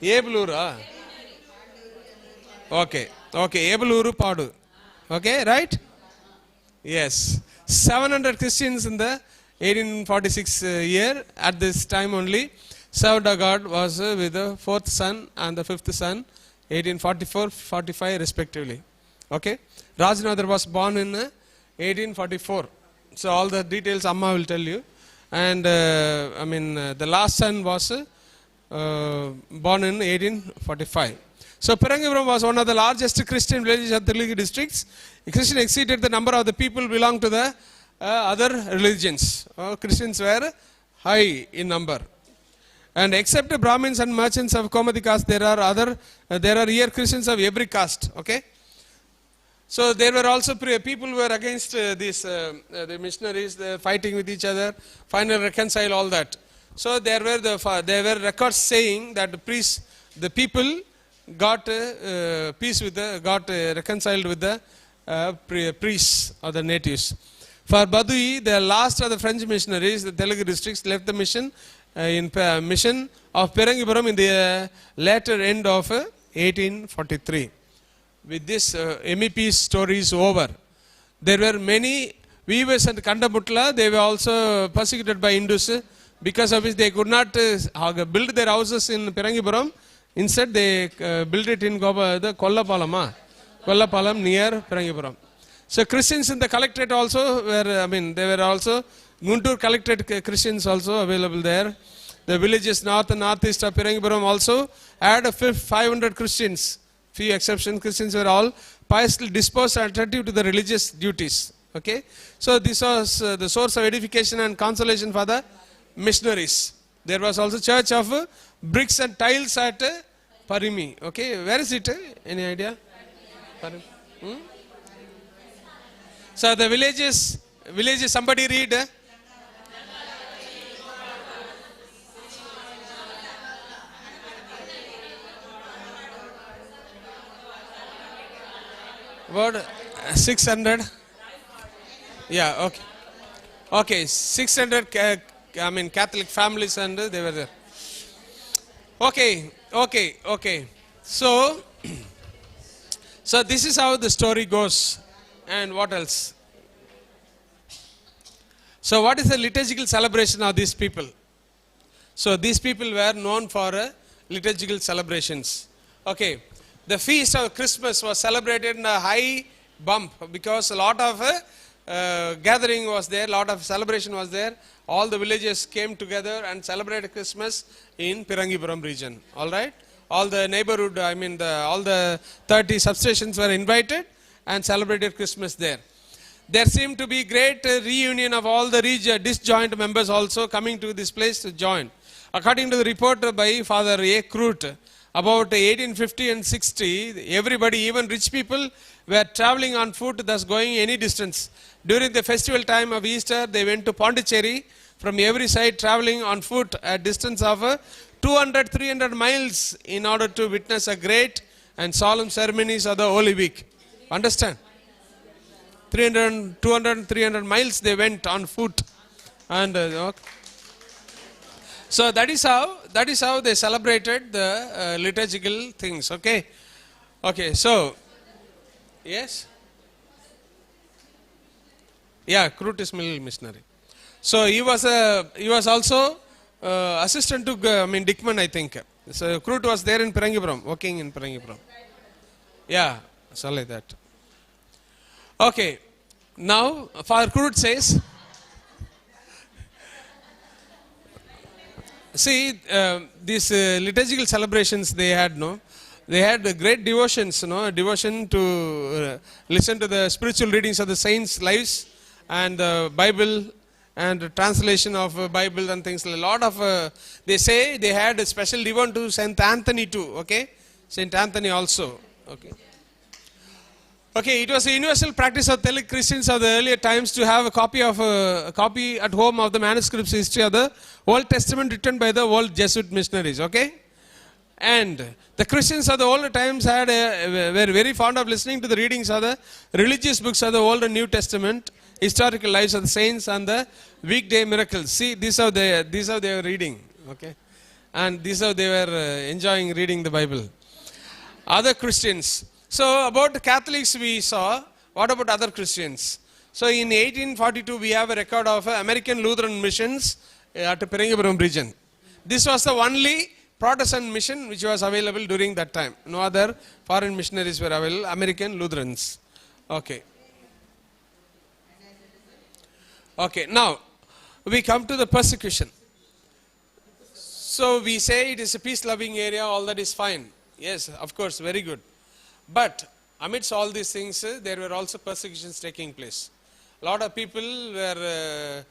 Yabaluru, okay, Yabaluru Padu, okay, right? Yes, 700 Christians in the 1846 year, at this time only, served of God was with the 4th son and the 5th son, 1844-45 respectively, okay. Rajnadar was born in 1844. So all the details Amma will tell you. And the last son was born in 1845. So PHIRANGIPURAM was one of the largest Christian villages of the Telugu districts. Christian exceeded the number of the people belonging to the other religions. Christians were high in number. And except Brahmins and merchants of Komati caste, there are here Christians of every caste. Okay. So there were also people who were against the missionaries, fighting with each other, finally reconcile all that. So there were records saying that the people got peace with got reconciled with the priests or the natives. For Badui, the last of the French missionaries, the Telugu districts left the mission mission of PHIRANGIPURAM in the latter end of 1843. With this, MEP's story is over. There were many weavers at Kandamutla. They were also persecuted by Hindus, because of which they could not build their houses in PHIRANGIPURAM. Instead, they built it in the Kollapalam near PHIRANGIPURAM. So Christians in the collectorate also were, they were also Guntur collectorate Christians also available there. The villages north and northeast of PHIRANGIPURAM also had 500 Christians. Few exceptions, Christians were all piously disposed and attentive to the religious duties. Okay, so this was the source of edification and consolation for the missionaries. There was also church of bricks and tiles at Parimi. Okay, where is it? Any idea? So the villages, somebody read. About 600. Yeah, okay. Okay, 600 Catholic families and they were there. Okay. So this is how the story goes. And what else? So what is the liturgical celebration of these people? So these people were known for liturgical celebrations. Okay. The feast of Christmas was celebrated in a high bump because a lot of gathering was there, a lot of celebration was there. All the villages came together and celebrated Christmas in PHIRANGIPURAM region. All right? All the neighborhood, all the 30 substations were invited and celebrated Christmas there. There seemed to be great reunion of all the disjoint members also coming to this place to join. According to the report by Father A. Crute, about 1850 and 60, everybody, even rich people, were traveling on foot, thus going any distance. During the festival time of Easter, they went to Pondicherry from every side, traveling on foot a distance of 200-300 miles in order to witness a great and solemn ceremonies of the Holy Week. Understand? 200-300 miles they went on foot. And so that is how they celebrated the liturgical things. Okay, so yes, Yeah, Crute is middle missionary. So he was also assistant to Dickman, I think. So Crute was there in Phirangipuram, working in Phirangipuram. Yeah, so like that. Okay, now for Crute says, see, these liturgical celebrations they had, no? They had great devotions, devotion to listen to the spiritual readings of the saints' lives and the Bible and the translation of Bible and things. A lot of, they say they had a special devotion to Saint Anthony too, okay? Saint Anthony also, okay? Okay, it was a universal practice of Telugu Christians of the earlier times to have a copy at home of the manuscripts history of the Old Testament written by the old Jesuit missionaries, okay? And the Christians of the older times were very fond of listening to the readings of the religious books of the Old and New Testament, historical lives of the saints and the weekday miracles. See, these are they were reading, okay? And these are they were enjoying reading the Bible. Other Christians. So about the Catholics we saw, what about other Christians? So in 1842 we have a record of American Lutheran missions at the Phirangipuram region. This was the only Protestant mission which was available during that time. No other foreign missionaries were available, American Lutherans. Okay. Okay, now we come to the persecution. So we say it is a peace-loving area, all that is fine. Yes, of course, very good. But amidst all these things, there were also persecutions taking place. A lot of people were,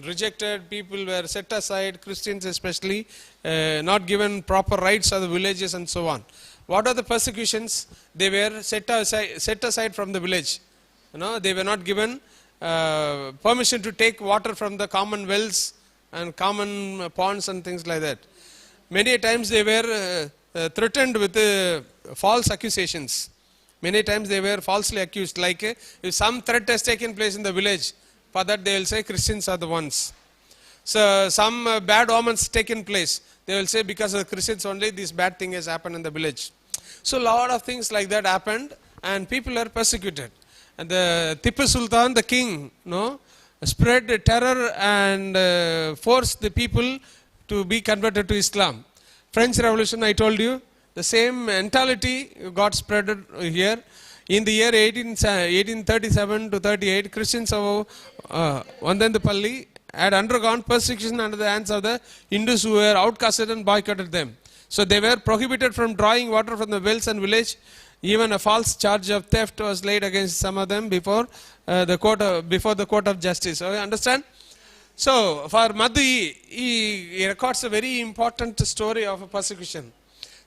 rejected, people were set aside, Christians especially, not given proper rights of the villages and so on. What are the persecutions? They were set aside from the village. They were not given permission to take water from the common wells and common ponds and things like that. Many times they were threatened with false accusations. Many times they were falsely accused, like if some threat has taken place in the village, for that they will say Christians are the ones. So some bad omens taken place, they will say because of the Christians only this bad thing has happened in the village. So a lot of things like that happened and people are persecuted. And the Tipu Sultan, the king, spread terror and forced the people to be converted to Islam. French Revolution, I told you, the same mentality got spread here. In the year 1837 to 38, Christians of Vandandapalli had undergone persecution under the hands of the Hindus who were outcasted and boycotted them. So they were prohibited from drawing water from the wells and village. Even a false charge of theft was laid against some of them before the court of justice. So you understand? So for Madhu, he records a very important story of a persecution.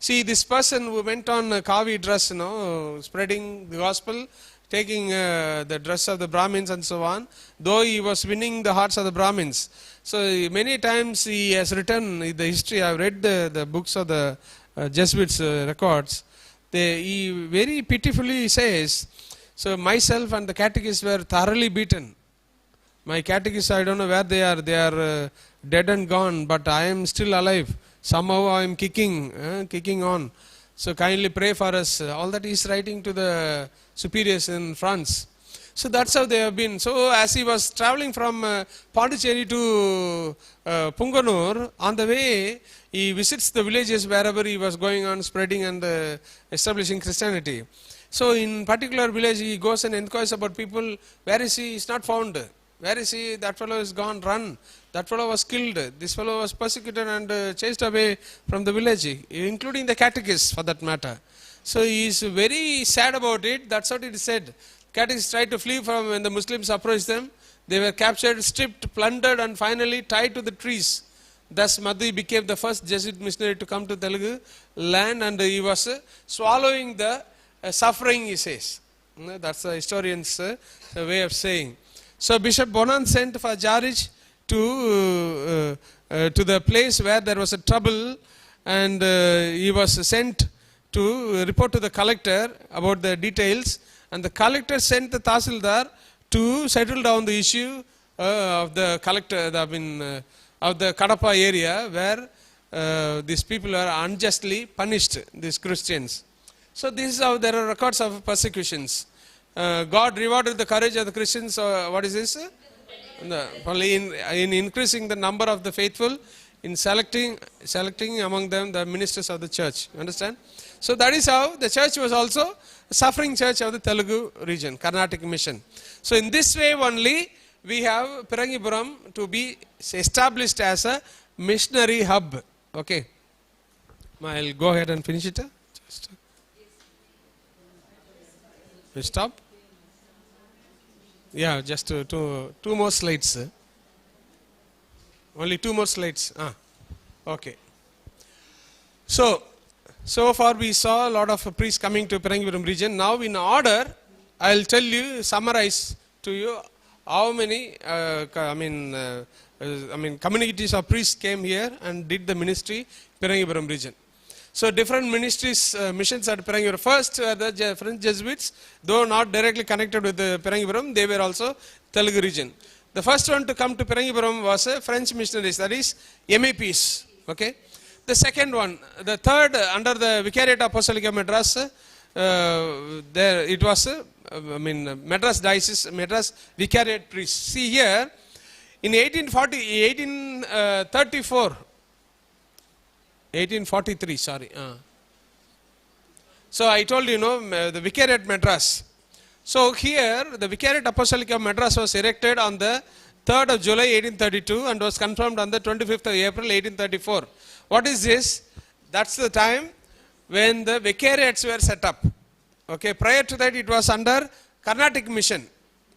See, this person who went on Kavi dress, spreading the gospel, taking the dress of the Brahmins and so on, though he was winning the hearts of the Brahmins. So many times he has written the history. I have read the books of the Jesuits records. He very pitifully says, so myself and the catechists were thoroughly beaten. My catechists, I don't know where they are. They are dead and gone, but I am still alive. Somehow I am kicking on. So kindly pray for us. All that he is writing to the superiors in France. So that's how they have been. So as he was traveling from Pondicherry to Punganur, on the way he visits the villages wherever he was going on spreading and establishing Christianity. So in particular village he goes and inquires about people. Where is he? He is not found. Where is he? That fellow is gone, run. That fellow was killed. This fellow was persecuted and chased away from the village, including the catechists for that matter. So he is very sad about it. That's what it is said. Catechists tried to flee from when the Muslims approached them. They were captured, stripped, plundered and finally tied to the trees. Thus Madhu became the first Jesuit missionary to come to Telugu land and he was swallowing the suffering, he says. That's the historian's way of saying. So Bishop Bonan sent for Jarich to the place where there was a trouble and he was sent to report to the collector about the details and the collector sent the Tahsildar to settle down the issue of the collector, of the Kadapa area where these people are unjustly punished, these Christians. So this is how there are records of persecutions. God rewarded the courage of the Christians. What is this? Only in increasing the number of the faithful, in selecting among them the ministers of the church. Understand? So that is how the church was also a suffering church of the Telugu region, Carnatic mission. So in this way only we have Phirangipuram to be established as a missionary hub. Okay. I'll go ahead and finish it. Just, we stop. Yeah, just two more slides. Only 2 more slides. Okay. So far we saw a lot of priests coming to Phirangipuram region. Now in order, I'll tell you, summarize to you how many, communities of priests came here and did the ministry Phirangipuram region. So different ministries, missions at Phirangipuram. First were the French Jesuits, though not directly connected with the Phirangipuram, they were also Telugu region. The first one to come to Phirangipuram was French missionaries, that is MAPs. Okay. The second one, the third under the Vicariate Apostolic of Madras, there it was Madras Diocese, Madras Vicariate priests. See here, in 1843, sorry. So I told you, the Vicariate Madras. So here, the Vicariate Apostolic of Madras was erected on the 3rd of July 1832 and was confirmed on the 25th of April 1834. What is this? That's the time when the vicariates were set up. Okay, prior to that it was under Carnatic mission.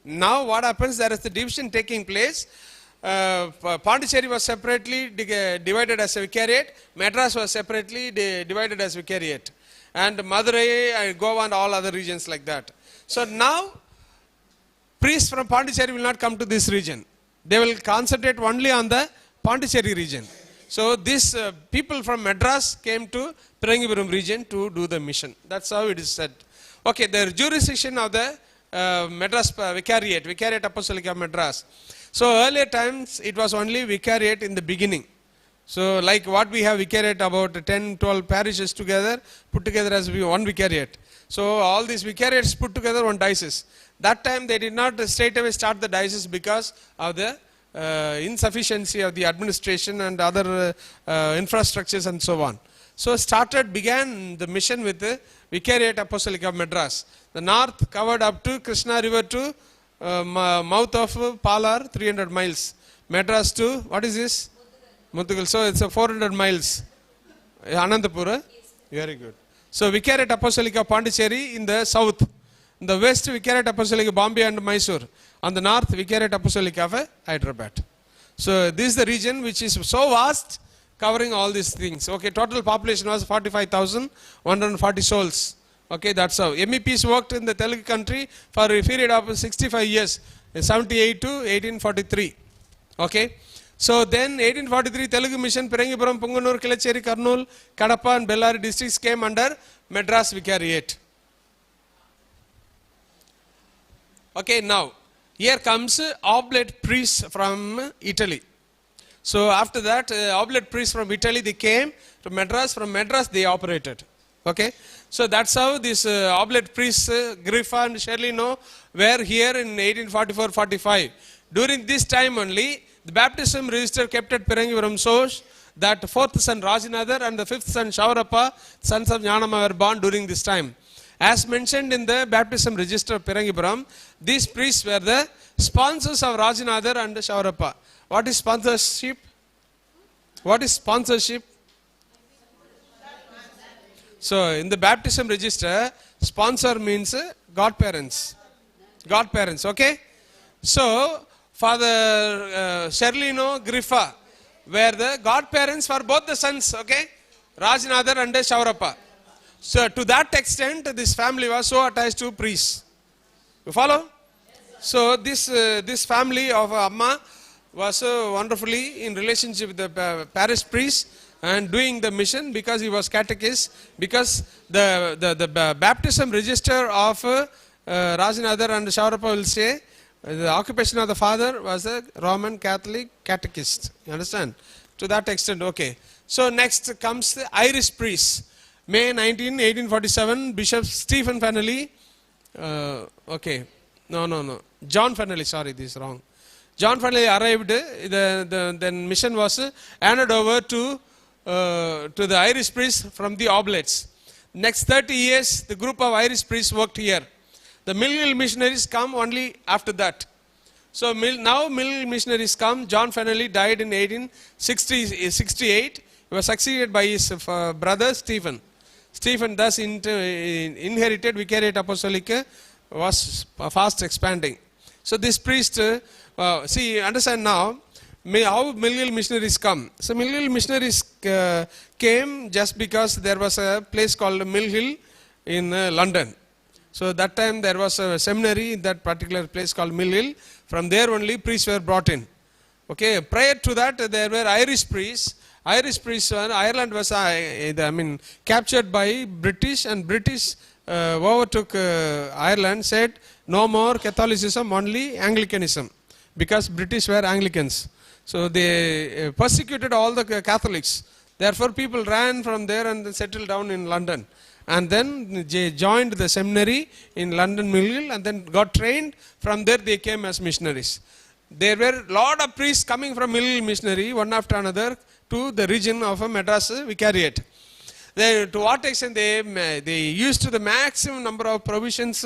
Now what happens, there is the division taking place. Pondicherry was separately divided as a vicariate. Madras was separately divided as vicariate. And Madurai and Goa and all other regions like that. So now, priests from Pondicherry will not come to this region. They will concentrate only on the Pondicherry region. So these people from Madras came to Phirangipuram region to do the mission. That's how it is said. Okay, the jurisdiction of the Madras Vicariate Apostolic of Madras. So earlier times it was only vicariate in the beginning. So like what we have vicariate, about 10, 12 parishes together, put together as one vicariate. So all these vicariates put together one diocese. That time they did not straight away start the diocese because of the insufficiency of the administration and other infrastructures and so on. So began the mission with the Vicariate Apostolic of Madras. The north covered up to Krishna river to mouth of Palar, 300 miles. Madras to, what is this? Muthugal. So it's a 400 miles. Anantapura? Very good. So Vicariate Apostolic of Pondicherry in the south. In the west, Vicariate Apostolic of Bombay and Mysore. On the north, Vicariate Apostolic of Hyderabad. So this is the region which is so vast, covering all these things. Okay, total population was 45,140 souls. Okay, that's how. MEPs worked in the Telugu country for a period of 65 years, 78 to 1843. Okay. So then 1843 Telugu mission, Phirangipuram, Punganur, Kelacheri, Kurnool, Kadapa and Bellary districts came under Madras Vicariate. Okay, now here comes oblate priests from Italy. So after that, oblate priests from Italy, they came to Madras. From Madras they operated. Okay, so that's how these oblate priests, Griffa and Sherlino, were here in 1844-45. During this time only, the baptism register kept at Phirangipuram shows that fourth son Rajinathar and the fifth son Shavarappa, sons of Gnanamma, were born during this time. As mentioned in the baptism register of Phirangipuram, these priests were the sponsors of Rajinathar and Shavarappa. What is sponsorship? What is sponsorship? So in the baptism register, sponsor means godparents. Godparents, okay? So Father Sherlino, Griffa were the godparents for both the sons, okay? Rajinathar and Shavarappa. So to that extent, this family was so attached to priests. You follow? So this family of Amma was wonderfully in relationship with the parish priest and doing the mission because he was catechist, because the baptism register of Rajinathar and Shavarappa will say the occupation of the father was a Roman Catholic catechist. You understand? To that extent, okay. So next comes the Irish priests. May 19, 1847, Bishop Stephen Fennelly, Okay. No. John Fennelly, sorry, this is wrong. John Fennelly arrived, then mission was handed over to the Irish priests from the Oblates. Next 30 years, the group of Irish priests worked here. The Mill Hill missionaries come only after that. So now Mill Hill missionaries come. John Fennelly died in 1868. He was succeeded by his brother Stephen. Stephen thus inherited Vicariate Apostolic, was fast expanding. So this priest, see, understand now how Mill Hill missionaries come. So Mill Hill missionaries came just because there was a place called Mill Hill in London. So that time there was a seminary in that particular place called Mill Hill. From there only priests were brought in. Okay, prior to that there were Irish priests. Ireland was captured by British, and British overtook Ireland, said no more Catholicism, only Anglicanism, because British were Anglicans. So they persecuted all the Catholics. Therefore people ran from there and settled down in London. And then they joined the seminary in London Mill Hill and then got trained. From there they came as missionaries. There were a lot of priests coming from Mill Hill missionary, one after another, to the region of Madras Vicariate. To what extent they used the maximum number of provisions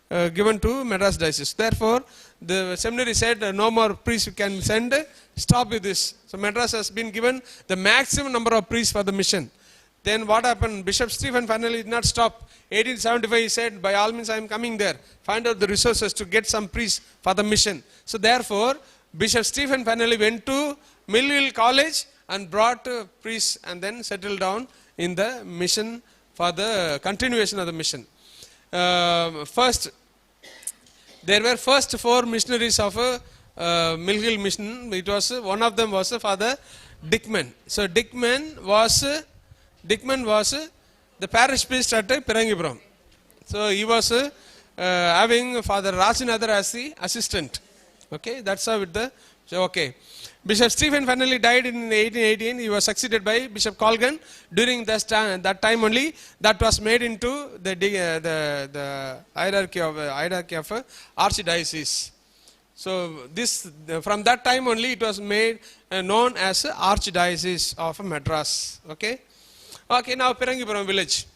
given to Madras diocese. Therefore, the seminary said no more priests you can send, stop with this. So Madras has been given the maximum number of priests for the mission. Then what happened? Bishop Stephen finally did not stop. 1875 he said, by all means I am coming there. Find out the resources to get some priests for the mission. So therefore, Bishop Stephen finally went to Mill Hill College and brought priests and then settled down in the mission for the continuation of the mission. There were first 4 missionaries of Mill Hill mission. It was one of them was Father Dickman. So Dickman was the parish priest at Phirangipuram. So he was having Father Rajanathar as the assistant. Okay, that's how okay. Bishop Stephen finally died in 1818. He was succeeded by Bishop Colgan. During that time only, that was made into the hierarchy of archdiocese. So from that time only, it was made known as Archdiocese of Madras. Okay. Okay, now Phirangipuram village.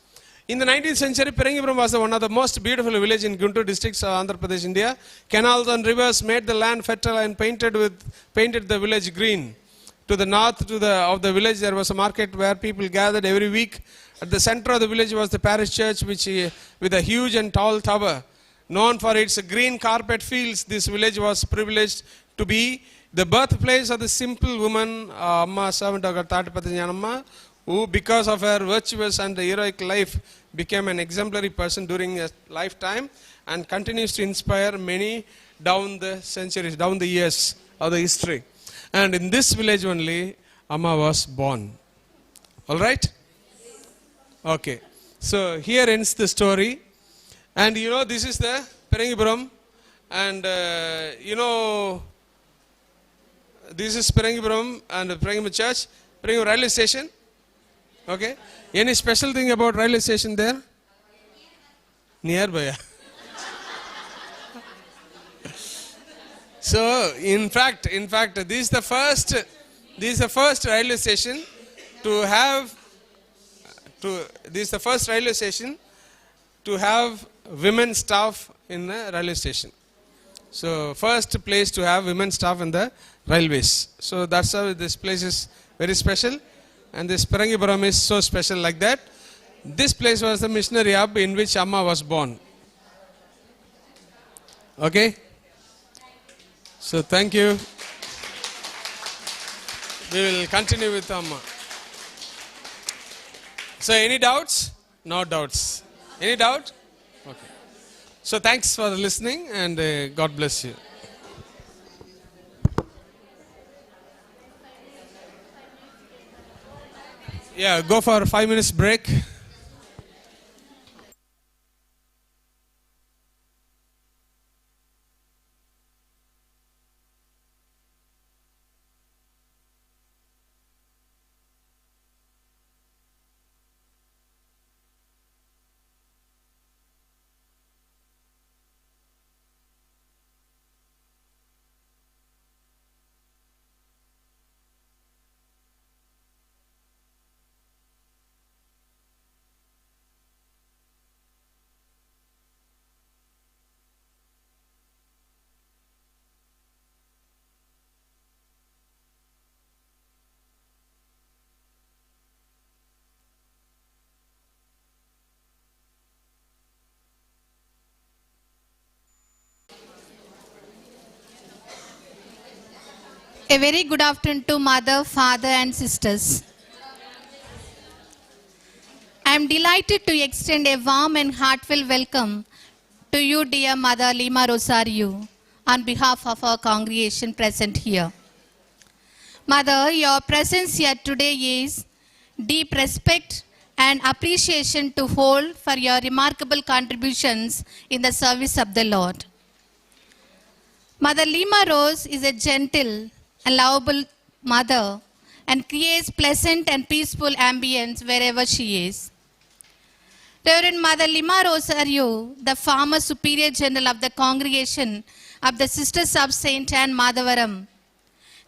In the 19th century, Phirangipuram was one of the most beautiful villages in Guntur districts of Andhra Pradesh, India. Canals and rivers made the land fertile and painted the village green. To the north of the village, there was a market where people gathered every week. At the center of the village was the parish church, with a huge and tall tower. Known for its green carpet fields, this village was privileged to be the birthplace of the simple woman, Amma servant of Gnanamma, who because of her virtuous and heroic life became an exemplary person during her lifetime and continues to inspire many down the centuries, down the years of the history. And in this village only, Amma was born. All right? Okay. So here ends the story. And this is the Phirangipuram. And this is Phirangipuram and the Phirangipuram church, Phirangipuram railway station. Okay. Any special thing about railway station there? Nearby. So in fact, this is the first railway station to have women staff in the railway station. So first place to have women staff in the railways. So that's how this place is very special. And this Phirangipuram is so special like that. This place was the missionary hub in which Amma was born. Okay? So thank you. We will continue with Amma. So any doubts? No doubts. Any doubt? Okay. So thanks for listening and God bless you. Yeah, go for a 5 minutes break. A very good afternoon to mother, father and sisters. I am delighted to extend a warm and heartfelt welcome to you, dear Mother Leema Rosario, on behalf of our congregation present here. Mother, your presence here today is deep respect and appreciation to hold for your remarkable contributions in the service of the Lord. Mother Leema Rose is a gentle and lovable mother and creates pleasant and peaceful ambience wherever she is. Reverend Mother Leema Rosario, the former Superior General of the Congregation of the Sisters of St.ANNE Madhavaram,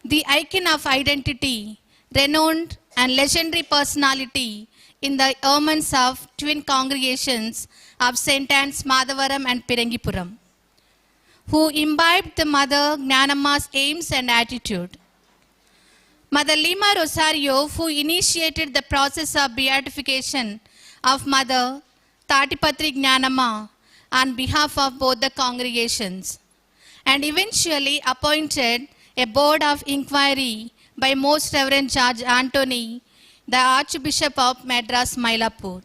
the icon of identity, renowned and legendary personality in the ermines of twin congregations of St.ANNE's Madhavaram and PHIRANGIPURAM, who imbibed the Mother Gnanamma's aims and attitude. Mother Leema Rosario, who initiated the process of beatification of Mother Tatipatri Gnanamma on behalf of both the congregations, and eventually appointed a board of inquiry by Most Reverend Judge Antony, the Archbishop of Madras Mylapore.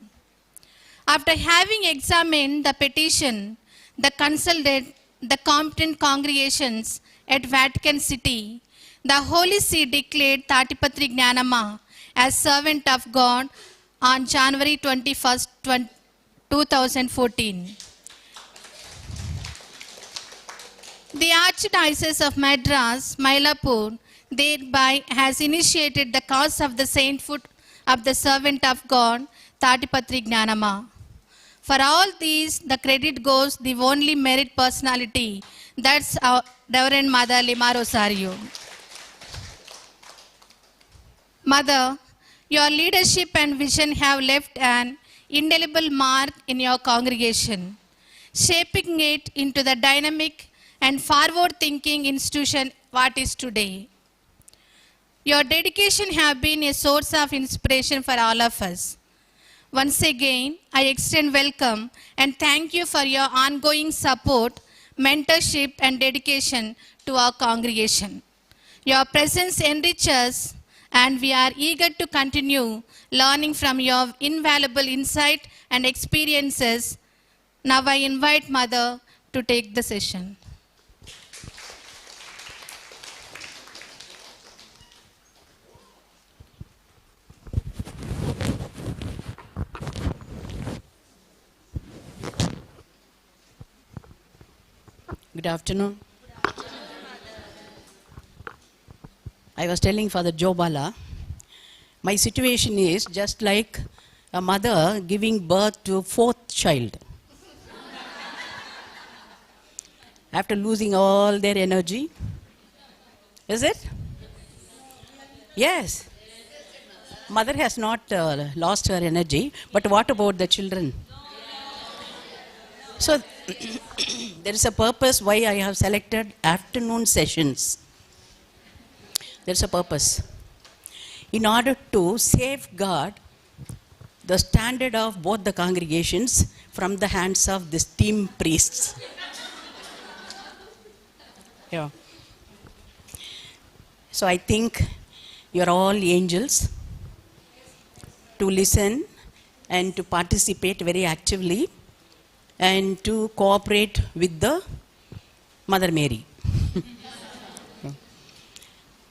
After having examined the petition, the consulted the competent congregations at Vatican City, the Holy See declared Tatipatri Gnanamma as servant of God on January 21st, 2014. The Archdiocese of Madras, Mylapore, thereby has initiated the cause of the sainthood of the servant of God, Tatipatri Gnanamma. For all these, the credit goes the only merit personality, that's our Reverend Mother Leema Rosario. Mother, your leadership and vision have left an indelible mark in your congregation, shaping it into the dynamic and forward-thinking institution what is today. Your dedication have been a source of inspiration for all of us. Once again, I extend welcome and thank you for your ongoing support, mentorship and dedication to our congregation. Your presence enriches and we are eager to continue learning from your invaluable insight and experiences. Now I invite Mother to take the session. Good afternoon. I was telling Father Joe Bala, my situation is just like a mother giving birth to a fourth child. After losing all their energy. Is it? Yes. Mother has not lost her energy, but what about the children? So, there is a purpose why I have selected afternoon sessions. There is a purpose. In order to safeguard the standard of both the congregations from the hands of these team priests. Yeah. So I think you are all angels to listen and to participate very actively and to cooperate with the Mother Mary.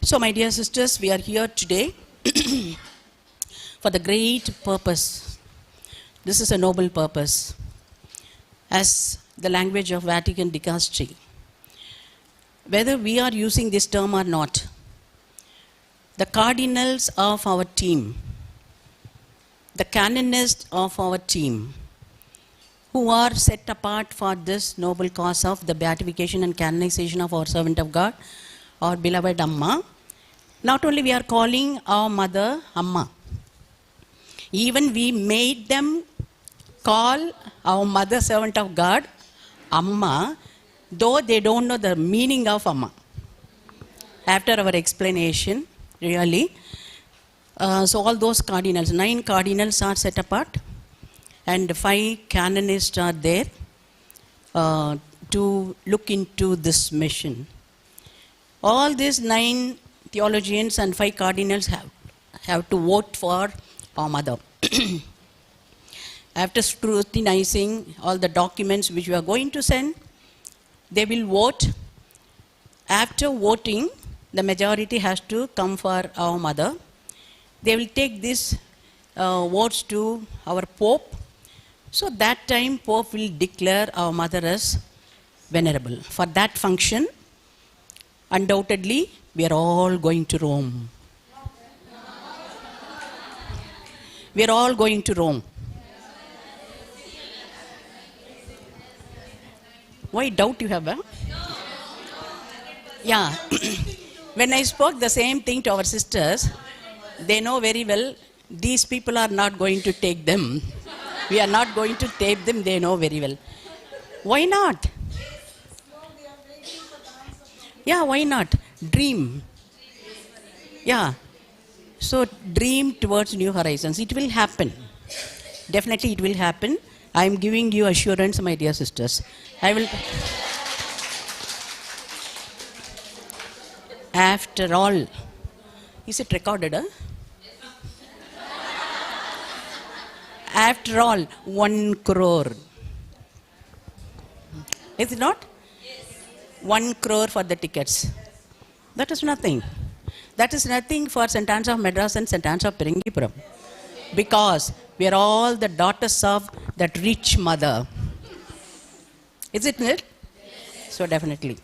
So my dear sisters, we are here today for the great purpose. This is a noble purpose. As the language of Vatican Dicastery, whether we are using this term or not, the cardinals of our team, the canonists of our team, who are set apart for this noble cause of the beatification and canonization of our servant of God, our beloved Amma. Not only we are calling our mother Amma, even we made them call our mother servant of God Amma, though they don't know the meaning of Amma. After our explanation, really, so all those cardinals, 9 cardinals are set apart, and 5 canonists are there to look into this mission. All these 9 theologians and 5 cardinals have to vote for our mother. After scrutinizing all the documents which we are going to send, they will vote. After voting, the majority has to come for our mother. They will take these votes to our Pope. So that time Pope will declare our mother as venerable. For that function, undoubtedly, we are all going to Rome. We are all going to Rome. Why doubt you have? Yeah. When I spoke the same thing to our sisters, they know very well these people are not going to take them. We are not going to take them, they know very well. Why not? Yeah, why not? Dream. Yeah. So dream towards new horizons. It will happen. Definitely it will happen. I am giving you assurance, my dear sisters. I will. After all, is it recorded? Huh? After all, 1 crore. Is it not? 1 crore for the tickets. That is nothing. That is nothing for St. Anne's of Madras and St. Anne's of PHIRANGIPURAM. Because we are all the daughters of that rich mother. Isn't it? Yes. So definitely.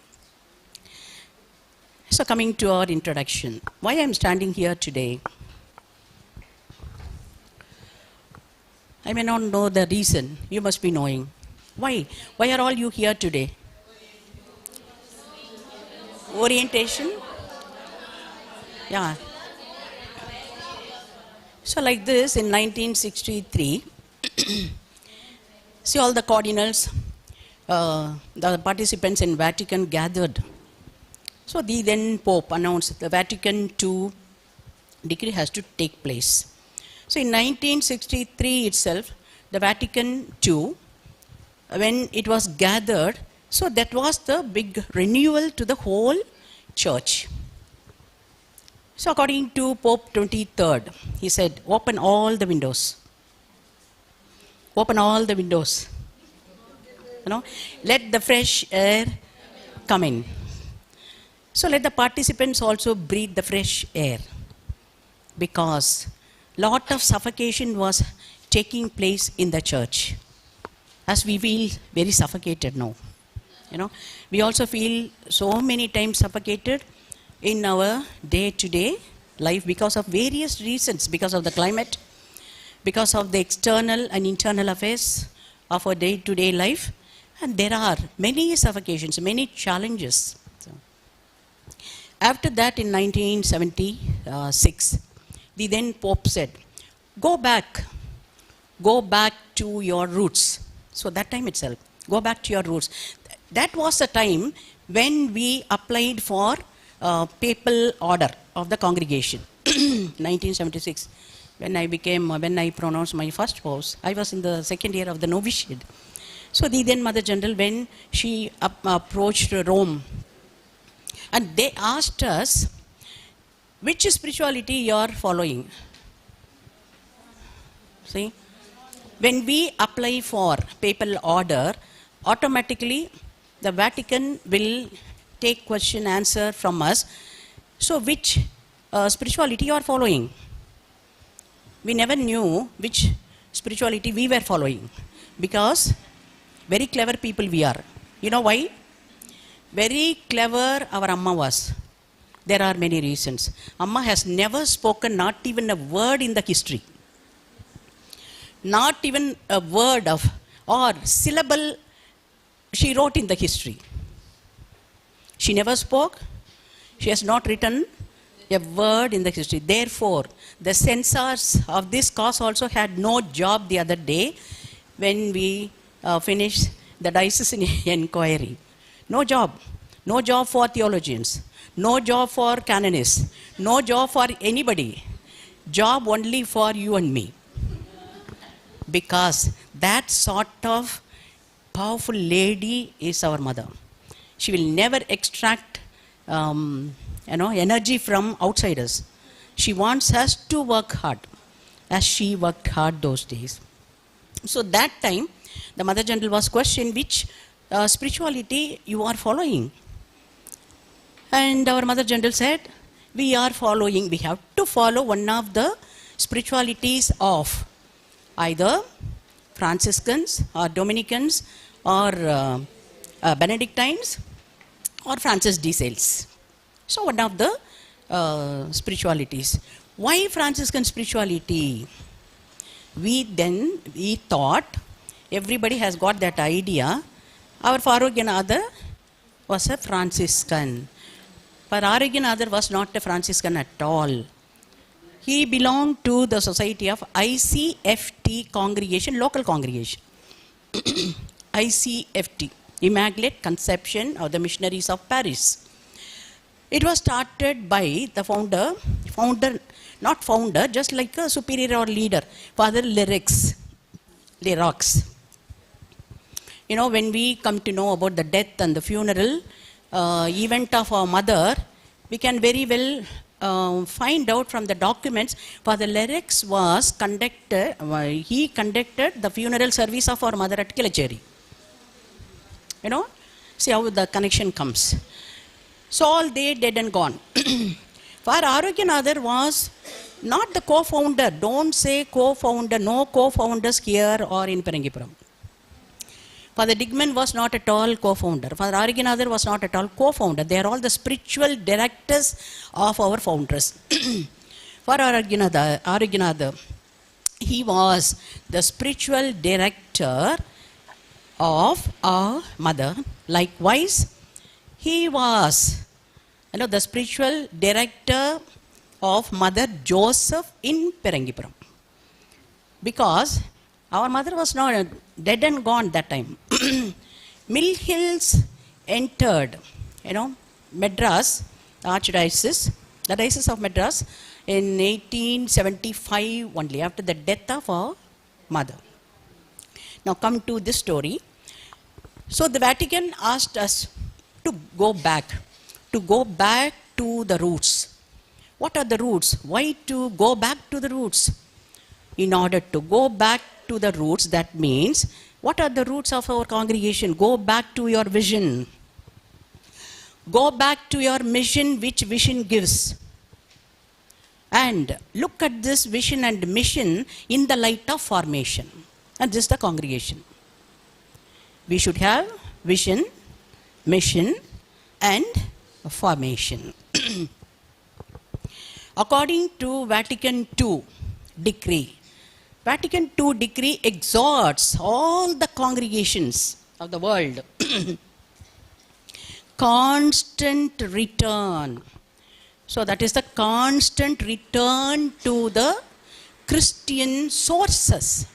So coming to our introduction. Why I am standing here today? I may not know the reason. You must be knowing. Why? Why are all you here today? Orientation? Yeah. So like this, in 1963, see all the cardinals, the participants in Vatican gathered. So the then Pope announced the Vatican II decree has to take place. So in 1963 itself, the Vatican II, when it was gathered, so that was the big renewal to the whole church. So according to Pope 23rd, he said, open all the windows. Open all the windows. You know, let the fresh air come in. So let the participants also breathe the fresh air. Because lot of suffocation was taking place in the church. As we feel very suffocated now. You know, we also feel so many times suffocated in our day-to-day life because of various reasons, because of the climate, because of the external and internal affairs of our day-to-day life. And there are many suffocations, many challenges. So, after that, in 1976, the then Pope said, go back to your roots. So that time itself, go back to your roots. That was the time when we applied for papal order of the congregation. 1976, when I pronounced my first vows, I was in the second year of the novitiate. So the then Mother General, when she approached Rome, and they asked us, which spirituality you are following? See, when we apply for papal order, automatically the Vatican will take question answer from us. So which spirituality you are following? We never knew which spirituality we were following because very clever people we are. You know why? Very clever our Amma was. There are many reasons. Amma has never spoken not even a word in the history. Not even a word of or syllable she wrote in the history. She never spoke. She has not written a word in the history. Therefore, the censors of this cause also had no job the other day when we finished the diocesan inquiry. No job. No job for theologians. No job for canonists. No job for anybody. Job only for you and me. Because that sort of powerful lady is our mother. She will never extract energy from outsiders. She wants us to work hard, as she worked hard those days. So that time, the Mother General was questioned, which spirituality you are following? And our Mother General said, we have to follow one of the spiritualities of either Franciscans or Dominicans or Benedictines or Francis de Sales. So one of the spiritualities. Why Franciscan spirituality? We thought, everybody has got that idea, our Farogyanatha was a Franciscan. But Arugyanatha was not a Franciscan at all. He belonged to the Society of ICFT congregation, local congregation. ICFT, Immaculate Conception of the Missionaries of Paris. It was started by the founder, just like a superior or leader, Father Lerox. When we come to know about the death and the funeral event of our mother, we can very well find out from the documents. Father Lerox he conducted the funeral service of our mother at Kilacheri. See how the connection comes. So all they dead and gone. For Arugyanatha was not the co-founder. Don't say co-founder. No co-founders here or in Phirangipuram. Father Digman was not at all co-founder. Father Arugyanatha was not at all co-founder. They are all the spiritual directors of our founders. For Arugyanatha, he was the spiritual director of our mother. Likewise, he was the spiritual director of Mother Joseph in Phirangipuram. Because our mother was not dead and gone that time. Mill Hills entered, Madras, Archdiocese, the Diocese of Madras, in 1875 only, after the death of our mother. Now come to this story. So the Vatican asked us to go back to the roots. What are the roots? Why to go back to the roots? In order to go back to the roots, that means, what are the roots of our congregation? Go back to your vision. Go back to your mission, which vision gives. And look at this vision and mission in the light of formation. And this is the congregation. We should have vision, mission, and formation. According to Vatican II decree, Vatican II decree exhorts all the congregations of the world constant return. So that is the constant return to the Christian sources.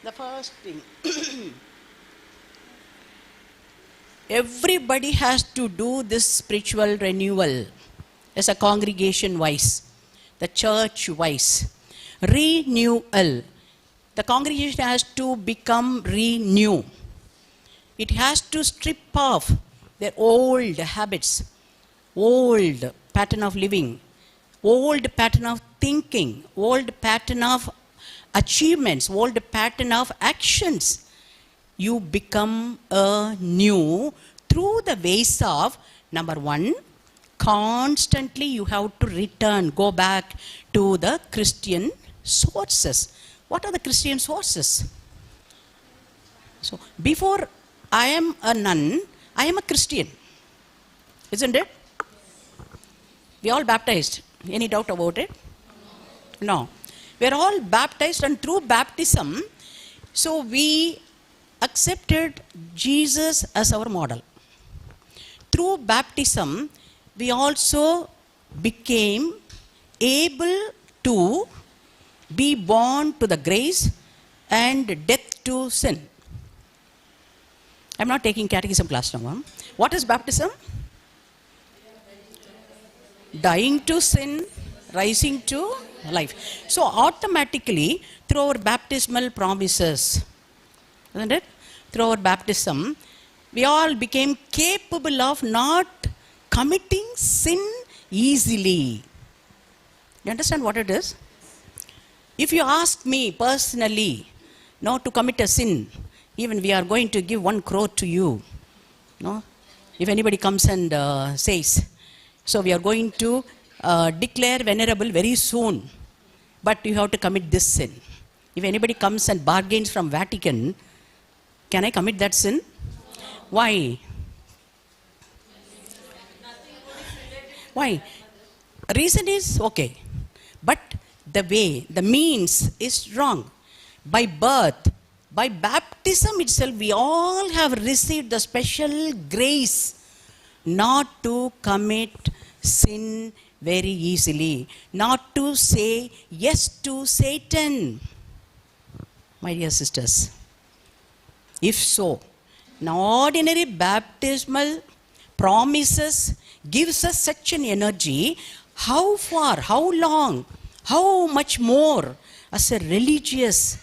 The first thing. Everybody has to do this spiritual renewal as a congregation wise, the church wise. Renewal. The congregation has to become renew. It has to strip off their old habits, old pattern of living, old pattern of thinking, old pattern of achievements, old pattern of actions. You become new through the ways of, number one, constantly you have to return, go back to the Christian sources. What are the Christian sources? So, before I am a nun, I am a Christian. Isn't it? We are all baptized. Any doubt about it? No. We are all baptized, and through baptism, so we accepted Jesus as our model. Through baptism, we also became able to be born to the grace and death to sin. I'm not taking catechism class now. What is baptism? Dying to sin, rising to life. So automatically, through our baptismal promises, isn't it? Through our baptism, we all became capable of not committing sin easily. You understand what it is? If you ask me personally, not to commit a sin, even we are going to give 1 crore to you. No? If anybody comes and says, so we are going to declare venerable very soon, but you have to commit this sin. If anybody comes and bargains from Vatican, can I commit that sin? Why? Why? Reason is okay, but the way, the means is wrong. By birth, by baptism itself, we all have received the special grace not to commit sin very easily, not to say yes to Satan. My dear sisters, if so, an ordinary baptismal promises gives us such an energy. How far, how long, how much more as a religious,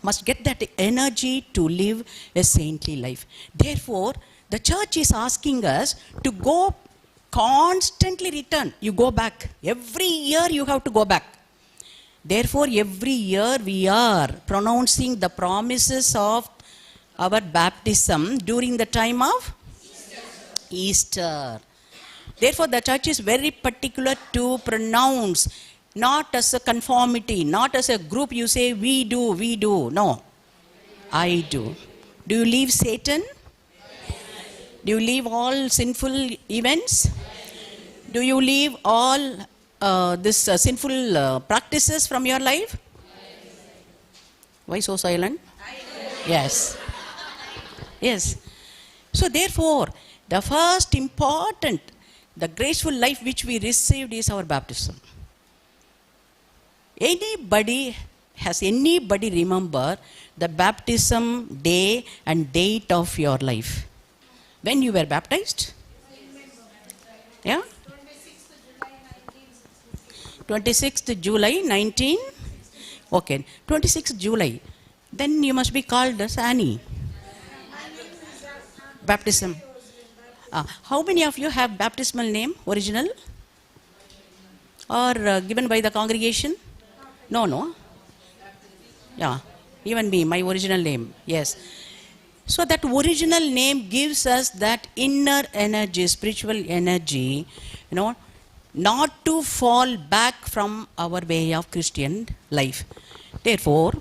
must get that energy to live a saintly life. Therefore, the church is asking us to go constantly return. You go back. Every year you have to go back. Therefore, every year we are pronouncing the promises of our baptism during the time of Easter. Therefore, the church is very particular to pronounce, not as a conformity, not as a group you say, we do. No, I do. Do you leave Satan? Do you leave all sinful events? Do you leave all this sinful practices from your life? Why so silent? Yes. Yes. So therefore, the first important, the graceful life which we received is our baptism. Has anybody remember the baptism day and date of your life? When you were baptized? Yeah? 26th July 19? Okay, 26th July. Then you must be called as Annie. Baptism. How many of you have baptismal name, original? Or given by the congregation? No. Yeah, even me, my original name, yes. So that original name gives us that inner energy, spiritual energy, not to fall back from our way of Christian life. Therefore,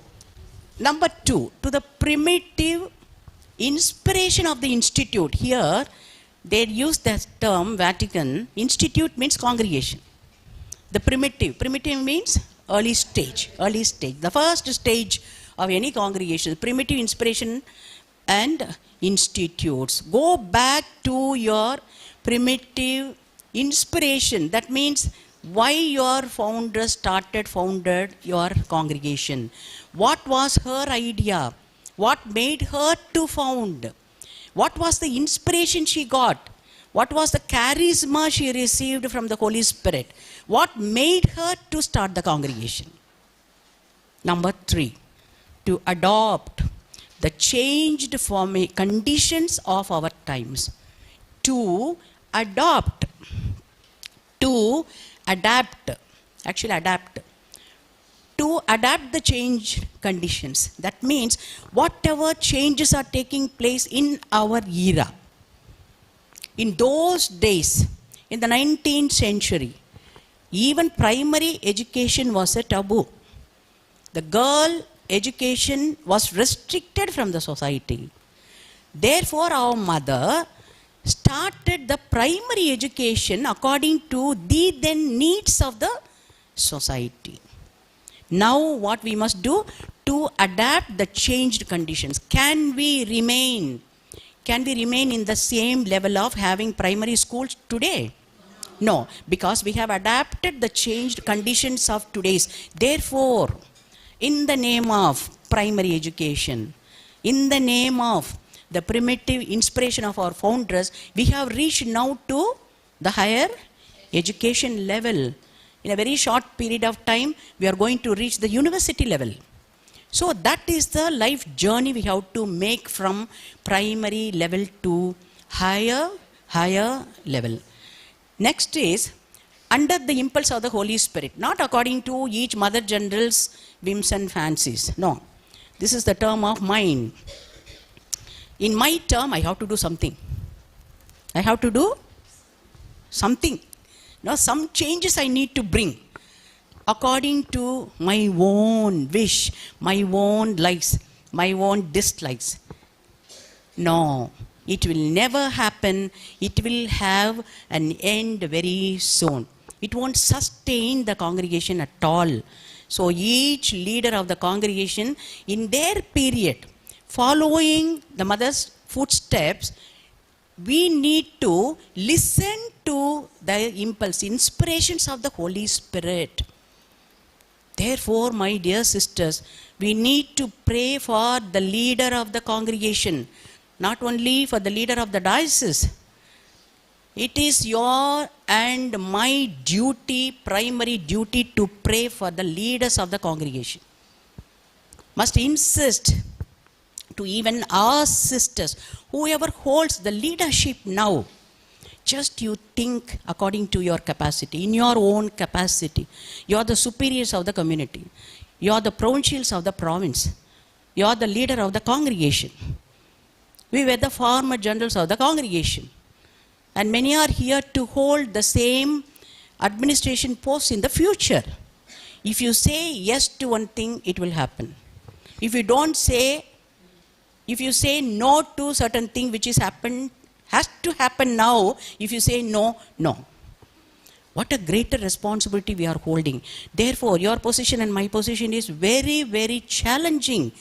number 2, to the primitive inspiration of the institute. Here, they use the term Vatican. Institute means congregation. The primitive means early stage. The first stage of any congregation, primitive inspiration and institutes. Go back to your primitive inspiration. That means why your founder founded your congregation. What was her idea? What made her to found? What was the inspiration she got? What was the charisma she received from the Holy Spirit? What made her to start the congregation? Number 3, to adopt the changed conditions of our times. To adapt. To adapt. To adapt the changed conditions. That means whatever changes are taking place in our era. In those days, in the 19th century, even primary education was a taboo. The girl education was restricted from the society. Therefore, our mother started the primary education according to the then needs of the society. Now, what we must do to adapt the changed conditions? Can we remain in the same level of having primary schools today? No, because we have adapted the changed conditions of today's. Therefore, in the name of primary education, in the name of the primitive inspiration of our founders, we have reached now to the higher education level. In a very short period of time, we are going to reach the university level. So that is the life journey we have to make from primary level to higher level. Next is under the impulse of the Holy Spirit, not according to each Mother General's whims and fancies. No. This is the term of mine. In my term, I have to do something. I have to do something. Now, some changes I need to bring according to my own wish, my own likes, my own dislikes. No, it will never happen. It will have an end very soon. It won't sustain the congregation at all. So each leader of the congregation in their period, following the mother's footsteps, we need to listen to the impulse, inspirations of the Holy Spirit. Therefore, my dear sisters, we need to pray for the leader of the congregation, not only for the leader of the diocese. It is your and my duty, primary duty, to pray for the leaders of the congregation. Must insist to even our sisters, whoever holds the leadership now, just you think according to your capacity, in your own capacity. You are the superiors of the community. You are the provincials of the province. You are the leader of the congregation. We were the former generals of the congregation. And many are here to hold the same administration posts in the future. If you say yes to one thing, it will happen. If you say no to certain thing which has to happen now, if you say no, no. What a greater responsibility we are holding. Therefore, your position and my position is very, very challenging,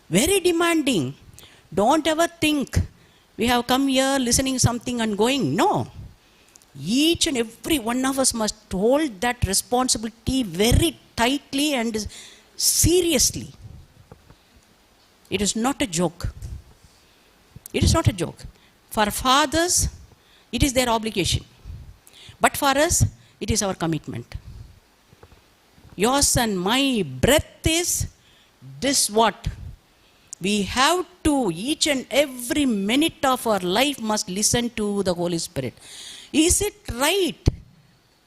very demanding. Don't ever think we have come here listening something and going. No. Each and every one of us must hold that responsibility very tightly and seriously. It is not a joke. It is not a joke. For fathers, it is their obligation. But for us, it is our commitment. Yours and my breath is this what? We have to, each and every minute of our life must listen to the Holy Spirit. Is it right?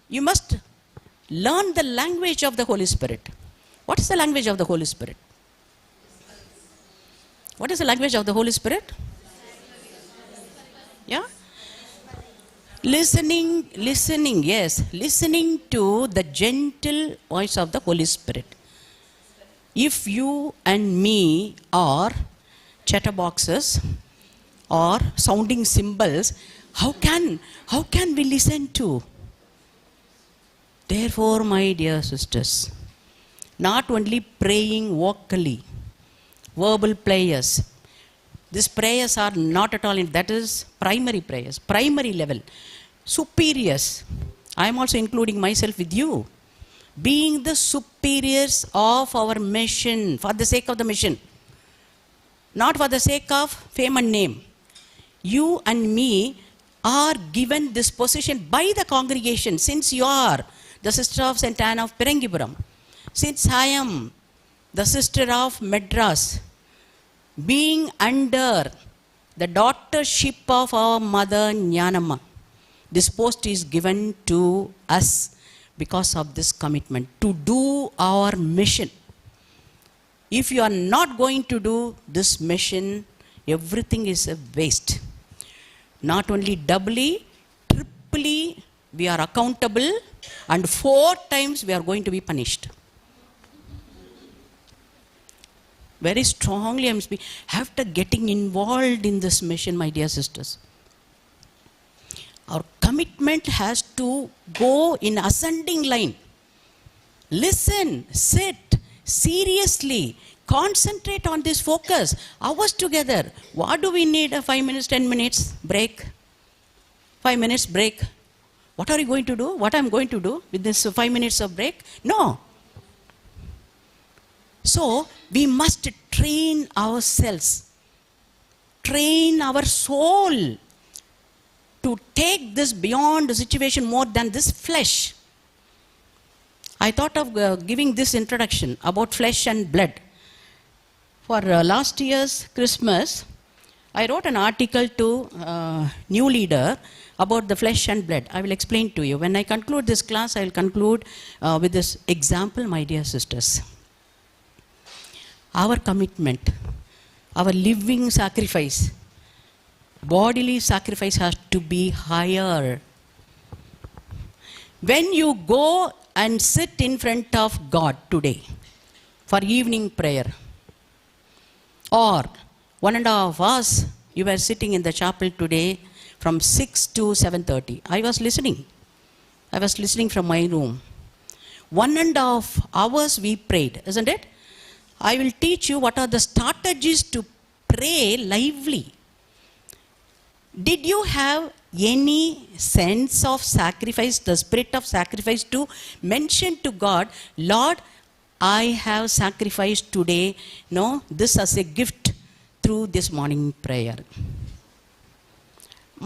You must learn the language of the Holy Spirit. What is the language of the Holy Spirit? What is the language of the Holy Spirit? Yeah? Listening, yes. Listening to the gentle voice of the Holy Spirit. If you and me are chatterboxes or sounding cymbals, how can we listen to? Therefore, my dear sisters, not only praying vocally, verbal prayers. These prayers are not at all that is primary prayers, primary level. Superiors. I am also including myself with you. Being the superiors of our mission, for the sake of the mission, not for the sake of fame and name. You and me are given this position by the congregation, since you are the sister of ST.ANNE of PHIRANGIPURAM, since I am the sister of Madras, being under the daughtership of our mother Gnanamma. This post is given to us because of this commitment to do our mission. If you are not going to do this mission, everything is a waste. Not only doubly, triply, we are accountable, and 4 times we are going to be punished. Very strongly I am speaking. After getting involved in this mission, my dear sisters, our commitment has to go in ascending line. Listen, sit, seriously, concentrate on this focus. Hours together. What do we need? A 5 minutes, 10 minutes break? 5 minutes break. What are you going to do? What I am going to do with this 5 minutes of break? No. So, we must train ourselves, train our soul to take this beyond the situation more than this flesh. I thought of giving this introduction about flesh and blood. For last year's Christmas, I wrote an article to new leader about the flesh and blood. I will explain to you. When I conclude this class, I will conclude with this example, my dear sisters. Our commitment, our living sacrifice, bodily sacrifice has to be higher. When you go and sit in front of God today for evening prayer, or 1.5 hours you were sitting in the chapel today from 6 to 7:30. I was listening from my room. 1.5 hours we prayed, isn't it? I will teach you what are the strategies to pray lively. Did you have any sense of sacrifice, the spirit of sacrifice, to mention to God, Lord, I have sacrificed today, this as a gift through this morning prayer?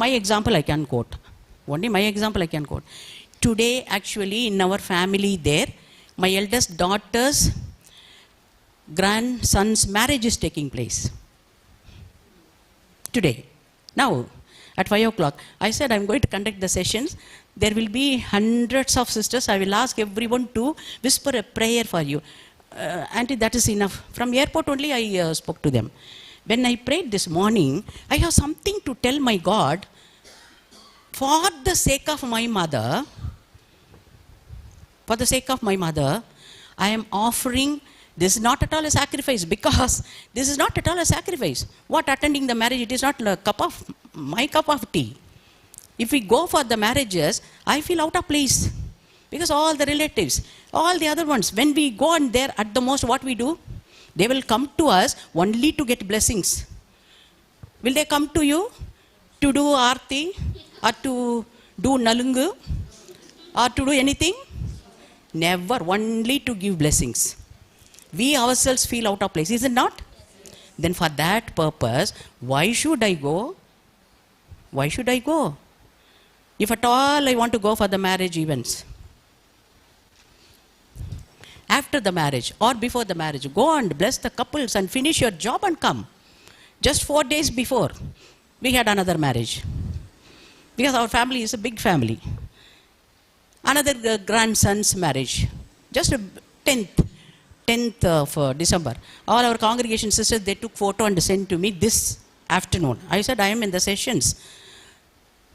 My example I can quote. Only my example I can quote. Today, actually, in our family there, my eldest daughter's grandson's marriage is taking place. Today. Now, at 5 o'clock, I said I'm going to conduct the sessions. There will be hundreds of sisters. I will ask everyone to whisper a prayer for you. Auntie, that is enough. From airport only I spoke to them. When I prayed this morning, I have something to tell my God. For the sake of my mother, I am offering. This is not at all a sacrifice, because this is not at all a sacrifice. What, attending the marriage, it is not my cup of tea. If we go for the marriages, I feel out of place. Because all the relatives, all the other ones, when we go on there, at the most what we do? They will come to us only to get blessings. Will they come to you to do aarti, or to do nalungu, or to do anything? Never, only to give blessings. We ourselves feel out of place, is it not? Then for that purpose, why should I go? Why should I go? If at all I want to go for the marriage events, after the marriage or before the marriage, go and bless the couples and finish your job and come. Just 4 days before, we had another marriage. Because our family is a big family. Another grandson's marriage. Just 10th of December. All our congregation sisters, they took photo and sent to me this afternoon. I said, I am in the sessions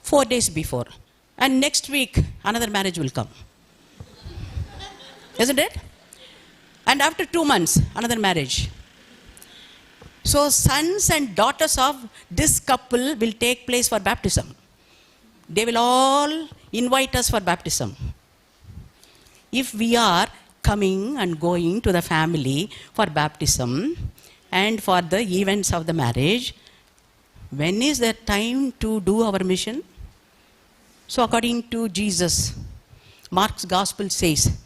4 days before. And next week, another marriage will come. Isn't it? And after 2 months, another marriage. So sons and daughters of this couple will take place for baptism. They will all invite us for baptism. If we are coming and going to the family for baptism and for the events of the marriage, when is the time to do our mission? So according to Jesus, Mark's gospel says,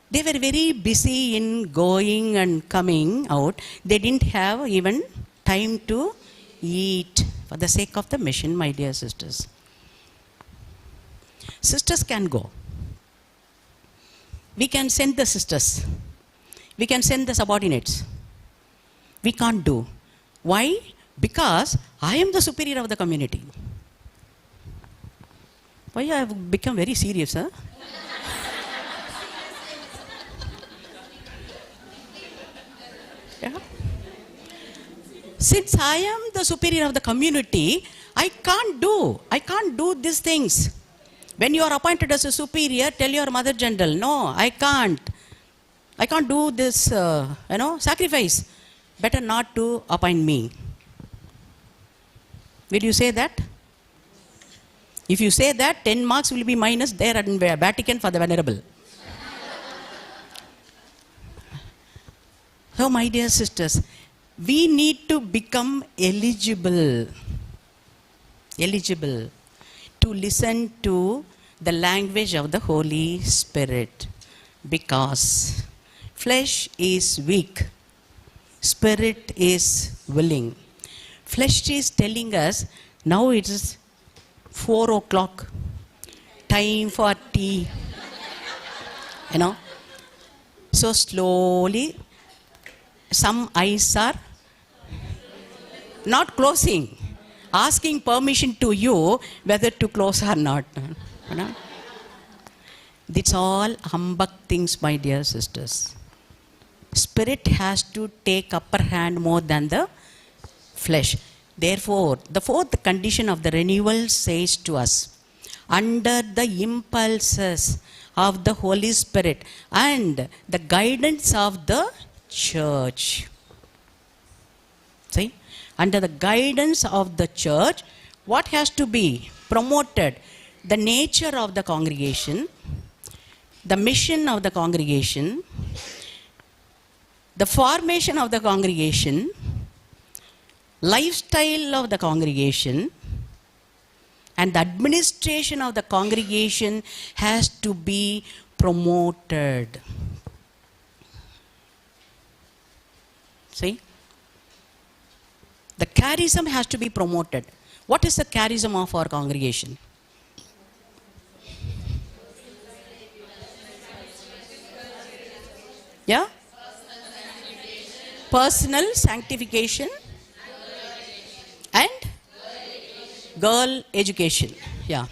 they were very busy in going and coming out. They didn't have even time to eat for the sake of the mission, my dear sisters. Sisters can go. We can send the sisters. We can send the subordinates. We can't do. Why? Because I am the superior of the community. Why I have become very serious, huh? Yeah. Since I am the superior of the community, I can't do these things. When you are appointed as a superior, tell your mother general, no, I can't do this, sacrifice. Better not to appoint me. Will you say that? If you say that, 10 marks will be minus there in Vatican for the venerable. So, my dear sisters, we need to become eligible to listen to the language of the Holy Spirit, because flesh is weak, spirit is willing. Flesh is telling us, now it is 4 o'clock, time for tea. So slowly, some eyes are not closing. asking permission to you whether to close or not. You know? It's all humbug things, my dear sisters. Spirit has to take upper hand more than the flesh. Therefore, the fourth condition of the renewal says to us, under the impulses of the Holy Spirit and the guidance of the church. See? Under the guidance of the church, what has to be promoted? The nature of the congregation, the mission of the congregation, the formation of the congregation, lifestyle of the congregation, and the administration of the congregation has to be promoted. See? The charism has to be promoted. What is the charism of our congregation? Yeah? Personal sanctification and girl education. Yeah.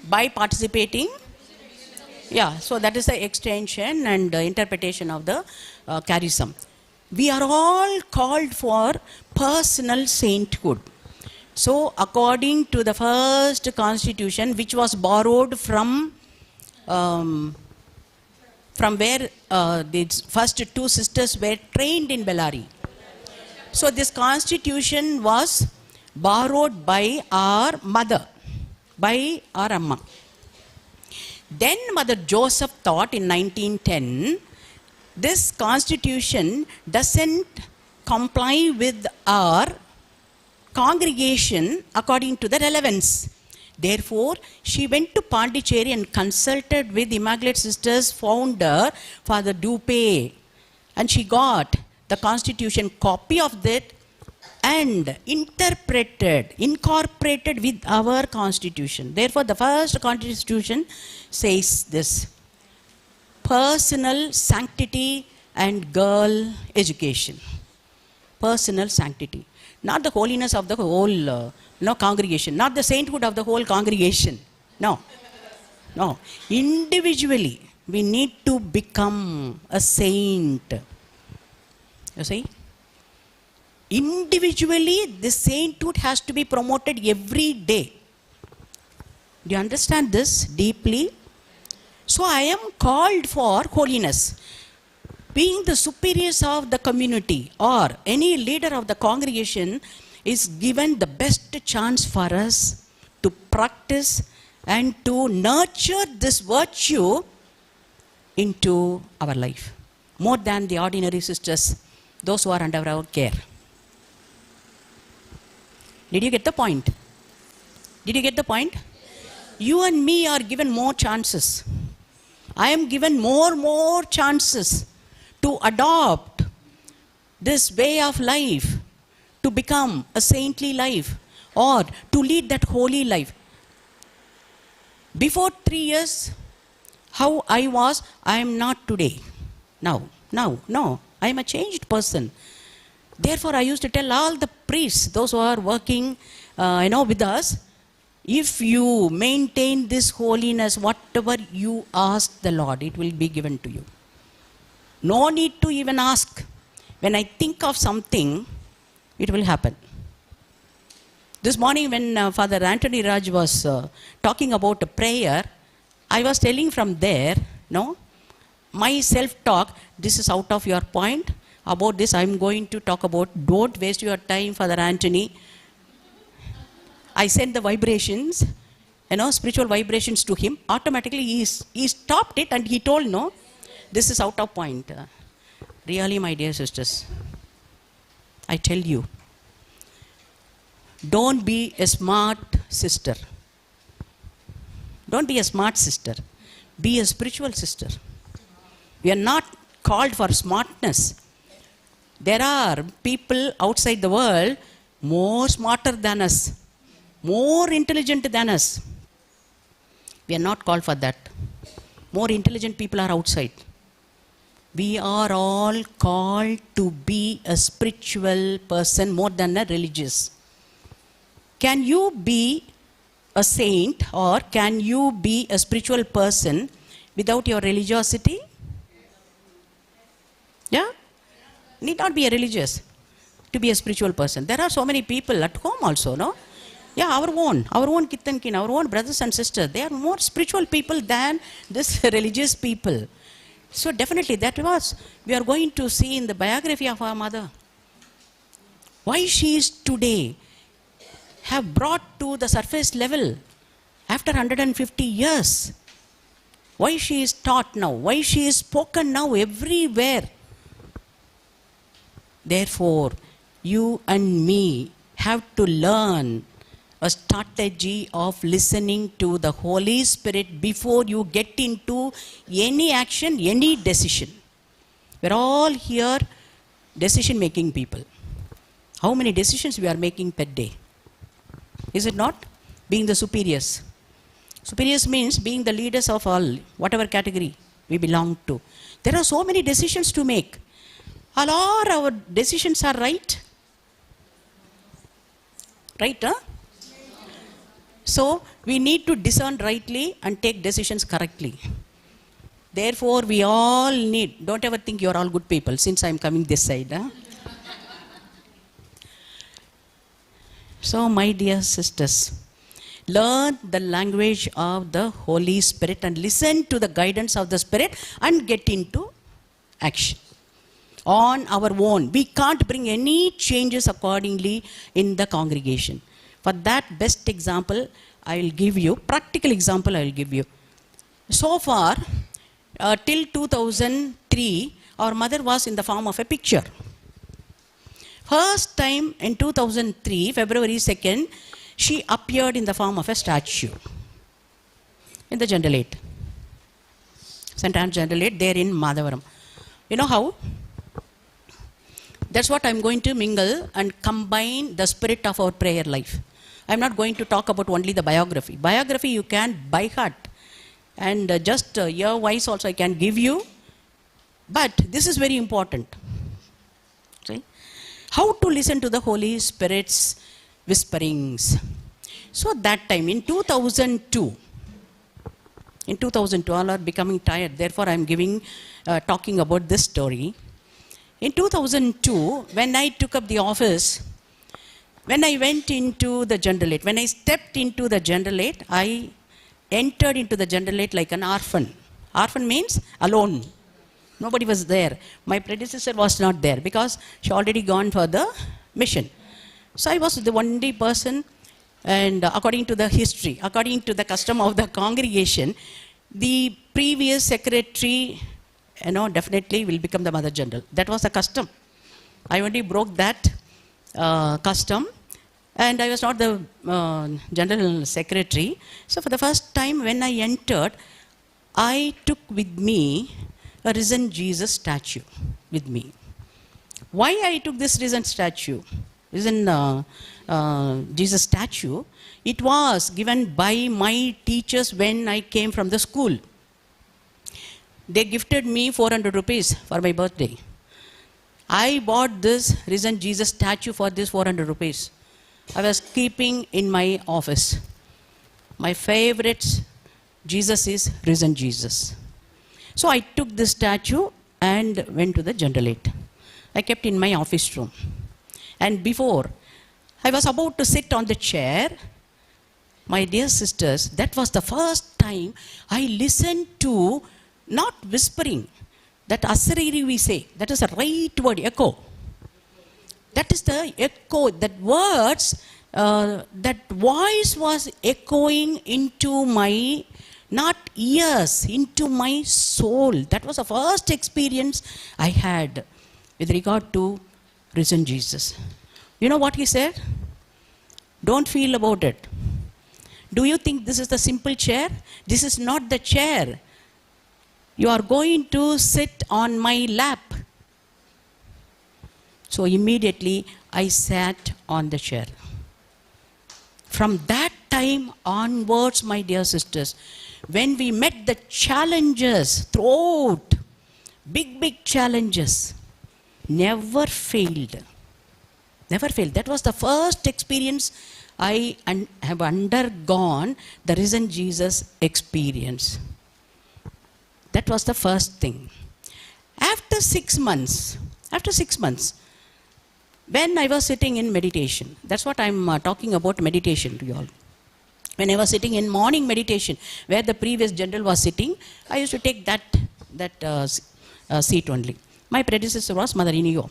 By participating. Yeah, so that is the extension and interpretation of the charism. We are all called for personal sainthood. So, according to the first constitution, which was borrowed from where the first two sisters were trained in Bellary. So, this constitution was borrowed by our mother, by our Amma. Then Mother Joseph thought in 1910, this constitution doesn't comply with our congregation according to the relevance. Therefore, she went to Pondicherry and consulted with Immaculate Sisters founder, Father Dupe. And she got the constitution copy of that and incorporated with our constitution. Therefore, the first constitution says this: personal sanctity and girl education. Personal sanctity. Not the holiness of the whole congregation, not the sainthood of the whole congregation. No. No. Individually, we need to become a saint. You see? Individually, the sainthood has to be promoted every day. Do you understand this deeply? So I am called for holiness. Being the superiors of the community or any leader of the congregation is given the best chance for us to practice and to nurture this virtue into our life. More than the ordinary sisters, those who are under our care. Did you get the point? Did you get the point? You and me are given more chances. I am given more chances to adopt this way of life, to become a saintly life or to lead that holy life. Before 3 years, how I was, I am not today. Now, I am a changed person. Therefore, I used to tell all the priests, those who are working, with us, if you maintain this holiness, whatever you ask the Lord, it will be given to you. No need to even ask. When I think of something, it will happen. This morning when Father Antony Raj was talking about a prayer, I was telling from there, my self-talk, this is out of your point. About this, I am going to talk about, don't waste your time, Father Antony. I sent the vibrations, spiritual vibrations to him. Automatically, he stopped it and he told, no, this is out of point. Really, my dear sisters, I tell you, don't be a smart sister. Don't be a smart sister. Be a spiritual sister. We are not called for smartness. There are people outside the world more smarter than us, more intelligent than us. We are not called for that. More intelligent people are outside. We are all called to be a spiritual person more than a religious. Can you be a saint or can you be a spiritual person without your religiosity? Yeah? Need not be a religious to be a spiritual person. There are so many people at home also, no? Yeah, our own kithankin, our own brothers and sisters, they are more spiritual people than this religious people. So definitely that was, we are going to see in the biography of our mother, why she is today have brought to the surface level after 150 years. Why she is taught now, why she is spoken now everywhere. Therefore, you and me have to learn a strategy of listening to the Holy Spirit before you get into any action, any decision. We're all here decision-making people. How many decisions we are making per day? Is it not? Being the superiors. Superiors means being the leaders of all, whatever category we belong to. There are so many decisions to make. All our decisions are right? Right, huh? So, we need to discern rightly and take decisions correctly. Therefore, we all need, don't ever think you're all good people since I'm coming this side. Huh? So, my dear sisters, learn the language of the Holy Spirit and listen to the guidance of the Spirit and get into action. On our own, we can't bring any changes accordingly in the congregation. For that best example, I will give you, practical example I will give you. So far, till 2003, our mother was in the form of a picture. First time in 2003, February 2nd, she appeared in the form of a statue in the Generalate. St. Anne Generalate, there in Madhavaram. You know how? That's what I'm going to mingle and combine the spirit of our prayer life. I'm not going to talk about only the biography. Biography you can by heart. And just ear-wise also I can give you. But this is very important. See? How to listen to the Holy Spirit's whisperings. So that time in 2002, all are becoming tired. Therefore I'm talking about this story. In 2002, when I took up the office, when I went into the Generalate, when I stepped into the Generalate, I entered into the Generalate like an orphan. Orphan means alone. Nobody was there. My predecessor was not there because she already gone for the mission. So I was the only person, and according to the history, according to the custom of the congregation, the previous secretary, definitely will become the Mother General. That was the custom. I only broke that custom, and I was not the General Secretary. So for the first time when I entered, I took with me a risen Jesus statue with me. Why I took this risen Jesus statue? It was given by my teachers when I came from the school. They gifted me 400 rupees for my birthday. I bought this risen Jesus statue for this 400 rupees. I was keeping in my office. My favorite Jesus is risen Jesus. So I took this statue and went to the Generalate. I kept in my office room. And before I was about to sit on the chair, my dear sisters, that was the first time I listened to, not whispering, that asariri we say, that is the right word, echo. That is the echo, that words, that voice was echoing into my, not ears, into my soul. That was the first experience I had with regard to risen Jesus. You know what he said? Don't feel about it. Do you think this is the simple chair? This is not the chair. You are going to sit on my lap. So immediately I sat on the chair. From that time onwards, my dear sisters, when we met the challenges throughout, big challenges, never failed. Never failed. That was the first experience I have undergone, the risen Jesus experience. That was the first thing. After 6 months, when I was sitting in meditation, that's what I'm talking about, meditation to you all. When I was sitting in morning meditation, where the previous general was sitting, I used to take that seat only. My predecessor was Mother Inio.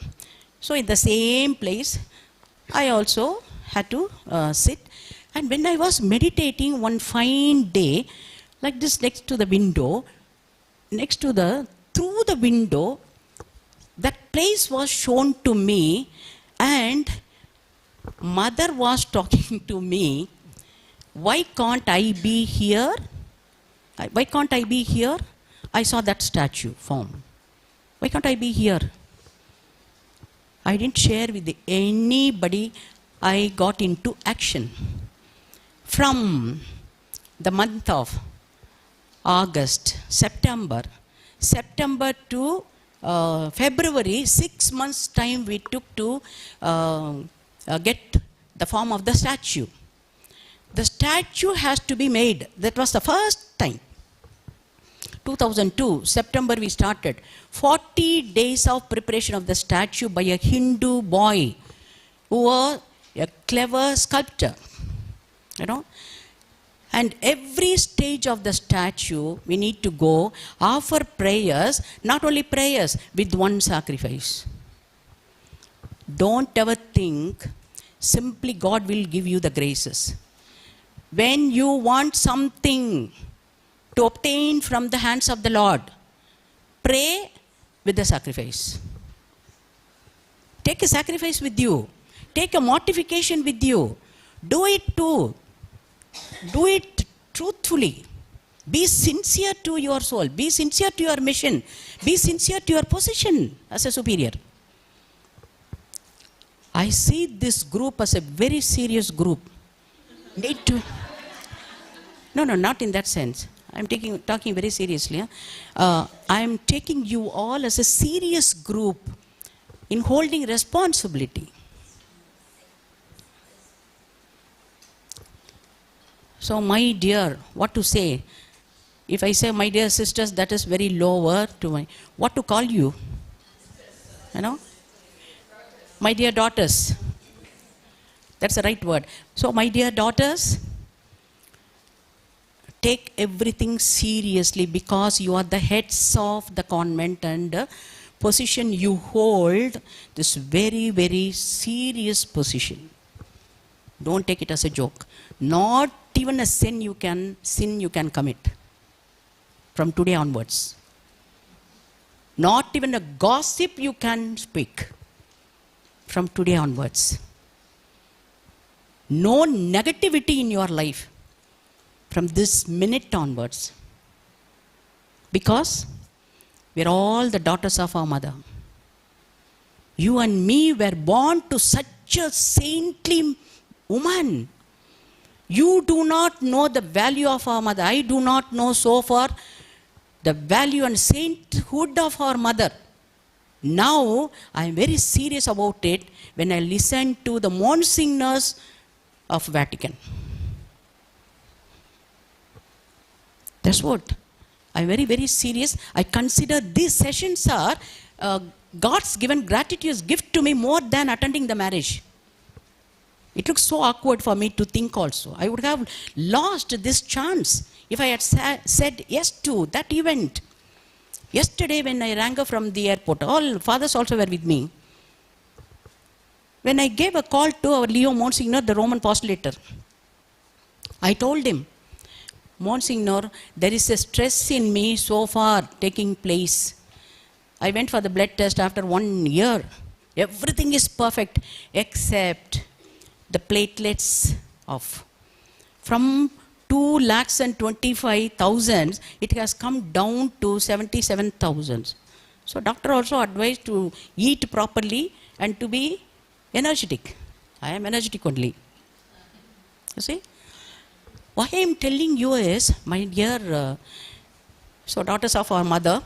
So in the same place, I also had to sit. And when I was meditating one fine day, like this next to the window, through the window, that place was shown to me, and Mother was talking to me, why can't I be here? Why can't I be here? I saw that statue form. Why can't I be here? I didn't share with anybody. I got into action. From the month of August, September to February, 6 months time we took to get the form of the statue. The statue has to be made. That was the first time. 2002, September we started. 40 days of preparation of the statue by a Hindu boy who was a clever sculptor. You know. And every stage of the statue, we need to go, offer prayers, not only prayers, with one sacrifice. Don't ever think simply God will give you the graces. When you want something to obtain from the hands of the Lord, pray with the sacrifice. Take a sacrifice with you. Take a mortification with you. Do it too. Do it truthfully. Be sincere to your soul. Be sincere to your mission. Be sincere to your position as a superior. I see this group as a very serious group. Need to... No, not in that sense. I'm talking very seriously. I'm taking you all as a serious group in holding responsibility. So, my dear, what to say? If I say, my dear sisters, that is very lower to my... What to call you? You know? My dear daughters. That's the right word. So, my dear daughters, take everything seriously, because you are the heads of the convent, and the position you hold, this very, very serious position. Don't take it as a joke. Not even a sin you can commit from today onwards. Not even a gossip you can speak from today onwards. No negativity in your life from this minute onwards. Because we are all the daughters of our mother. You and me were born to such a saintly woman. You do not know the value of our mother. I do not know so far the value and sainthood of our mother. Now, I am very serious about it when I listen to the monsignors of Vatican. That's what. I am very, very serious. I consider these sessions are God's given gratuitous gift to me more than attending the marriage. It looks so awkward for me to think also. I would have lost this chance if I had said yes to that event. Yesterday when I rang up from the airport, all fathers also were with me. When I gave a call to our Leo Monsignor, the Roman postulator, I told him, Monsignor, there is a stress in me so far taking place. I went for the blood test after 1 year. Everything is perfect except the platelets off. From 2,25,000, it has come down to 77,000. So doctor also advised to eat properly and to be energetic. I am energetic only. You see? Why I am telling you is, my dear, so daughters of our mother,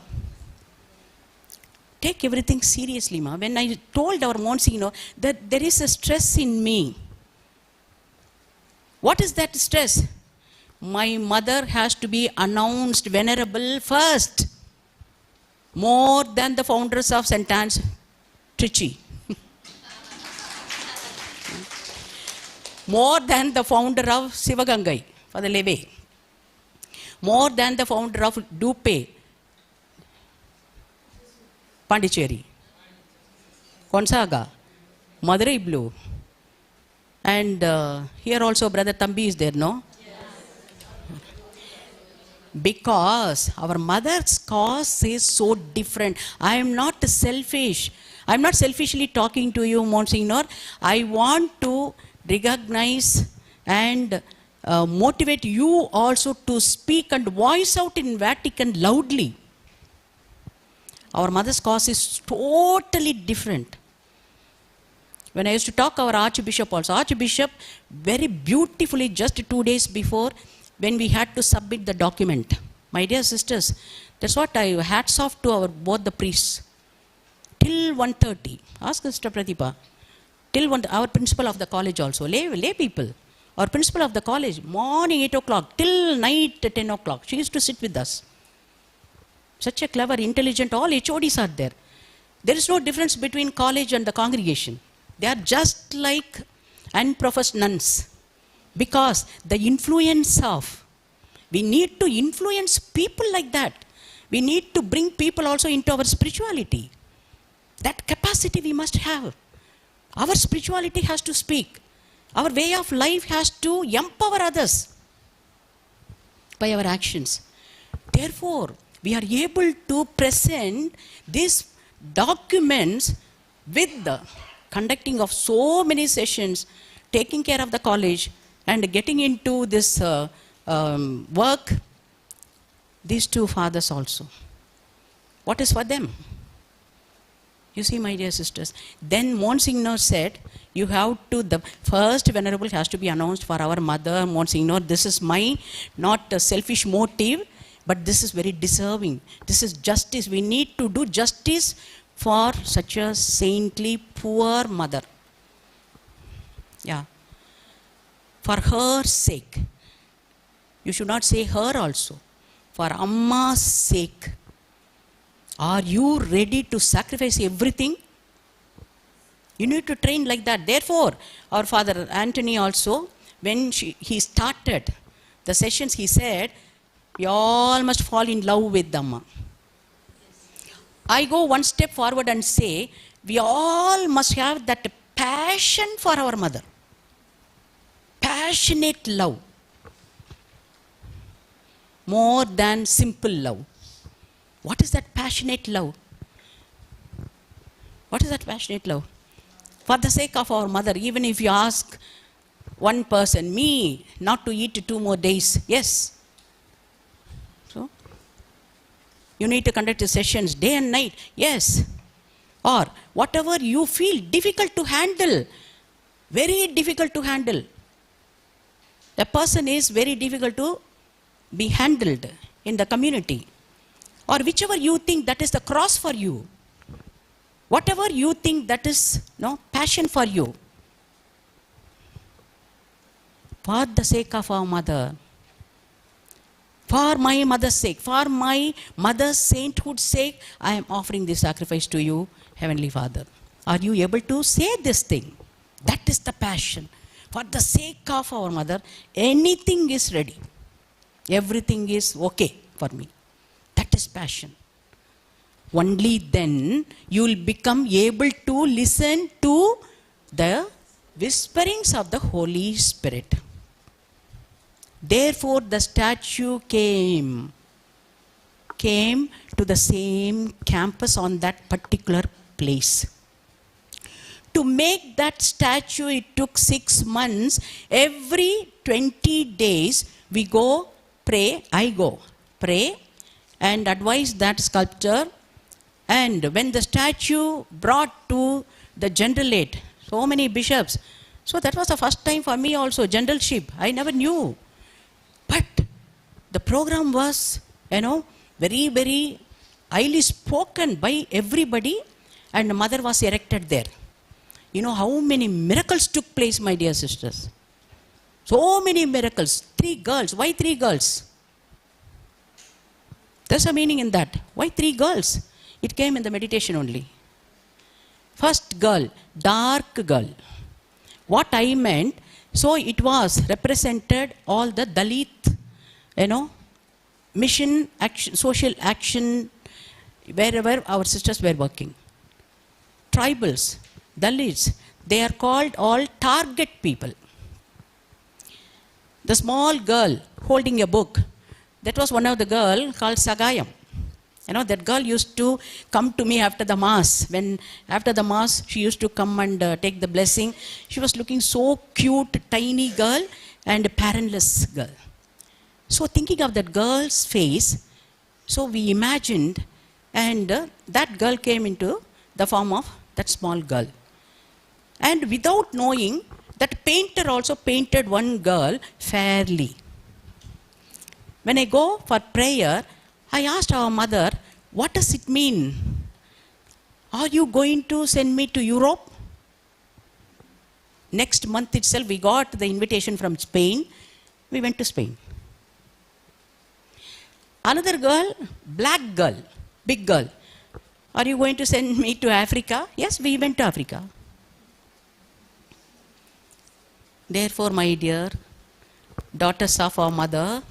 take everything seriously, ma. When I told our Monsignor that there is a stress in me. What is that stress? My mother has to be announced venerable first, more than the founders of St. Anne's, Trichy. More than the founder of Sivagangai for the levy. More than the founder of Dupe, Pondicherry, Gonzaga, Madurai Blue. And here also Brother Thambi is there, no? Because our mother's cause is so different. I am not selfish. I am not selfishly talking to you, Monsignor. I want to recognize and motivate you also to speak and voice out in Vatican loudly. Our mother's cause is totally different. When I used to talk our Archbishop also, Archbishop very beautifully just 2 days before when we had to submit the document. My dear sisters, that's what hats off to our both the priests. Till 1:30, ask Sister Pratibha, till our principal of the college also, lay people, our principal of the college, morning 8 o'clock, till night 10 o'clock, she used to sit with us. Such a clever, intelligent, all HODs are there. There is no difference between college and the congregation. They are just like unprofessed nuns. Because the influence of, we need to influence people like that. We need to bring people also into our spirituality. That capacity we must have. Our spirituality has to speak. Our way of life has to empower others by our actions. Therefore, we are able to present these documents with the conducting of so many sessions, taking care of the college, and getting into this work. These two fathers also. What is for them? You see, my dear sisters. Then Monsignor said, you have to, the first venerable has to be announced for our mother, Monsignor. This is my, not a selfish motive, but this is very deserving. This is justice. We need to do justice for such a saintly, poor mother. Yeah. For her sake. You should not say her also. For Amma's sake. Are you ready to sacrifice everything? You need to train like that. Therefore, our father Antony also, when he started the sessions, he said, we all must fall in love with Amma. I go one step forward and say, we all must have that passion for our mother. Passionate love. More than simple love. What is that passionate love? What is that passionate love? For the sake of our mother, even if you ask one person, me, not to eat 2 more days, yes. So, you need to conduct the sessions day and night, yes. Or whatever you feel difficult to handle, very difficult to handle. A person is very difficult to be handled in the community. Or whichever you think that is the cross for you. Whatever you think that is passion for you. For the sake of our mother. For my mother's sake. For my mother's sainthood's sake, I am offering this sacrifice to you, Heavenly Father. Are you able to say this thing? That is the passion. For the sake of our mother, anything is ready. Everything is okay for me. That is passion. Only then you will become able to listen to the whisperings of the Holy Spirit. Therefore the statue came to the same campus on that particular place. To make that statue, it took 6 months. Every 20 days, we go pray, I go pray and advise that sculptor. And when the statue brought to the Generalate, so many bishops. So that was the first time for me also, generalship. I never knew. But the program was, very, very highly spoken by everybody, and the mother was erected there. You know how many miracles took place, my dear sisters? So many miracles. 3 girls. Why 3 girls? There's a meaning in that. Why 3 girls? It came in the meditation only. First girl, dark girl. What I meant, so it was represented all the Dalit, mission, action, social action, wherever our sisters were working. Tribals, Dalits, they are called all target people. The small girl holding a book, that was one of the girl called Sagayam. That girl used to come to me after the Mass. After the Mass, she used to come and take the blessing. She was looking so cute, tiny girl and parentless girl. So thinking of that girl's face, so we imagined, and that girl came into the form of that small girl. And without knowing, that painter also painted one girl fairly. When I go for prayer, I asked our mother, what does it mean? Are you going to send me to Europe? Next month itself, we got the invitation from Spain. We went to Spain. Another girl, black girl, big girl. Are you going to send me to Africa? Yes, we went to Africa. Therefore, my dear daughters of our mother,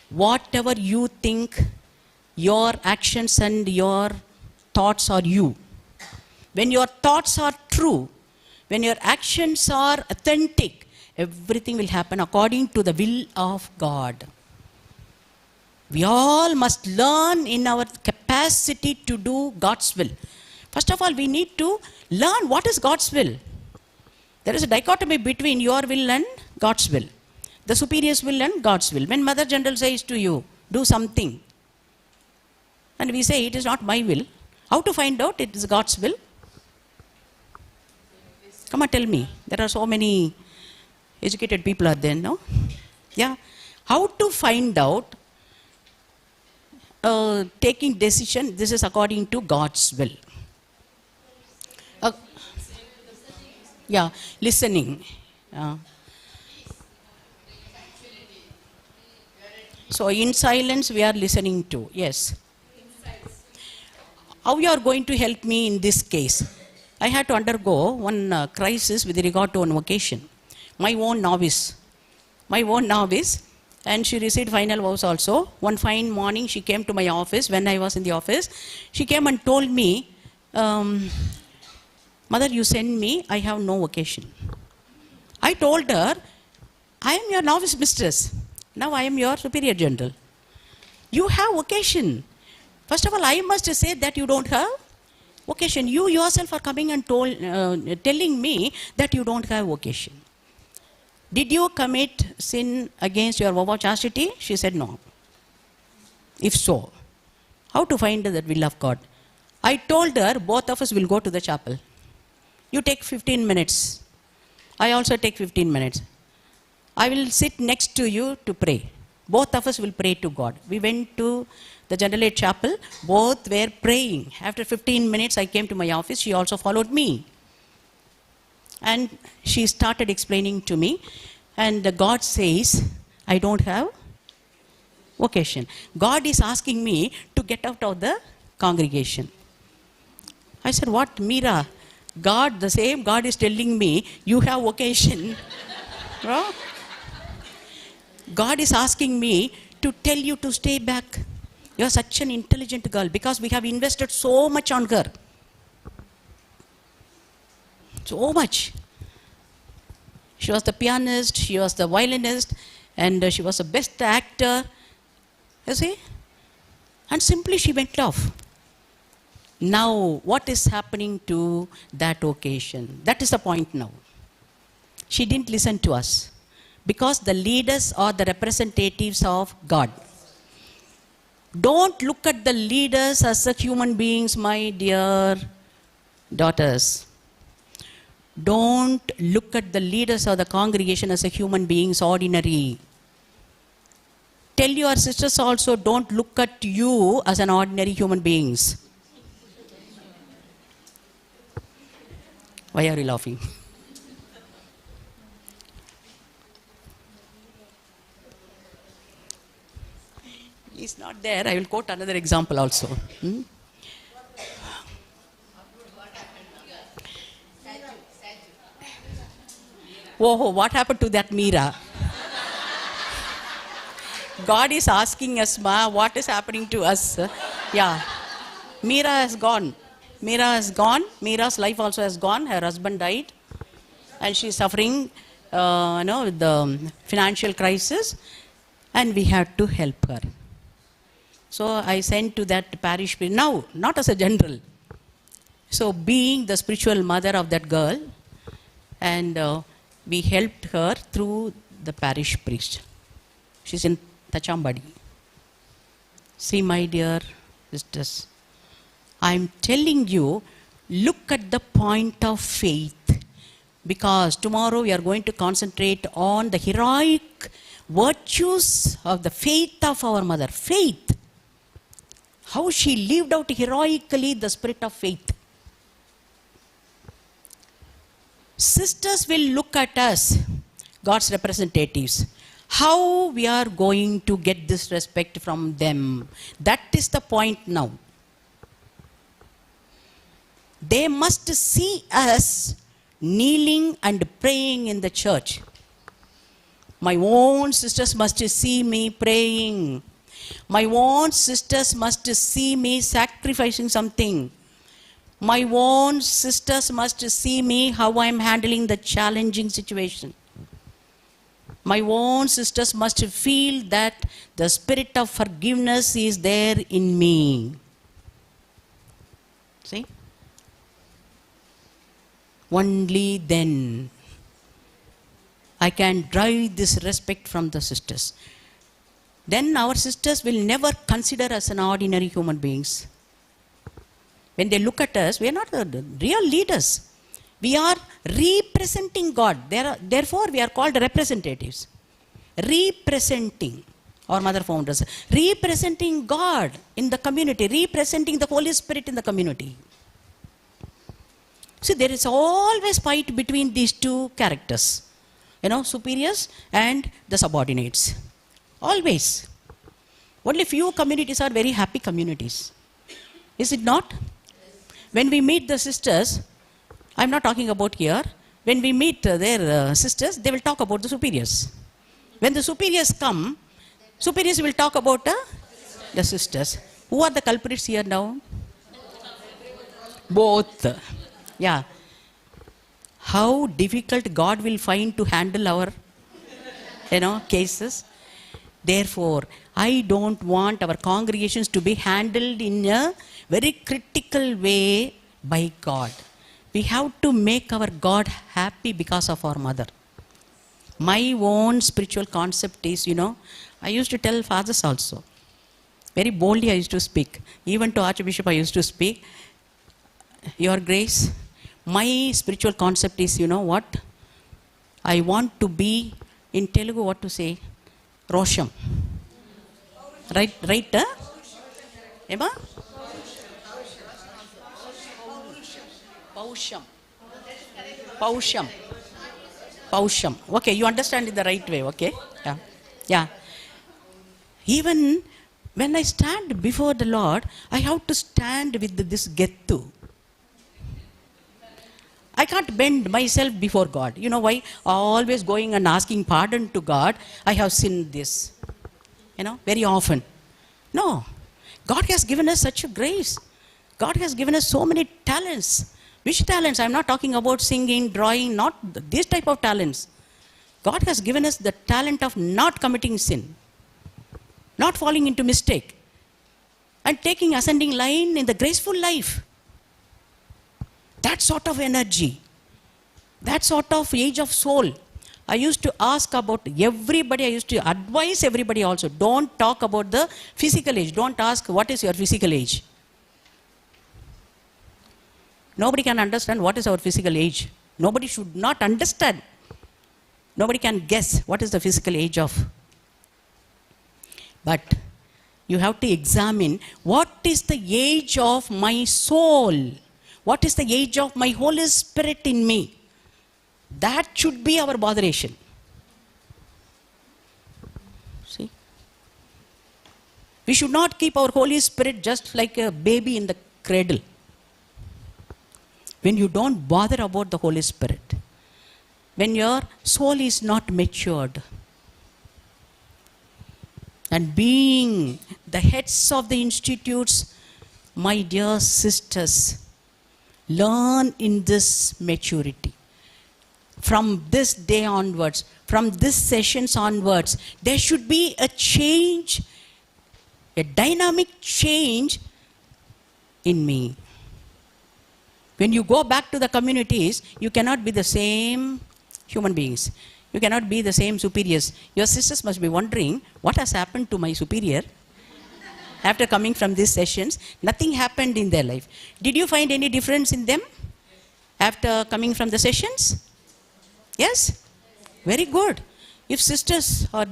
whatever you think, your actions and your thoughts are you. When your thoughts are true, when your actions are authentic, everything will happen according to the will of God. We all must learn in our capacity to do God's will. First of all, we need to learn what is God's will. There is a dichotomy between your will and God's will. The superior's will and God's will. When Mother General says to you, do something, and we say, it is not my will, how to find out it is God's will? Come on, tell me. There are so many educated people are there, no? Yeah. How to find out taking decision, this is according to God's will. Listening. So in silence we are listening to, yes. How you are going to help me in this case? I had to undergo one crisis with regard to one vocation. My own novice, and she received final vows also. One fine morning she came to my office, when I was in the office. She came and told me, Mother, you send me, I have no vocation. I told her, I am your novice mistress. Now I am your superior general. You have vocation. First of all, I must say that you don't have vocation. You yourself are coming and telling me that you don't have vocation. Did you commit sin against your vow of chastity? She said no. If so, how to find that will of God? I told her, both of us will go to the chapel. You take 15 minutes. I also take 15 minutes. I will sit next to you to pray. Both of us will pray to God. We went to the Generalate chapel. Both were praying. After 15 minutes, I came to my office. She also followed me. And she started explaining to me. And God says, I don't have vocation. God is asking me to get out of the congregation. I said, what, Meera? God, the same God is telling me, you have vocation. God is asking me to tell you to stay back. You are such an intelligent girl because we have invested so much on her. So much. She was the pianist, she was the violinist, and she was the best actor. You see? And simply she went off. Now, what is happening to that occasion? That is the point now. She didn't listen to us because the leaders are the representatives of God. Don't look at the leaders as the human beings, my dear daughters. Don't look at the leaders of the congregation as a human beings, ordinary. tell your sisters also, don't look at you as an ordinary human beings. Why are you laughing? He's not there. I will quote another example also. Oh, what happened to that Meera? God is asking us, Ma, what is happening to us? Yeah. Meera has gone. Meera has gone. Meera's life also has gone. Her husband died. And she's suffering, with the financial crisis. And we had to help her. So I sent to that parish priest. Now, not as a general. So being the spiritual mother of that girl. And we helped her through the parish priest. She's in Tachambadi. See, my dear sisters, I'm telling you, look at the point of faith. Because tomorrow we are going to concentrate on the heroic virtues of the faith of our mother. Faith. How she lived out heroically the spirit of faith. Sisters will look at us, God's representatives. How we are going to get this respect from them. That is the point now. They must see us kneeling and praying in the church. My own sisters must see me praying. My own sisters must see me sacrificing something. My own sisters must see me how I am handling the challenging situation. My own sisters must feel that the spirit of forgiveness is there in me. See? Only then I can drive this respect from the sisters. Then our sisters will never consider us an ordinary human beings. When they look at us, we are not the real leaders. We are representing God. Therefore, we are called representatives. Representing our mother founders. Representing God in the community. Representing the Holy Spirit in the community. See, there is always fight between these two characters. Superiors and the subordinates. Always. Only few communities are very happy communities. Is it not? When we meet the sisters, I'm not talking about here. When we meet their sisters, they will talk about the superiors. When the superiors come, superiors will talk about the sisters. Who are the culprits here now? Both. Yeah. How difficult God will find to handle our, cases. Therefore, I don't want our congregations to be handled in a very critical way by God. We have to make our God happy because of our mother. My own spiritual concept is, I used to tell fathers also. Very boldly I used to speak. Even to Archbishop I used to speak. Your Grace, my spiritual concept is, what? I want to be, in Telugu what to say? Rosham. Right? Emma? Pausham. Okay, you understand it the right way, okay? Yeah. Even when I stand before the Lord, I have to stand with this gettu. I can't bend myself before God. You know why? Always going and asking pardon to God. I have sinned this. Very often. No. God has given us such a grace. God has given us so many talents. Which talents? I'm not talking about singing, drawing, not this type of talents. God has given us the talent of not committing sin. Not falling into mistake. And taking ascending line in the graceful life. That sort of energy. That sort of age of soul. I used to ask about everybody. I used to advise everybody also. Don't talk about the physical age. Don't ask what is your physical age. Nobody can understand what is our physical age. Nobody should not understand. Nobody can guess what is the physical age of. But you have to examine what is the age of my soul? What is the age of my Holy Spirit in me? That should be our botheration. See? We should not keep our Holy Spirit just like a baby in the cradle. When you don't bother about the Holy Spirit, when your soul is not matured, and being the heads of the institutes, my dear sisters, learn in this maturity. From this day onwards, from this sessions onwards, there should be a change, a dynamic change in me. When you go back to the communities, you cannot be the same human beings. You cannot be the same superiors. Your sisters must be wondering, what has happened to my superior? After coming from these sessions, nothing happened in their life. Did you find any difference in them after coming from the sessions? Yes? Very good. If sisters, or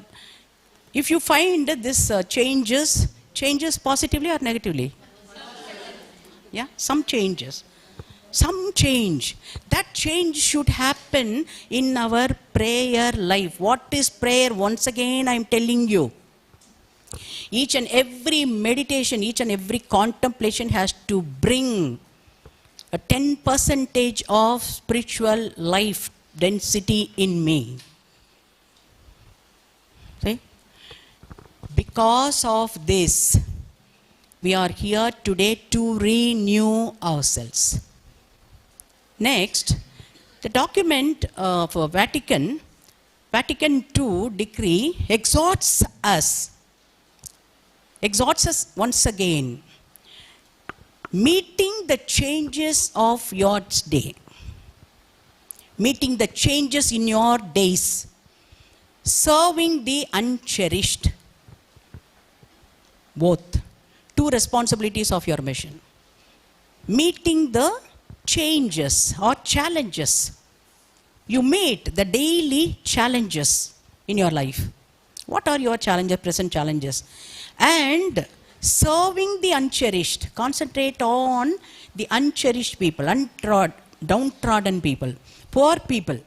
if you find this changes positively or negatively? Yeah, some changes. Some change. That change should happen in our prayer life. What is prayer? Once again, I am telling you. Each and every meditation, each and every contemplation has to bring a 10% of spiritual life density in me. See? Because of this, we are here today to renew ourselves. Next, the document for Vatican II decree exhorts us once again, meeting the changes of your day, meeting the changes in your days, serving the uncherished, both two responsibilities of your mission, meeting the changes or challenges. You meet the daily challenges in your life. What are your challenges, present challenges? And serving the uncherished. Concentrate on the uncherished people, downtrodden people, poor people.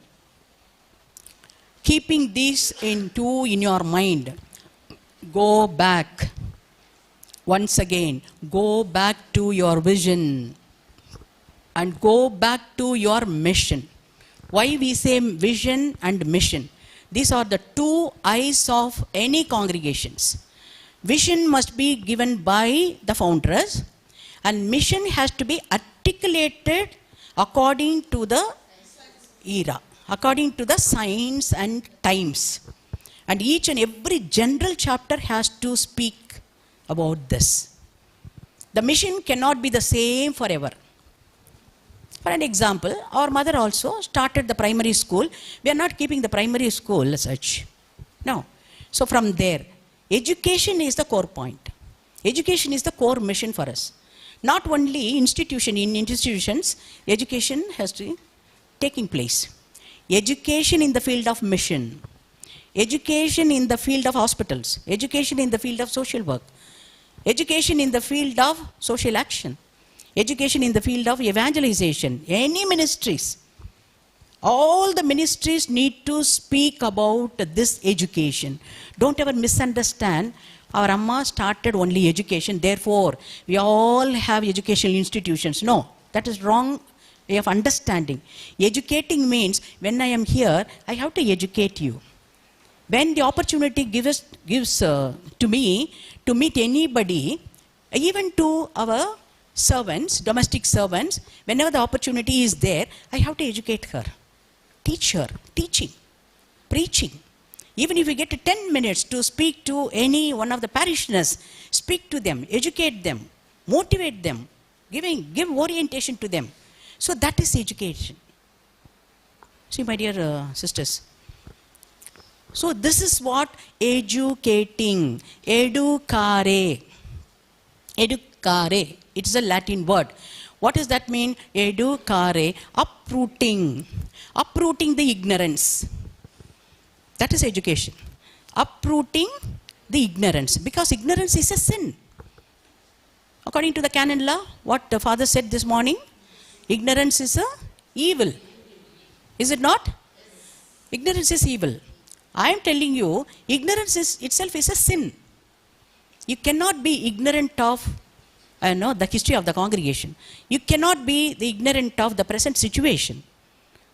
Keeping these in your mind. Go back. Once again, go back to your vision. And go back to your mission. Why we say vision and mission? These are the two eyes of any congregations. Vision must be given by the founders, and mission has to be articulated according to the era, according to the signs and times. And each and every general chapter has to speak about this. The mission cannot be the same forever. For an example, our mother also started the primary school. We are not keeping the primary school as such. No. So from there, education is the core point. Education is the core mission for us. Not only in institutions, education has to be taking place. Education in the field of mission. Education in the field of hospitals. Education in the field of social work. Education in the field of social action. Education in the field of evangelization, any ministries. All the ministries need to speak about this education. Don't ever misunderstand. Our Amma started only education, therefore we all have educational institutions. No, that is wrong way of understanding. Educating means when I am here, I have to educate you. When the opportunity gives to me to meet anybody, even to our servants, domestic servants, whenever the opportunity is there, I have to educate her, teach her, teaching, preaching. Even if you get 10 minutes to speak to any one of the parishioners, speak to them, educate them, motivate them, give orientation to them. So that is education. See, my dear sisters. So this is what educating, educare. Educare. It's a Latin word. What does that mean? Educare, uprooting. Uprooting the ignorance. That is education. Uprooting the ignorance, because ignorance is a sin. According to the canon law, what the father said this morning, ignorance is a evil. Is it not? Ignorance is evil. I am telling you, ignorance itself is a sin. You cannot be ignorant of the history of the congregation. You cannot be ignorant of the present situation.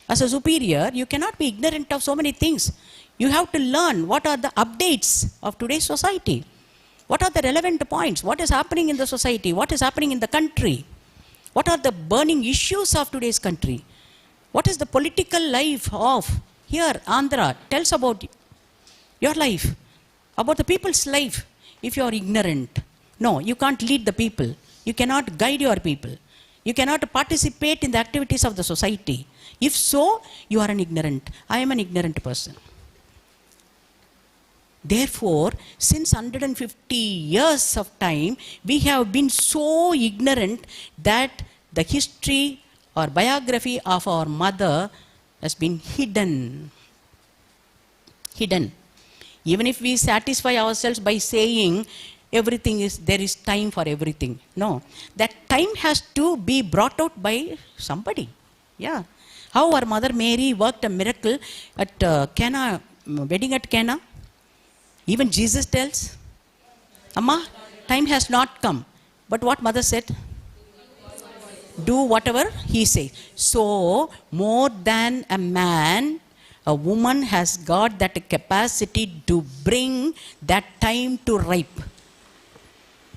As a superior, you cannot be ignorant of so many things. You have to learn what are the updates of today's society. What are the relevant points? What is happening in the society? What is happening in the country? What are the burning issues of today's country? What is the political life of here, Andhra? Tells about your life, about the people's life. If you are ignorant, no, you can't lead the people. You cannot guide your people. You cannot participate in the activities of the society. If so, you are an ignorant. I am an ignorant person. Therefore, since 150 years of time, we have been so ignorant that the history or biography of our mother has been hidden. Hidden. Even if we satisfy ourselves by saying there is time for everything. No, that time has to be brought out by somebody. Yeah. How our mother Mary worked a miracle at Cana, wedding at Cana. Even Jesus tells, Amma, time has not come. But what mother said? Do whatever he says. So, more than a man, a woman has got that capacity to bring that time to ripe.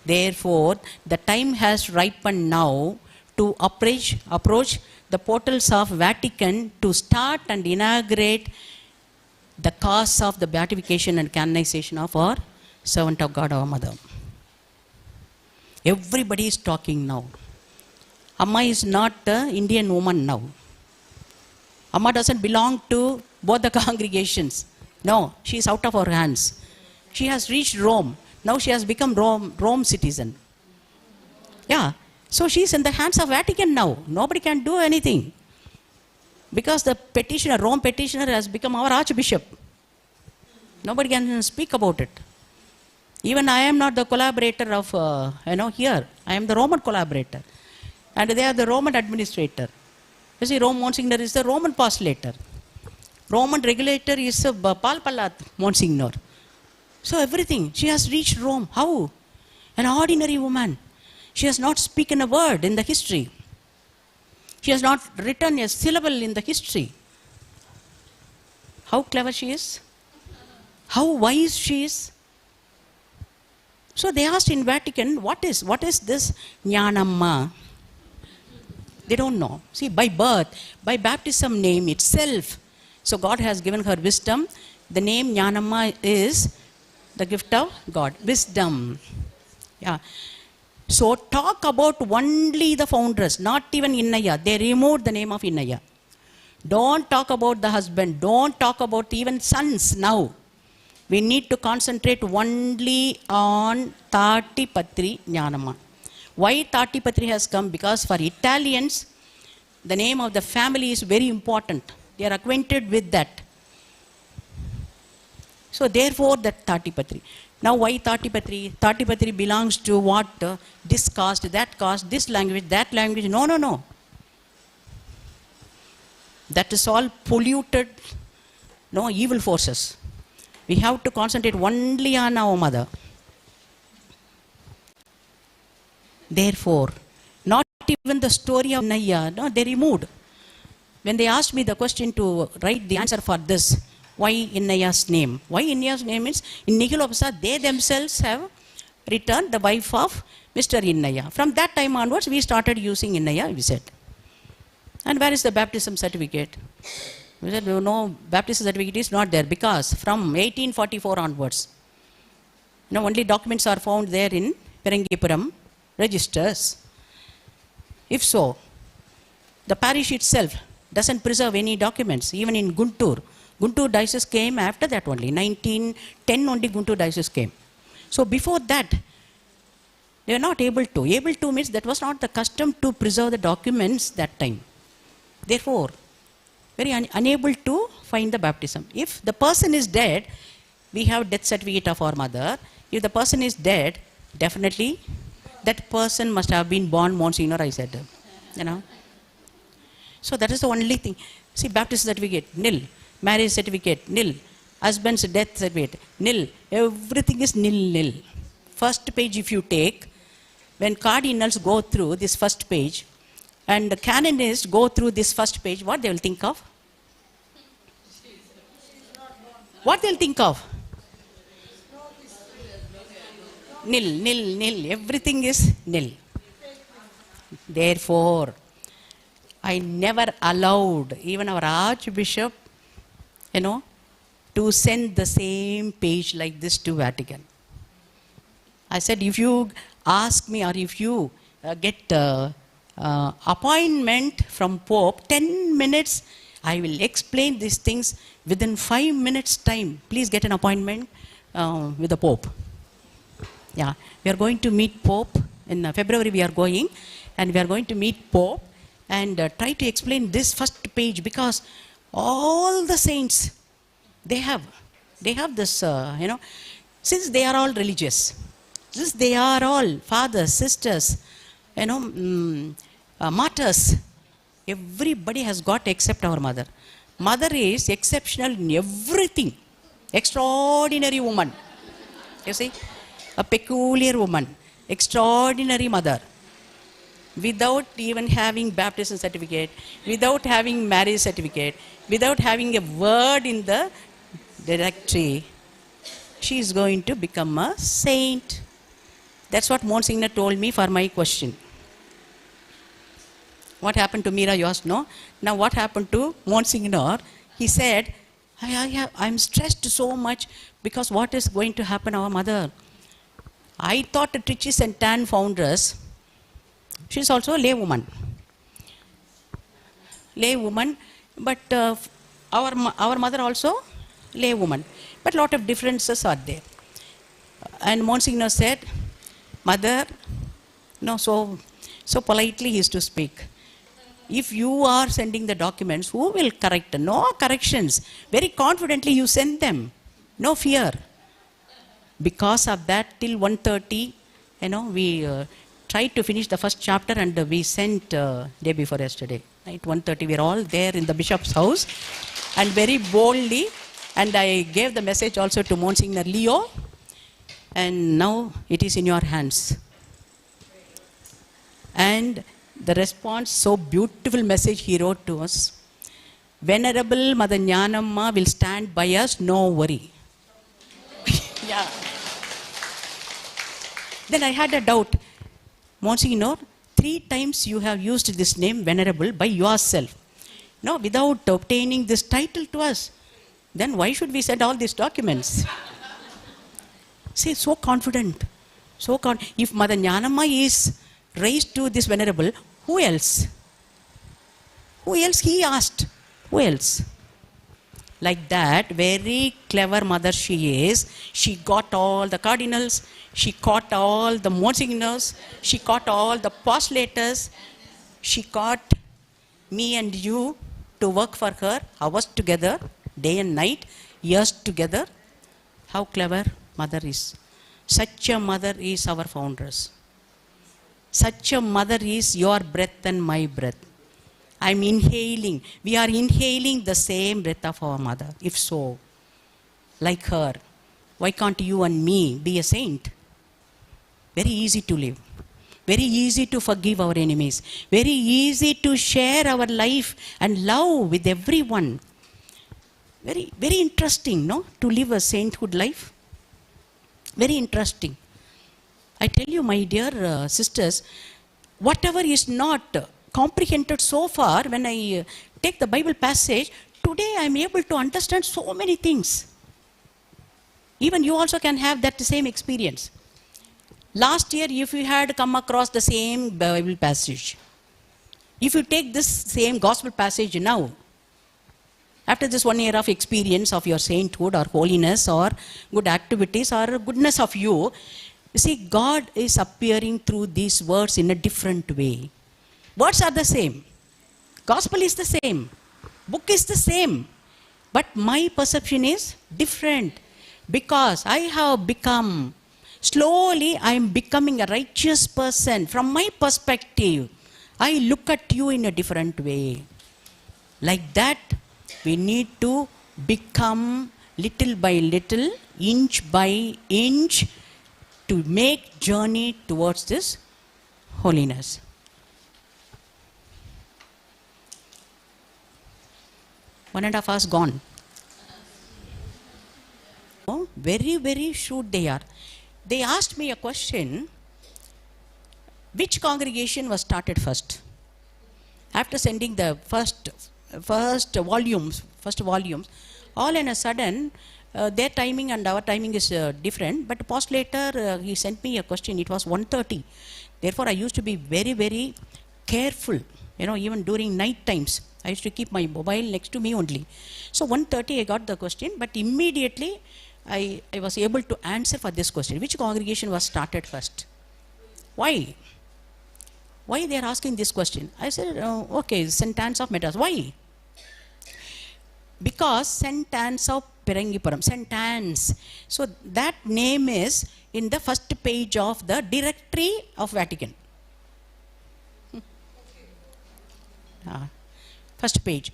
Therefore, the time has ripened now to approach the portals of Vatican to start and inaugurate the cause of the beatification and canonization of our servant of God, our mother. Everybody is talking now. Amma is not an Indian woman now. Amma doesn't belong to both the congregations. No, she is out of our hands. She has reached Rome. Now she has become Rome citizen. Yeah. So she is in the hands of Vatican now. Nobody can do anything. Because the petitioner, Rome petitioner, has become our archbishop. Nobody can speak about it. Even I am not the collaborator of, here. I am the Roman collaborator. And they are the Roman administrator. You see, Rome Monsignor is the Roman postulator. Roman regulator is Palpalat Monsignor. So everything. She has reached Rome. How? An ordinary woman. She has not spoken a word in the history. She has not written a syllable in the history. How clever she is. How wise she is. So they asked in Vatican, what is this Gnanamma? They don't know. See, by birth, by baptism name itself. So God has given her wisdom. The name Gnanamma is the gift of God. Wisdom. Yeah. So talk about only the foundress, not even Innaya. They removed the name of Innaya. Don't talk about the husband. Don't talk about even sons now. We need to concentrate only on Tatipatri Gnanamma. Why Tatipatri has come? Because for Italians, the name of the family is very important. They are acquainted with that. So therefore that Tatipatri. Now why Tatipatri? Tatipatri belongs to what? This caste, that caste, this language, that language. No. That is all polluted, evil forces. We have to concentrate only on our mother. Therefore, not even the story of Naya, they removed. When they asked me the question to write the answer for this, why Innaya's name? Why Innaya's name means, in Nikhilopasa, they themselves have returned the wife of Mr. Innaya. From that time onwards, we started using Innaya, we said. And where is the baptism certificate? We said, no, baptism certificate is not there because from 1844 onwards, only documents are found there in PHIRANGIPURAM registers. If so, the parish itself doesn't preserve any documents, even in Guntur. Guntur diocese came after that only. 1910 only Guntur diocese came. So before that, they were not able to. Able to means that was not the custom to preserve the documents that time. Therefore, very unable to find the baptism. If the person is dead, we have death certificate of our mother. If the person is dead, definitely that person must have been born Monsignor, I said. You know. So that is the only thing. See, baptism certificate, nil. Marriage certificate, nil. Husband's death certificate, nil. Everything is nil, nil. First page if you take, when cardinals go through this first page, and the canonists go through this first page, what they will think of? What they'll think of? Nil, nil, nil. Everything is nil. Therefore, I never allowed even our Archbishop, to send the same page like this to Vatican. I said, if you ask me or if you get appointment from Pope, 10 minutes, I will explain these things within 5 minutes time. Please get an appointment with the Pope. Yeah, we are going to meet Pope in February. We are going, and we are going to meet Pope and try to explain this first page, because all the saints, they have this, since they are all religious, since they are all fathers, sisters, martyrs, everybody has got except our mother. Mother is exceptional in everything. Extraordinary woman. You see? A peculiar woman. Extraordinary mother. Without even having baptism certificate, without having marriage certificate, without having a word in the directory, she is going to become a saint. That's what Monsignor told me for my question. What happened to Meera, you asked, no? Now what happened to Monsignor? He said, I'm stressed so much because what is going to happen to our mother? I thought that ST.ANNE foundress, she's also a laywoman. Laywoman, but our mother also laywoman. But a lot of differences are there. And Monsignor said, Mother, no, so politely he used to speak. If you are sending the documents, who will correct? No corrections. Very confidently you send them. No fear. Because of that, till 1:30, we tried to finish the first chapter, and we sent day before yesterday. Right, 1:30, we are all there in the bishop's house, and very boldly, and I gave the message also to Monsignor Leo, and now it is in your hands. And the response, so beautiful message he wrote to us. Venerable Mother Gnanamma will stand by us, no worry. Yeah. Then I had a doubt. Monsignor, 3 times you have used this name Venerable by yourself. No, without obtaining this title to us. Then why should we send all these documents? See, so confident. If Mother Gnanamma is raised to this Venerable, who else? Who else? He asked. Who else? Like that, very clever mother she is. She got all the cardinals. She caught all the monsignors. She caught all the postulators. She caught me and you to work for her, hours together, day and night, years together. How clever mother is. Such a mother is our foundress. Such a mother is your breath and my breath. I'm inhaling. We are inhaling the same breath of our mother. If so, like her, why can't you and me be a saint? Very easy to live. Very easy to forgive our enemies. Very easy to share our life and love with everyone. Very, very interesting, no? To live a sainthood life. Very interesting. I tell you, my dear sisters, whatever is not comprehended so far, when I take the Bible passage, today I am able to understand so many things. Even you also can have that same experience. Last year, if you had come across the same Bible passage, if you take this same gospel passage now, after this 1 year of experience of your sainthood or holiness or good activities or goodness of you, see, God is appearing through these words in a different way. Words are the same. Gospel is the same. Book is the same. But my perception is different. Because I have become, slowly I am becoming a righteous person. From my perspective, I look at you in a different way. Like that, we need to become little by little, inch by inch, to make journey towards this holiness. One and a half hours gone. Oh, very, very shrewd they are. They asked me a question, which congregation was started first? After sending the first volumes, all in a sudden, their timing and our timing is different, but post later he sent me a question, it was 1:30. Therefore, I used to be very, very careful, even during night times. I used to keep my mobile next to me only. So 1:30 I got the question, but immediately I was able to answer for this question. Which congregation was started first? Why? Why they are asking this question? I said, okay, St. Anne's of Madras. Why? Because St. Anne's of Phirangipuram, St. Anne's. So that name is in the first page of the directory of Vatican. First page.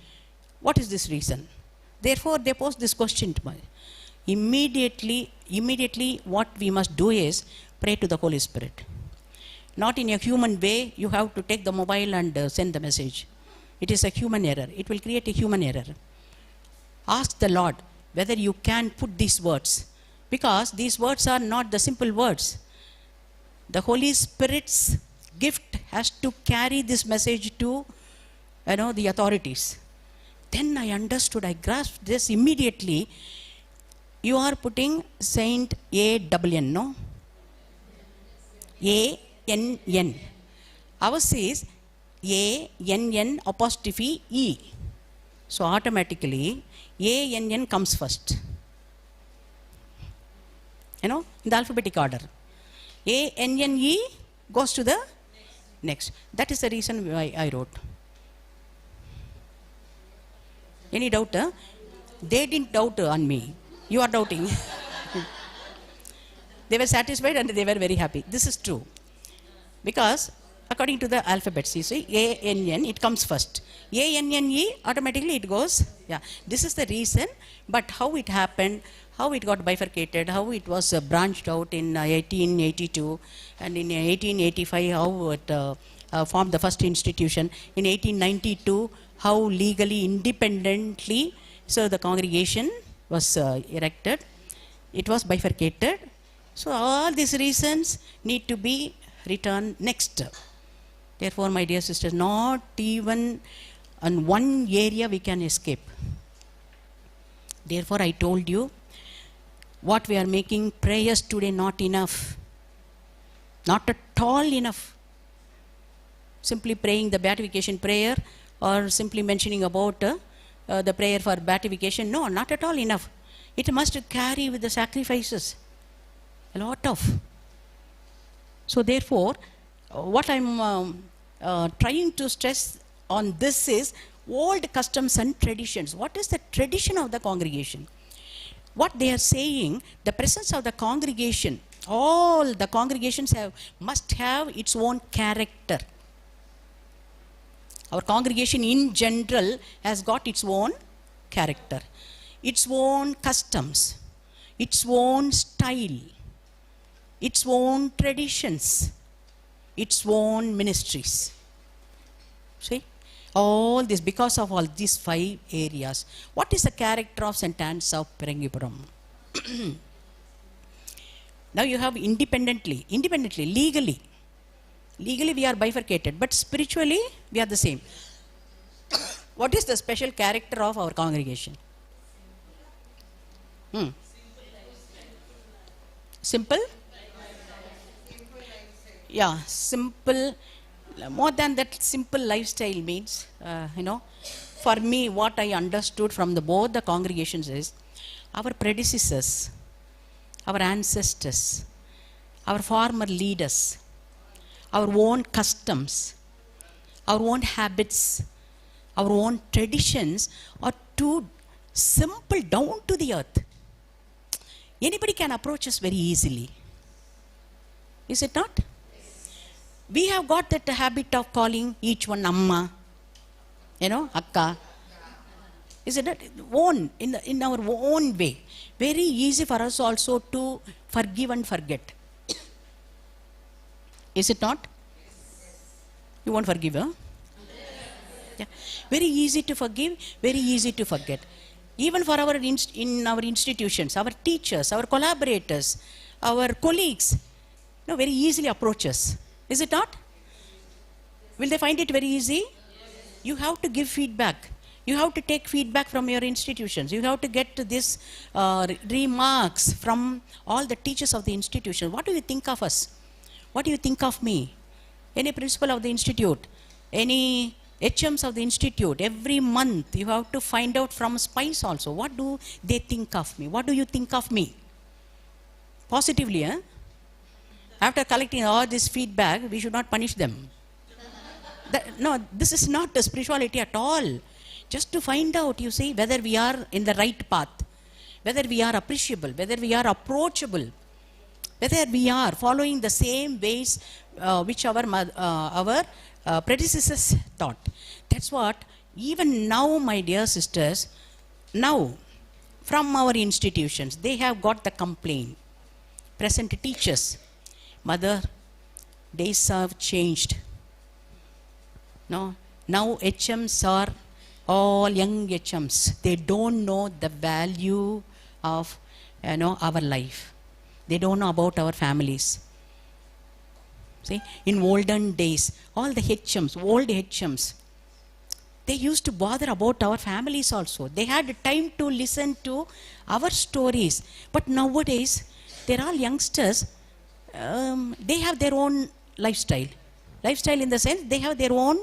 What is this reason? Therefore, they posed this question to me. Immediately what we must do is pray to the Holy Spirit. Not in a human way, you have to take the mobile and send the message. It is a human error. It will create a human error. Ask the Lord whether you can put these words, because these words are not the simple words. The Holy Spirit's gift has to carry this message to the authorities. Then I understood, I grasped this immediately. You are putting Saint A-double-N, no? A-N-N. Ours is A-N-N apostrophe E. So automatically A-N-N comes first. In the alphabetic order. A-N-N-E goes to the next. That is the reason why I wrote. Any doubt? They didn't doubt on me. You are doubting. They were satisfied and they were very happy. This is true. Because according to the alphabet, you see, A-N-N, it comes first. A-N-N-E, automatically it goes. Yeah. This is the reason, but how it happened, how it got bifurcated, how it was branched out in 1882, and in 1885, how it formed the first institution. In 1892, how legally, independently, so the congregation was erected. It was bifurcated. So all these reasons need to be written next. Therefore, my dear sisters, not even on one area we can escape. Therefore, I told you, what we are making prayers today not enough. Not at all enough. Simply praying the beatification prayer or simply mentioning about the prayer for beatification. No, not at all enough. It must carry with the sacrifices. A lot of. So therefore, what I'm trying to stress on this is old customs and traditions. What is the tradition of the congregation? What they are saying, the presence of the congregation, all the congregations must have its own character. Our congregation in general has got its own character, its own customs, its own style, its own traditions, its own ministries. See? All this, because of all these 5 areas. What is the character of St. Anne's of Phirangipuram? Now you have independently, legally. Legally we are bifurcated, but spiritually we are the same. What is the special character of our congregation? Simple? Yeah, simple. More than that, simple lifestyle means, for me, what I understood from both the congregations is, our predecessors, our ancestors, our former leaders, our own customs, our own habits, our own traditions are too simple, down to the earth. Anybody can approach us very easily. Is it not? We have got that habit of calling each one Amma, Akka. Is it not? In our own way. Very easy for us also to forgive and forget. Is it not? You won't forgive, huh? Yeah. Very easy to forgive, very easy to forget. Even for our in our institutions, our teachers, our collaborators, our colleagues, very easily approach us. Is it not? Will they find it very easy? You have to give feedback. You have to take feedback from your institutions. You have to get these remarks from all the teachers of the institution. What do you think of us? What do you think of me? Any principal of the institute, any HMs of the institute, every month you have to find out from spies also. What do they think of me? What do you think of me? Positively, eh? After collecting all this feedback, we should not punish them. No, this is not a spirituality at all. Just to find out, you see, whether we are in the right path, whether we are appreciable, whether we are approachable, whether we are following the same ways which our predecessors taught. That's what, even now, my dear sisters, now, from our institutions, they have got the complaint. Present teachers, Mother, days have changed. No, now HMs are all young HMs. They don't know the value of our life. They don't know about our families. See, in olden days, all the HMs, old HMs, they used to bother about our families also. They had time to listen to our stories. But nowadays, they're all youngsters. They have their own lifestyle. Lifestyle in the sense, they have their own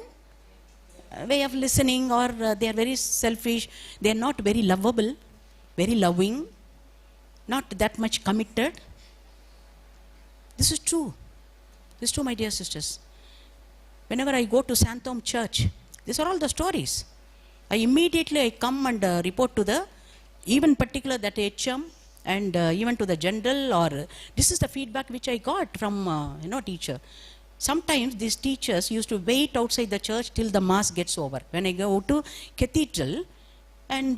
way of listening, or they are very selfish. They are not very lovable, very loving, not that much committed. This is true. This is true, my dear sisters. Whenever I go to Santom Church, these are all the stories. I immediately come and report to the, even particular that HM, and even to the general, or this is the feedback which I got from teacher. Sometimes these teachers used to wait outside the church till the mass gets over. When I go to cathedral, and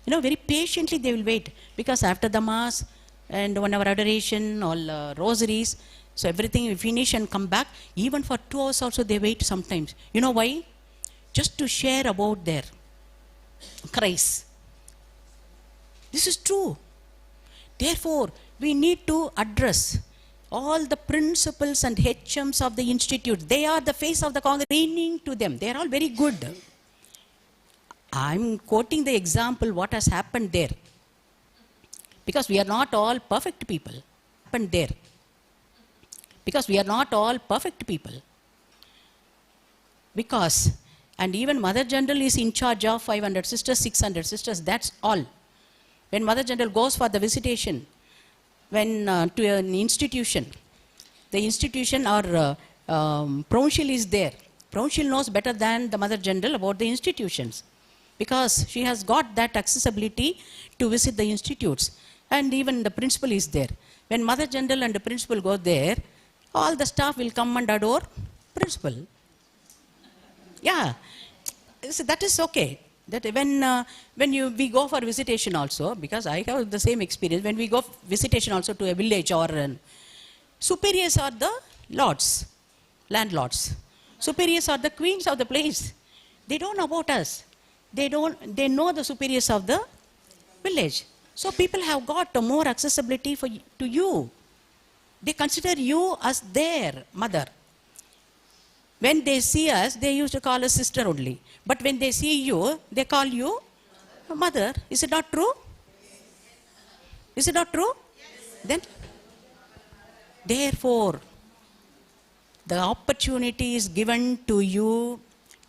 very patiently they will wait, because after the mass and 1 hour adoration, all rosaries, so everything we finish and come back, even for 2 hours also they wait sometimes. You know why? Just to share about their Christ. This is true. Therefore, we need to address all the principals and HMs of the institute. They are the face of the congregation to them. They are all very good. I'm quoting the example what has happened there. Because we are not all perfect people. Happened there. Because we are not all perfect people. Because, and even Mother General is in charge of 500 sisters, 600 sisters, that's all. When Mother General goes for the visitation, when to an institution, the institution or provincial is there. Provincial knows better than the Mother General about the institutions, because she has got that accessibility to visit the institutes. And even the principal is there. When Mother General and the principal go there, all the staff will come and adore principal. Yeah, so that is okay. That when we go for visitation also, because I have the same experience, when we go visitation also to a village, or superiors are the lords, landlords. Superiors are the queens of the place. They don't know about us. They know the superiors of the village. So people have got more accessibility to you. They consider you as their mother. When they see us, they used to call us sister only. But when they see you, they call you mother. Is it not true? Is it not true? Then, therefore, the opportunity is given to you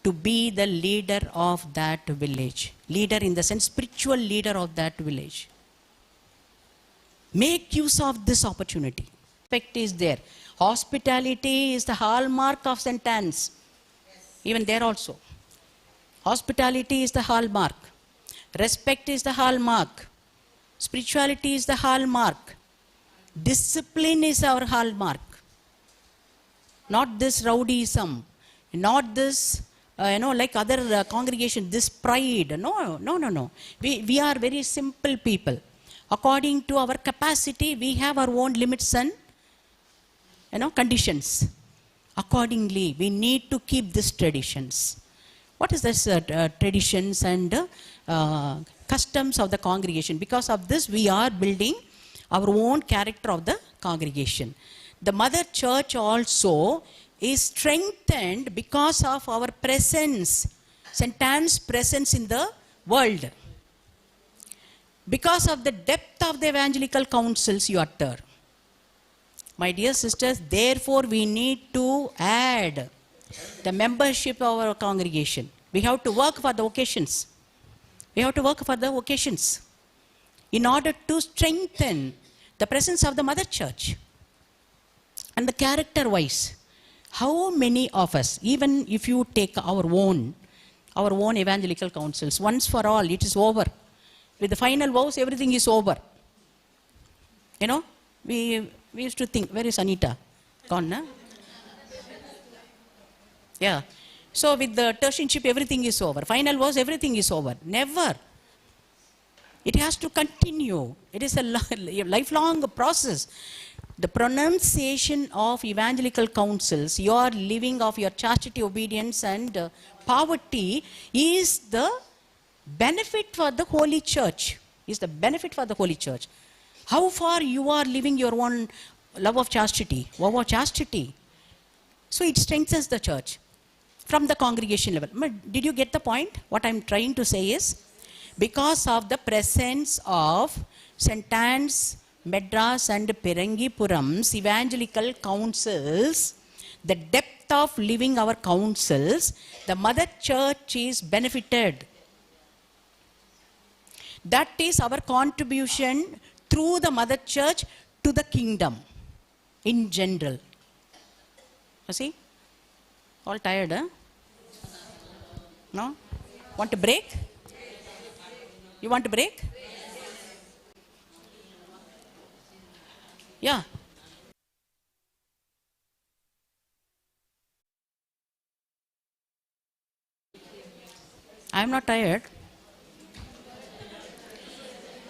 to be the leader of that village. Leader in the sense, spiritual leader of that village. Make use of this opportunity. Respect is there. Hospitality is the hallmark of St.ANNE's. Even there also. Hospitality is the hallmark. Respect is the hallmark. Spirituality is the hallmark. Discipline is our hallmark. Not this rowdyism, not this, like other congregation, this pride. No. We are very simple people. According to our capacity, we have our own limits and conditions. Accordingly, we need to keep these traditions. What is this traditions and customs of the congregation? Because of this, we are building our own character of the congregation. The mother church also is strengthened because of our presence, St.ANNE's presence in the world. Because of the depth of the evangelical counsels you utter. My dear sisters, therefore we need to add the membership of our congregation. We have to work for the occasions. We have to work for the occasions in order to strengthen the presence of the mother church. And the character-wise, how many of us, even if you take our own evangelical counsels, once for all, it is over. With the final vows, everything is over. We used to think, where is Anita? Gone, na? Yeah. So with the tertianship, everything is over. Final vows, everything is over. Never. It has to continue. It is a lifelong process. The pronunciation of evangelical counsels, your living of your chastity, obedience and poverty is the benefit for the Holy Church. Is the benefit for the Holy Church. How far you are living your own love of chastity, So it strengthens the church from the congregation level. Did you get the point? What I'm trying to say is, because of the presence of St.ANNE's, Madras and PHIRANGIPURAM's evangelical councils, the depth of living our councils, the mother church is benefited. That is our contribution through the mother church to the kingdom in general. You see? All tired, huh? No? Want to break? You want to break? Yeah. I am not tired.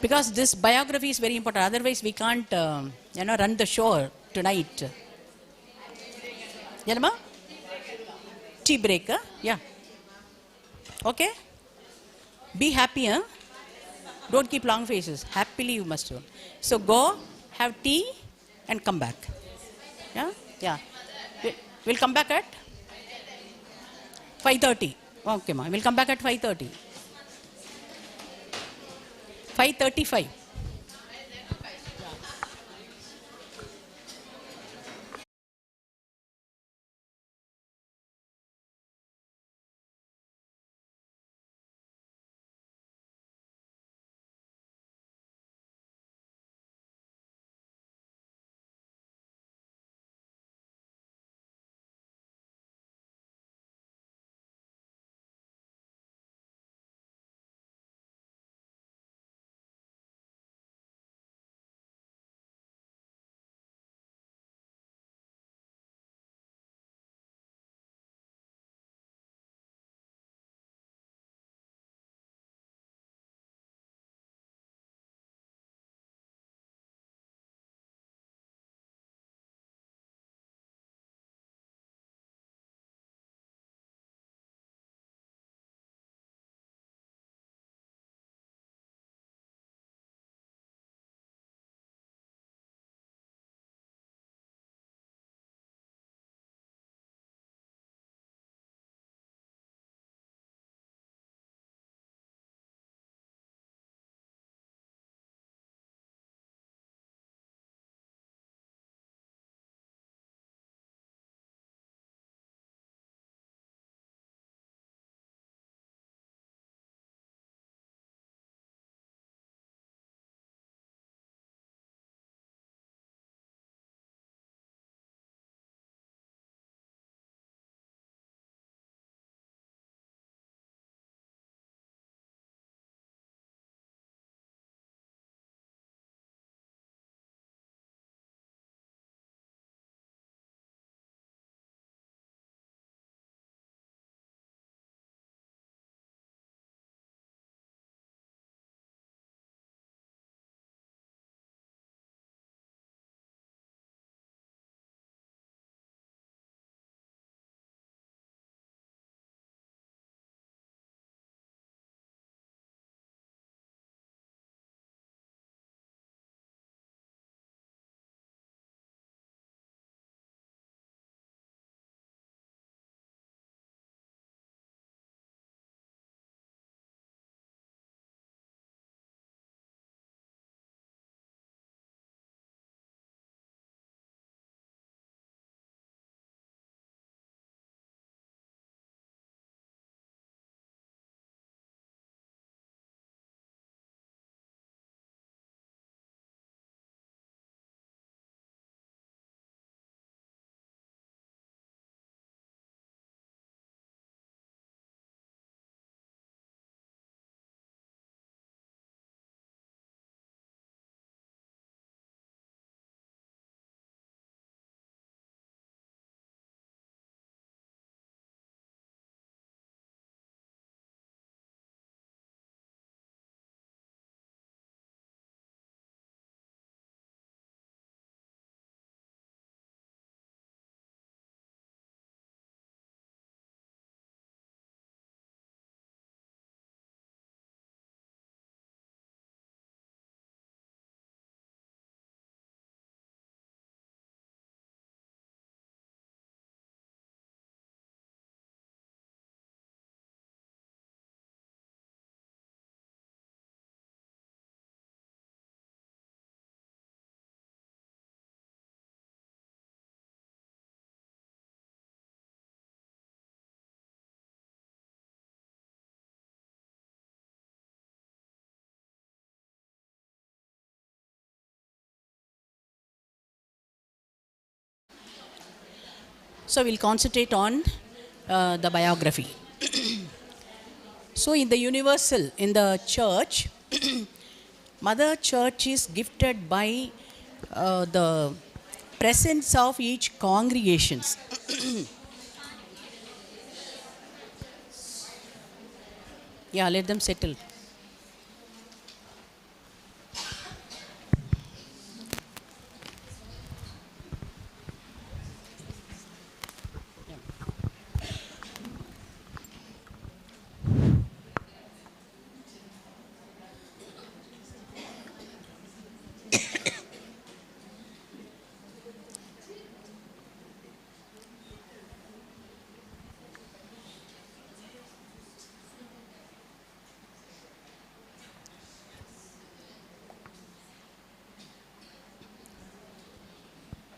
Because this biography is very important. Otherwise, we can't, run the show tonight. Gnanamma? Tea break, huh? Yeah. Okay? Be happy, huh? Don't keep long faces. Happily you must do. So go, have tea, and come back. Yeah? Yeah. We'll come back at 5:30. Okay, ma. We'll come back at 5:30. 5:35. So we'll concentrate on the biography. So in the universal, in the church, Mother Church is gifted by the presence of each congregations. Yeah, let them settle.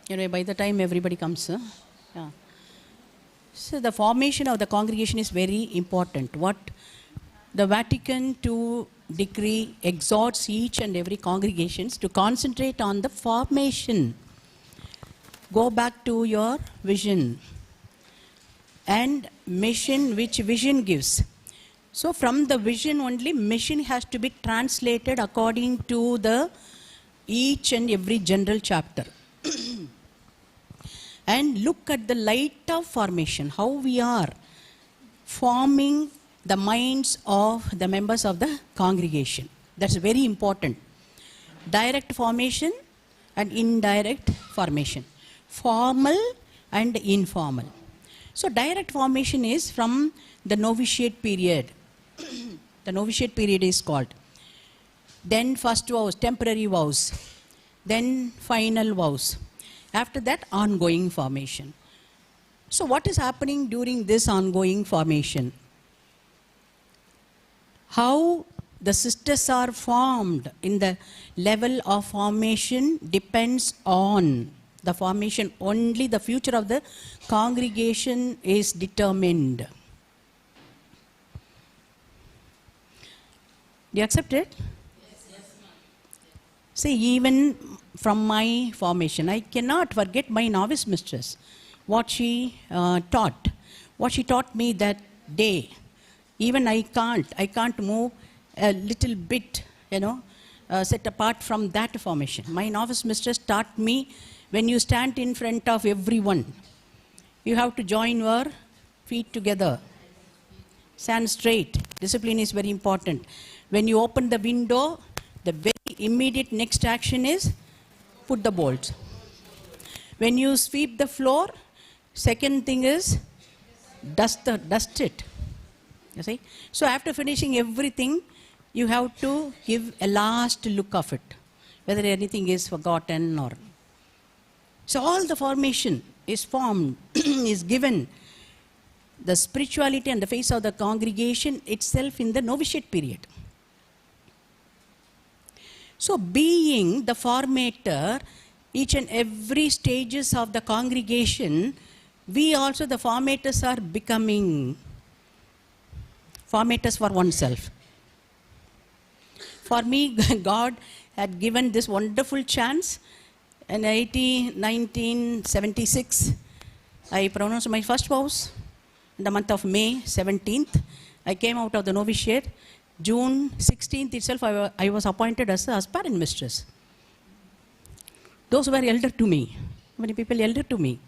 Anyway, by the time everybody comes, yeah. So the formation of the congregation is very important. What the Vatican II decree exhorts each and every congregations to concentrate on the formation. Go back to your vision and mission, which vision gives. So from the vision only, mission has to be translated according to the each and every general chapter. And look at the light of formation, how we are forming the minds of the members of the congregation. That's very important. Direct formation and indirect formation. Formal and informal. So direct formation is from the novitiate period. The novitiate period is called. Then first vows, temporary vows. Then final vows. After that, ongoing formation. So what is happening during this ongoing formation? How the sisters are formed in the level of formation depends on the formation. Only the future of the congregation is determined. Do you accept it? See, even from my formation, I cannot forget my novice mistress, what she taught. What she taught me that day. Even I can't move a little bit, set apart from that formation. My novice mistress taught me, when you stand in front of everyone, you have to join your feet together. Stand straight. Discipline is very important. When you open the window, the very immediate next action is put the bolts. When you sweep the floor, second thing is dust it. You see? So after finishing everything, you have to give a last look of it, whether anything is forgotten or. So all the formation is formed, is given. The spirituality and the face of the congregation itself in the novitiate period. So being the formator, each and every stages of the congregation, we also, the formators, are becoming formators for oneself. For me, God had given this wonderful chance. In 1976, I pronounced my first vows. In the month of May 17th, I came out of the novitiate. June 16th itself, I was appointed as a aspirant mistress. Those who were elder to me, many people elder to me,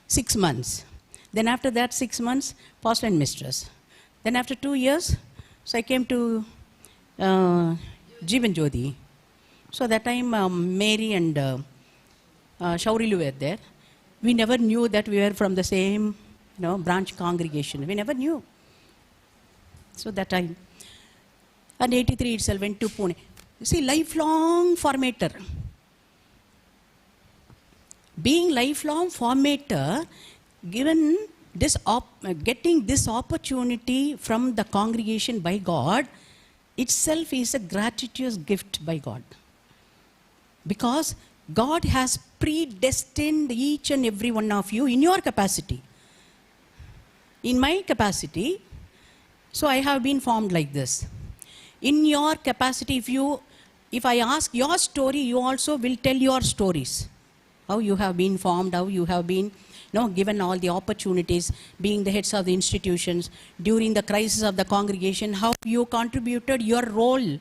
6 months. Then after that 6 months, pastor and mistress. Then after 2 years, so I came to Jeevan Jyoti. So that time Mary and Shaurilu were there. We never knew that we were from the same branch congregation. We never knew. So that time. And 83 itself went to Pune. You see, lifelong formator. Being lifelong formator, given this getting this opportunity from the congregation by God, itself is a gratuitous gift by God. Because God has predestined each and every one of you in your capacity. In my capacity, so I have been formed like this. In your capacity, if I ask your story, you also will tell your stories. How you have been formed, how you have been given all the opportunities, being the heads of the institutions, during the crisis of the congregation, how you contributed your role,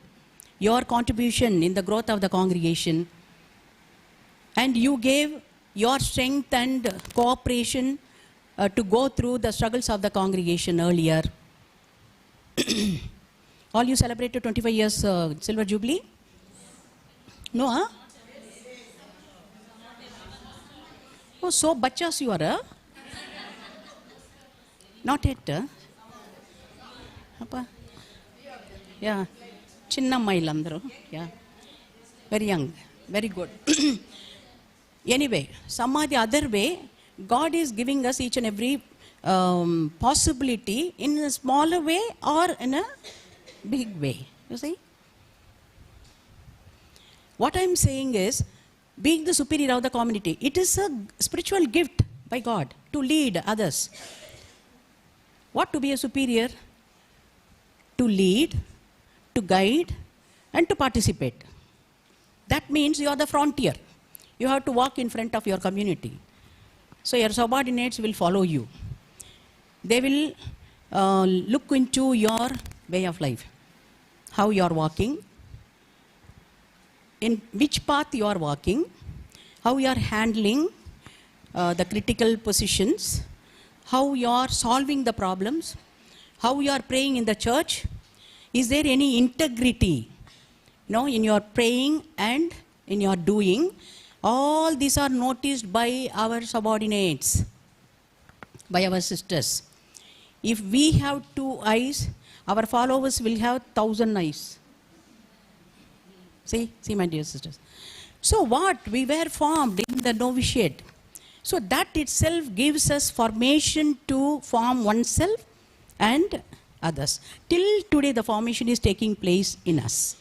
your contribution in the growth of the congregation. And you gave your strength and cooperation to go through the struggles of the congregation earlier. All you celebrated 25 years Silver Jubilee? No, huh? Oh, so bachas you are, huh? Not yet, huh? Appa? Yeah. Chinnamma illandru. Yeah. Very young. Very good. Anyway, some or the other way, God is giving us each and every possibility in a smaller way or in a big way. You see? What I am saying is, being the superior of the community, it is a spiritual gift by God to lead others. What to be a superior? To lead, to guide, and to participate. That means you are the frontier. You have to walk in front of your community. So your subordinates will follow you. They will look into your way of life. How you are walking, in which path you are walking, how you are handling the critical positions, how you are solving the problems, how you are praying in the church. Is there any integrity, in your praying and in your doing? All these are noticed by our subordinates, by our sisters. If we have 2 eyes, our followers will have 1,000 eyes. See, my dear sisters. So what? We were formed in the novitiate. So that itself gives us formation to form oneself and others. Till today, the formation is taking place in us.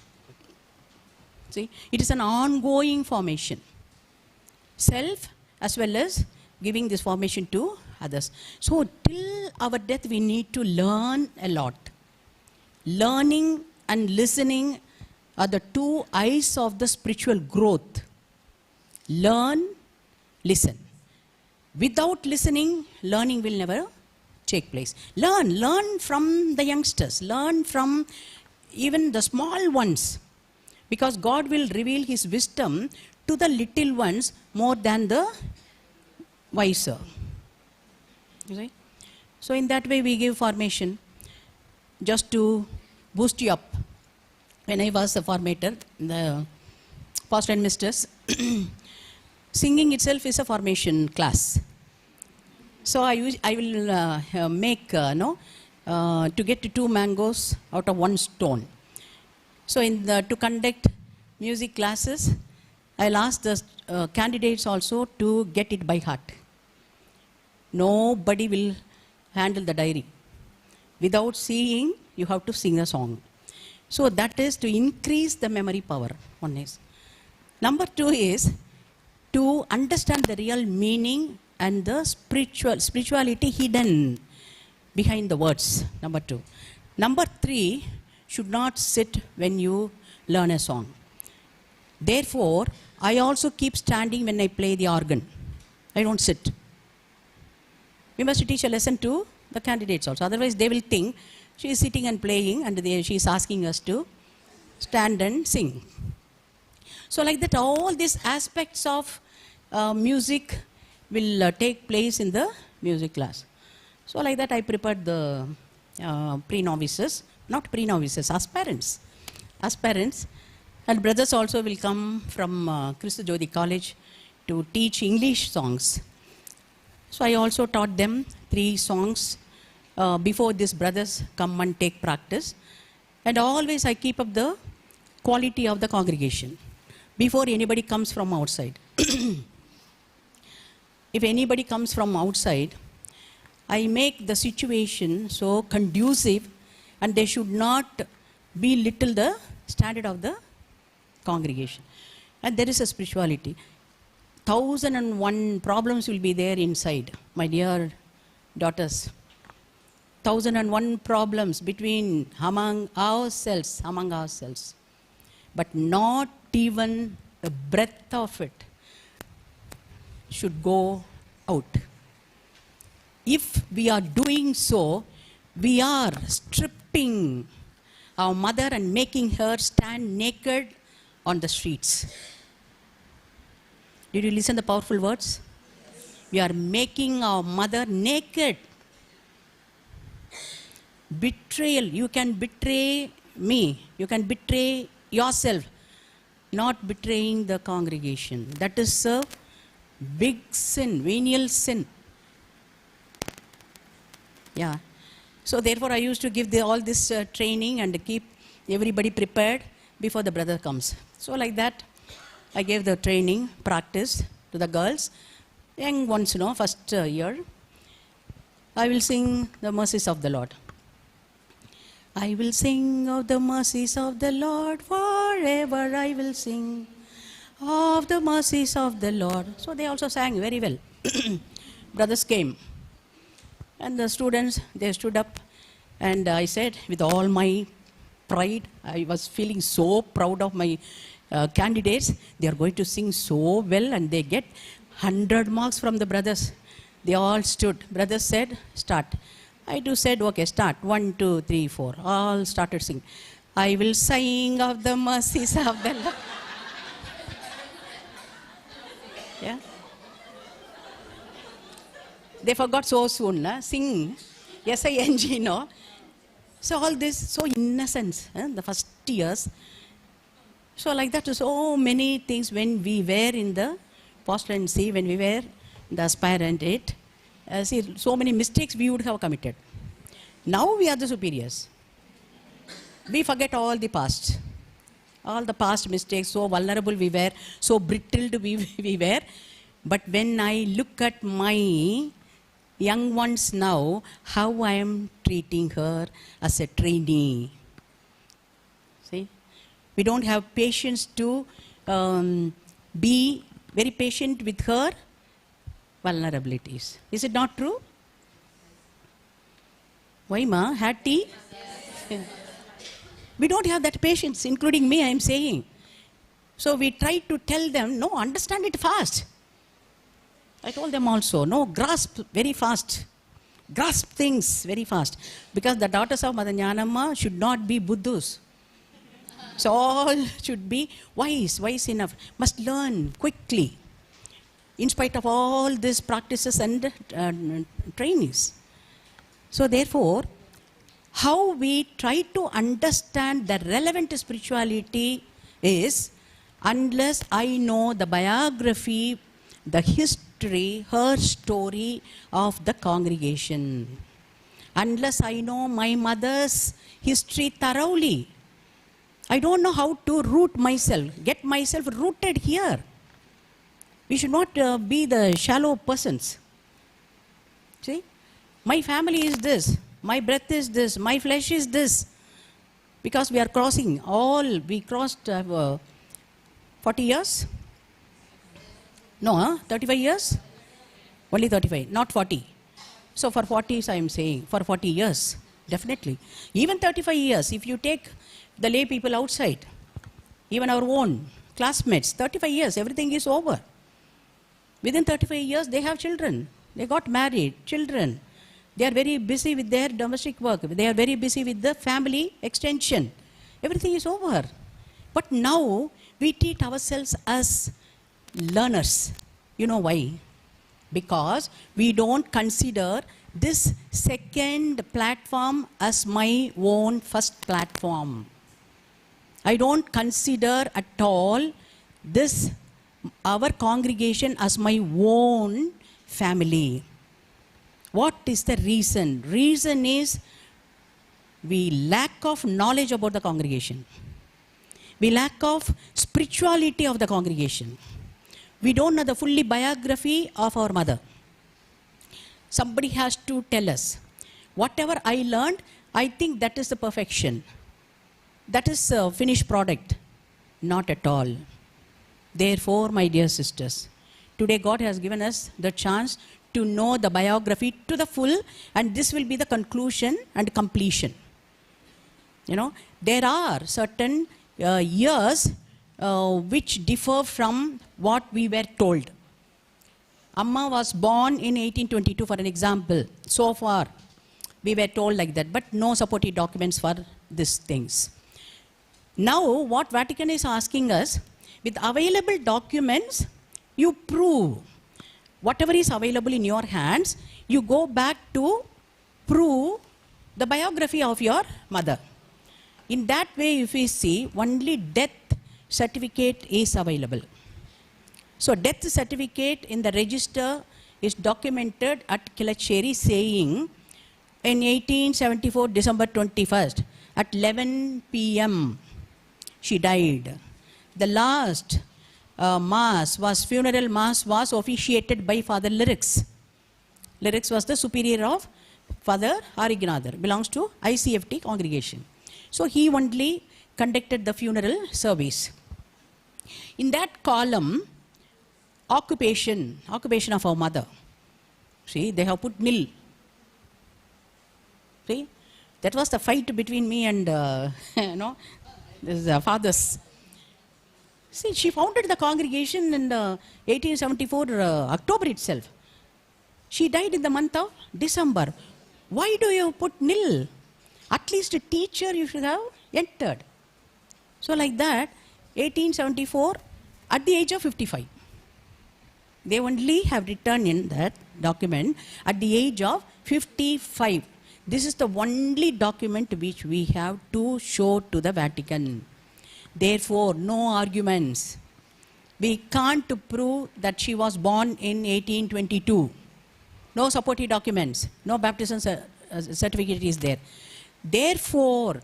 See, it is an ongoing formation. Self as well as giving this formation to others. So till our death, we need to learn a lot. Learning and listening are the 2 eyes of the spiritual growth. Learn, listen. Without listening, learning will never take place. Learn from the youngsters. Learn from even the small ones. Because God will reveal His wisdom to the little ones more than the wiser. You see? So in that way we give formation just to boost you up. When I was a formator, the pastor and mistress, singing itself is a formation class. So I will make, to get 2 mangoes out of 1 stone. So to conduct music classes, I'll ask the candidates also to get it by heart. Nobody will handle the diary. Without seeing, you have to sing a song. So that is to increase the memory power. One is. Number 2 is to understand the real meaning and the spirituality hidden behind the words. Number 2. Number 3, should not sit when you learn a song. Therefore, I also keep standing when I play the organ. I don't sit. We must teach a lesson to the candidates also. Otherwise, they will think she is sitting and playing and she is asking us to stand and sing. So like that, all these aspects of music will take place in the music class. So like that, I prepared the pre-novices, not pre-novices, aspirants. And brothers also will come from Christ Jyoti College to teach English songs. So I also taught them 3 songs before these brothers come and take practice. And always I keep up the quality of the congregation before anybody comes from outside. If anybody comes from outside, I make the situation so conducive and they should not belittle the standard of the congregation. And there is a spirituality. 1,001 problems will be there inside, my dear daughters. 1,001 problems among ourselves. But not even a breath of it should go out. if we are doing so, we are stripping our mother and making her stand naked on the streets. Did you listen to the powerful words? We are making our mother naked. Betrayal. You can betray me. You can betray yourself. Not betraying the congregation. That is a big sin, venial sin. Yeah. So therefore I used to give all this training and keep everybody prepared before the brother comes. So like that, I gave the training, practice to the girls. Young ones, first year. I will sing the mercies of the Lord. I will sing of the mercies of the Lord forever. I will sing of the mercies of the Lord. So they also sang very well. Brothers came. And the students, they stood up. And I said, with all my pride, I was feeling so proud of my candidates. They are going to sing so well and they get 100 marks from the brothers. They all stood. Brothers said, start. I too said, okay, start. 1, 2, 3, 4. All started singing. I will sing of the mercies of the Lord. Yeah. They forgot so soon. Sing. S-I-N-G, no. So all this, so innocence, the first years. So like that, so many things when we were in the postulancy, when we were the aspirant, see, so many mistakes we would have committed. Now we are the superiors. We forget all the past. All the past mistakes, so vulnerable we were, so brittle we were. But when I look at my young ones now, how I am treating her as a trainee. See? We don't have patience to be very patient with her vulnerabilities. Is it not true? Why, ma? Had tea? Yeah. We don't have that patience, including me, I am saying. So we try to tell them, no, understand it fast. I told them also, no, grasp very fast. Grasp things very fast. Because the daughters of Mother Gnanamma should not be Buddhas. So all should be wise enough. Must learn quickly. In spite of all these practices and trainings. So therefore, how we try to understand the relevant spirituality is, unless I know the biography, the history, her story of the congregation. Unless I know my mother's history thoroughly, I don't know how to root myself, get myself rooted here. We should not be the shallow persons. See? My family is this, my breath is this, my flesh is this. Because we are crossing we crossed 40 years? No, 35 years? Only 35, not 40. So for 40s I am saying, for 40 years, definitely. Even 35 years, if you take the lay people outside, even our own classmates, 35 years, everything is over. Within 35 years, they have children. They got married, children. They are very busy with their domestic work. They are very busy with the family extension. Everything is over. But now, we treat ourselves as learners. You know why? Because we don't consider this second platform as my own first platform. I don't consider at all this, our congregation, as my own family. What is the reason? Reason is we lack of knowledge about the congregation. We lack of spirituality of the congregation. We don't know the fully biography of our mother. Somebody has to tell us. Whatever I learned, I think that is the perfection. That is a finished product. Not at all. Therefore, my dear sisters, today God has given us the chance to know the biography to the full, and this will be the conclusion and completion. You know, there are certain years which differ from what we were told. Amma was born in 1822, for an example. So far, we were told like that, but no supporting documents for these things. Now, what Vatican is asking us, with available documents, you prove. Whatever is available in your hands, you go back to prove the biography of your mother. In that way, if we see, only death certificate is available. So death certificate in the register is documented at Kilacheri saying in 1874 December 21st at 11 p.m. she died. The last funeral mass was officiated by Father Lyrics. Lyrics was the superior of Father Arignather, belongs to ICFT congregation. So he only conducted the funeral service. In that column, occupation of our mother. See, they have put nil. See, that was the fight between me and his fathers. See, she founded the congregation in 1874 October itself. She died in the month of December. Why do you put nil? At least a teacher you should have entered. So like that, 1874 at the age of 55. They only have written in that document at the age of 55. This is the only document which we have to show to the Vatican. Therefore, no arguments. We can't prove that she was born in 1822. No supporting documents. No baptism certificate is there. Therefore,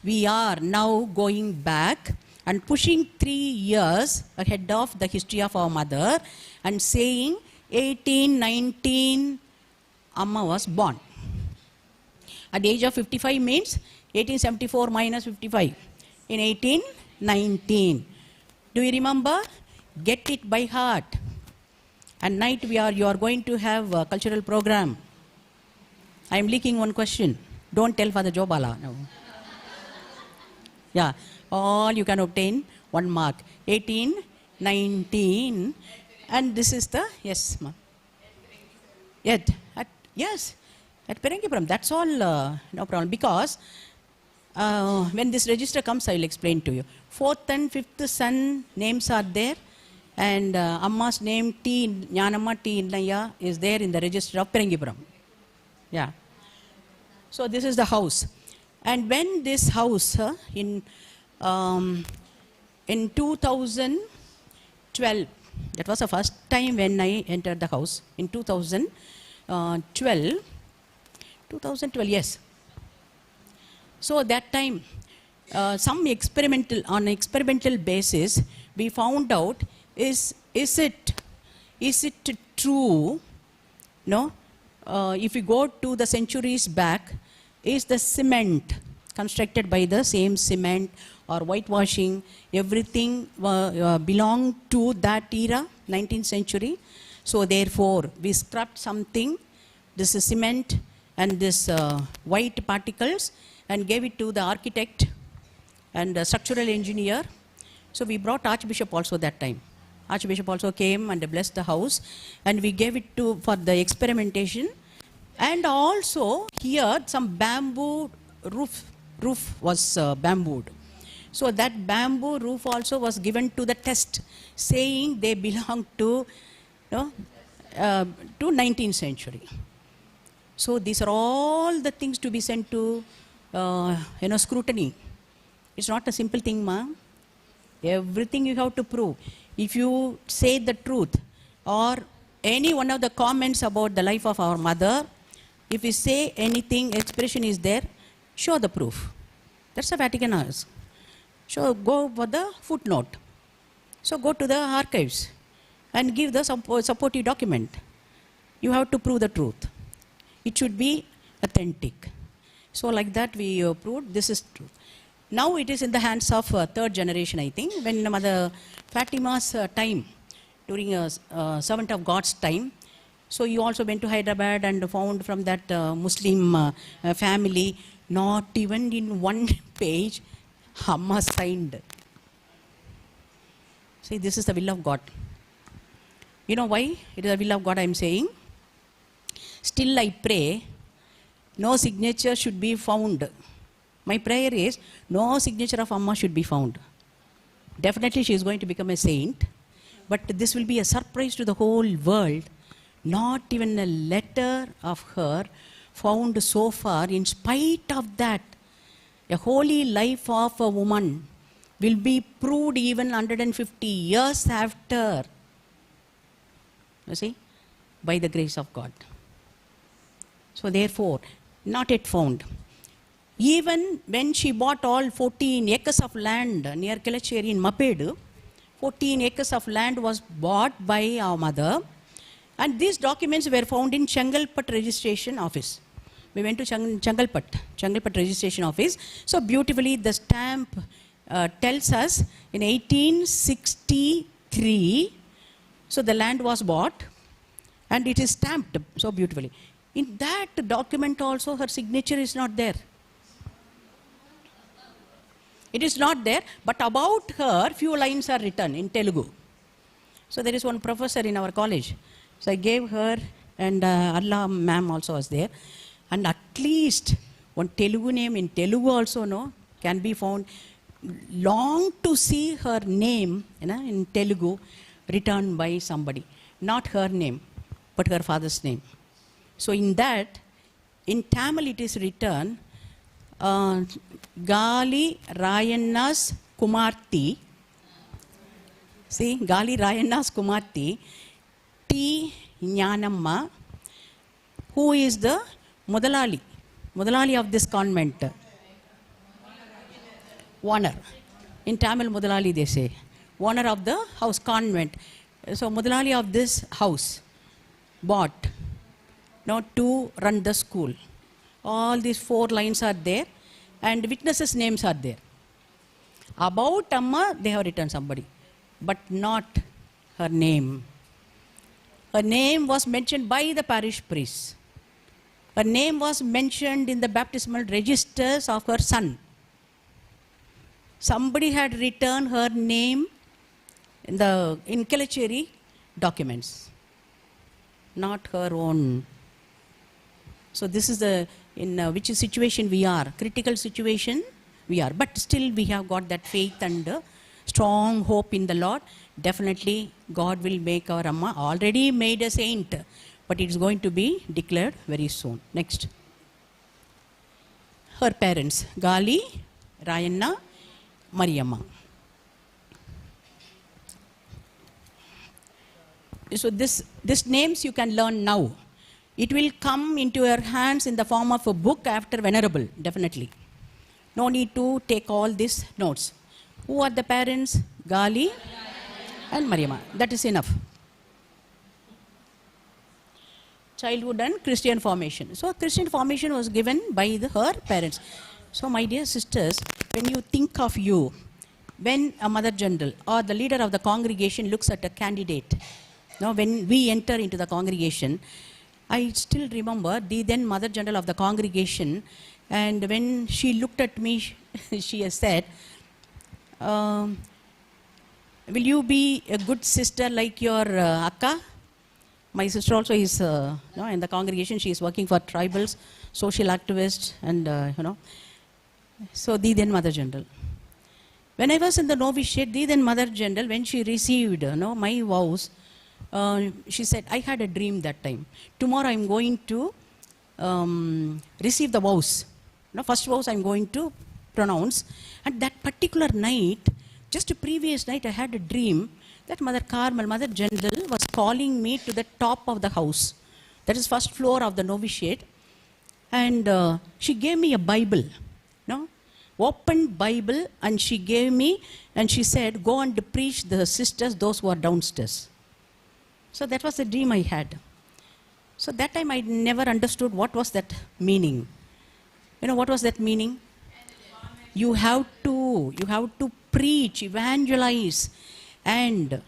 we are now going back and pushing 3 years ahead of the history of our mother and saying 1819 Amma was born. At the age of 55 means 1874 minus 55 in 1819. Do you remember? Get it by heart. And night you are going to have a cultural program. I am leaking one question. Don't tell Father Joe Bala. No. Yeah, all you can obtain 1 mark. 1819. And this is the, yes, ma'am. Yes, at PHIRANGIPURAM. That's all, no problem. Because when this register comes, I will explain to you. 4th and 5th son names are there. And Amma's name, Gnanamma Cum is there in the register of PHIRANGIPURAM. Yeah. So this is the house. And when this house in 2012, that was the first time when I entered the house. In 2012, yes. So that time, on experimental basis, we found out is it true? No. If we go to the centuries back, is the cement constructed by the same cement or whitewashing, everything belonged to that era, 19th century. So therefore, we scrapped something, this is cement and this white particles, and gave it to the architect and structural engineer. So we brought Archbishop also that time. Archbishop also came and blessed the house, and we gave it for the experimentation. And also here some bamboo roof was bambooed. So that bamboo roof also was given to the test, saying they belong to 19th century. So these are all the things to be sent to scrutiny. It's not a simple thing, ma'am. Everything you have to prove. If you say the truth or any one of the comments about the life of our mother, if you say anything, expression is there, show the proof. That's the Vatican asks. So go for the footnote. So go to the archives and give the supportive document. You have to prove the truth. It should be authentic. So like that we proved this is true. Now it is in the hands of third generation, I think. When Mother Fatima's time, during a servant of God's time, so you also went to Hyderabad and found from that Muslim family, not even in one page, Amma signed. See, this is the will of God. You know why? It is the will of God I am saying. Still I pray, no signature should be found. My prayer is, no signature of Amma should be found. Definitely she is going to become a saint, but this will be a surprise to the whole world. Not even a letter of her found so far. In spite of that, a holy life of a woman will be proved even 150 years after. You see, by the grace of God. So therefore, not yet found. Even when she bought all 14 acres of land near Kelacheri in Mapedu, 14 acres of land was bought by our mother, and these documents were found in Changalpat registration office. We went to Changalpat registration office. So beautifully the stamp tells us in 1863, so the land was bought and it is stamped so beautifully. In that document also her signature is not there. It is not there, but about her few lines are written in Telugu. So there is one professor in our college. So I gave her, and Allah ma'am also was there. And at least one Telugu name in Telugu also can be found. Long to see her name in Telugu written by somebody. Not her name, but her father's name. So in that, in Tamil it is written, Gali Rayanna's Kumarti. See, Gali Rayanna's Kumarti, T. Gnanamma, who is the Mudalali of this convent. Owner. In Tamil, Mudalali they say. Owner of the house, convent. So, Mudalali of this house bought to run the school. All these 4 lines are there, and witnesses' names are there. About Amma, they have written somebody, but not her name. Her name was mentioned by the parish priest. Her name was mentioned in the baptismal registers of her son. Somebody had written her name in Kelacheri documents, not her own. So this is in which situation we are, critical situation we are. But still we have got that faith and strong hope in the Lord. Definitely God will make our Amma already made a saint, but it is going to be declared very soon. Next. Her parents, Gali, Rayanna, Mariamma. So this names you can learn now. It will come into your hands in the form of a book after venerable, definitely. No need to take all these notes. Who are the parents? Gali and Mariamma. That is enough. Childhood and Christian formation. So Christian formation was given by her parents. So my dear sisters, when you think of you, when a mother general or the leader of the congregation looks at a candidate, when we enter into the congregation, I still remember the then mother general of the congregation, and when she looked at me, she has said, will you be a good sister like your Akka? My sister also is in the congregation. She is working for tribals, social activists, and So the then mother general. When I was in the novitiate, the then mother general, when she received my vows, she said, I had a dream that time. Tomorrow I am going to receive the vows. First vows I am going to pronounce. And that particular night, just a previous night, I had a dream that Mother Carmel, Mother General, was calling me to the top of the house. That is first floor of the novitiate. And she gave me a Bible, open Bible, and she gave me, and she said, go and preach the sisters, those who are downstairs. So that was the dream I had. So that time I never understood what was that meaning. What was that meaning? You have to preach, evangelize. And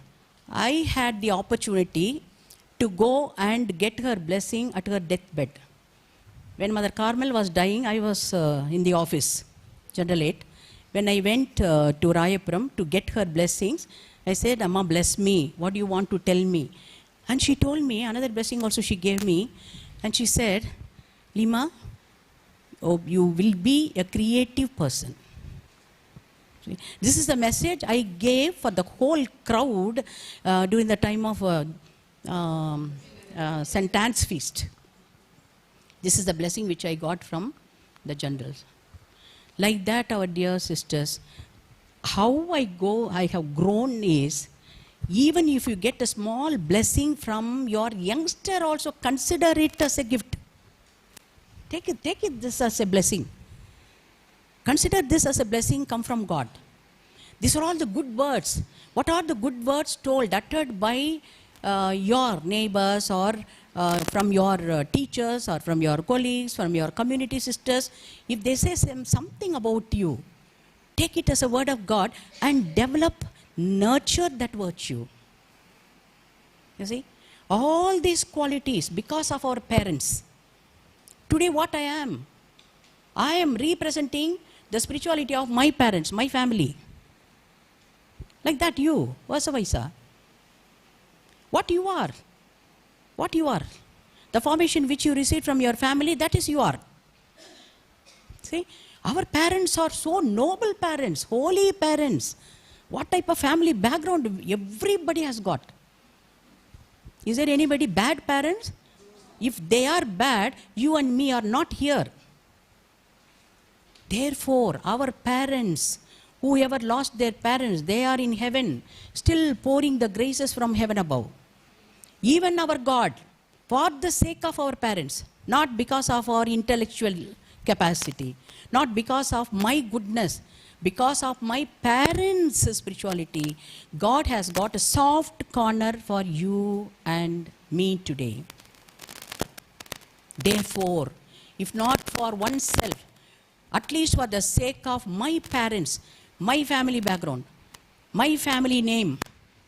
I had the opportunity to go and get her blessing at her deathbed. When Mother Carmel was dying, I was in the office, Generalate. When I went to Rayapuram to get her blessings, I said, Amma, bless me. What do you want to tell me? And she told me, another blessing also she gave me, and she said, Leema, oh, you will be a creative person. See, this is the message I gave for the whole crowd during the time of St. Anne's feast. This is the blessing which I got from the generals. Like that, our dear sisters, how I have grown is, even if you get a small blessing from your youngster, also consider it as a gift. Take it this as a blessing. Consider this as a blessing come from God. These are all the good words. What are the good words told, uttered by your neighbors or from your teachers or from your colleagues, from your community sisters? If they say something about you, take it as a word of God and develop, nurture that virtue. You see, all these qualities because of our parents. Today what I am representing the spirituality of my parents, my family. Like that you, vice versa. What you are. The formation which you received from your family, that is you are. See, our parents are so noble parents, holy parents. What type of family background everybody has got. Is there anybody bad parents? If they are bad, you and me are not here. Therefore, our parents, whoever lost their parents, they are in heaven, still pouring the graces from heaven above. Even our God, for the sake of our parents, not because of our intellectual capacity, not because of my goodness, because of my parents' spirituality, God has got a soft corner for you and me today. Therefore, if not for oneself, at least for the sake of my parents, my family background, my family name,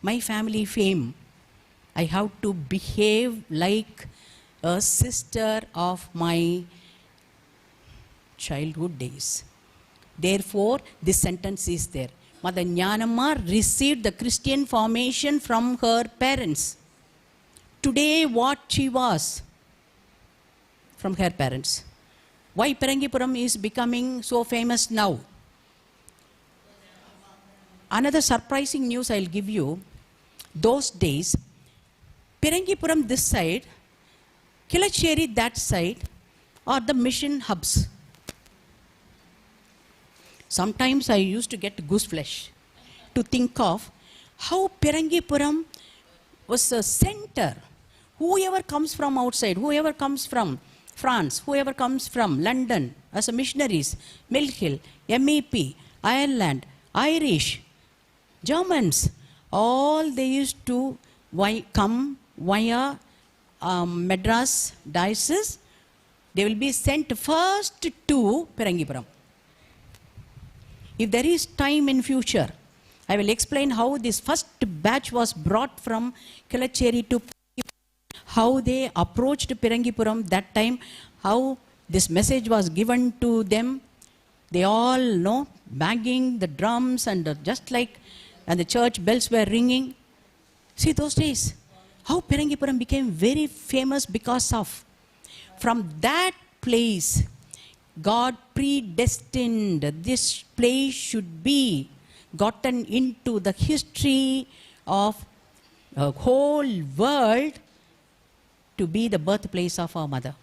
my family fame, I have to behave like a sister of my childhood days. Therefore, this sentence is there. Mother Gnanamma received the Christian formation from her parents. Today, what she was from her parents. Why PHIRANGIPURAM is becoming so famous now? Another surprising news I'll give you. Those days, PHIRANGIPURAM this side, Kilacheri that side, are the mission hubs. Sometimes I used to get goose flesh to think of how PHIRANGIPURAM was a center. Whoever comes from outside, whoever comes from France, whoever comes from London as a missionaries, Mill Hill, MEP, Ireland, Irish, Germans, all they used to come via Madras diocese. They will be sent first to PHIRANGIPURAM. If there is time in future, I will explain how this first batch was brought from Kilacheri to how they approached PHIRANGIPURAM that time, how this message was given to them. They all know, banging the drums and the church bells were ringing. See those days, how PHIRANGIPURAM became very famous because of. From that place, God predestined this place should be gotten into the history of the whole world to be the birthplace of our mother.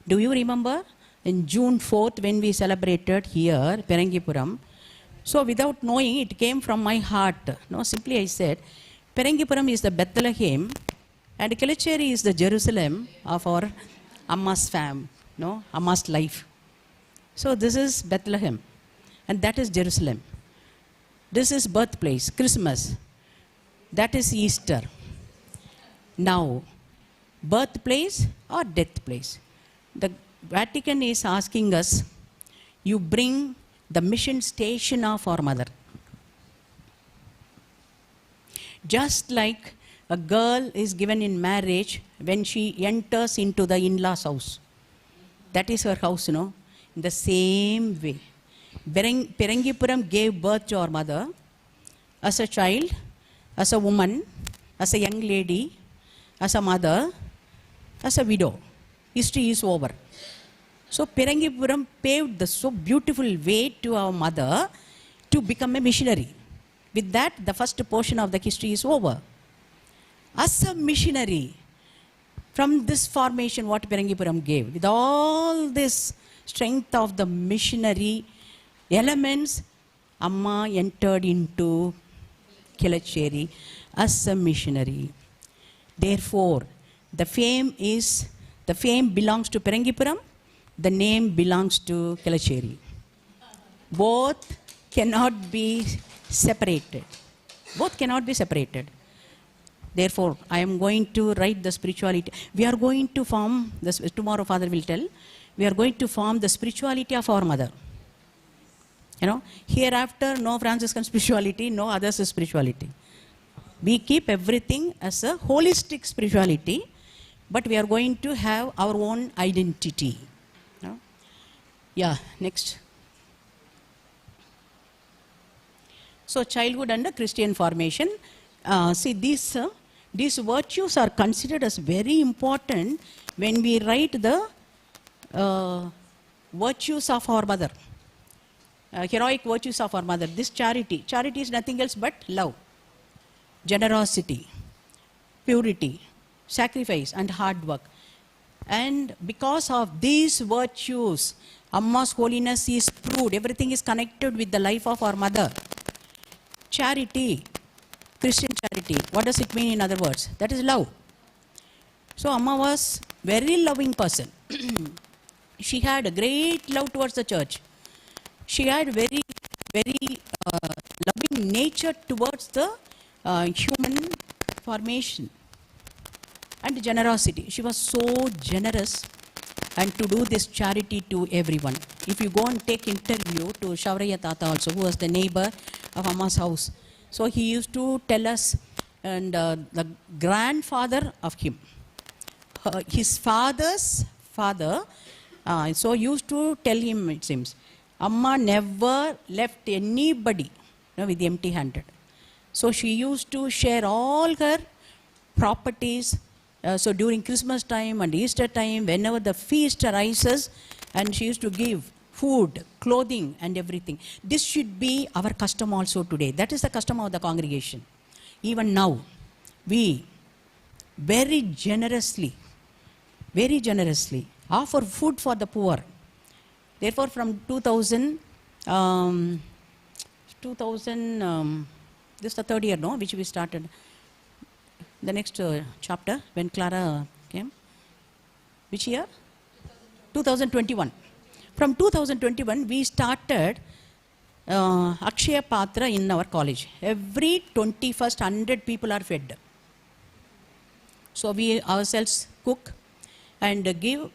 Do you remember in June 4th when we celebrated here, PHIRANGIPURAM? So without knowing, it came from my heart. No, simply I said, PHIRANGIPURAM is the Bethlehem and Kilacheri is the Jerusalem of our Amma's Amma's life. So this is Bethlehem and that is Jerusalem. This is birthplace, Christmas. That is Easter. Now, birthplace or death place? The Vatican is asking us, you bring the mission station of our mother. Just like a girl is given in marriage when she enters into the in-laws house. That is her house, In the same way. PHIRANGIPURAM gave birth to our mother as a child, as a woman, as a young lady, as a mother, as a widow. History is over. So Phirangipuram paved the so beautiful way to our mother to become a missionary. With that, the first portion of the history is over. As a missionary, from this formation what Phirangipuram gave, with all this strength of the missionary elements, Amma entered into Kelacheri as a missionary. Therefore, the fame belongs to Phirangipuram, the name belongs to Kelacheri. Both cannot be separated. Both cannot be separated. Therefore, I am going to write the spirituality. We are going to form, tomorrow Father will tell, we are going to form the spirituality of our mother. You know, hereafter, no Franciscan spirituality, no other spirituality. We keep everything as a holistic spirituality, but we are going to have our own identity. You know? Yeah, next. So, childhood and Christian formation. See, these virtues are considered as very important when we write the virtues of our mother. Heroic virtues of our mother. This charity. Charity is nothing else but love, generosity, purity, sacrifice, and hard work. And because of these virtues, Amma's holiness is proved. Everything is connected with the life of our mother. Charity, Christian charity. What does it mean in other words? That is love. So Amma was very loving person. She had a great love towards the church. She had very, very loving nature towards the human formation. And generosity. She was so generous and to do this charity to everyone. If you go and take interview to Shavraya Tata also, who was the neighbor of Amma's house. So he used to tell us, and the grandfather of him, his father's father, so used to tell him, it seems, Amma never left anybody with empty-handed. So she used to share all her properties. So during Christmas time and Easter time, whenever the feast arises, and she used to give food, clothing, and everything. This should be our custom also today. That is the custom of the congregation. Even now, we very generously offer food for the poor. Therefore, from 2000, this is the third year, no, which we started. The next chapter, when Clara came. Which year? 2021. From 2021, we started Akshaya Patra in our college. Every 21st, 100 people are fed. So we ourselves cook and give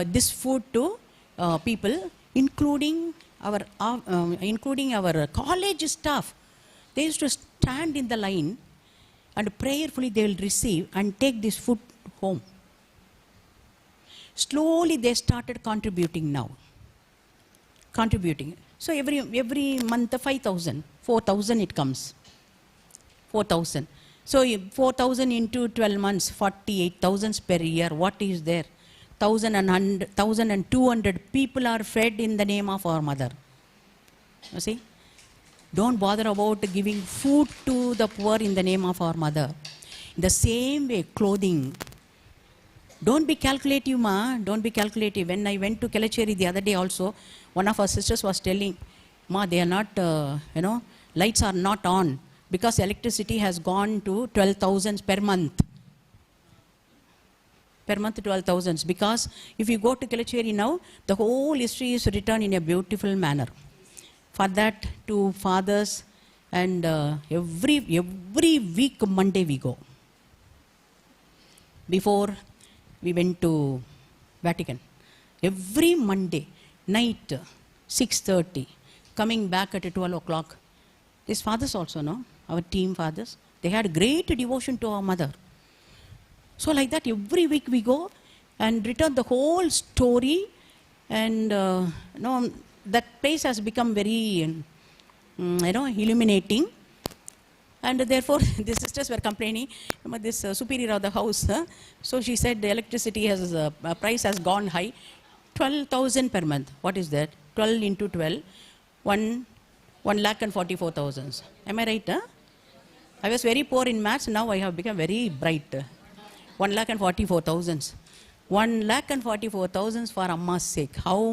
this food to people, including our college staff. They used to stand in the line and prayerfully they will receive and take this food home. Slowly they started contributing now. So every month 5,000, 4,000 it comes. 4,000. So 4,000 into 12 months, 48,000 per year. What is there? 1,200 people are fed in the name of our mother. You see? Don't bother about giving food to the poor in the name of our mother. In the same way, clothing. Don't be calculative, ma. Don't be calculative. When I went to Kelacheri the other day also, one of our sisters was telling, ma, they are not, lights are not on because electricity has gone to 12,000 per month. Per month 12,000. Because if you go to Kelacheri now, the whole history is written in a beautiful manner. For that, to fathers, and every week Monday we go. Before we went to Vatican, every Monday night 6:30, coming back at 12 o'clock. These fathers also, no, our team fathers, they had great devotion to our mother. So like that, every week we go and return the whole story, and that place has become very, illuminating. And therefore, the sisters were complaining, this superior of the house, so she said the electricity has, price has gone high, 12,000 per month. What is that? 12 into 12, 1,44,000. Am I right? I was very poor in maths, now I have become very bright. 1,44,000. 1,44,000 for Amma's sake. How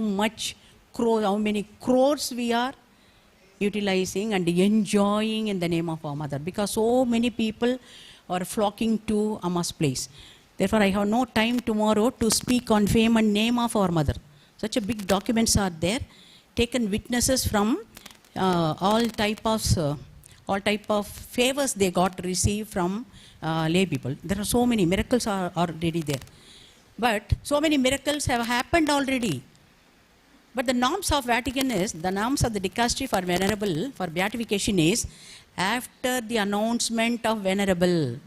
many crores we are utilizing and enjoying in the name of our mother, because so many people are flocking to Amma's place. Therefore, I have no time tomorrow to speak on fame and name of our mother. Such a big documents are there, taken witnesses from all type of favors they got received from lay people. There are so many miracles are already there. But so many miracles have happened already. But the norms of Vatican is, the norms of the dicastery for venerable, for beatification is, after the announcement of venerable,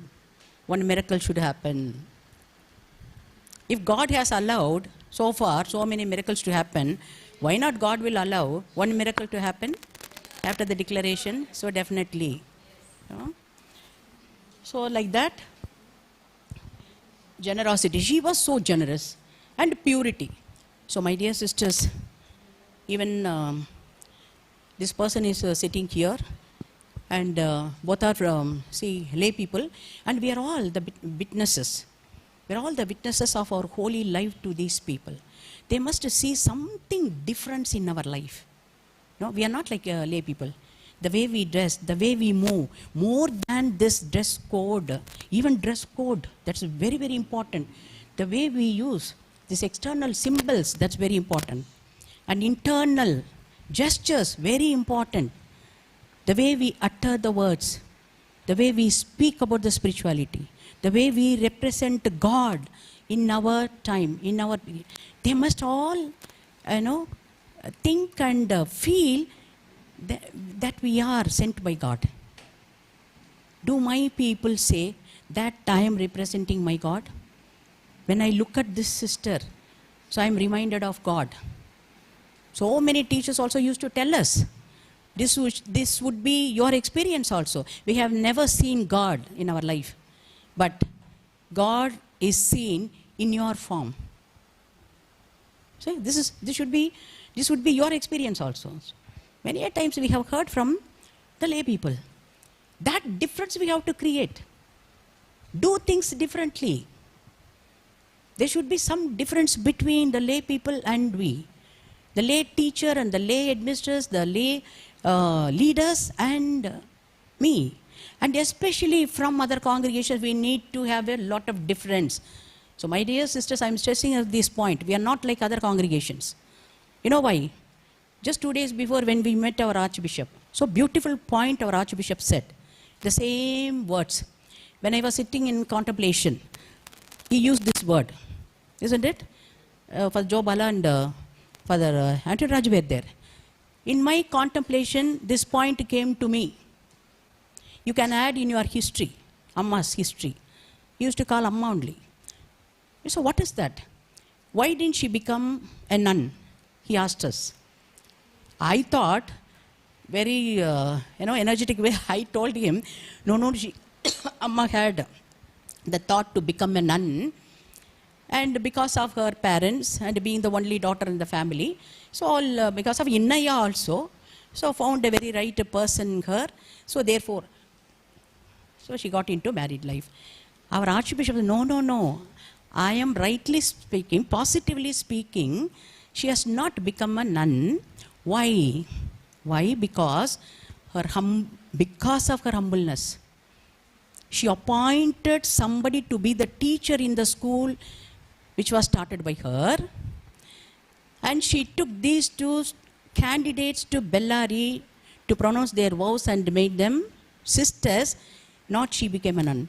one miracle should happen. If God has allowed so far so many miracles to happen, why not God will allow one miracle to happen after the declaration? So definitely. So like that, generosity. She was so generous. And purity. So my dear sisters, even this person is sitting here, and both are from, lay people, and we are all the witnesses. We are all the witnesses of our holy life to these people. They must see something different in our life. No, we are not like lay people. The way we dress, the way we move, more than this dress code, even dress code, that's very, very important. The way we use these external symbols, that's very important. And internal gestures, very important. The way we utter the words, the way we speak about the spirituality, the way we represent God in our time, in our, they must all, think and feel that we are sent by God. Do my people say that I am representing my God? When I look at this sister, so I am reminded of God. So many teachers also used to tell us, this would be your experience also. We have never seen God in our life, but God is seen in your form. So this would be your experience also. Many a times we have heard from the lay people. That difference we have to create. Do things differently. There should be some difference between the lay people and we. The lay teacher and the lay administrators, the lay leaders and me. And especially from other congregations, we need to have a lot of difference. So my dear sisters, I am stressing at this point. We are not like other congregations. You know why? Just 2 days before when we met our Archbishop, so beautiful point our Archbishop said. The same words. When I was sitting in contemplation, he used this word. Isn't it? Father Joe Bala and Father Antony Raj were there. In my contemplation, this point came to me. You can add in your history, Amma's history. He used to call Amma only. So what is that? Why didn't she become a nun? He asked us. I thought, very energetic way, I told him, no, Amma had the thought to become a nun, and because of her parents and being the only daughter in the family, so all because of Innaya also, so found a very right person in her, so therefore, so she got into married life. Our Archbishop said, no, I am rightly speaking, positively speaking, she has not become a nun. Why? Because of her humbleness. She appointed somebody to be the teacher in the school which was started by her, and she took these two candidates to Bellary to pronounce their vows and made them sisters, not she became a nun.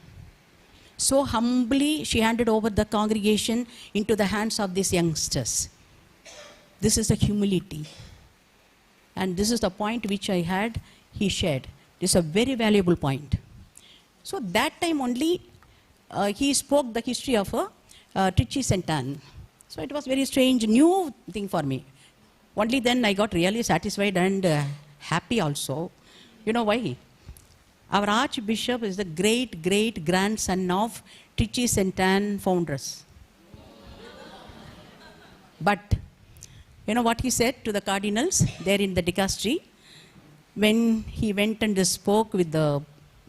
So humbly she handed over the congregation into the hands of these youngsters. This is the humility. And this is the point which he shared. This is a very valuable point. So that time only he spoke the history of Trichy ST.ANNE. So it was very strange, new thing for me. Only then I got really satisfied and happy also. You know why? Our Archbishop is the great grandson of Trichy St.ANNE foundress. But you know what he said to the cardinals there in the dicastery when he went and spoke with the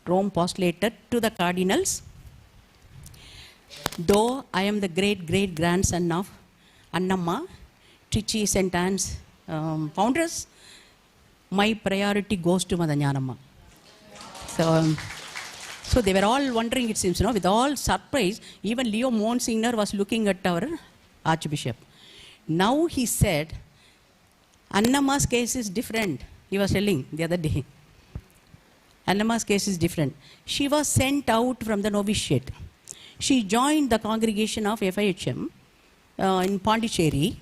Rome postulator to the cardinals? Though I am the great grandson of Gnanamma, Trichy St.ANNE's foundress, my priority goes to Mother Gnanamma. So they were all wondering, it seems, with all surprise. Even Leo Monsignor was looking at our Archbishop. Now he said, Gnanamma's case is different. He was telling the other day. Gnanamma's case is different. She was sent out from the novitiate. She joined the congregation of FIHM in Pondicherry,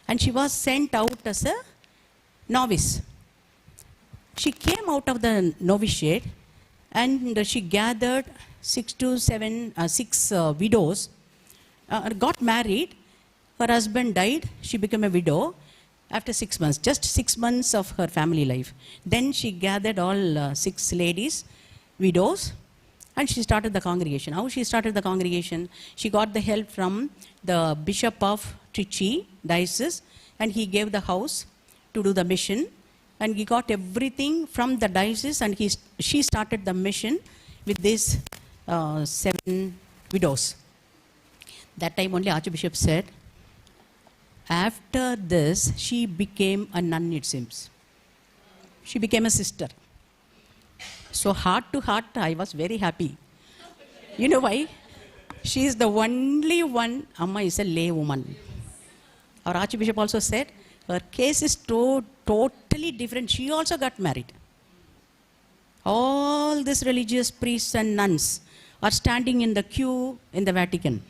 and she was sent out as a novice. She came out of the novitiate, and she gathered 6 widows, got married. Her husband died. She became a widow after 6 months, just 6 months of her family life. Then she gathered all 6 ladies, widows, and she started the congregation. How she started the congregation? She got the help from the Bishop of Trichy diocese, and he gave the house to do the mission. And he got everything from the diocese, and she started the mission with these 7 widows. That time only Archbishop said, after this, she became a nun, it seems. She became a sister. So heart to heart, I was very happy. You know why? She is the only one, Amma is a lay woman. Our Archbishop also said, her case is totally different. She also got married. All these religious priests and nuns are standing in the queue in the Vatican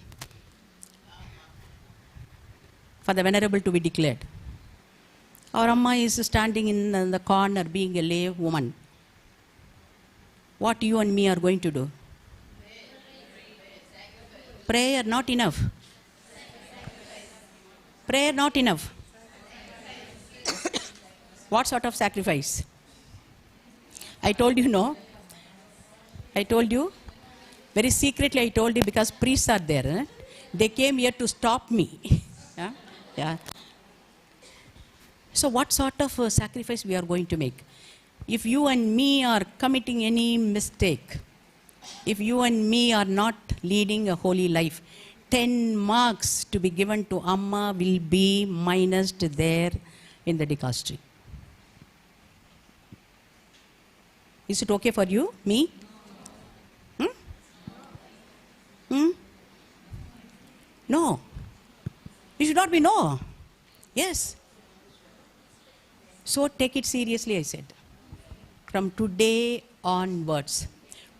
for the venerable to be declared. Our Amma is standing in the corner being a lay woman. What you and me are going to do? Prayer not enough. Prayer not enough. What sort of sacrifice? I told you no. I told you. Very secretly I told you because priests are there. They came here to stop me. Yeah. So what sort of sacrifice we are going to make? If you and me are committing any mistake, if you and me are not leading a holy life, 10 marks to be given to Amma will be minused there in the dicastery. Is it okay for you? Me? No. You should not be no. Yes. So take it seriously, I said. From today onwards,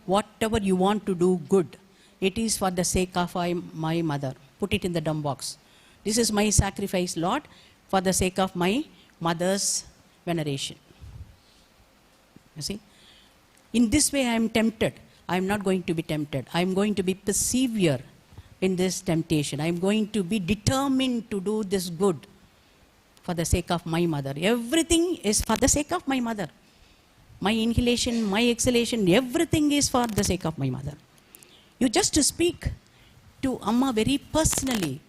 whatever you want to do good, it is for the sake of my mother. Put it in the dumb box. This is my sacrifice, Lord, for the sake of my mother's veneration. You see? In this way I am tempted. I am not going to be tempted. I am going to be persevere in this temptation. I am going to be determined to do this good for the sake of my mother. Everything is for the sake of my mother. My inhalation, my exhalation, everything is for the sake of my mother. You just speak to Amma very personally.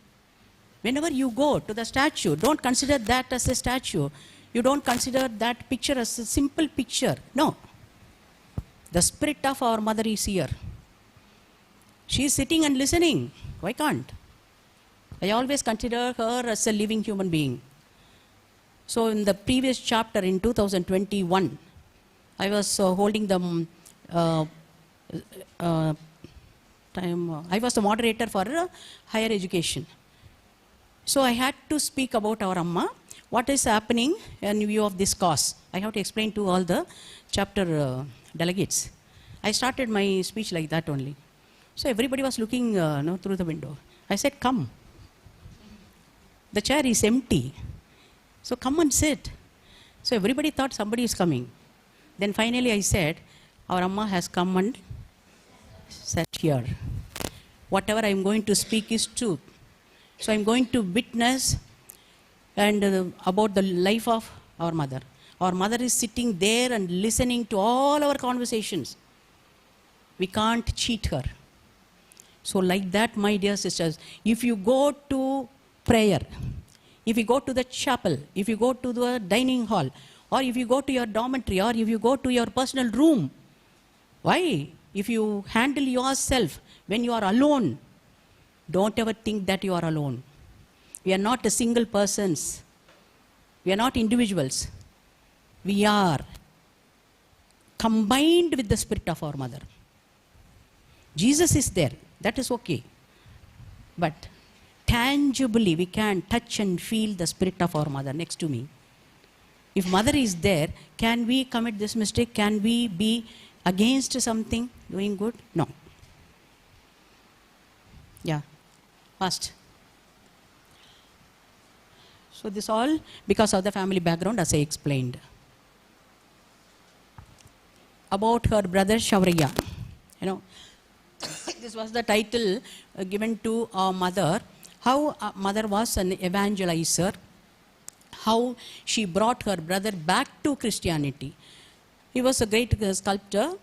Whenever you go to the statue, don't consider that as a statue. You don't consider that picture as a simple picture. No. The spirit of our mother is here. She is sitting and listening. Why can't? I always consider her as a living human being. So in the previous chapter in 2021, I was holding the I was the moderator for higher education. So I had to speak about our Amma, what is happening in view of this cause. I have to explain to all the chapter delegates. I started my speech like that only. So everybody was looking through the window. I said, come. The chair is empty. So come and sit. So everybody thought somebody is coming. Then finally I said, our Amma has come and sat here. Whatever I am going to speak is truth. So I am going to witness and about the life of our mother. Our mother is sitting there and listening to all our conversations. We can't cheat her. So like that, my dear sisters, if you go to prayer, if you go to the chapel, if you go to the dining hall, or if you go to your dormitory, or if you go to your personal room, why? If you handle yourself when you are alone, don't ever think that you are alone. We are not a single persons. We are not individuals. We are combined with the spirit of our mother. Jesus is there. That is okay. But tangibly, we can touch and feel the spirit of our mother next to me. If mother is there, can we commit this mistake? Can we be against something, doing good? No. Yeah. Fast. So this all because of the family background, as I explained. About her brother Shaurya. You know, this was the title given to our mother. How mother was an evangelizer. How she brought her brother back to Christianity. He was a great sculptor.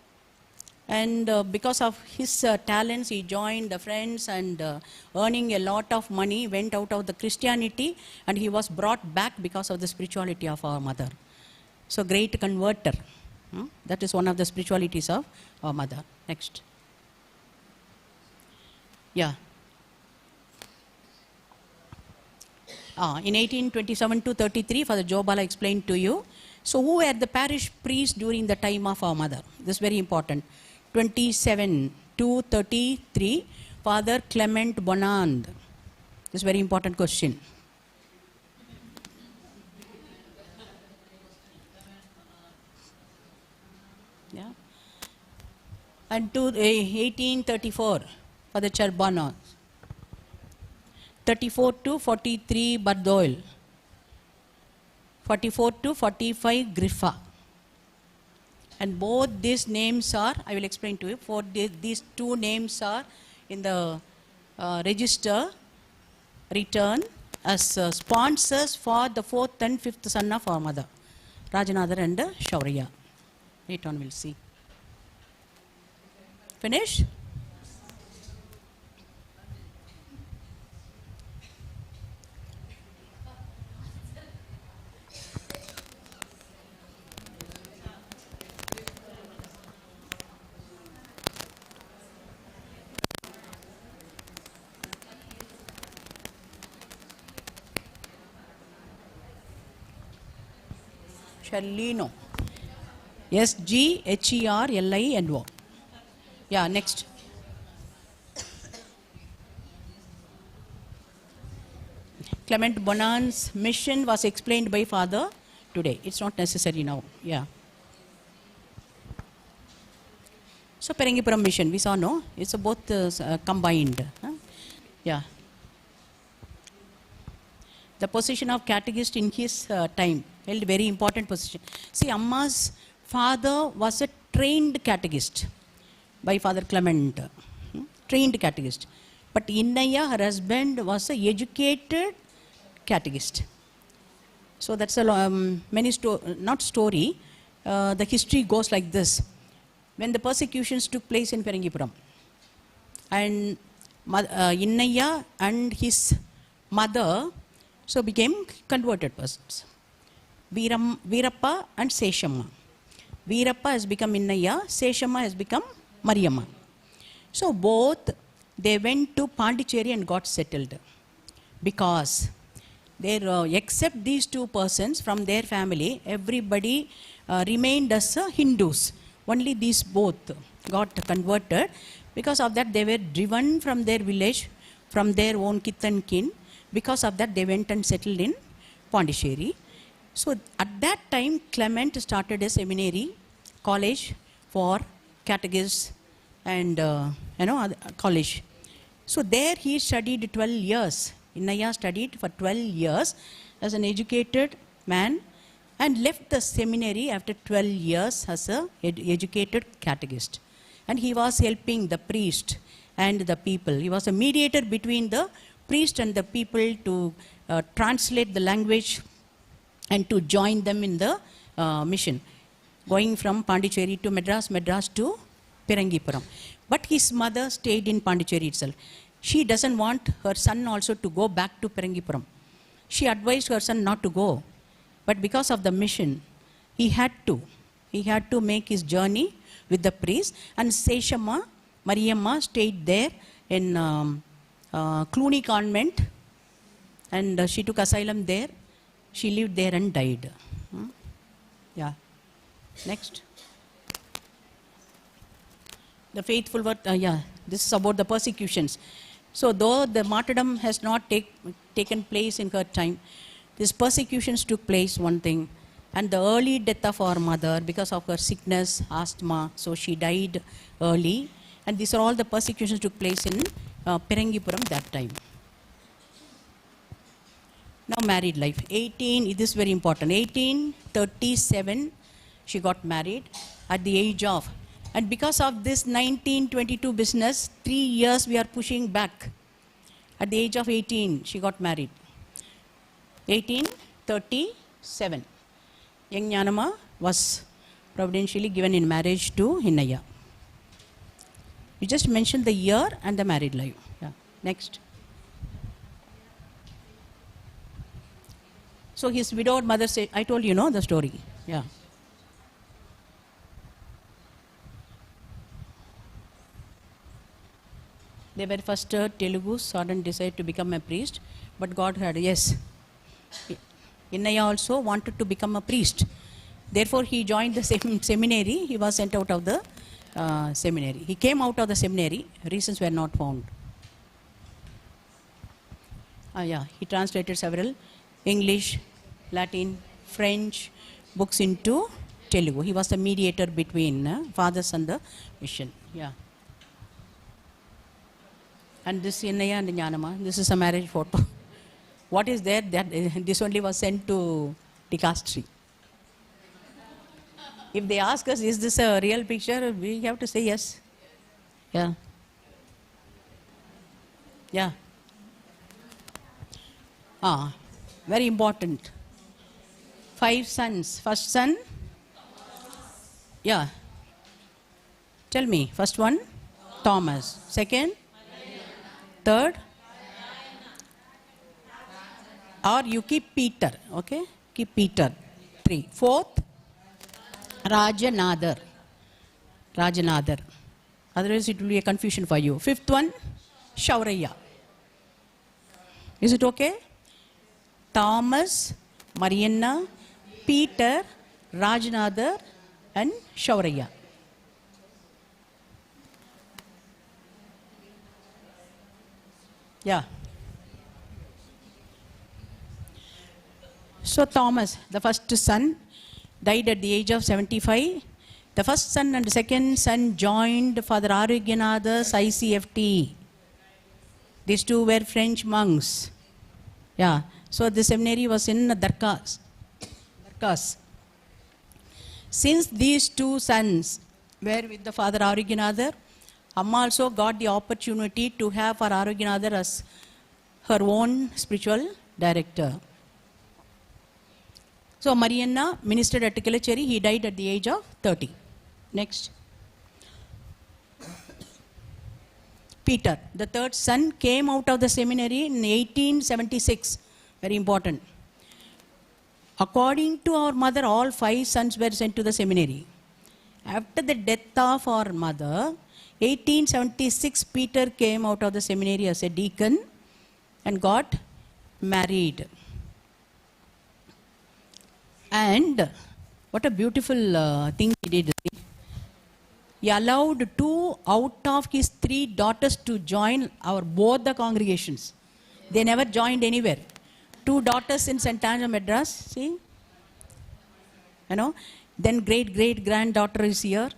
And because of his talents, he joined the friends and earning a lot of money, went out of the Christianity, and he was brought back because of the spirituality of our mother. So great converter. That is one of the spiritualities of our mother. Next. Yeah. In 1827 to 33, Father Joe Bala explained to you. So who were the parish priests during the time of our mother? This is very important. 27 to 33, Father Clement Bonand. This is very important question. Yeah. And to 1834, Father Charbonneau. 34 to 43, Bardoil. 44 to 45, Griffa. And both these names are, I will explain to you, for these two names are in the register return as sponsors for the fourth and fifth son of our mother, Rajanadar and Shaurya. Later on we'll see. Finish? Sherlino. SGHERLINO. Yeah, next. Clement Bonan's mission was explained by Father today. It's not necessary now. Yeah. So PHIRANGIPURAM mission, we saw, no? It's both combined. Huh? Yeah. The position of catechist in his time held very important position. See, Amma's father was a trained catechist by Father Clement, trained catechist. But Innaya, her husband, was an educated catechist. So that's a not story. The history goes like this. When the persecutions took place in PHIRANGIPURAM, and Innaya and his mother so became converted persons. Veerappa and Seshamma. Veerappa has become Innaya, Seshamma has become Mariamma. So both, they went to Pondicherry and got settled. Because except these two persons from their family, everybody remained as Hindus. Only these both got converted. Because of that, they were driven from their village, from their own kith and kin. Because of that, they went and settled in Pondicherry. So at that time, Clement started a seminary, college for catechists and college. So there he studied 12 years. Innaya studied for 12 years as an educated man and left the seminary after 12 years as an educated catechist. And he was helping the priest and the people. He was a mediator between the priest and the people to translate the language and to join them in the mission. Going from Pondicherry to Madras, Madras to Phirangipuram. But his mother stayed in Pondicherry itself. She doesn't want her son also to go back to Phirangipuram. She advised her son not to go. But because of the mission, he had to. He had to make his journey with the priest. And Seshamma, Mariamma stayed there in Cluny Convent. And she took asylum there. She lived there and died. Yeah. Next. The faithful were, this is about the persecutions. So though the martyrdom has not taken place in her time, these persecutions took place, one thing. And the early death of our mother because of her sickness, asthma, so she died early. And these are all the persecutions took place in Phirangipuram that time. Now married life. This is very important. 1837, she got married at the age of. And because of this 1922 business, 3 years we are pushing back. At the age of 18, she got married. 1837. Young Gnanamma was providentially given in marriage to Hinnaya. You just mentioned the year and the married life. Yeah. Next. So his widowed mother said, I told you, the story. Yeah. They were first Telugu, suddenly decided to become a priest, but God had, yes. Hinnaya also wanted to become a priest. Therefore, he joined the same seminary. He was sent out of the seminary. He came out of the seminary. Reasons were not found. He translated several English, Latin, French books into Telugu. He was the mediator between fathers and the mission. Yeah. And this Hinnaya and Gnanamma, this is a marriage photo. What is there? That this only was sent to dicastery. If they ask us, is this a real picture? We have to say yes. Yeah. Yeah. Very important. 5 sons. First son? Yeah. Tell me. First one? Thomas. Second? Third? Or you keep Peter. Okay? Keep Peter. 3. Fourth? Rajanadar. Otherwise it will be a confusion for you. 5th one? Shauraya. Is it okay? Thomas, Marianna, Peter, Rajanadar and Shauraya. Yeah. So Thomas, the first son, died at the age of 75. The first son and second son joined Father Arugyanatha's ICFT. These two were French monks. Yeah. So the seminary was in Darkas. Since these 2 sons were with the Father Arugyanatha, Amma also got the opportunity to have Father Arugyanatha as her own spiritual director. So Marianna ministered at Kelacheri. He died at the age of 30. Next. Peter, the 3rd son, came out of the seminary in 1876. Very important. According to our mother, all 5 sons were sent to the seminary. After the death of our mother, 1876, Peter came out of the seminary as a deacon and got married. And what a beautiful thing he did. He allowed 2 out of his 3 daughters to join both the congregations. They never joined anywhere. 2 daughters in St.ANNE, Madras, see? Then great-great-granddaughter is here.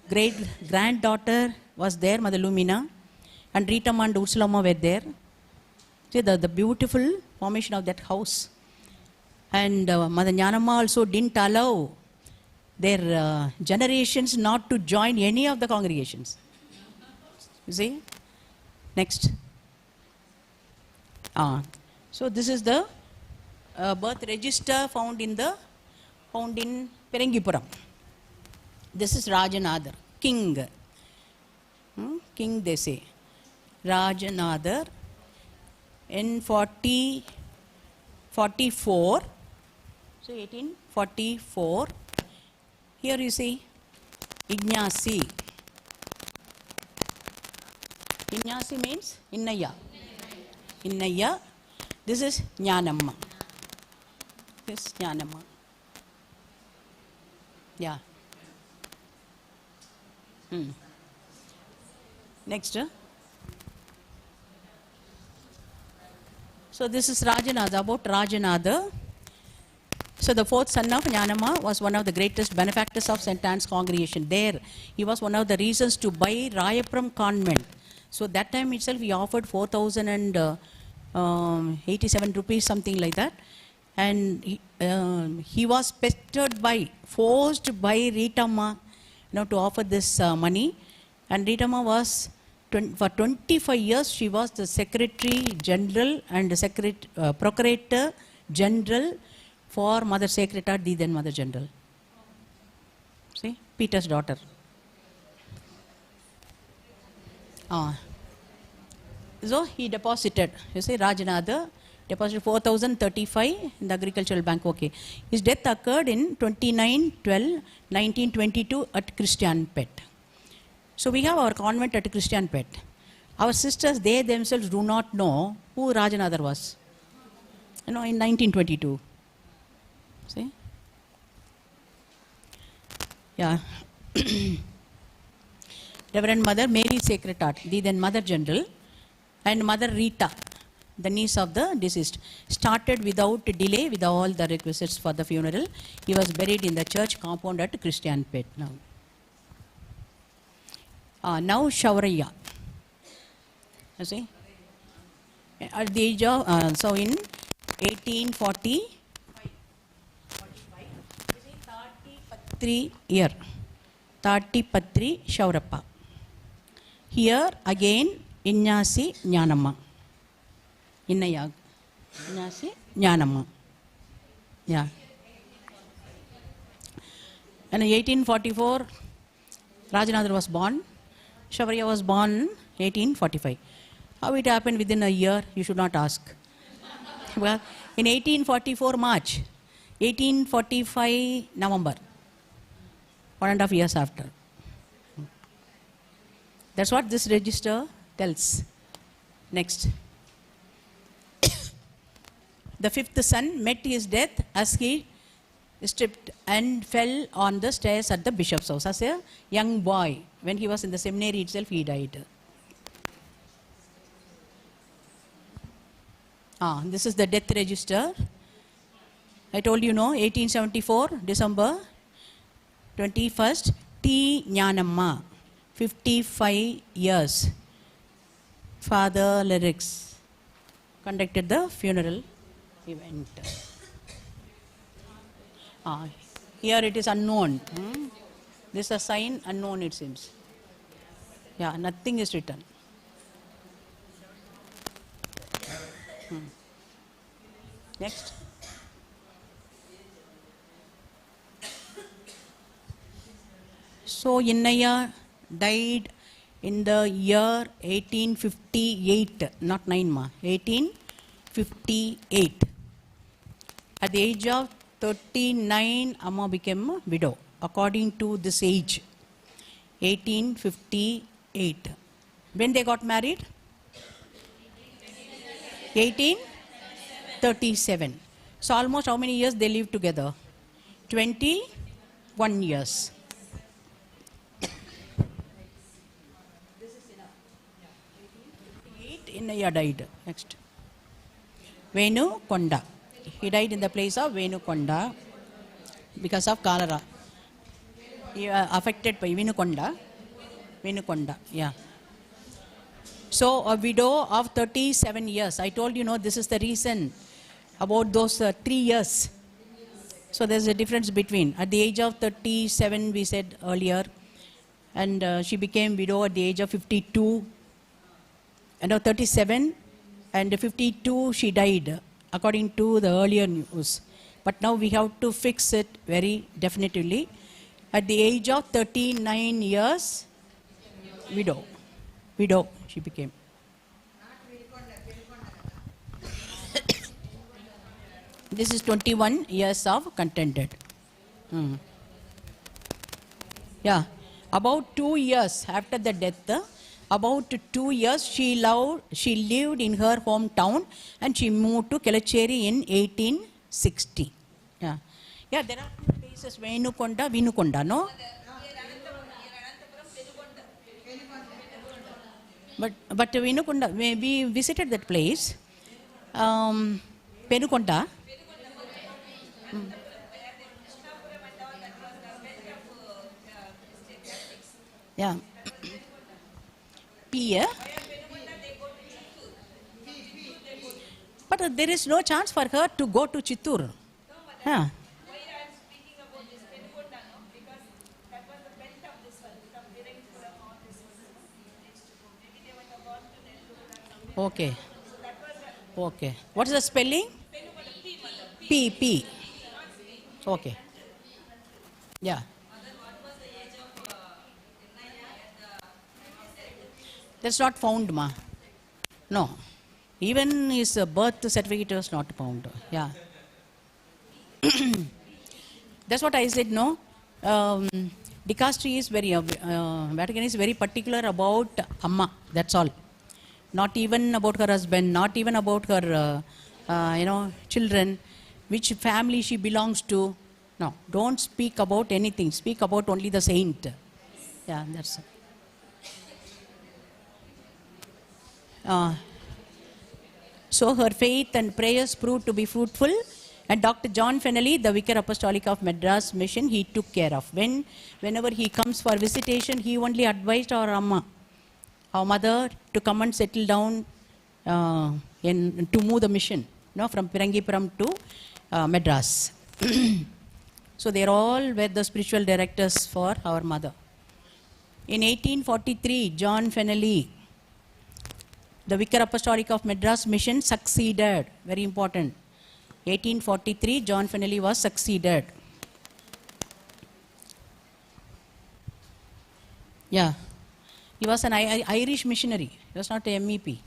Great-granddaughter was there, Mother Lumina. And Ritam and Ursulama were there. See the beautiful formation of that house. And Mother Gnanamma also didn't allow their generations not to join any of the congregations. You see? Next. So this is the birth register found in Phirangipuram. This is Rajanadar, king. king, they say. Rajanadar in 44. So 1844. Here you see Ignasi. Ignasi means Innaya. Innaya. This is Gnanamma. This is Gnanamma. Yeah. Next. So this is Rajanada, about Rajanada. So the fourth son of Gnanamma was one of the greatest benefactors of St. Anne's congregation. There, he was one of the reasons to buy Rayapuram convent. So that time itself, he offered 4,087 rupees, something like that. And he was forced by Ritama, to offer this money. And Ritama was, for 25 years, she was the Secretary General and Procurator General for Mother Sacred Heart, the then Mother General. See, Peter's daughter. So he deposited, you see, Rajanada deposited 4,035 in the agricultural bank. Okay. His death occurred in 29/12/1922 at Christianpet. So we have our convent at Christianpet. Our sisters, they themselves do not know who Rajanadar was. In 1922. See? Yeah. Reverend Mother Mary Sacred Heart, the then Mother General, and Mother Rita, the niece of the deceased, started without delay with all the requisites for the funeral. He was buried in the church compound at Christianpet now. Now Shauraya. You see? At the age of, so in 1840, 30 year, 30 Shaurappa. Here again, Ignasi Gnanamma. Innayag. Ignasi Gnanamma. Yeah. And in 1844, Rajanadar was born. Shauraya was born in 1845. How it happened within a year, you should not ask. Well, in 1844 March, 1845 November, 1.5 years after. That's what this register tells. Next. The fifth son met his death as he stripped and fell on the stairs at the bishop's house. As a young boy, when he was in the seminary itself, he died. This is the death register. I told you, 1874, December 21st, T. Gnanamma, 55 years. Father Lyrics conducted the funeral event. Here it is unknown. This is a sign unknown, it seems. Yeah, nothing is written. Next. So Innaya died in the year 1858, not 9 ma, 1858. At the age of 39, Amma became a widow, according to this age, 1858. When they got married? 1837. So almost how many years they lived together? 21 years. Innaya died. Next. Venu Konda. He died in the place of Venu Konda because of cholera. He affected by Venu Konda. Venu Konda, yeah. So a widow of 37 years. I told you, this is the reason about those 3 years. So there's a difference between. At the age of 37, we said earlier, and she became widow at the age of 52. And now 37 and 52 she died, according to the earlier news. But now we have to fix it very definitively. At the age of 39 years, widow. widow she became. This is 21 years of contented. Yeah, about 2 years after the death, about 2 years she lived in her hometown and she moved to Kelacheri in 1860. Yeah, yeah, there are two places, Venukonda, Vinukonda, no? But Vinukonda, we visited that place. Penukonda. Yeah. P. But there is no chance for her to go to Chittur. Huh. Okay. Okay. What is the spelling? P. Okay. Yeah. That's not found, ma. No. Even his birth certificate was not found. Yeah. That's what I said, no? Dicastery is very, Vatican is very particular about Amma. That's all. Not even about her husband, not even about her, children, which family she belongs to. No, don't speak about anything. Speak about only the saint. Yeah, that's it. So her faith and prayers proved to be fruitful, and Dr. John Fennelly, the Vicar Apostolic of Madras Mission, he took care of. Whenever he comes for visitation, he only advised our Amma, our mother, to come and settle down to move the mission, from Phirangipuram to Madras. So they all were the spiritual directors for our mother. In 1843, John Fennelly, the Vicar Apostolic of Madras Mission, succeeded. Very important. 1843, John Fennelly was succeeded. Yeah. He was an Irish missionary. He was not a MEP.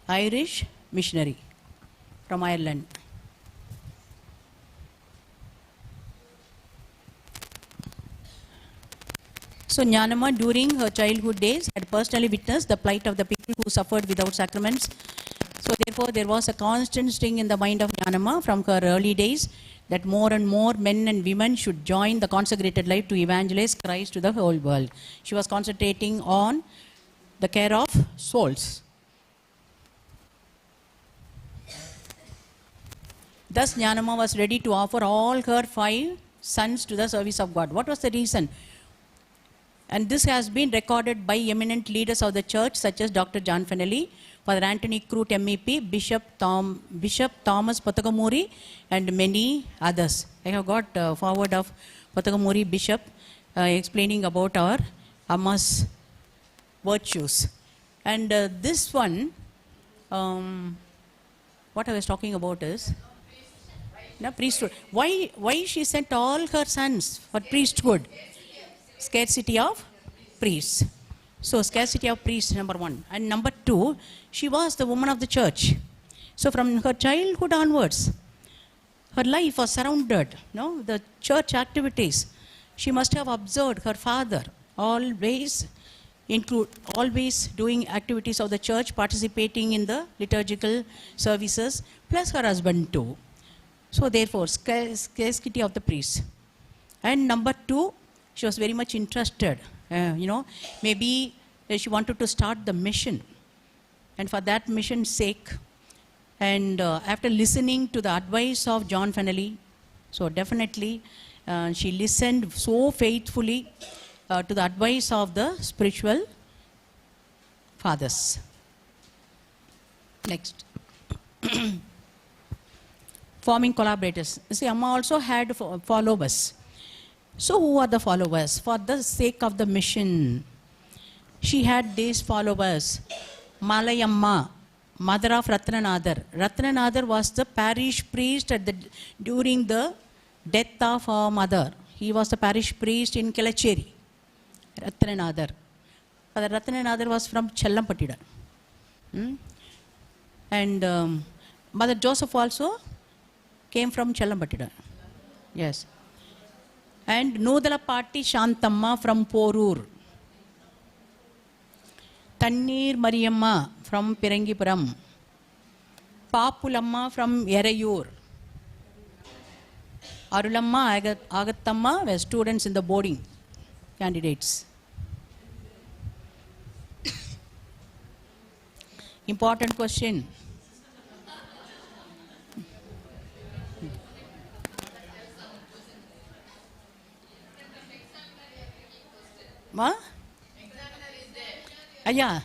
Irish missionary from Ireland. So Gnanamma, during her childhood days, had personally witnessed the plight of the people who suffered without sacraments. So therefore, there was a constant sting in the mind of Gnanamma from her early days that more and more men and women should join the consecrated life to evangelize Christ to the whole world. She was concentrating on the care of souls. Thus, Gnanamma was ready to offer all her 5 sons to the service of God. What was the reason? And this has been recorded by eminent leaders of the church, such as Dr. John Fennelly, Father Antony Raj MEP, Bishop Thomas Potagamuri, and many others. I have got forward of Potagamuri Bishop explaining about our Amma's virtues. And this one, what I was talking about is priesthood. Why she sent all her sons for priesthood? Scarcity of priests. So scarcity of priests, number 1. And number 2, she was the woman of the church. So from her childhood onwards, her life was surrounded, the church activities. She must have observed her father always doing activities of the church, participating in the liturgical services, plus her husband too. So therefore, scarcity of the priests. And number 2, she was very much interested, maybe she wanted to start the mission. And for that mission's sake, and after listening to the advice of John Fennelly, so definitely she listened so faithfully to the advice of the spiritual fathers. Next. Forming collaborators. See, Amma also had followers. So who are the followers? For the sake of the mission, she had these followers. Malayamma, mother of Ratnanadar. Ratnanadar was the parish priest during the death of her mother. He was the parish priest in Kelacheri. Ratnanadar. Father Ratnanathan was from Chellampatida. And Mother Joseph also came from Chellampatida. Yes. And Nudalapatti Shantamma from Porur. Tannir Mariamma from Phirangipuram. Papulamma from Yerayur. Arulamma, Agathamma were students in the boarding candidates. Important question. What? Yeah.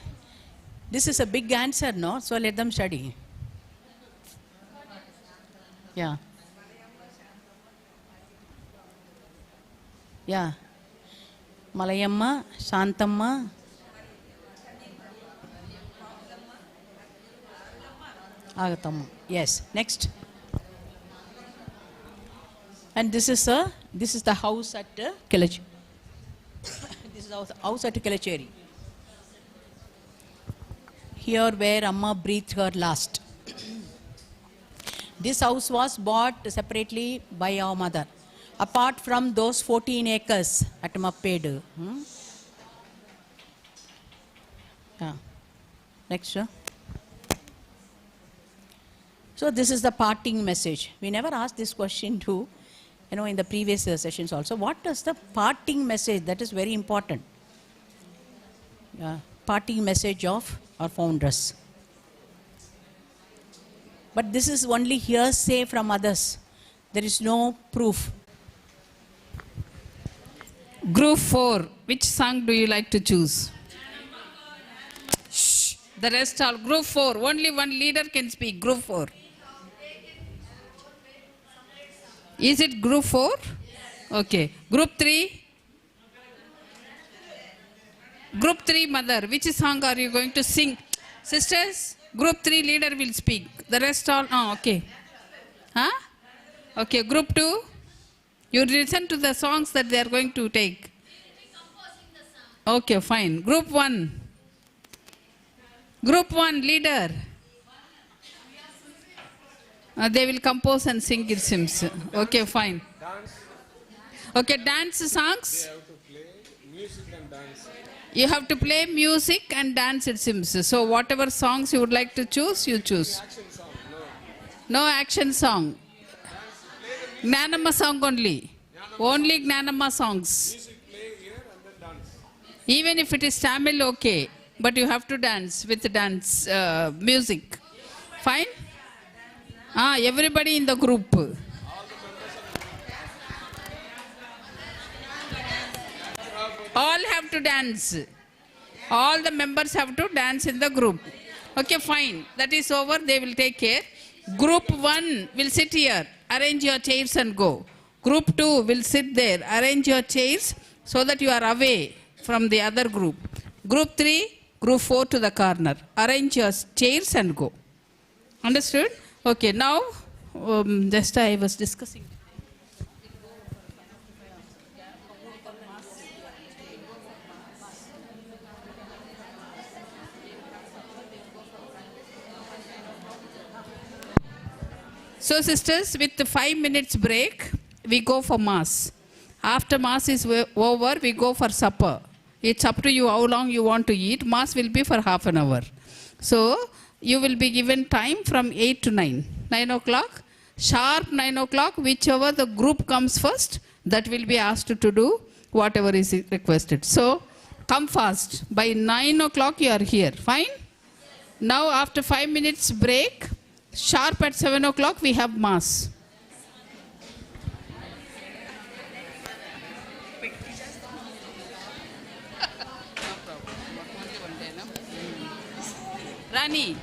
This is a big answer, no? So let them study. Yeah. Yeah. Malayamma, Shantamma. Agathamma. Yes. Next. And this is the house at Kelacheri. This is the house at Kelacheri. Here where Amma breathed her last. This house was bought separately by our mother. Apart from those 14 acres at Mappedu. Yeah. Next, sir. So this is the parting message. We never asked this question too, in the previous sessions also. What is the parting message? That is very important. Yeah. Parting message of our founders. But this is only hearsay from others. There is no proof. Group 4, which song do you like to choose? Shh. The rest all. Group 4, only one leader can speak. Group 4. Is it group 4? Okay. Group 3? Group 3, mother, which song are you going to sing? Sisters, group 3 leader will speak. The rest all, okay. Huh? Okay, group 2, you listen to the songs that they are going to take. Okay, fine. Group 1. Group 1, leader. They will compose and sing, it seems. Okay, fine. Okay, dance songs. You have to play music and dance, it seems. So whatever songs you would like to choose, you choose. No action song. Gnanamma song only. Only Gnanamma songs. Even if it is Tamil, okay. But you have to dance with dance music. Fine? Everybody in the group. All have to dance. All the members have to dance in the group. Okay, fine. That is over. They will take care. Group 1 will sit here. Arrange your chairs and go. Group 2 will sit there. Arrange your chairs so that you are away from the other group. Group 3, group 4 to the corner. Arrange your chairs and go. Understood? Okay, now, just I was discussing. So sisters, with the 5 minutes break, we go for mass. After mass is over, we go for supper. It's up to you how long you want to eat. Mass will be for half an hour. So, you will be given time from 8 to 9. 9 o'clock, sharp 9 o'clock, whichever the group comes first, that will be asked to do whatever is requested. So, come fast. By 9 o'clock, you are here. Fine? Now, after 5 minutes break, sharp at 7 o'clock, we have mass. Rani.